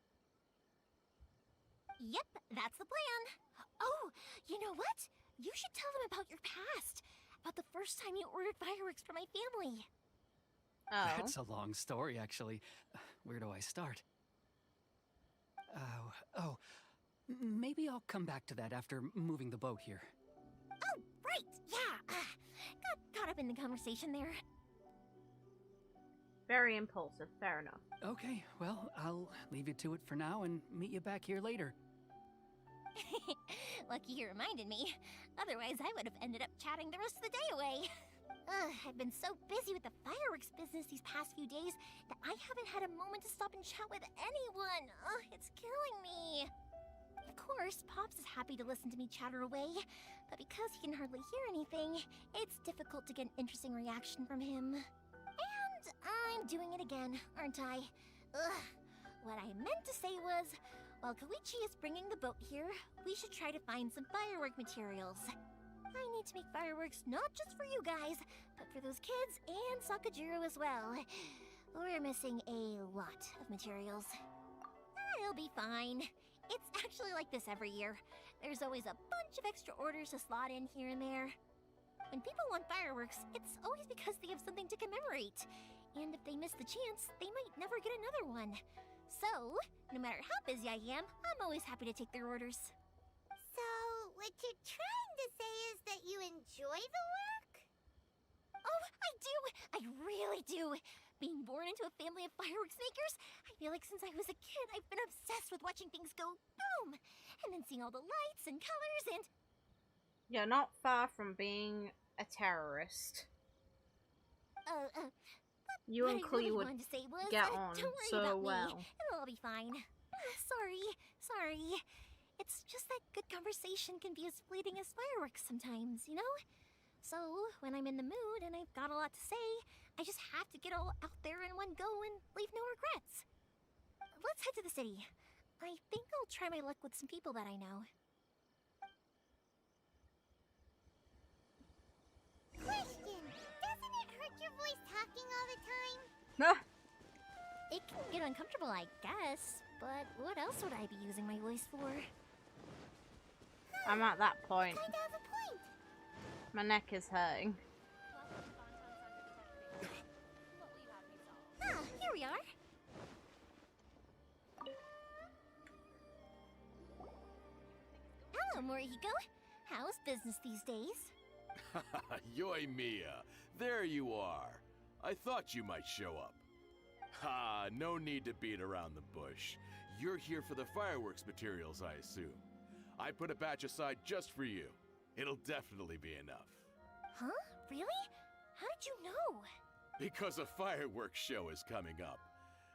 Yep, that's the plan. Oh, you know what? You should tell them about your past. About the first time you ordered fireworks for my family. Oh. That's a long story, actually. Where do I start? Maybe I'll come back to that after moving the boat here. Oh, right, yeah. Got caught up in the conversation there. Very impulsive, fair enough. Okay, well, I'll leave you to it for now and meet you back here later. Lucky you reminded me. Otherwise, I would have ended up chatting the rest of the day away. I've been so busy with the fireworks business these past few days that I haven't had a moment to stop and chat with anyone. It's killing me. Of course, Pops is happy to listen to me chatter away, but because he can hardly hear anything, it's difficult to get an interesting reaction from him. And I'm doing it again, aren't I? What I meant to say was, while Koichi is bringing the boat here, we should try to find some firework materials. I need to make fireworks not just for you guys, but for those kids and Sakajiro as well. We're missing a lot of materials. It'll be fine. It's actually like this every year. There's always a bunch of extra orders to slot in here and there. When people want fireworks, it's always because they have something to commemorate. And if they miss the chance, they might never get another one. So, no matter how busy I am, I'm always happy to take their orders. So, what you're trying to say is that you enjoy the work? Oh, I do! I really do! Being born into a family of fireworks makers, I feel like since I was a kid, I've been obsessed with watching things go boom! And then seeing all the lights and colors and... You're not far from being a terrorist. You and Clee would get on so well. It'll all be fine. Sorry. It's just that good conversation can be as fleeting as fireworks sometimes, you know? So, when I'm in the mood and I've got a lot to say, I just have to get all out there in one go and leave no regrets. Let's head to the city. I think I'll try my luck with some people that I know. Question! Doesn't it hurt your voice talking all the time? It can get uncomfortable, I guess, but what else would I be using my voice for? I'm at that point. Kind of have a point. My neck is hurting. Here we are. Hello, Morihiko. How's business these days? Yoimiya, there you are. I thought you might show up. Ha, no need to beat around the bush. You're here for the fireworks materials, I assume. I put a batch aside just for you. It'll definitely be enough. Huh? Really? How did you know? Because a fireworks show is coming up.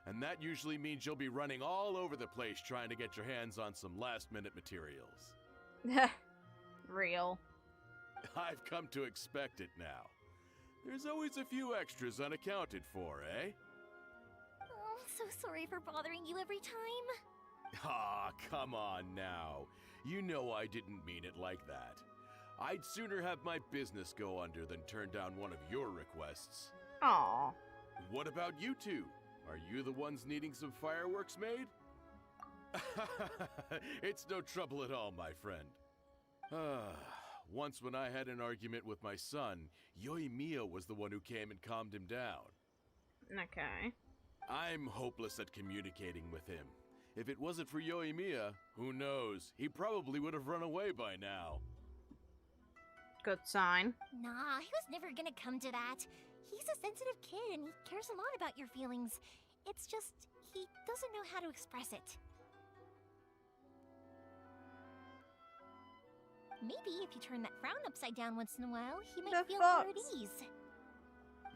And that usually means you'll be running all over the place trying to get your hands on some last-minute materials. Real. I've come to expect it now. There's always a few extras unaccounted for, eh? Oh, I'm so sorry for bothering you every time. Ah, come on now. You know I didn't mean it like that. I'd sooner have my business go under than turn down one of your requests. Aww. What about you two? Are you the ones needing some fireworks made? It's no trouble at all, my friend. Once when I had an argument with my son, Yoimiya was the one who came and calmed him down. Okay. I'm hopeless at communicating with him. If it wasn't for Yoimiya, who knows? He probably would have run away by now. Good sign. Nah, he was never gonna come to that. He's a sensitive kid and he cares a lot about your feelings. It's just, he doesn't know how to express it. Maybe if you turn that frown upside down once in a while, he might The feel more at fox. ease.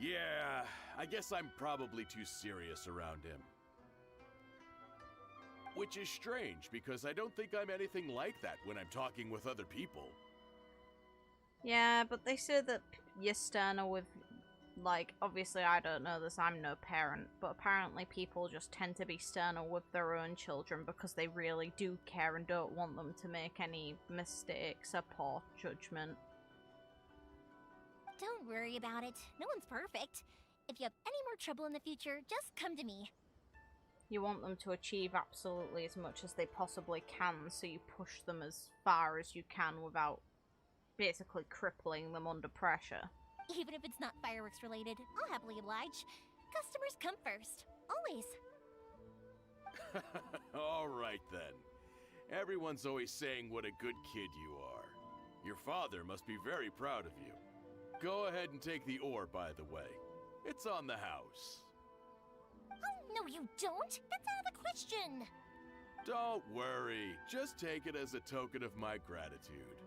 Yeah, I guess I'm probably too serious around him. Which is strange, because I don't think I'm anything like that when I'm talking with other people. Yeah, but they say that you're sterner with, like, obviously I don't know this, I'm no parent, but apparently people just tend to be sterner with their own children because they really do care and don't want them to make any mistakes or poor judgment. Don't worry about it. No one's perfect. If you have any more trouble in the future, just come to me. You want them to achieve absolutely as much as they possibly can, so you push them as far as you can without basically crippling them under pressure. Even if it's not fireworks related, I'll happily oblige. Customers come first. Always. All right then. Everyone's always saying what a good kid you are. Your father must be very proud of you. Go ahead and take the ore, by the way. It's on the house. Oh, no you don't! That's out of the question! Don't worry. Just take it as a token of my gratitude.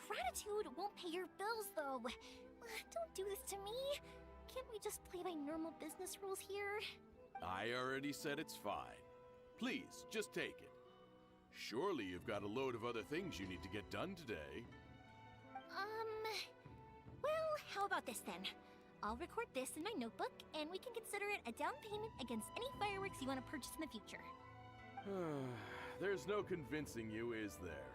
Gratitude won't pay your bills, though. Don't do this to me. Can't we just play by normal business rules here? I already said it's fine. Please, just take it. Surely you've got a load of other things you need to get done today. Well, how about this then? I'll record this in my notebook, and we can consider it a down payment against any fireworks you want to purchase in the future. There's no convincing you, is there?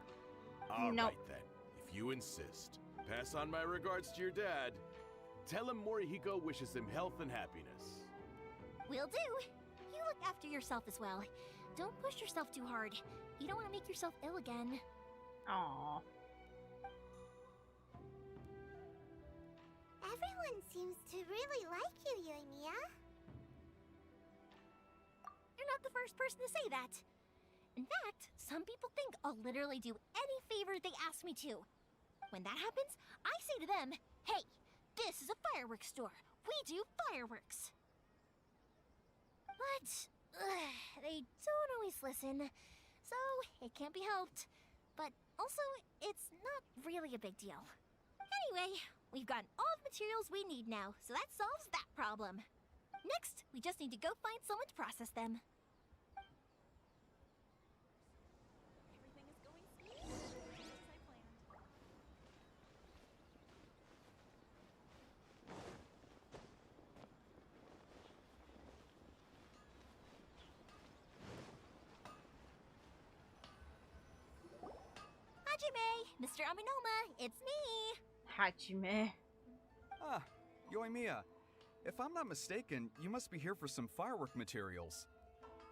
All right then, if you insist. Pass on my regards to your dad. Tell him Morihiko wishes him health and happiness. Will do. You look after yourself as well. Don't push yourself too hard. You don't want to make yourself ill again. Aww. Everyone seems to really like you, Yoimiya. You're not the first person to say that. In fact, some people think I'll literally do any favor they ask me to. When that happens, I say to them, hey, this is a fireworks store. We do fireworks. But they don't always listen, so it can't be helped. But also, it's not really a big deal. Anyway, we've gotten all the materials we need now, so that solves that problem. Next, we just need to go find someone to process them. Everything is going smoothly, just as I planned. Hajime! Mr. Aminoma, it's me! Hajime. Ah, Yoimiya. If I'm not mistaken, you must be here for some firework materials.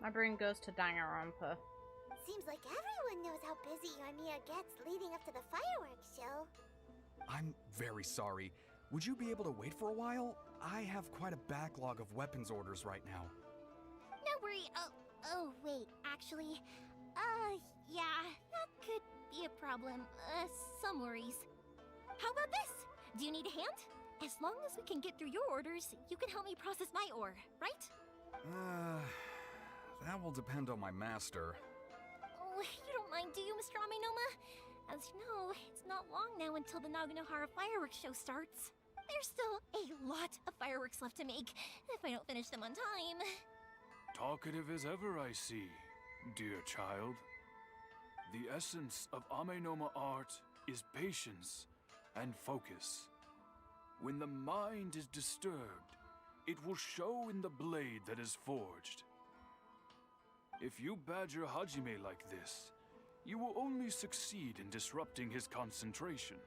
My brain goes to Danganronpa. Seems like everyone knows how busy Yoimiya gets leading up to the fireworks show. I'm very sorry. Would you be able to wait for a while? I have quite a backlog of weapons orders right now. No worry. Oh, wait, actually, yeah, that could be a problem. Some worries. How about this? Do you need a hand? As long as we can get through your orders, you can help me process my ore, right? That will depend on my master. Oh, you don't mind, do you, Mr. Aminoma? As you know, it's not long now until the Naganohara fireworks show starts. There's still a lot of fireworks left to make, if I don't finish them on time. Talkative as ever, I see, dear child. The essence of Amenoma art is patience and focus. When the mind is disturbed, it will show in the blade that is forged. If you badger Hajime like this, you will only succeed in disrupting his concentration.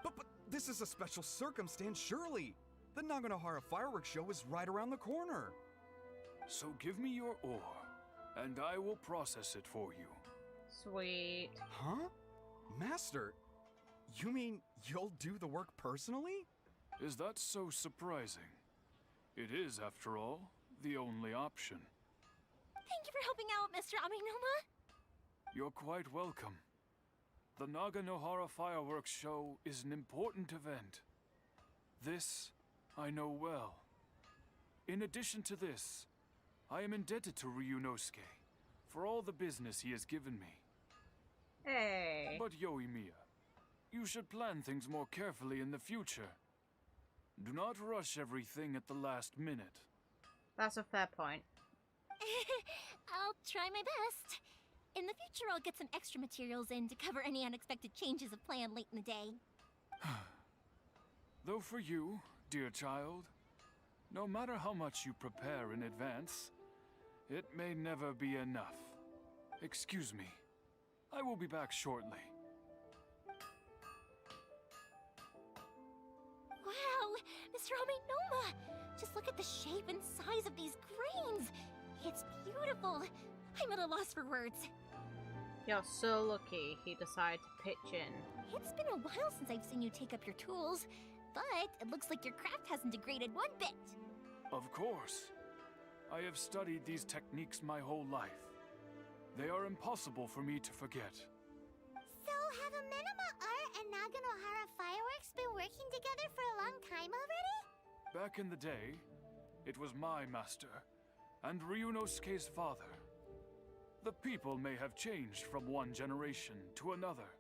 But this is a special circumstance, surely! The Naganohara fireworks show is right around the corner! So give me your ore, and I will process it for you. Sweet. Huh? Master, you mean you'll do the work personally? Is that so surprising? It is, after all, the only option. Thank you for helping out, Mr. Aminoma. You're quite welcome. The Naganohara fireworks show is an important event. This I know well. In addition to this, I am indebted to Ryunosuke for all the business he has given me. Hey. But But Yoimiya, you should plan things more carefully in the future. Do not rush everything at the last minute. That's a fair point. I'll try my best. In the future, I'll get some extra materials in to cover any unexpected changes of plan late in the day. Though for you, dear child, no matter how much you prepare in advance, it may never be enough. Excuse me. I will be back shortly. Wow, Mr. Amenoma! Just look at the shape and size of these grains! It's beautiful! I'm at a loss for words. You're so lucky he decided to pitch in. It's been a while since I've seen you take up your tools, but it looks like your craft hasn't degraded one bit. Of course. I have studied these techniques my whole life. They are impossible for me to forget. So, have Amenoma Art and Naganohara Fireworks been working together for a long time already? Back in the day, it was my master, and Ryunosuke's father. The people may have changed from one generation to another,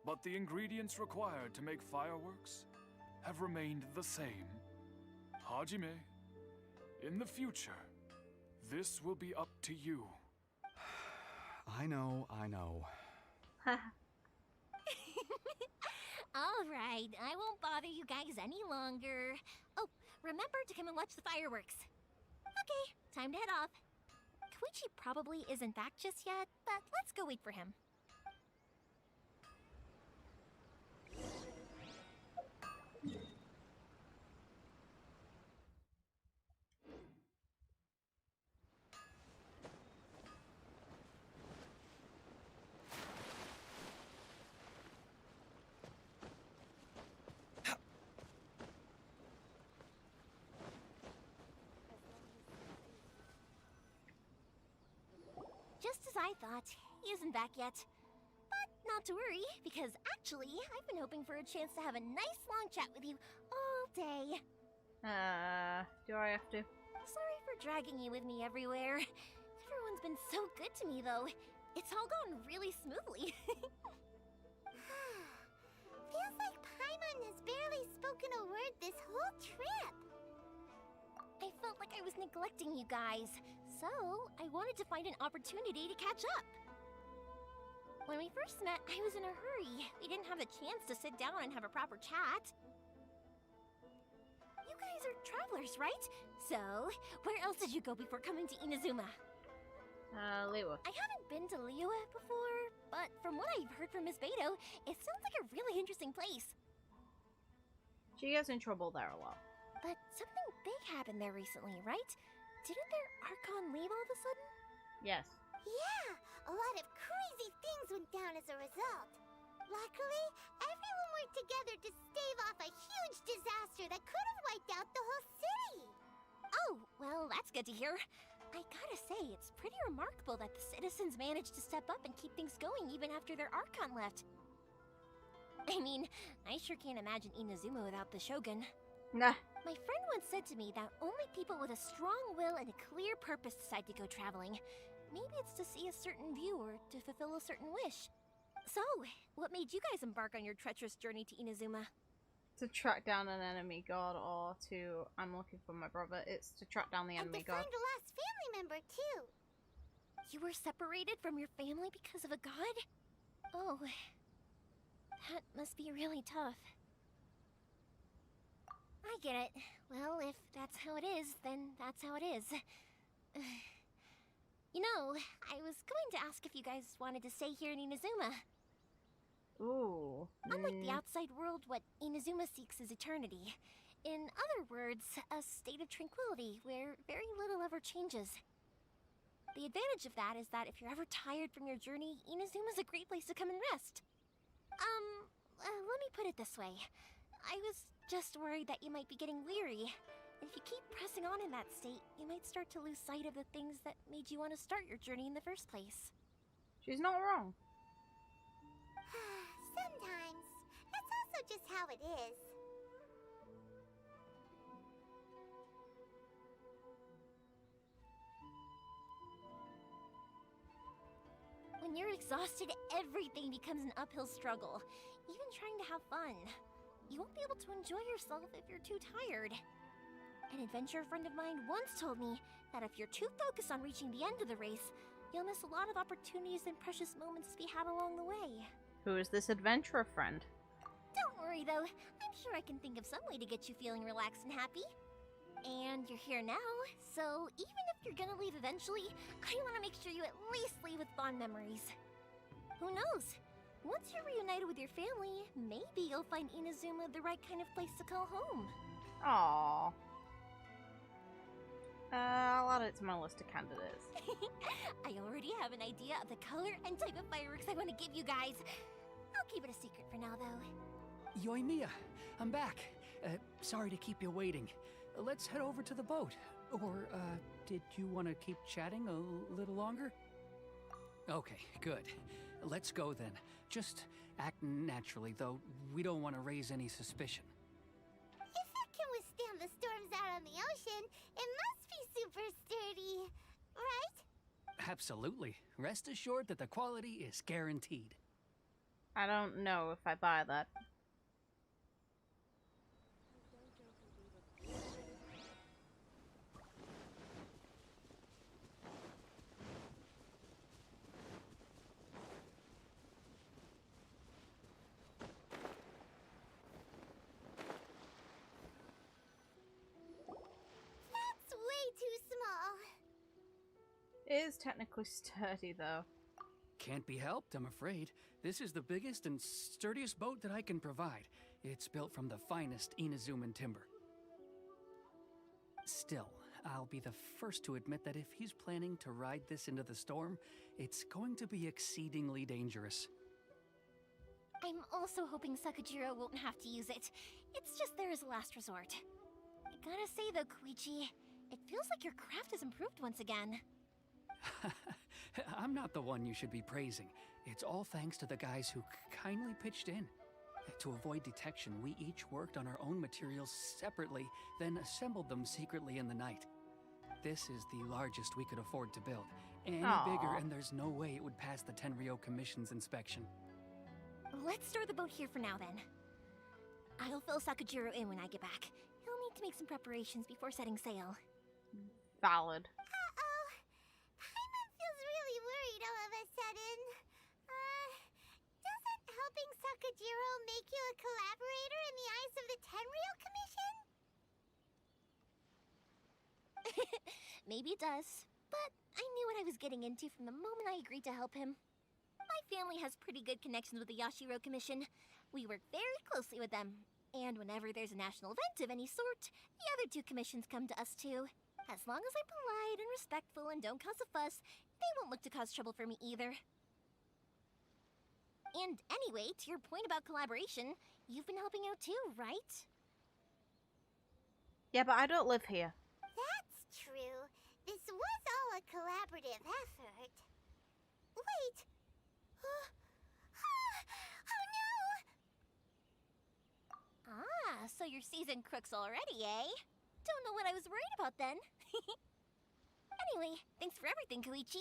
but the ingredients required to make fireworks have remained the same. Hajime, in the future, this will be up to you. I know. All right, I won't bother you guys any longer. Oh, remember to come and watch the fireworks. Okay, time to head off. Koichi probably isn't back just yet, but let's go wait for him. Just as I thought, he isn't back yet. But not to worry, because actually, I've been hoping for a chance to have a nice long chat with you all day. Do I have to? Sorry for dragging you with me everywhere. Everyone's been so good to me, though. It's all gone really smoothly. Feels like Paimon has barely spoken a word this whole trip. I felt like I was neglecting you guys, so I wanted to find an opportunity to catch up. When we first met, I was in a hurry. We didn't have the chance to sit down and have a proper chat. You guys are travelers, right? So, where else did you go before coming to Inazuma? Liyue. I haven't been to Liyue before, but from what I've heard from Miss Beto, it sounds like a really interesting place. She gets in trouble there a lot. But something big happened there recently, right? Didn't their Archon leave all of a sudden? Yes. Yeah, a lot of crazy things went down as a result. Luckily, everyone worked together to stave off a huge disaster that could have wiped out the whole city. Oh, well, that's good to hear. I gotta say, it's pretty remarkable that the citizens managed to step up and keep things going even after their Archon left. I mean, I sure can't imagine Inazuma without the Shogun. Nah. My friend once said to me that only people with a strong will and a clear purpose decide to go traveling. Maybe it's to see a certain view or to fulfill a certain wish. So, what made you guys embark on your treacherous journey to Inazuma? To track down an enemy god, or to... I'm looking for my brother. It's to track down the enemy god. And to find a lost family member, too. You were separated from your family because of a god? Oh, that must be really tough. I get it. Well, if that's how it is, then that's how it is. You know, I was going to ask if you guys wanted to stay here in Inazuma. Ooh. Unlike the outside world, what Inazuma seeks is eternity. In other words, a state of tranquility where very little ever changes. The advantage of that is that if you're ever tired from your journey, Inazuma's a great place to come and rest. Let me put it this way. I was just worried that you might be getting weary. If you keep pressing on in that state, you might start to lose sight of the things that made you want to start your journey in the first place. She's not wrong. Sometimes. That's also just how it is. When When you're exhausted, everything becomes an uphill struggle. Even trying to have fun. You won't be able to enjoy yourself if you're too tired. An adventurer friend of mine once told me that if you're too focused on reaching the end of the race, you'll miss a lot of opportunities and precious moments to be had along the way. Who is this adventurer friend? Don't worry though, I'm sure I can think of some way to get you feeling relaxed and happy. And you're here now, so even if you're gonna leave eventually, I want to make sure you at least leave with fond memories. Who knows? Once you're reunited with your family, maybe you'll find Inazuma the right kind of place to call home. Aww. I'll add it to my list of candidates. I already have an idea of the color and type of fireworks I want to give you guys. I'll keep it a secret for now, though. Yoimiya, I'm back. Sorry to keep you waiting. Let's head over to the boat. Or, did you want to keep chatting a little longer? Okay, good. Let's go then. Just act naturally, though. We don't want to raise any suspicion. If it can withstand the storms out on the ocean, it must be super sturdy, right? Absolutely. Rest assured that the quality is guaranteed. I don't know if I buy that. That's way too small. It is technically sturdy, though. Can't be helped, I'm afraid. This is the biggest and sturdiest boat that I can provide. It's built from the finest Inazuman timber. Still, I'll be the first to admit that if he's planning to ride this into the storm, it's going to be exceedingly dangerous. I'm also hoping Sakajiro won't have to use it. It's just there as a last resort. I gotta say though, Koichi, it feels like your craft has improved once again. I'm not the one you should be praising. It's all thanks to the guys who kindly pitched in. To avoid detection, we each worked on our own materials separately, then assembled them secretly in the night. This is the largest we could afford to build. Any bigger and there's no way it would pass the Tenryou Commission's inspection. Let's store the boat here for now then. I'll fill Sakajiro in when I get back. He'll need to make some preparations before setting sail. Valid. Uh-oh. Paimon feels really worried all of a sudden. Doesn't helping Sakajiro make you a collaborator in the eyes of the Tenryou Commission? Maybe it does, but I knew what I was getting into from the moment I agreed to help him. My family has pretty good connections with the Yashiro Commission. We work very closely with them, and whenever there's a national event of any sort, the other two commissions come to us too. As long as I'm polite and respectful and don't cause a fuss, they won't look to cause trouble for me either. And anyway, to your point about collaboration, you've been helping out too, right? Yeah, but I don't live here. That's true. This was all a collaborative effort. Wait! Oh no! Ah, so you're seasoned crooks already, eh? Don't know what I was worried about then. Anyway, thanks for everything, Koichi.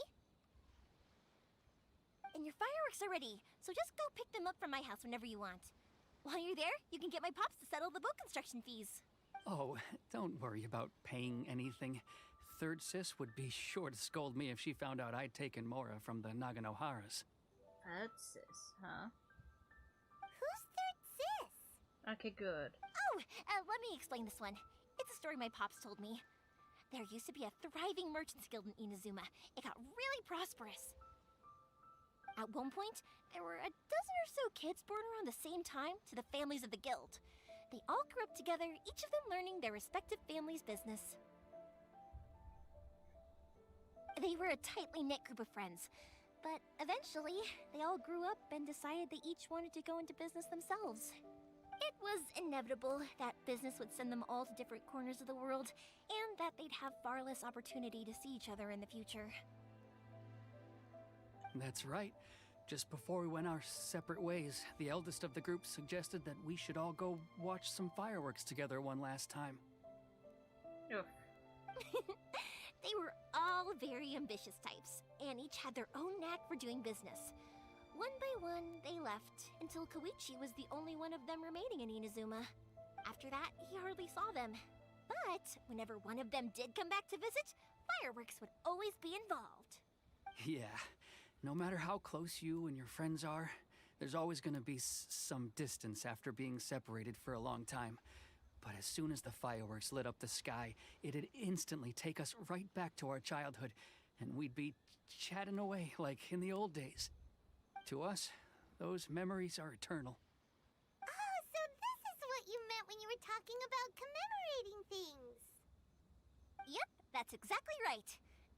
And your fireworks are ready, so just go pick them up from my house whenever you want. While you're there, you can get my pops to settle the boat construction fees. Oh, don't worry about paying anything. Third Sis would be sure to scold me if she found out I'd taken Mora from the Naganoharas. Third Sis, huh? Who's Third Sis? Okay, good. Oh, let me explain this one. It's a story my pops told me. There used to be a thriving merchants guild in Inazuma. It got really prosperous. At one point, there were a dozen or so kids born around the same time to the families of the guild. They all grew up together, each of them learning their respective family's business. They were a tightly knit group of friends, but eventually, they all grew up and decided they each wanted to go into business themselves. It was inevitable that business would send them all to different corners of the world, and that they'd have far less opportunity to see each other in the future. That's right. Just before we went our separate ways, the eldest of the group suggested that we should all go watch some fireworks together one last time. They were all very ambitious types, and each had their own knack for doing business. One by one, they left, until Koichi was the only one of them remaining in Inazuma. After that, he hardly saw them. But whenever one of them did come back to visit, fireworks would always be involved. Yeah, no matter how close you and your friends are, there's always gonna be some distance after being separated for a long time. But as soon as the fireworks lit up the sky, it'd instantly take us right back to our childhood, and we'd be chatting away like in the old days. To us, those memories are eternal. Oh, so this is what you meant when you were talking about commemorating things. Yep, that's exactly right.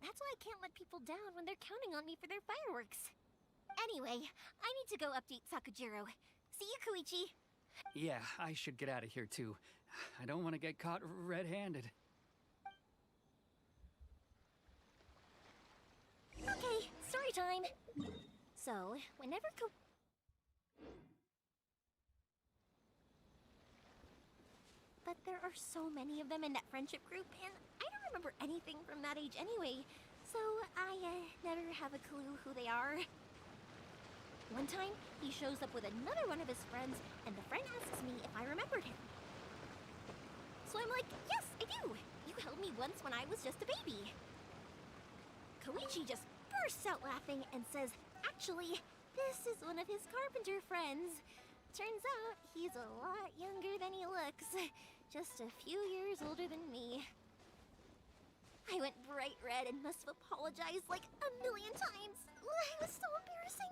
That's why I can't let people down when they're counting on me for their fireworks. Anyway, I need to go update Sakujiro. See you, Koichi. Yeah, I should get out of here too. I don't want to get caught red-handed. Okay, story time. So, whenever But there are so many of them in that friendship group, and I don't remember anything from that age anyway, so I never have a clue who they are. One time, he shows up with another one of his friends, and the friend asks me if I remembered him. So I'm like, yes, I do! You held me once when I was just a baby. Koichi just bursts out laughing and says, actually, this is one of his carpenter friends. Turns out, he's a lot younger than he looks. Just a few years older than me. I went bright red and must have apologized like a million times. It was so embarrassing.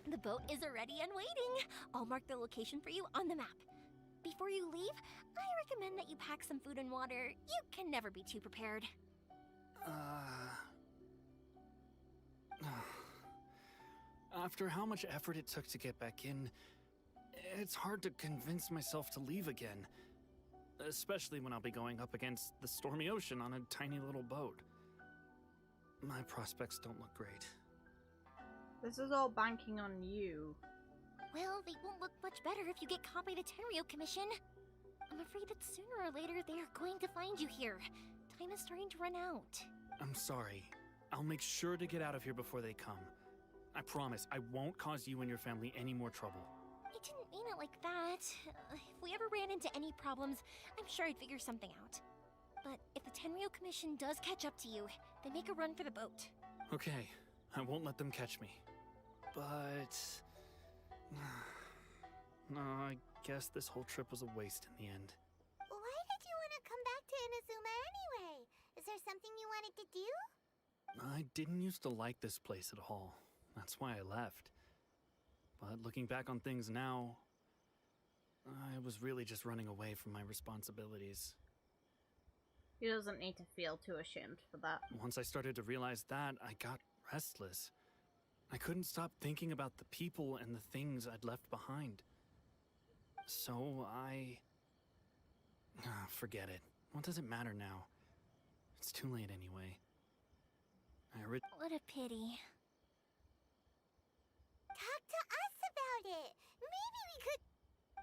The boat is already and waiting. I'll mark the location for you on the map. Before you leave, I recommend that you pack some food and water. You can never be too prepared. After how much effort it took to get back in, it's hard to convince myself to leave again. Especially when I'll be going up against the stormy ocean on a tiny little boat. My prospects don't look great. This is all banking on you. Well, they won't look much better if you get caught by the Tenryou Commission. I'm afraid that sooner or later they are going to find you here. Time is starting to run out. I'm sorry. I'll make sure to get out of here before they come. I promise I won't cause you and your family any more trouble. I didn't mean it like that. If we ever ran into any problems, I'm sure I'd figure something out. But if the Tenryou Commission does catch up to you, they make a run for the boat. Okay, I won't let them catch me. But... no, I guess this whole trip was a waste in the end. Why did you want to come back to Inazuma anyway? Is there something you wanted to do? I didn't used to like this place at all. That's why I left. But looking back on things now, I was really just running away from my responsibilities. He doesn't need to feel too ashamed for that. Once I started to realize that, I got restless. I couldn't stop thinking about the people and the things I'd left behind. So forget it. What does it matter now? It's too late anyway. What a pity. Talk to us about it. Maybe we could...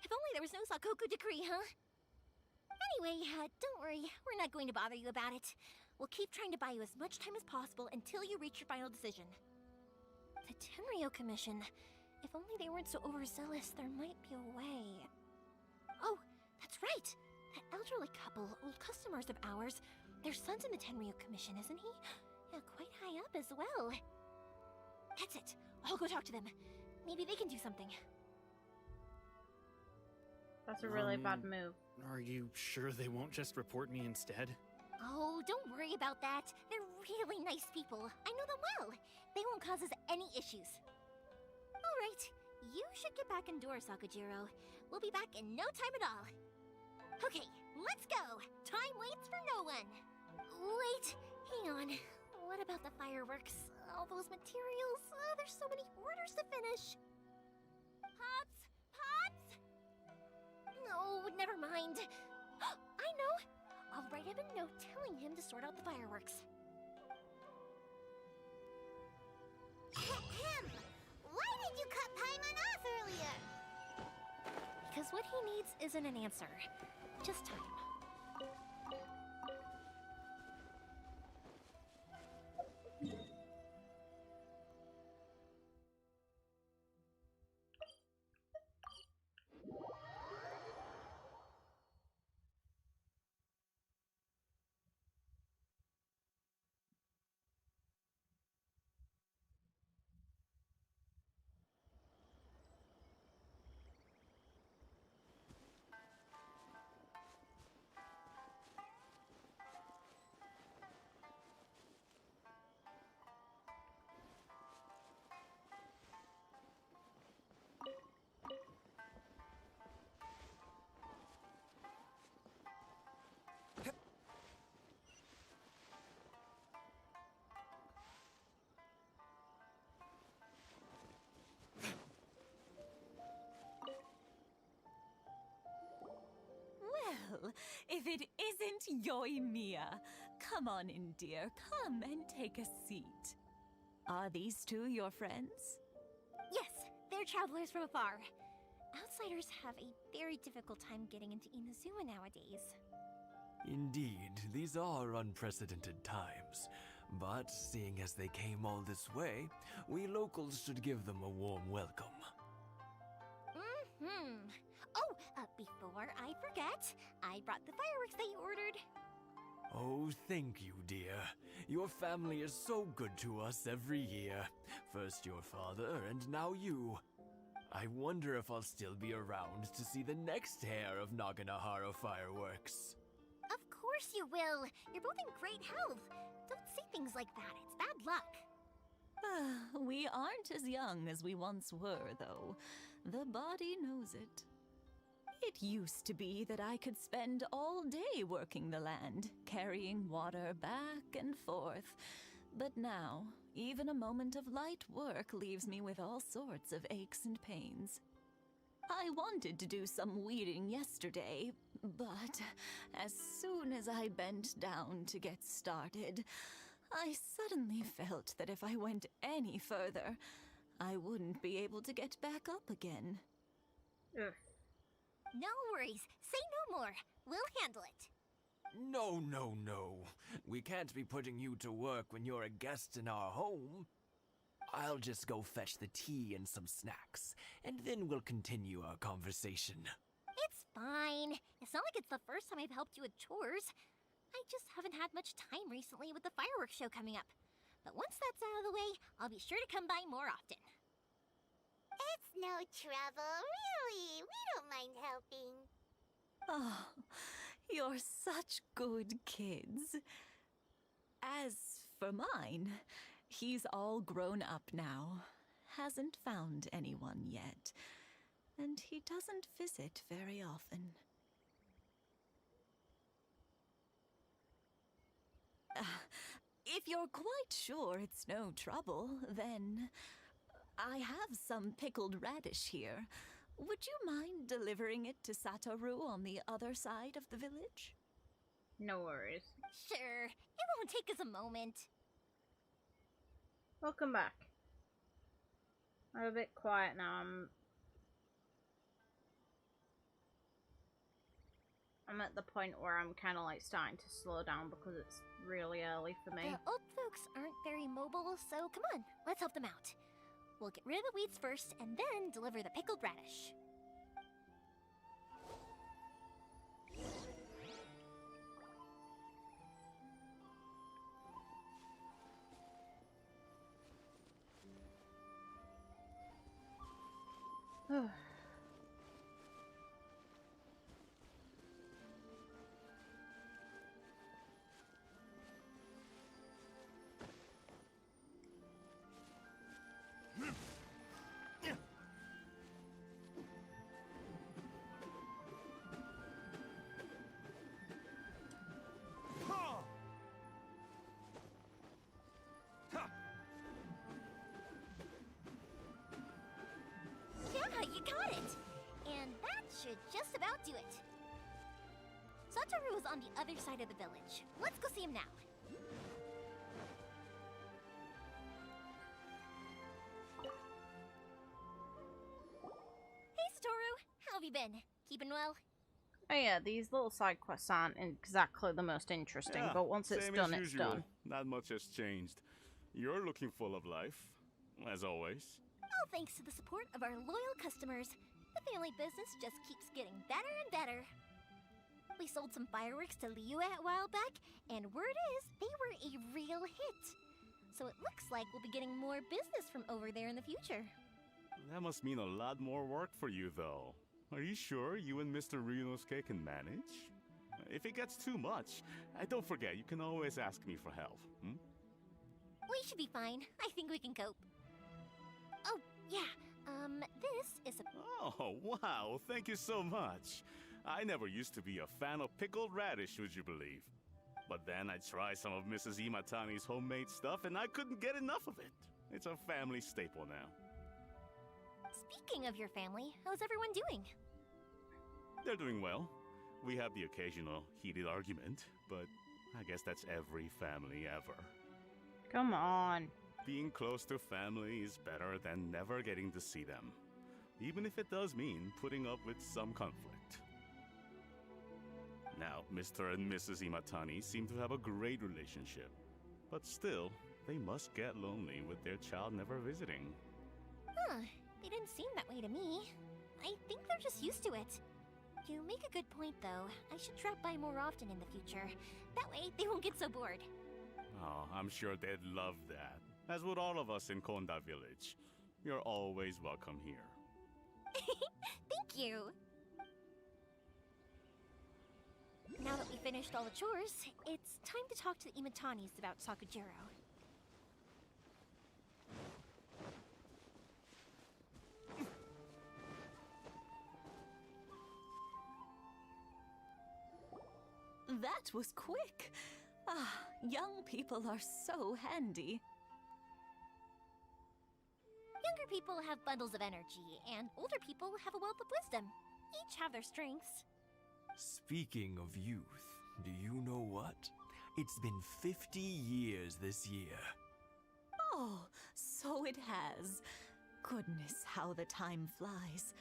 If only there was no Sakoku decree, huh? Anyway, don't worry. We're not going to bother you about it. We'll keep trying to buy you as much time as possible until you reach your final decision. The Tenryou Commission. If only they weren't so overzealous, there might be a way. Oh, that's right! That elderly couple, old customers of ours, their son's in the Tenryou Commission, isn't he? Yeah, quite high up as well. That's it. I'll go talk to them. Maybe they can do something. That's a really bad move. Are you sure they won't just report me instead? Oh, don't worry about that. They're really nice people. I know them well. They won't cause us any issues. Alright, you should get back indoors, Sakujiro. We'll be back in no time at all. Okay, let's go. Time waits for no one. Wait, hang on. What about the fireworks? All those materials? Oh, there's so many orders to finish. Pops! Pops! Oh, never mind. I know! I'll write him a note telling him to sort out the fireworks. Ahem! Why did you cut Paimon off earlier? Because what he needs isn't an answer, just time. Well, if it isn't Yoimiya, come on in, dear. Come and take a seat. Are these two your friends? Yes, they're travelers from afar. Outsiders have a very difficult time getting into Inazuma nowadays. Indeed, these are unprecedented times. But seeing as they came all this way, we locals should give them a warm welcome. Oh, before I forget, I brought the fireworks that you ordered. Oh, thank you, dear. Your family is so good to us every year. First your father, and now you. I wonder if I'll still be around to see the next hair of Naganahara fireworks. Of course you will. You're both in great health. Don't say things like that. It's bad luck. We aren't as young as we once were, though. The body knows it. It used to be that I could spend all day working the land, carrying water back and forth. But now, even a moment of light work leaves me with all sorts of aches and pains. I wanted to do some weeding yesterday, but as soon as I bent down to get started, I suddenly felt that if I went any further, I wouldn't be able to get back up again. Ugh. No worries. Say no more. We'll handle it. No, no, no. We can't be putting you to work when you're a guest in our home. I'll just go fetch the tea and some snacks, and then we'll continue our conversation. It's fine. It's not like it's the first time I've helped you with chores. I just haven't had much time recently with the fireworks show coming up. But once that's out of the way, I'll be sure to come by more often. It's no trouble, really. We don't mind helping. Oh, you're such good kids. As for mine, he's all grown up now, hasn't found anyone yet, and he doesn't visit very often. If you're quite sure it's no trouble, then I have some pickled radish here. Would you mind delivering it to Satoru on the other side of the village? No worries. Sure, it won't take us a moment. Welcome back. I'm a bit quiet now. I'm at the point where I'm kind of like starting to slow down because it's really early for me. The old folks aren't very mobile, so come on, let's help them out. We'll get rid of the weeds first, and then deliver the pickled radish. Yeah, you got should just about do it. Satoru is on the other side of the village. Let's go see him now. Hey, Satoru. How have you been? Keeping well? Oh yeah, these little side quests aren't exactly the most interesting, Yeah, but once it's same done, as it's usual. done. Not much has changed. You're looking full of life, as always. All thanks to the support of our loyal customers. The family business just keeps getting better and better. We sold some fireworks to Liyue a while back, and word is they were a real hit. So it looks like we'll be getting more business from over there in the future. That must mean a lot more work for you, though. Are you sure you and Mr. Ryunosuke can manage? If it gets too much, don't forget, you can always ask me for help. We should be fine. I think we can cope. Oh, yeah. This is a... Oh, wow. Thank you so much. I never used to be a fan of pickled radish, would you believe? But then I tried some of Mrs. Imatani's homemade stuff, and I couldn't get enough of it. It's a family staple now. Speaking of your family, how's everyone doing? They're doing well. We have the occasional heated argument, but I guess that's every family ever. Come on. Being close to family is better than never getting to see them, even if it does mean putting up with some conflict. Now, Mr. and Mrs. Imatani seem to have a great relationship, but still, they must get lonely with their child never visiting. Huh, they didn't seem that way to me. I think they're just used to it. You make a good point, though. I should drop by more often in the future. That way, they won't get so bored. Oh, I'm sure they'd love that, as would all of us in Konda Village. You're always welcome here. Thank you! Now that we finished all the chores, it's time to talk to the Imatanis about Sakujiro. That was quick. Ah, young people are so handy. Younger people have bundles of energy, and older people have a wealth of wisdom. Each have their strengths. Speaking of youth, do you know what? It's been 50 years this year. Oh, so it has. Goodness, how the time flies.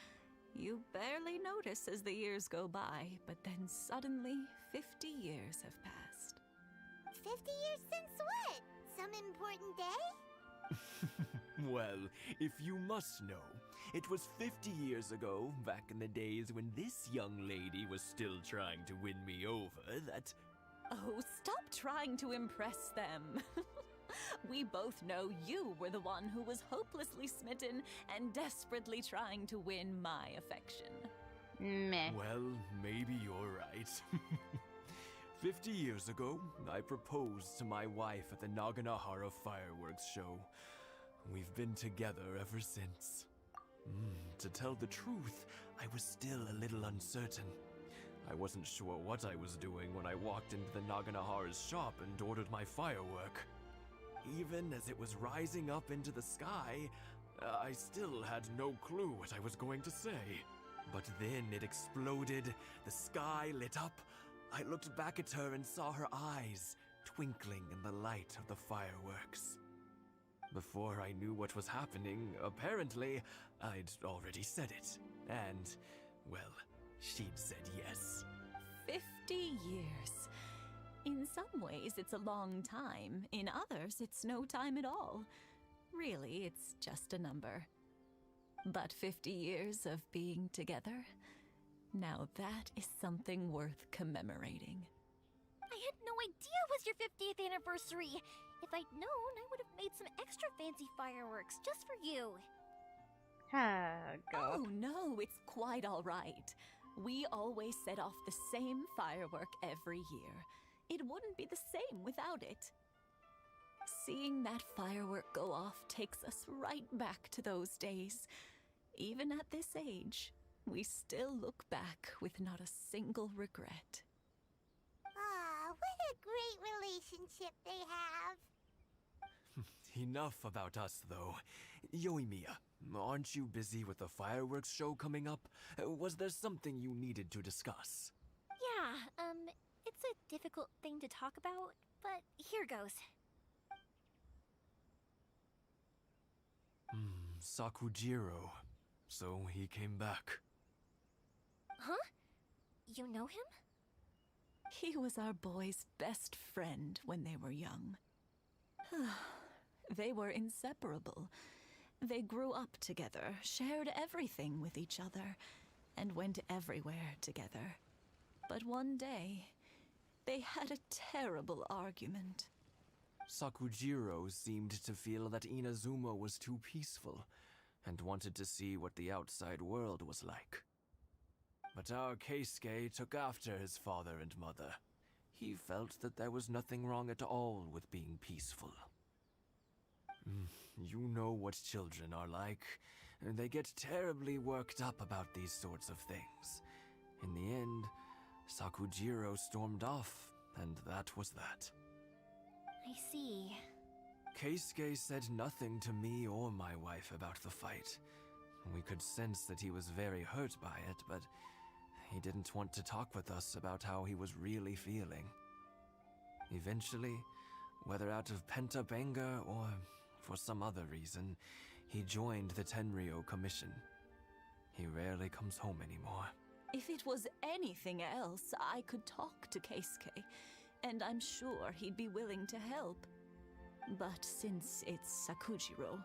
You barely notice as the years go by, but then suddenly 50 years have passed. 50 years since what? Some important day? Well, if you must know, it was 50 years ago, back in the days when this young lady was still trying to win me over, that... Oh, stop trying to impress them. We both know you were the one who was hopelessly smitten and desperately trying to win my affection. Meh. Well, maybe you're right. 50 years ago, I proposed to my wife at the Naganahara fireworks show. We've been together ever since. To tell the truth, I was still a little uncertain. I wasn't sure what I was doing when I walked into the Naganahara's shop and ordered my firework. Even as it was rising up into the sky, I still had no clue what I was going to say. But then it exploded, the sky lit up. I looked back at her and saw her eyes twinkling in the light of the fireworks. Before I knew what was happening, apparently, I'd already said it. And, well, she'd said yes. 50 years. In some ways, it's a long time. In others, it's no time at all. Really, it's just a number. But 50 years of being together, now that is something worth commemorating. I had no idea it was your 50th anniversary. If I'd known, I would have made some extra fancy fireworks just for you. Oh, no, it's quite all right. We always set off the same firework every year. It wouldn't be the same without it. Seeing that firework go off takes us right back to those days. Even at this age, we still look back with not a single regret. Ah, what a great relationship they have. Enough about us, though. Yoimiya, Aren't you busy with the fireworks show coming up? Was there something you needed to discuss? Yeah, it's a difficult thing to talk about, but here goes. Sakujiro. So he came back. Huh? You know him? He was our boy's best friend when they were young. They were inseparable. They grew up together, shared everything with each other, and went everywhere together. But one day, they had a terrible argument. Sakujiro seemed to feel that Inazuma was too peaceful, and wanted to see what the outside world was like. But our Keisuke took after his father and mother. He felt that there was nothing wrong at all with being peaceful. You know what children are like. They get terribly worked up about these sorts of things. In the end, Sakujiro stormed off, and that was that. I see. Keisuke said nothing to me or my wife about the fight. We could sense that he was very hurt by it, but he didn't want to talk with us about how he was really feeling. Eventually, whether out of pent-up anger or for some other reason, he joined the Tenryou Commission. He rarely comes home anymore. If it was anything else, I could talk to Keisuke, and I'm sure he'd be willing to help. But since it's Sakujiro,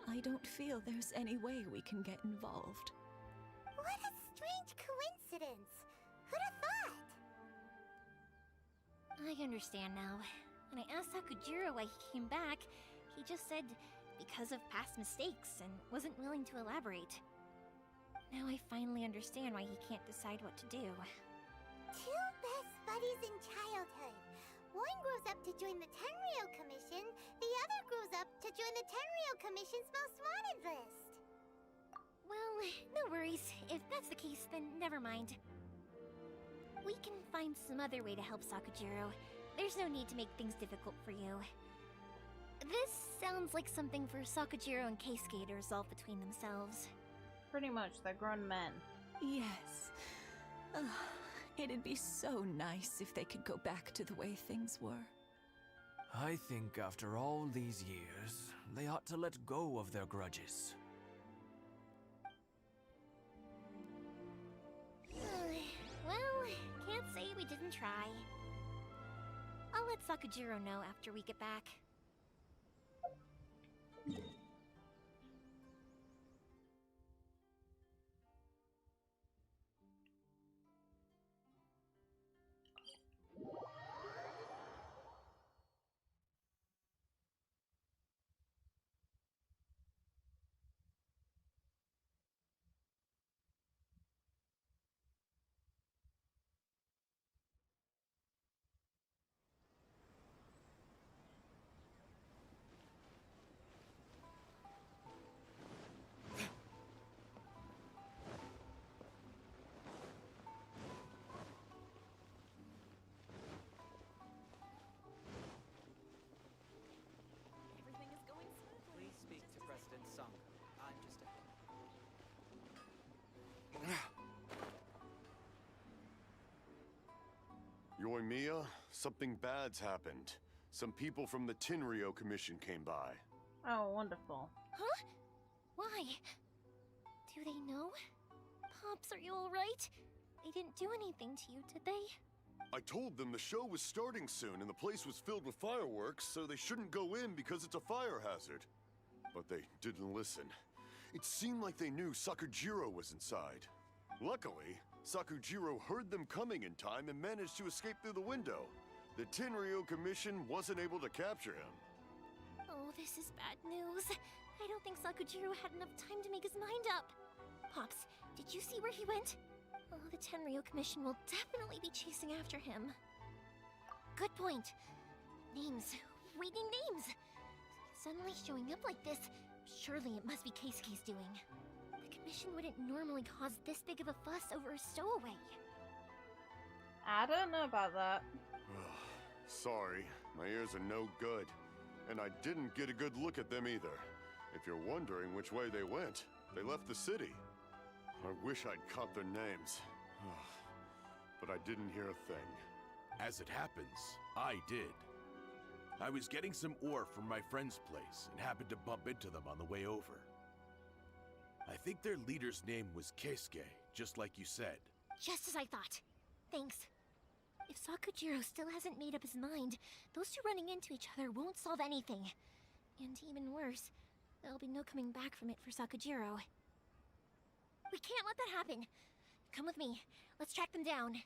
I don't feel there's any way we can get involved. What a strange coincidence! Who'd have thought? I understand now. When I asked Sakujiro why he came back, he just said because of past mistakes and wasn't willing to elaborate. Now I finally understand why he can't decide what to do. Two best buddies in childhood. One grows up to join the Tenryou Commission, the other grows up to join the Tenryou Commission's most wanted list. Well, no worries. If that's the case, then never mind. We can find some other way to help Sakujiro. There's no need to make things difficult for you. This sounds like something for Sakujiro and Keisuke to resolve between themselves. Pretty much, they're grown men. Yes. It'd be so nice if they could go back to the way things were. I think after all these years, they ought to let go of their grudges. Well, can't say we didn't try. I'll let Sakujiro know after we get back. Yoimiya, something bad's happened. Some people from the Tenryou Commission came by. Oh, wonderful. Huh? Why? Do they know? Pops, are you alright? They didn't do anything to you, did they? I told them the show was starting soon and the place was filled with fireworks, so they shouldn't go in because it's a fire hazard. But they didn't listen. It seemed like they knew Sakujiro was inside. Luckily, Sakujiro heard them coming in time and managed to escape through the window. The Tenryou Commission wasn't able to capture him. Oh, this is bad news. I don't think Sakujiro had enough time to make his mind up. Pops, did you see where he went? Oh, the Tenryou Commission will definitely be chasing after him. Good point. Names. Reading names. Suddenly showing up like this, surely it must be Keisuke's doing. The Commission wouldn't normally cause this big of a fuss over a stowaway. I don't know about that. Sorry, my ears are no good. And I didn't get a good look at them either. If you're wondering which way they went, they left the city. I wish I'd caught their names. But I didn't hear a thing. As it happens, I did. I was getting some ore from my friend's place and happened to bump into them on the way over. I think their leader's name was Keisuke, just like you said. Just as I thought. Thanks. If Sakujiro still hasn't made up his mind, those two running into each other won't solve anything. And even worse, there'll be no coming back from it for Sakujiro. We can't let that happen. Come with me. Let's track them down.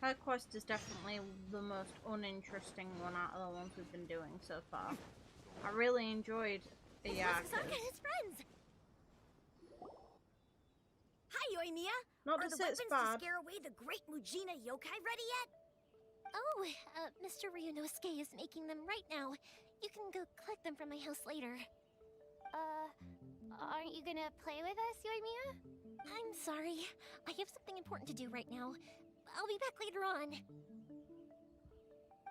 Her quest is definitely the most uninteresting one out of the ones we've been doing so far. I really enjoyed Ayaka. Sasuke and his friends! Hi, Yoimiya! Not Are to the say it's weapons bad. to scare away the great Mujina yokai ready yet? Oh, Mr. Ryunosuke is making them right now. You can go collect them from my house later. Aren't you gonna play with us, Yoimiya? I'm sorry. I have something important to do right now. I'll be back later on.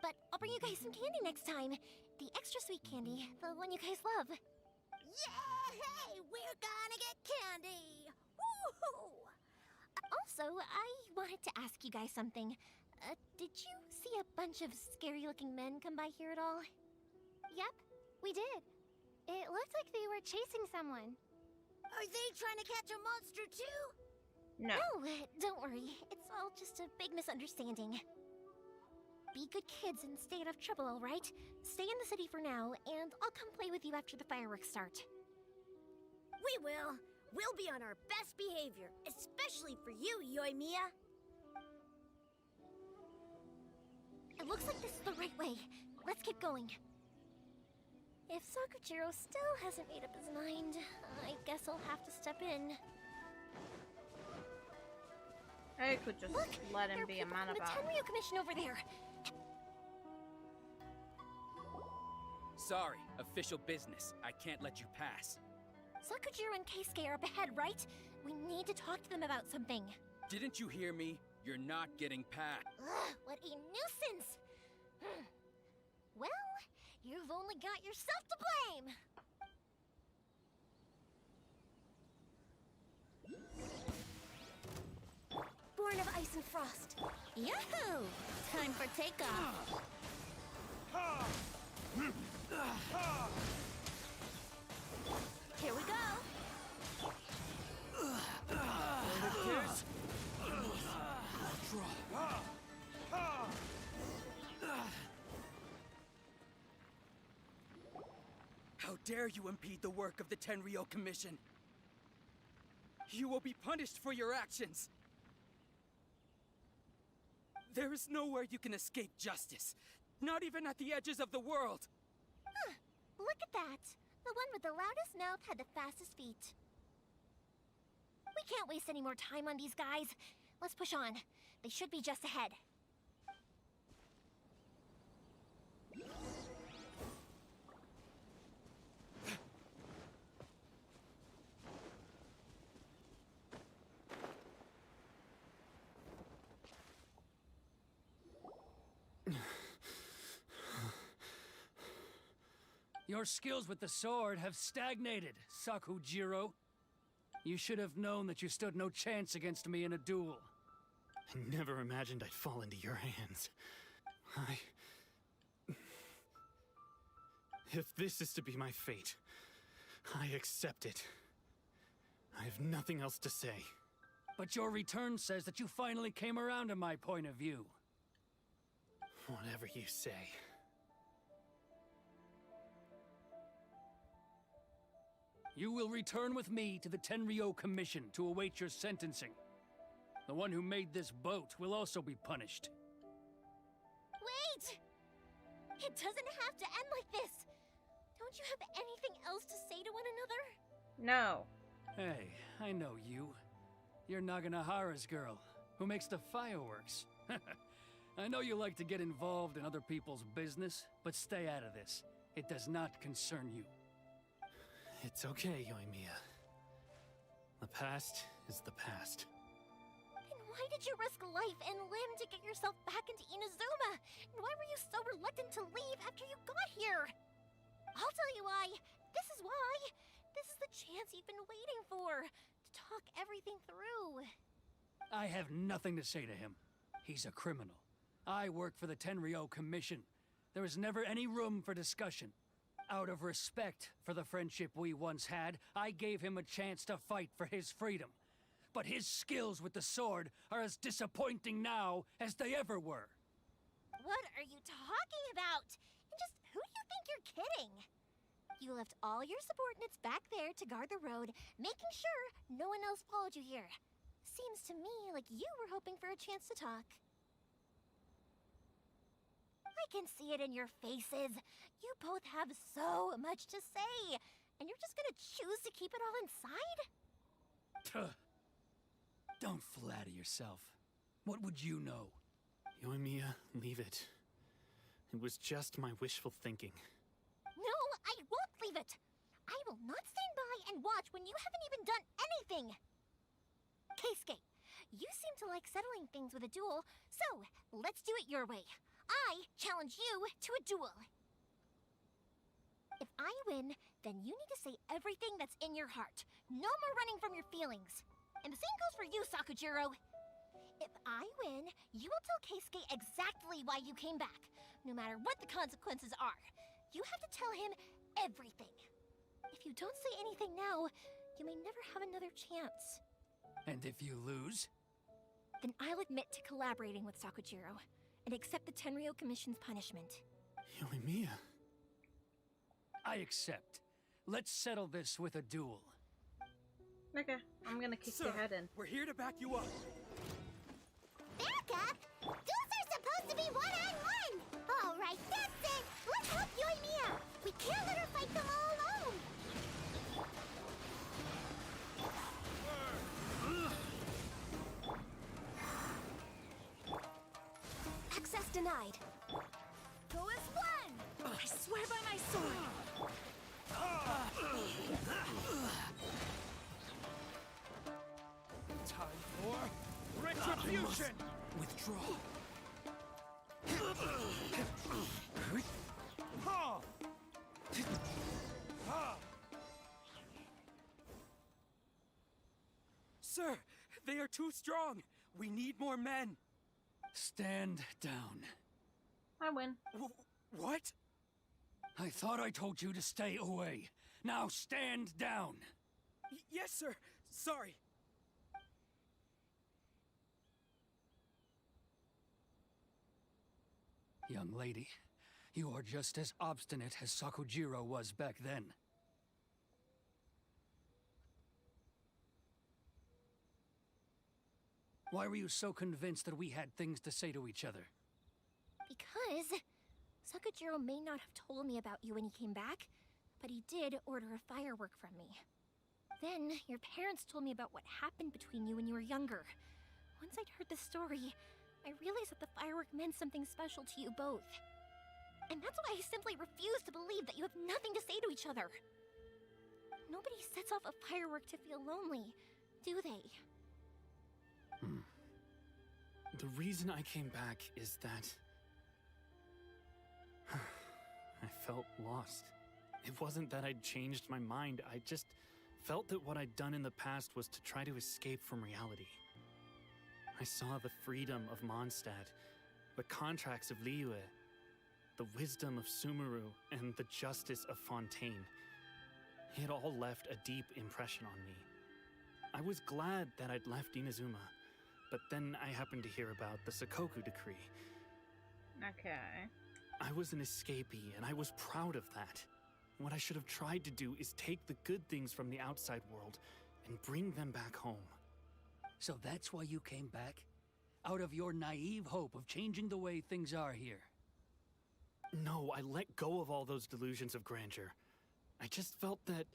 But I'll bring you guys some candy next time. The extra sweet candy, the one you guys love. Yay! We're gonna get candy! Woohoo! Also, I wanted to ask you guys something. Did you see a bunch of scary-looking men come by here at all? Yep, we did. It looked like they were chasing someone. Are they trying to catch a monster too? No. Don't worry. It's all just a big misunderstanding. Be good kids and stay out of trouble, alright? Stay in the city for now, and I'll come play with you after the fireworks start. We will. We'll be on our best behavior, especially for you, Yoimiya. It looks like this is the right way. Let's keep going. If Sakujiro still hasn't made up his mind, I guess I'll have to step in. I could just let him be a man The about it. Tenryu Commission over there. Sorry, official business. I can't let you pass. Sakujiro and Keisuke are up ahead, right? We need to talk to them about something. Didn't you hear me? You're not getting past. Ugh, what a nuisance! Well, you've only got yourself to blame! Born of ice and frost. Yahoo! Time for takeoff. Here we go. How dare you impede the work of the Tenryo Commission? You will be punished for your actions. There is nowhere you can escape justice. Not even at the edges of the world. Huh, look at that. The one with the loudest mouth had the fastest feet. We can't waste any more time on these guys. Let's push on. They should be just ahead. Your skills with the sword have stagnated, Sakujiro. You should have known that you stood no chance against me in a duel. I never imagined I'd fall into your hands. If this is to be my fate, I accept it. I have nothing else to say. But your return says that you finally came around to my point of view. Whatever you say. You will return with me to the Tenryo Commission to await your sentencing. The one who made this boat will also be punished. Wait! It doesn't have to end like this! Don't you have anything else to say to one another? No. Hey, I know you. You're Naganahara's girl, who makes the fireworks. I know you like to get involved in other people's business, but stay out of this. It does not concern you. It's okay, Yoimiya. The past is the past. Then why did you risk life and limb to get yourself back into Inazuma? And why were you so relentless? waiting for? To talk everything through. I have nothing to say to him. He's a criminal. I work for the Tenryo Commission. There is never any room for discussion. Out of respect for the friendship we once had, I gave him a chance to fight for his freedom. But his skills with the sword are as disappointing now as they ever were. What are you talking about? And just who do you think you're kidding? You left all your subordinates back there to guard the road, making sure no one else followed you here. Seems to me like you were hoping for a chance to talk. I can see it in your faces. You both have so much to say, and you're just gonna choose to keep it all inside? Tuh. Don't flatter yourself. What would you know? Yoimiya, leave it. It was just my wishful thinking. No, I won't leave it! I will not stand by and watch when you haven't even done anything! Keisuke, you seem to like settling things with a duel, so let's do it your way. I challenge you to a duel. If I win, then you need to say everything that's in your heart. No more running from your feelings. And the same goes for you, Sakujiro. If I win, you will tell Keisuke exactly why you came back, no matter what the consequences are. You have to tell him everything. If you don't say anything now, you may never have another chance. And if you lose? Then I'll admit to collaborating with Sakujiro and accept the Tenryo Commission's punishment. Yoimiya. I accept. Let's settle this with a duel. Okay, I'm gonna kick your head in. We're here to back you up. Back up? Duels are supposed to be one-on-one! Alright, that's it! Let's help Yoimiya! We can't let her fight them all alone! Access denied. Go as one! I swear by my sword! Time for retribution! Withdraw. Sir, they are too strong. We need more men. Stand down. I win. What? I thought I told you to stay away. Now stand down. Yes, sir. Sorry. Young lady, you are just as obstinate as Sakujiro was back then. Why were you so convinced that we had things to say to each other? Because Sakujiro may not have told me about you when he came back, but he did order a firework from me. Then, your parents told me about what happened between you when you were younger. Once I'd heard the story, I realized that the firework meant something special to you both. And that's why I simply refuse to believe that you have nothing to say to each other. Nobody sets off a firework to feel lonely, do they? The reason I came back is that I felt lost. It wasn't that I'd changed my mind, I just felt that what I'd done in the past was to try to escape from reality. I saw the freedom of Mondstadt, the contracts of Liyue, the wisdom of Sumeru, and the justice of Fontaine. It all left a deep impression on me. I was glad that I'd left Inazuma, but then I happened to hear about the Sakoku decree. Okay. I was an escapee, and I was proud of that. What I should have tried to do is take the good things from the outside world and bring them back home. So that's why you came back? Out of your naive hope of changing the way things are here? No, I let go of all those delusions of grandeur. I just felt that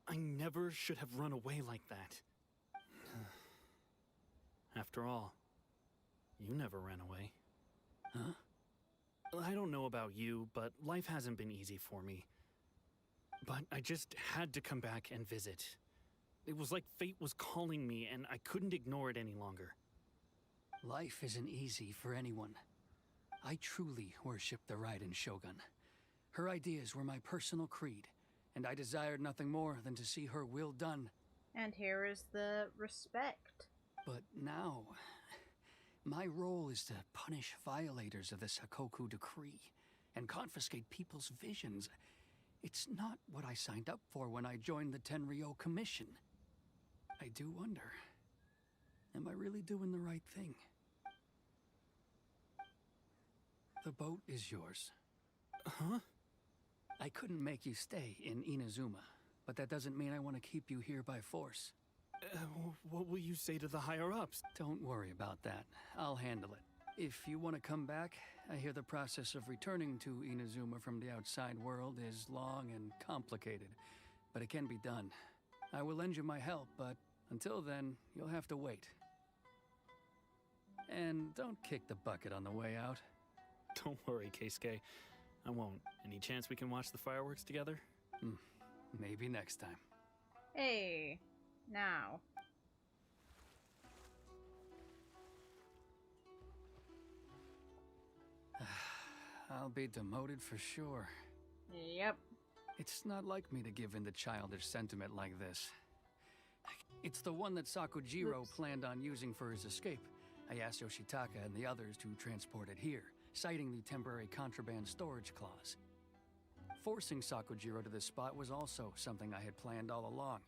I never should have run away like that. After all, you never ran away. Huh? I don't know about you, but life hasn't been easy for me. But I just had to come back and visit. It was like fate was calling me, and I couldn't ignore it any longer. Life isn't easy for anyone. I truly worship the Raiden Shogun. Her ideas were my personal creed, and I desired nothing more than to see her will done. And here is the respect. But now, my role is to punish violators of the Sakoku decree and confiscate people's visions. It's not what I signed up for when I joined the Tenryou Commission. I do wonder, am I really doing the right thing? The boat is yours. Huh? I couldn't make you stay in Inazuma, but that doesn't mean I want to keep you here by force. What will you say to the higher-ups? Don't worry about that. I'll handle it. If you want to come back, I hear the process of returning to Inazuma from the outside world is long and complicated, but it can be done. I will lend you my help, but until then, you'll have to wait. And don't kick the bucket on the way out. Don't worry, Keisuke. I won't. Any chance we can watch the fireworks together? Maybe next time. Hey, now. I'll be demoted for sure. Yep. It's not like me to give in to childish sentiment like this. It's the one that Sakujiro planned on using for his escape. I asked Yoshitaka and the others to transport it here, citing the temporary contraband storage clause. Forcing Sakujiro to this spot was also something I had planned all along.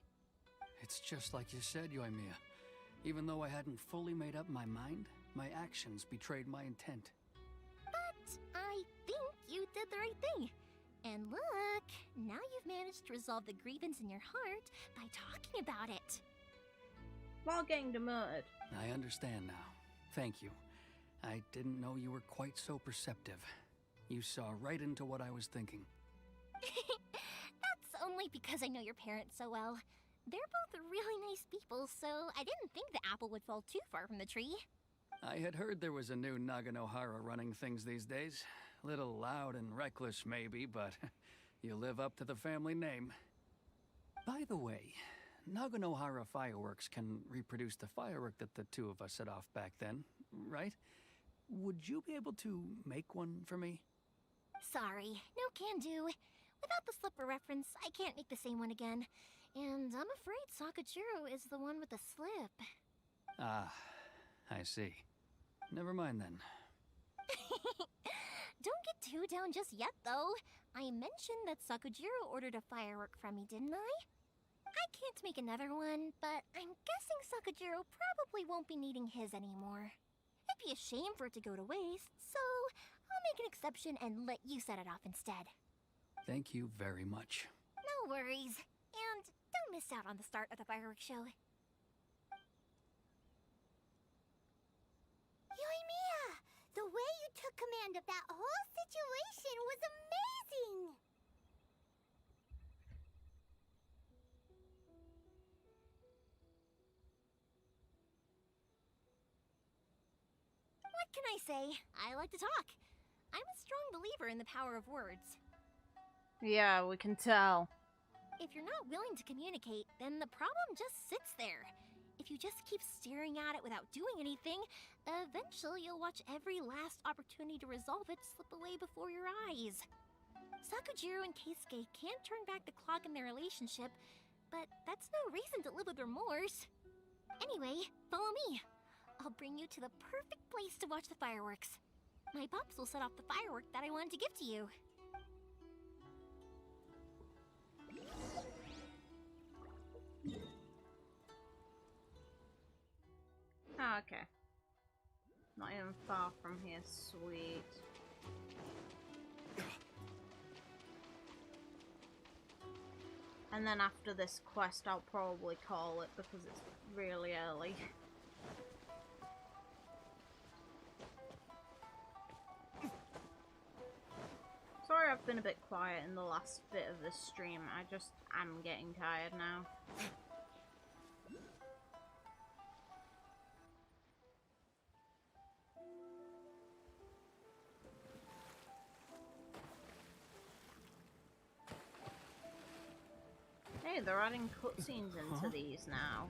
It's just like you said, Yoimiya. Even though I hadn't fully made up my mind, my actions betrayed my intent. But I think you did the right thing. And look, now you've managed to resolve the grievance in your heart by talking about it. While getting demoted. I understand now. Thank you. I didn't know you were quite so perceptive. You saw right into what I was thinking. That's only because I know your parents so well. They're both really nice people, so I didn't think the apple would fall too far from the tree. I had heard there was a new Naganohara running things these days. Little loud and reckless, maybe, but you live up to the family name. By the way, Naganohara fireworks can reproduce the firework that the two of us set off back then, right? Would you be able to make one for me? Sorry, no can do. Without the slipper reference, I can't make the same one again. And I'm afraid Sakujiro is the one with the slip. Ah, I see. Never mind then. Don't get too down just yet, though. I mentioned that Sakujiro ordered a firework from me, didn't I? I can't make another one, but I'm guessing Sakujiro probably won't be needing his anymore. It'd be a shame for it to go to waste, so I'll make an exception and let you set it off instead. Thank you very much. No worries. And don't miss out on the start of the fireworks show. Yoimiya! The way you took command of that whole situation was amazing! What can I say? I like to talk. I'm a strong believer in the power of words. Yeah, we can tell. If you're not willing to communicate, then the problem just sits there. If you just keep staring at it without doing anything, eventually you'll watch every last opportunity to resolve it slip away before your eyes. Sakujiro and Keisuke can't turn back the clock in their relationship, but that's no reason to live with remorse. Anyway, follow me. I'll bring you to the perfect place to watch the fireworks. My pops will set off the firework that I wanted to give to you. Oh, okay. Not even far from here, sweet. And then after this quest, I'll probably call it because it's really early. Sorry I've been a bit quiet in the last bit of this stream, I just am getting tired now. Hey, they're adding cutscenes into these now.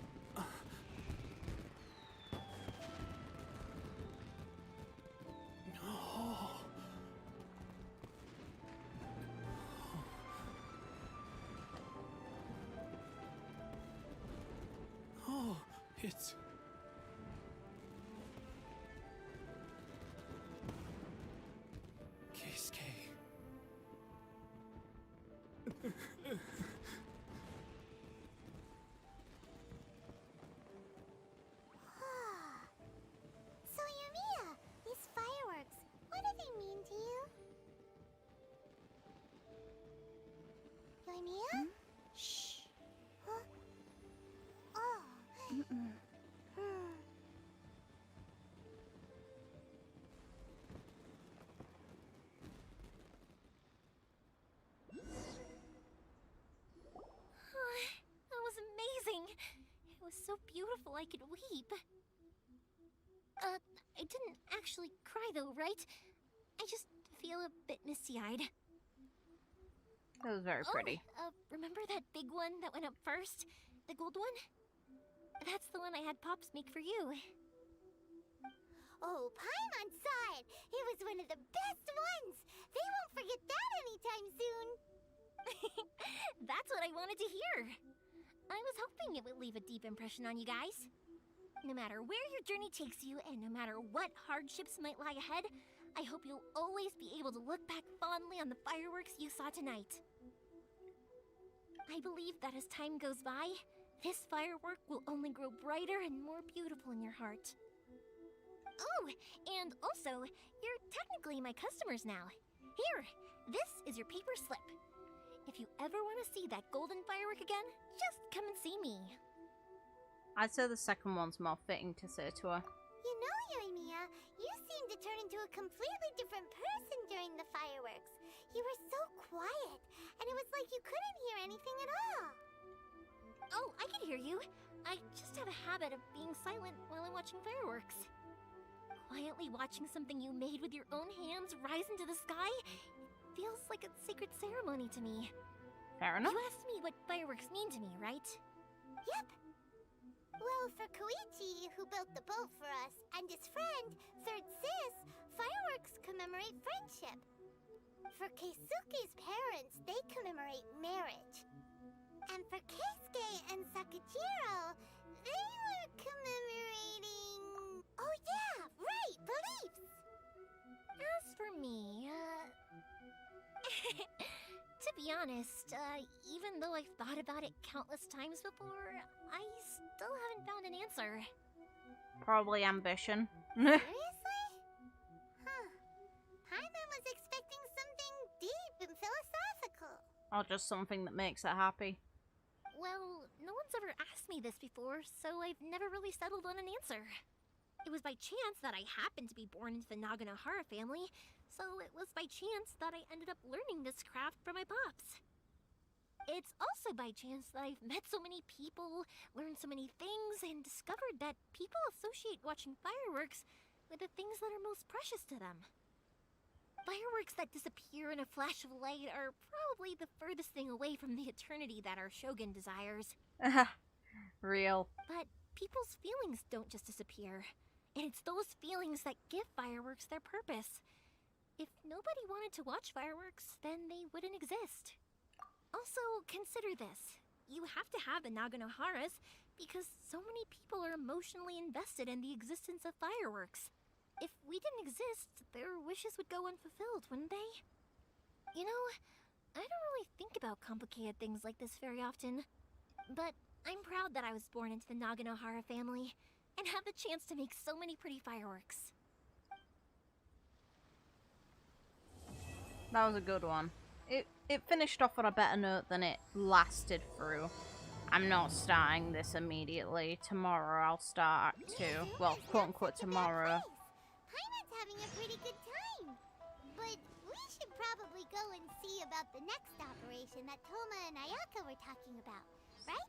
It's... Keepsake. So, Yumiya, these fireworks, what do they mean to you? Yumiya? Shh. Huh? Oh. That was amazing. It was so beautiful I could weep. I didn't actually cry though, right? I just feel a bit misty-eyed. That was very pretty. Remember that big one that went up first? The gold one? That's the one I had Pops make for you. Oh, Paimon saw it! It was one of the best ones! They won't forget that anytime soon! That's what I wanted to hear. I was hoping it would leave a deep impression on you guys. No matter where your journey takes you, and no matter what hardships might lie ahead, I hope you'll always be able to look back fondly on the fireworks you saw tonight. I believe that as time goes by, this firework will only grow brighter and more beautiful in your heart. Oh, and also, you're technically my customers now. Here, this is your paper slip. If you ever want to see that golden firework again, just come and see me. I'd say the second one's more fitting to say to her. You know, Yumiya, you seemed to turn into a completely different person during the fireworks. You were so quiet, and it was like you couldn't hear anything at all. Oh, I can hear you. I just have a habit of being silent while I'm watching fireworks. Quietly watching something you made with your own hands rise into the sky, it feels like a sacred ceremony to me. Fair enough. You asked me what fireworks mean to me, right? Yep. Well, for Koichi, who built the boat for us, and his friend, Third Sis, fireworks commemorate friendship. For Keisuke's parents, they commemorate marriage. And for Keisuke and Sakajiro, they were commemorating... Oh yeah, right, beliefs! As for me, to be honest, even though I've thought about it countless times before, I still haven't found an answer. Probably ambition. Seriously? Huh. Paimon was expecting something deep and philosophical. Or just something that makes her happy. Well, no one's ever asked me this before, so I've never really settled on an answer. It was by chance that I happened to be born into the Naganohara family, so it was by chance that I ended up learning this craft from my pops. It's also by chance that I've met so many people, learned so many things, and discovered that people associate watching fireworks with the things that are most precious to them. Fireworks that disappear in a flash of light are probably the furthest thing away from the eternity that our Shogun desires. Real. But people's feelings don't just disappear. And it's those feelings that give fireworks their purpose. If nobody wanted to watch fireworks, then they wouldn't exist. Also, consider this. You have to have the Naganoharas because so many people are emotionally invested in the existence of fireworks. If we didn't exist, their wishes would go unfulfilled, wouldn't they? You know, I don't really think about complicated things like this very often. But I'm proud that I was born into the Naganohara family and have the chance to make so many pretty fireworks. That was a good one. It finished off on a better note than it lasted through. I'm not starting this immediately. Tomorrow I'll start Act 2. Well, quote-unquote tomorrow. Paimon's having a pretty good time. But we should probably go and see about the next operation that Toma and Ayaka were talking about, right?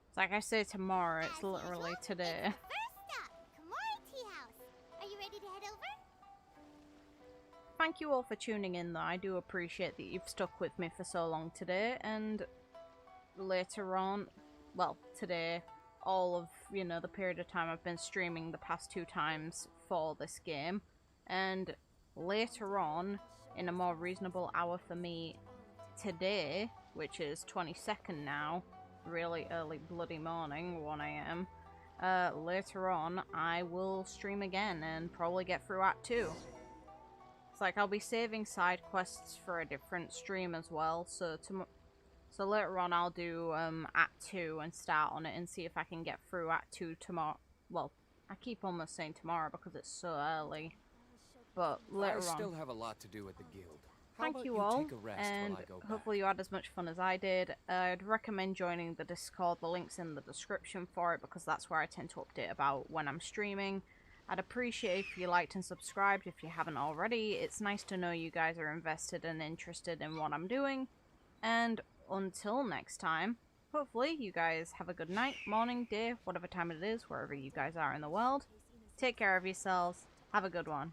It's like I say tomorrow, it's literally today. First stop, Komori Tea House. Are you ready to head over? Thank you all for tuning in though. I do appreciate that you've stuck with me for so long today, and later on, well, today, all of, you know, the period of time I've been streaming the past 2 times for this game, and later on, in a more reasonable hour for me today, which is 22nd now, really early bloody morning, 1 AM, later on I will stream again and probably get through Act 2. It's like I'll be saving side quests for a different stream as well, so later on I'll do Act 2 and start on it and see if I can get through Act 2 tomorrow. Well, I keep almost saying tomorrow because it's so early, but later on. I still have a lot to do at the guild. Thank you all, and hopefully you had as much fun as I did. I'd recommend joining the Discord. The link's in the description for it because that's where I tend to update about when I'm streaming. I'd appreciate if you liked and subscribed if you haven't already. It's nice to know you guys are invested and interested in what I'm doing. And until next time, hopefully you guys have a good night, morning, day, whatever time it is, wherever you guys are in the world. Take care of yourselves. Have a good one.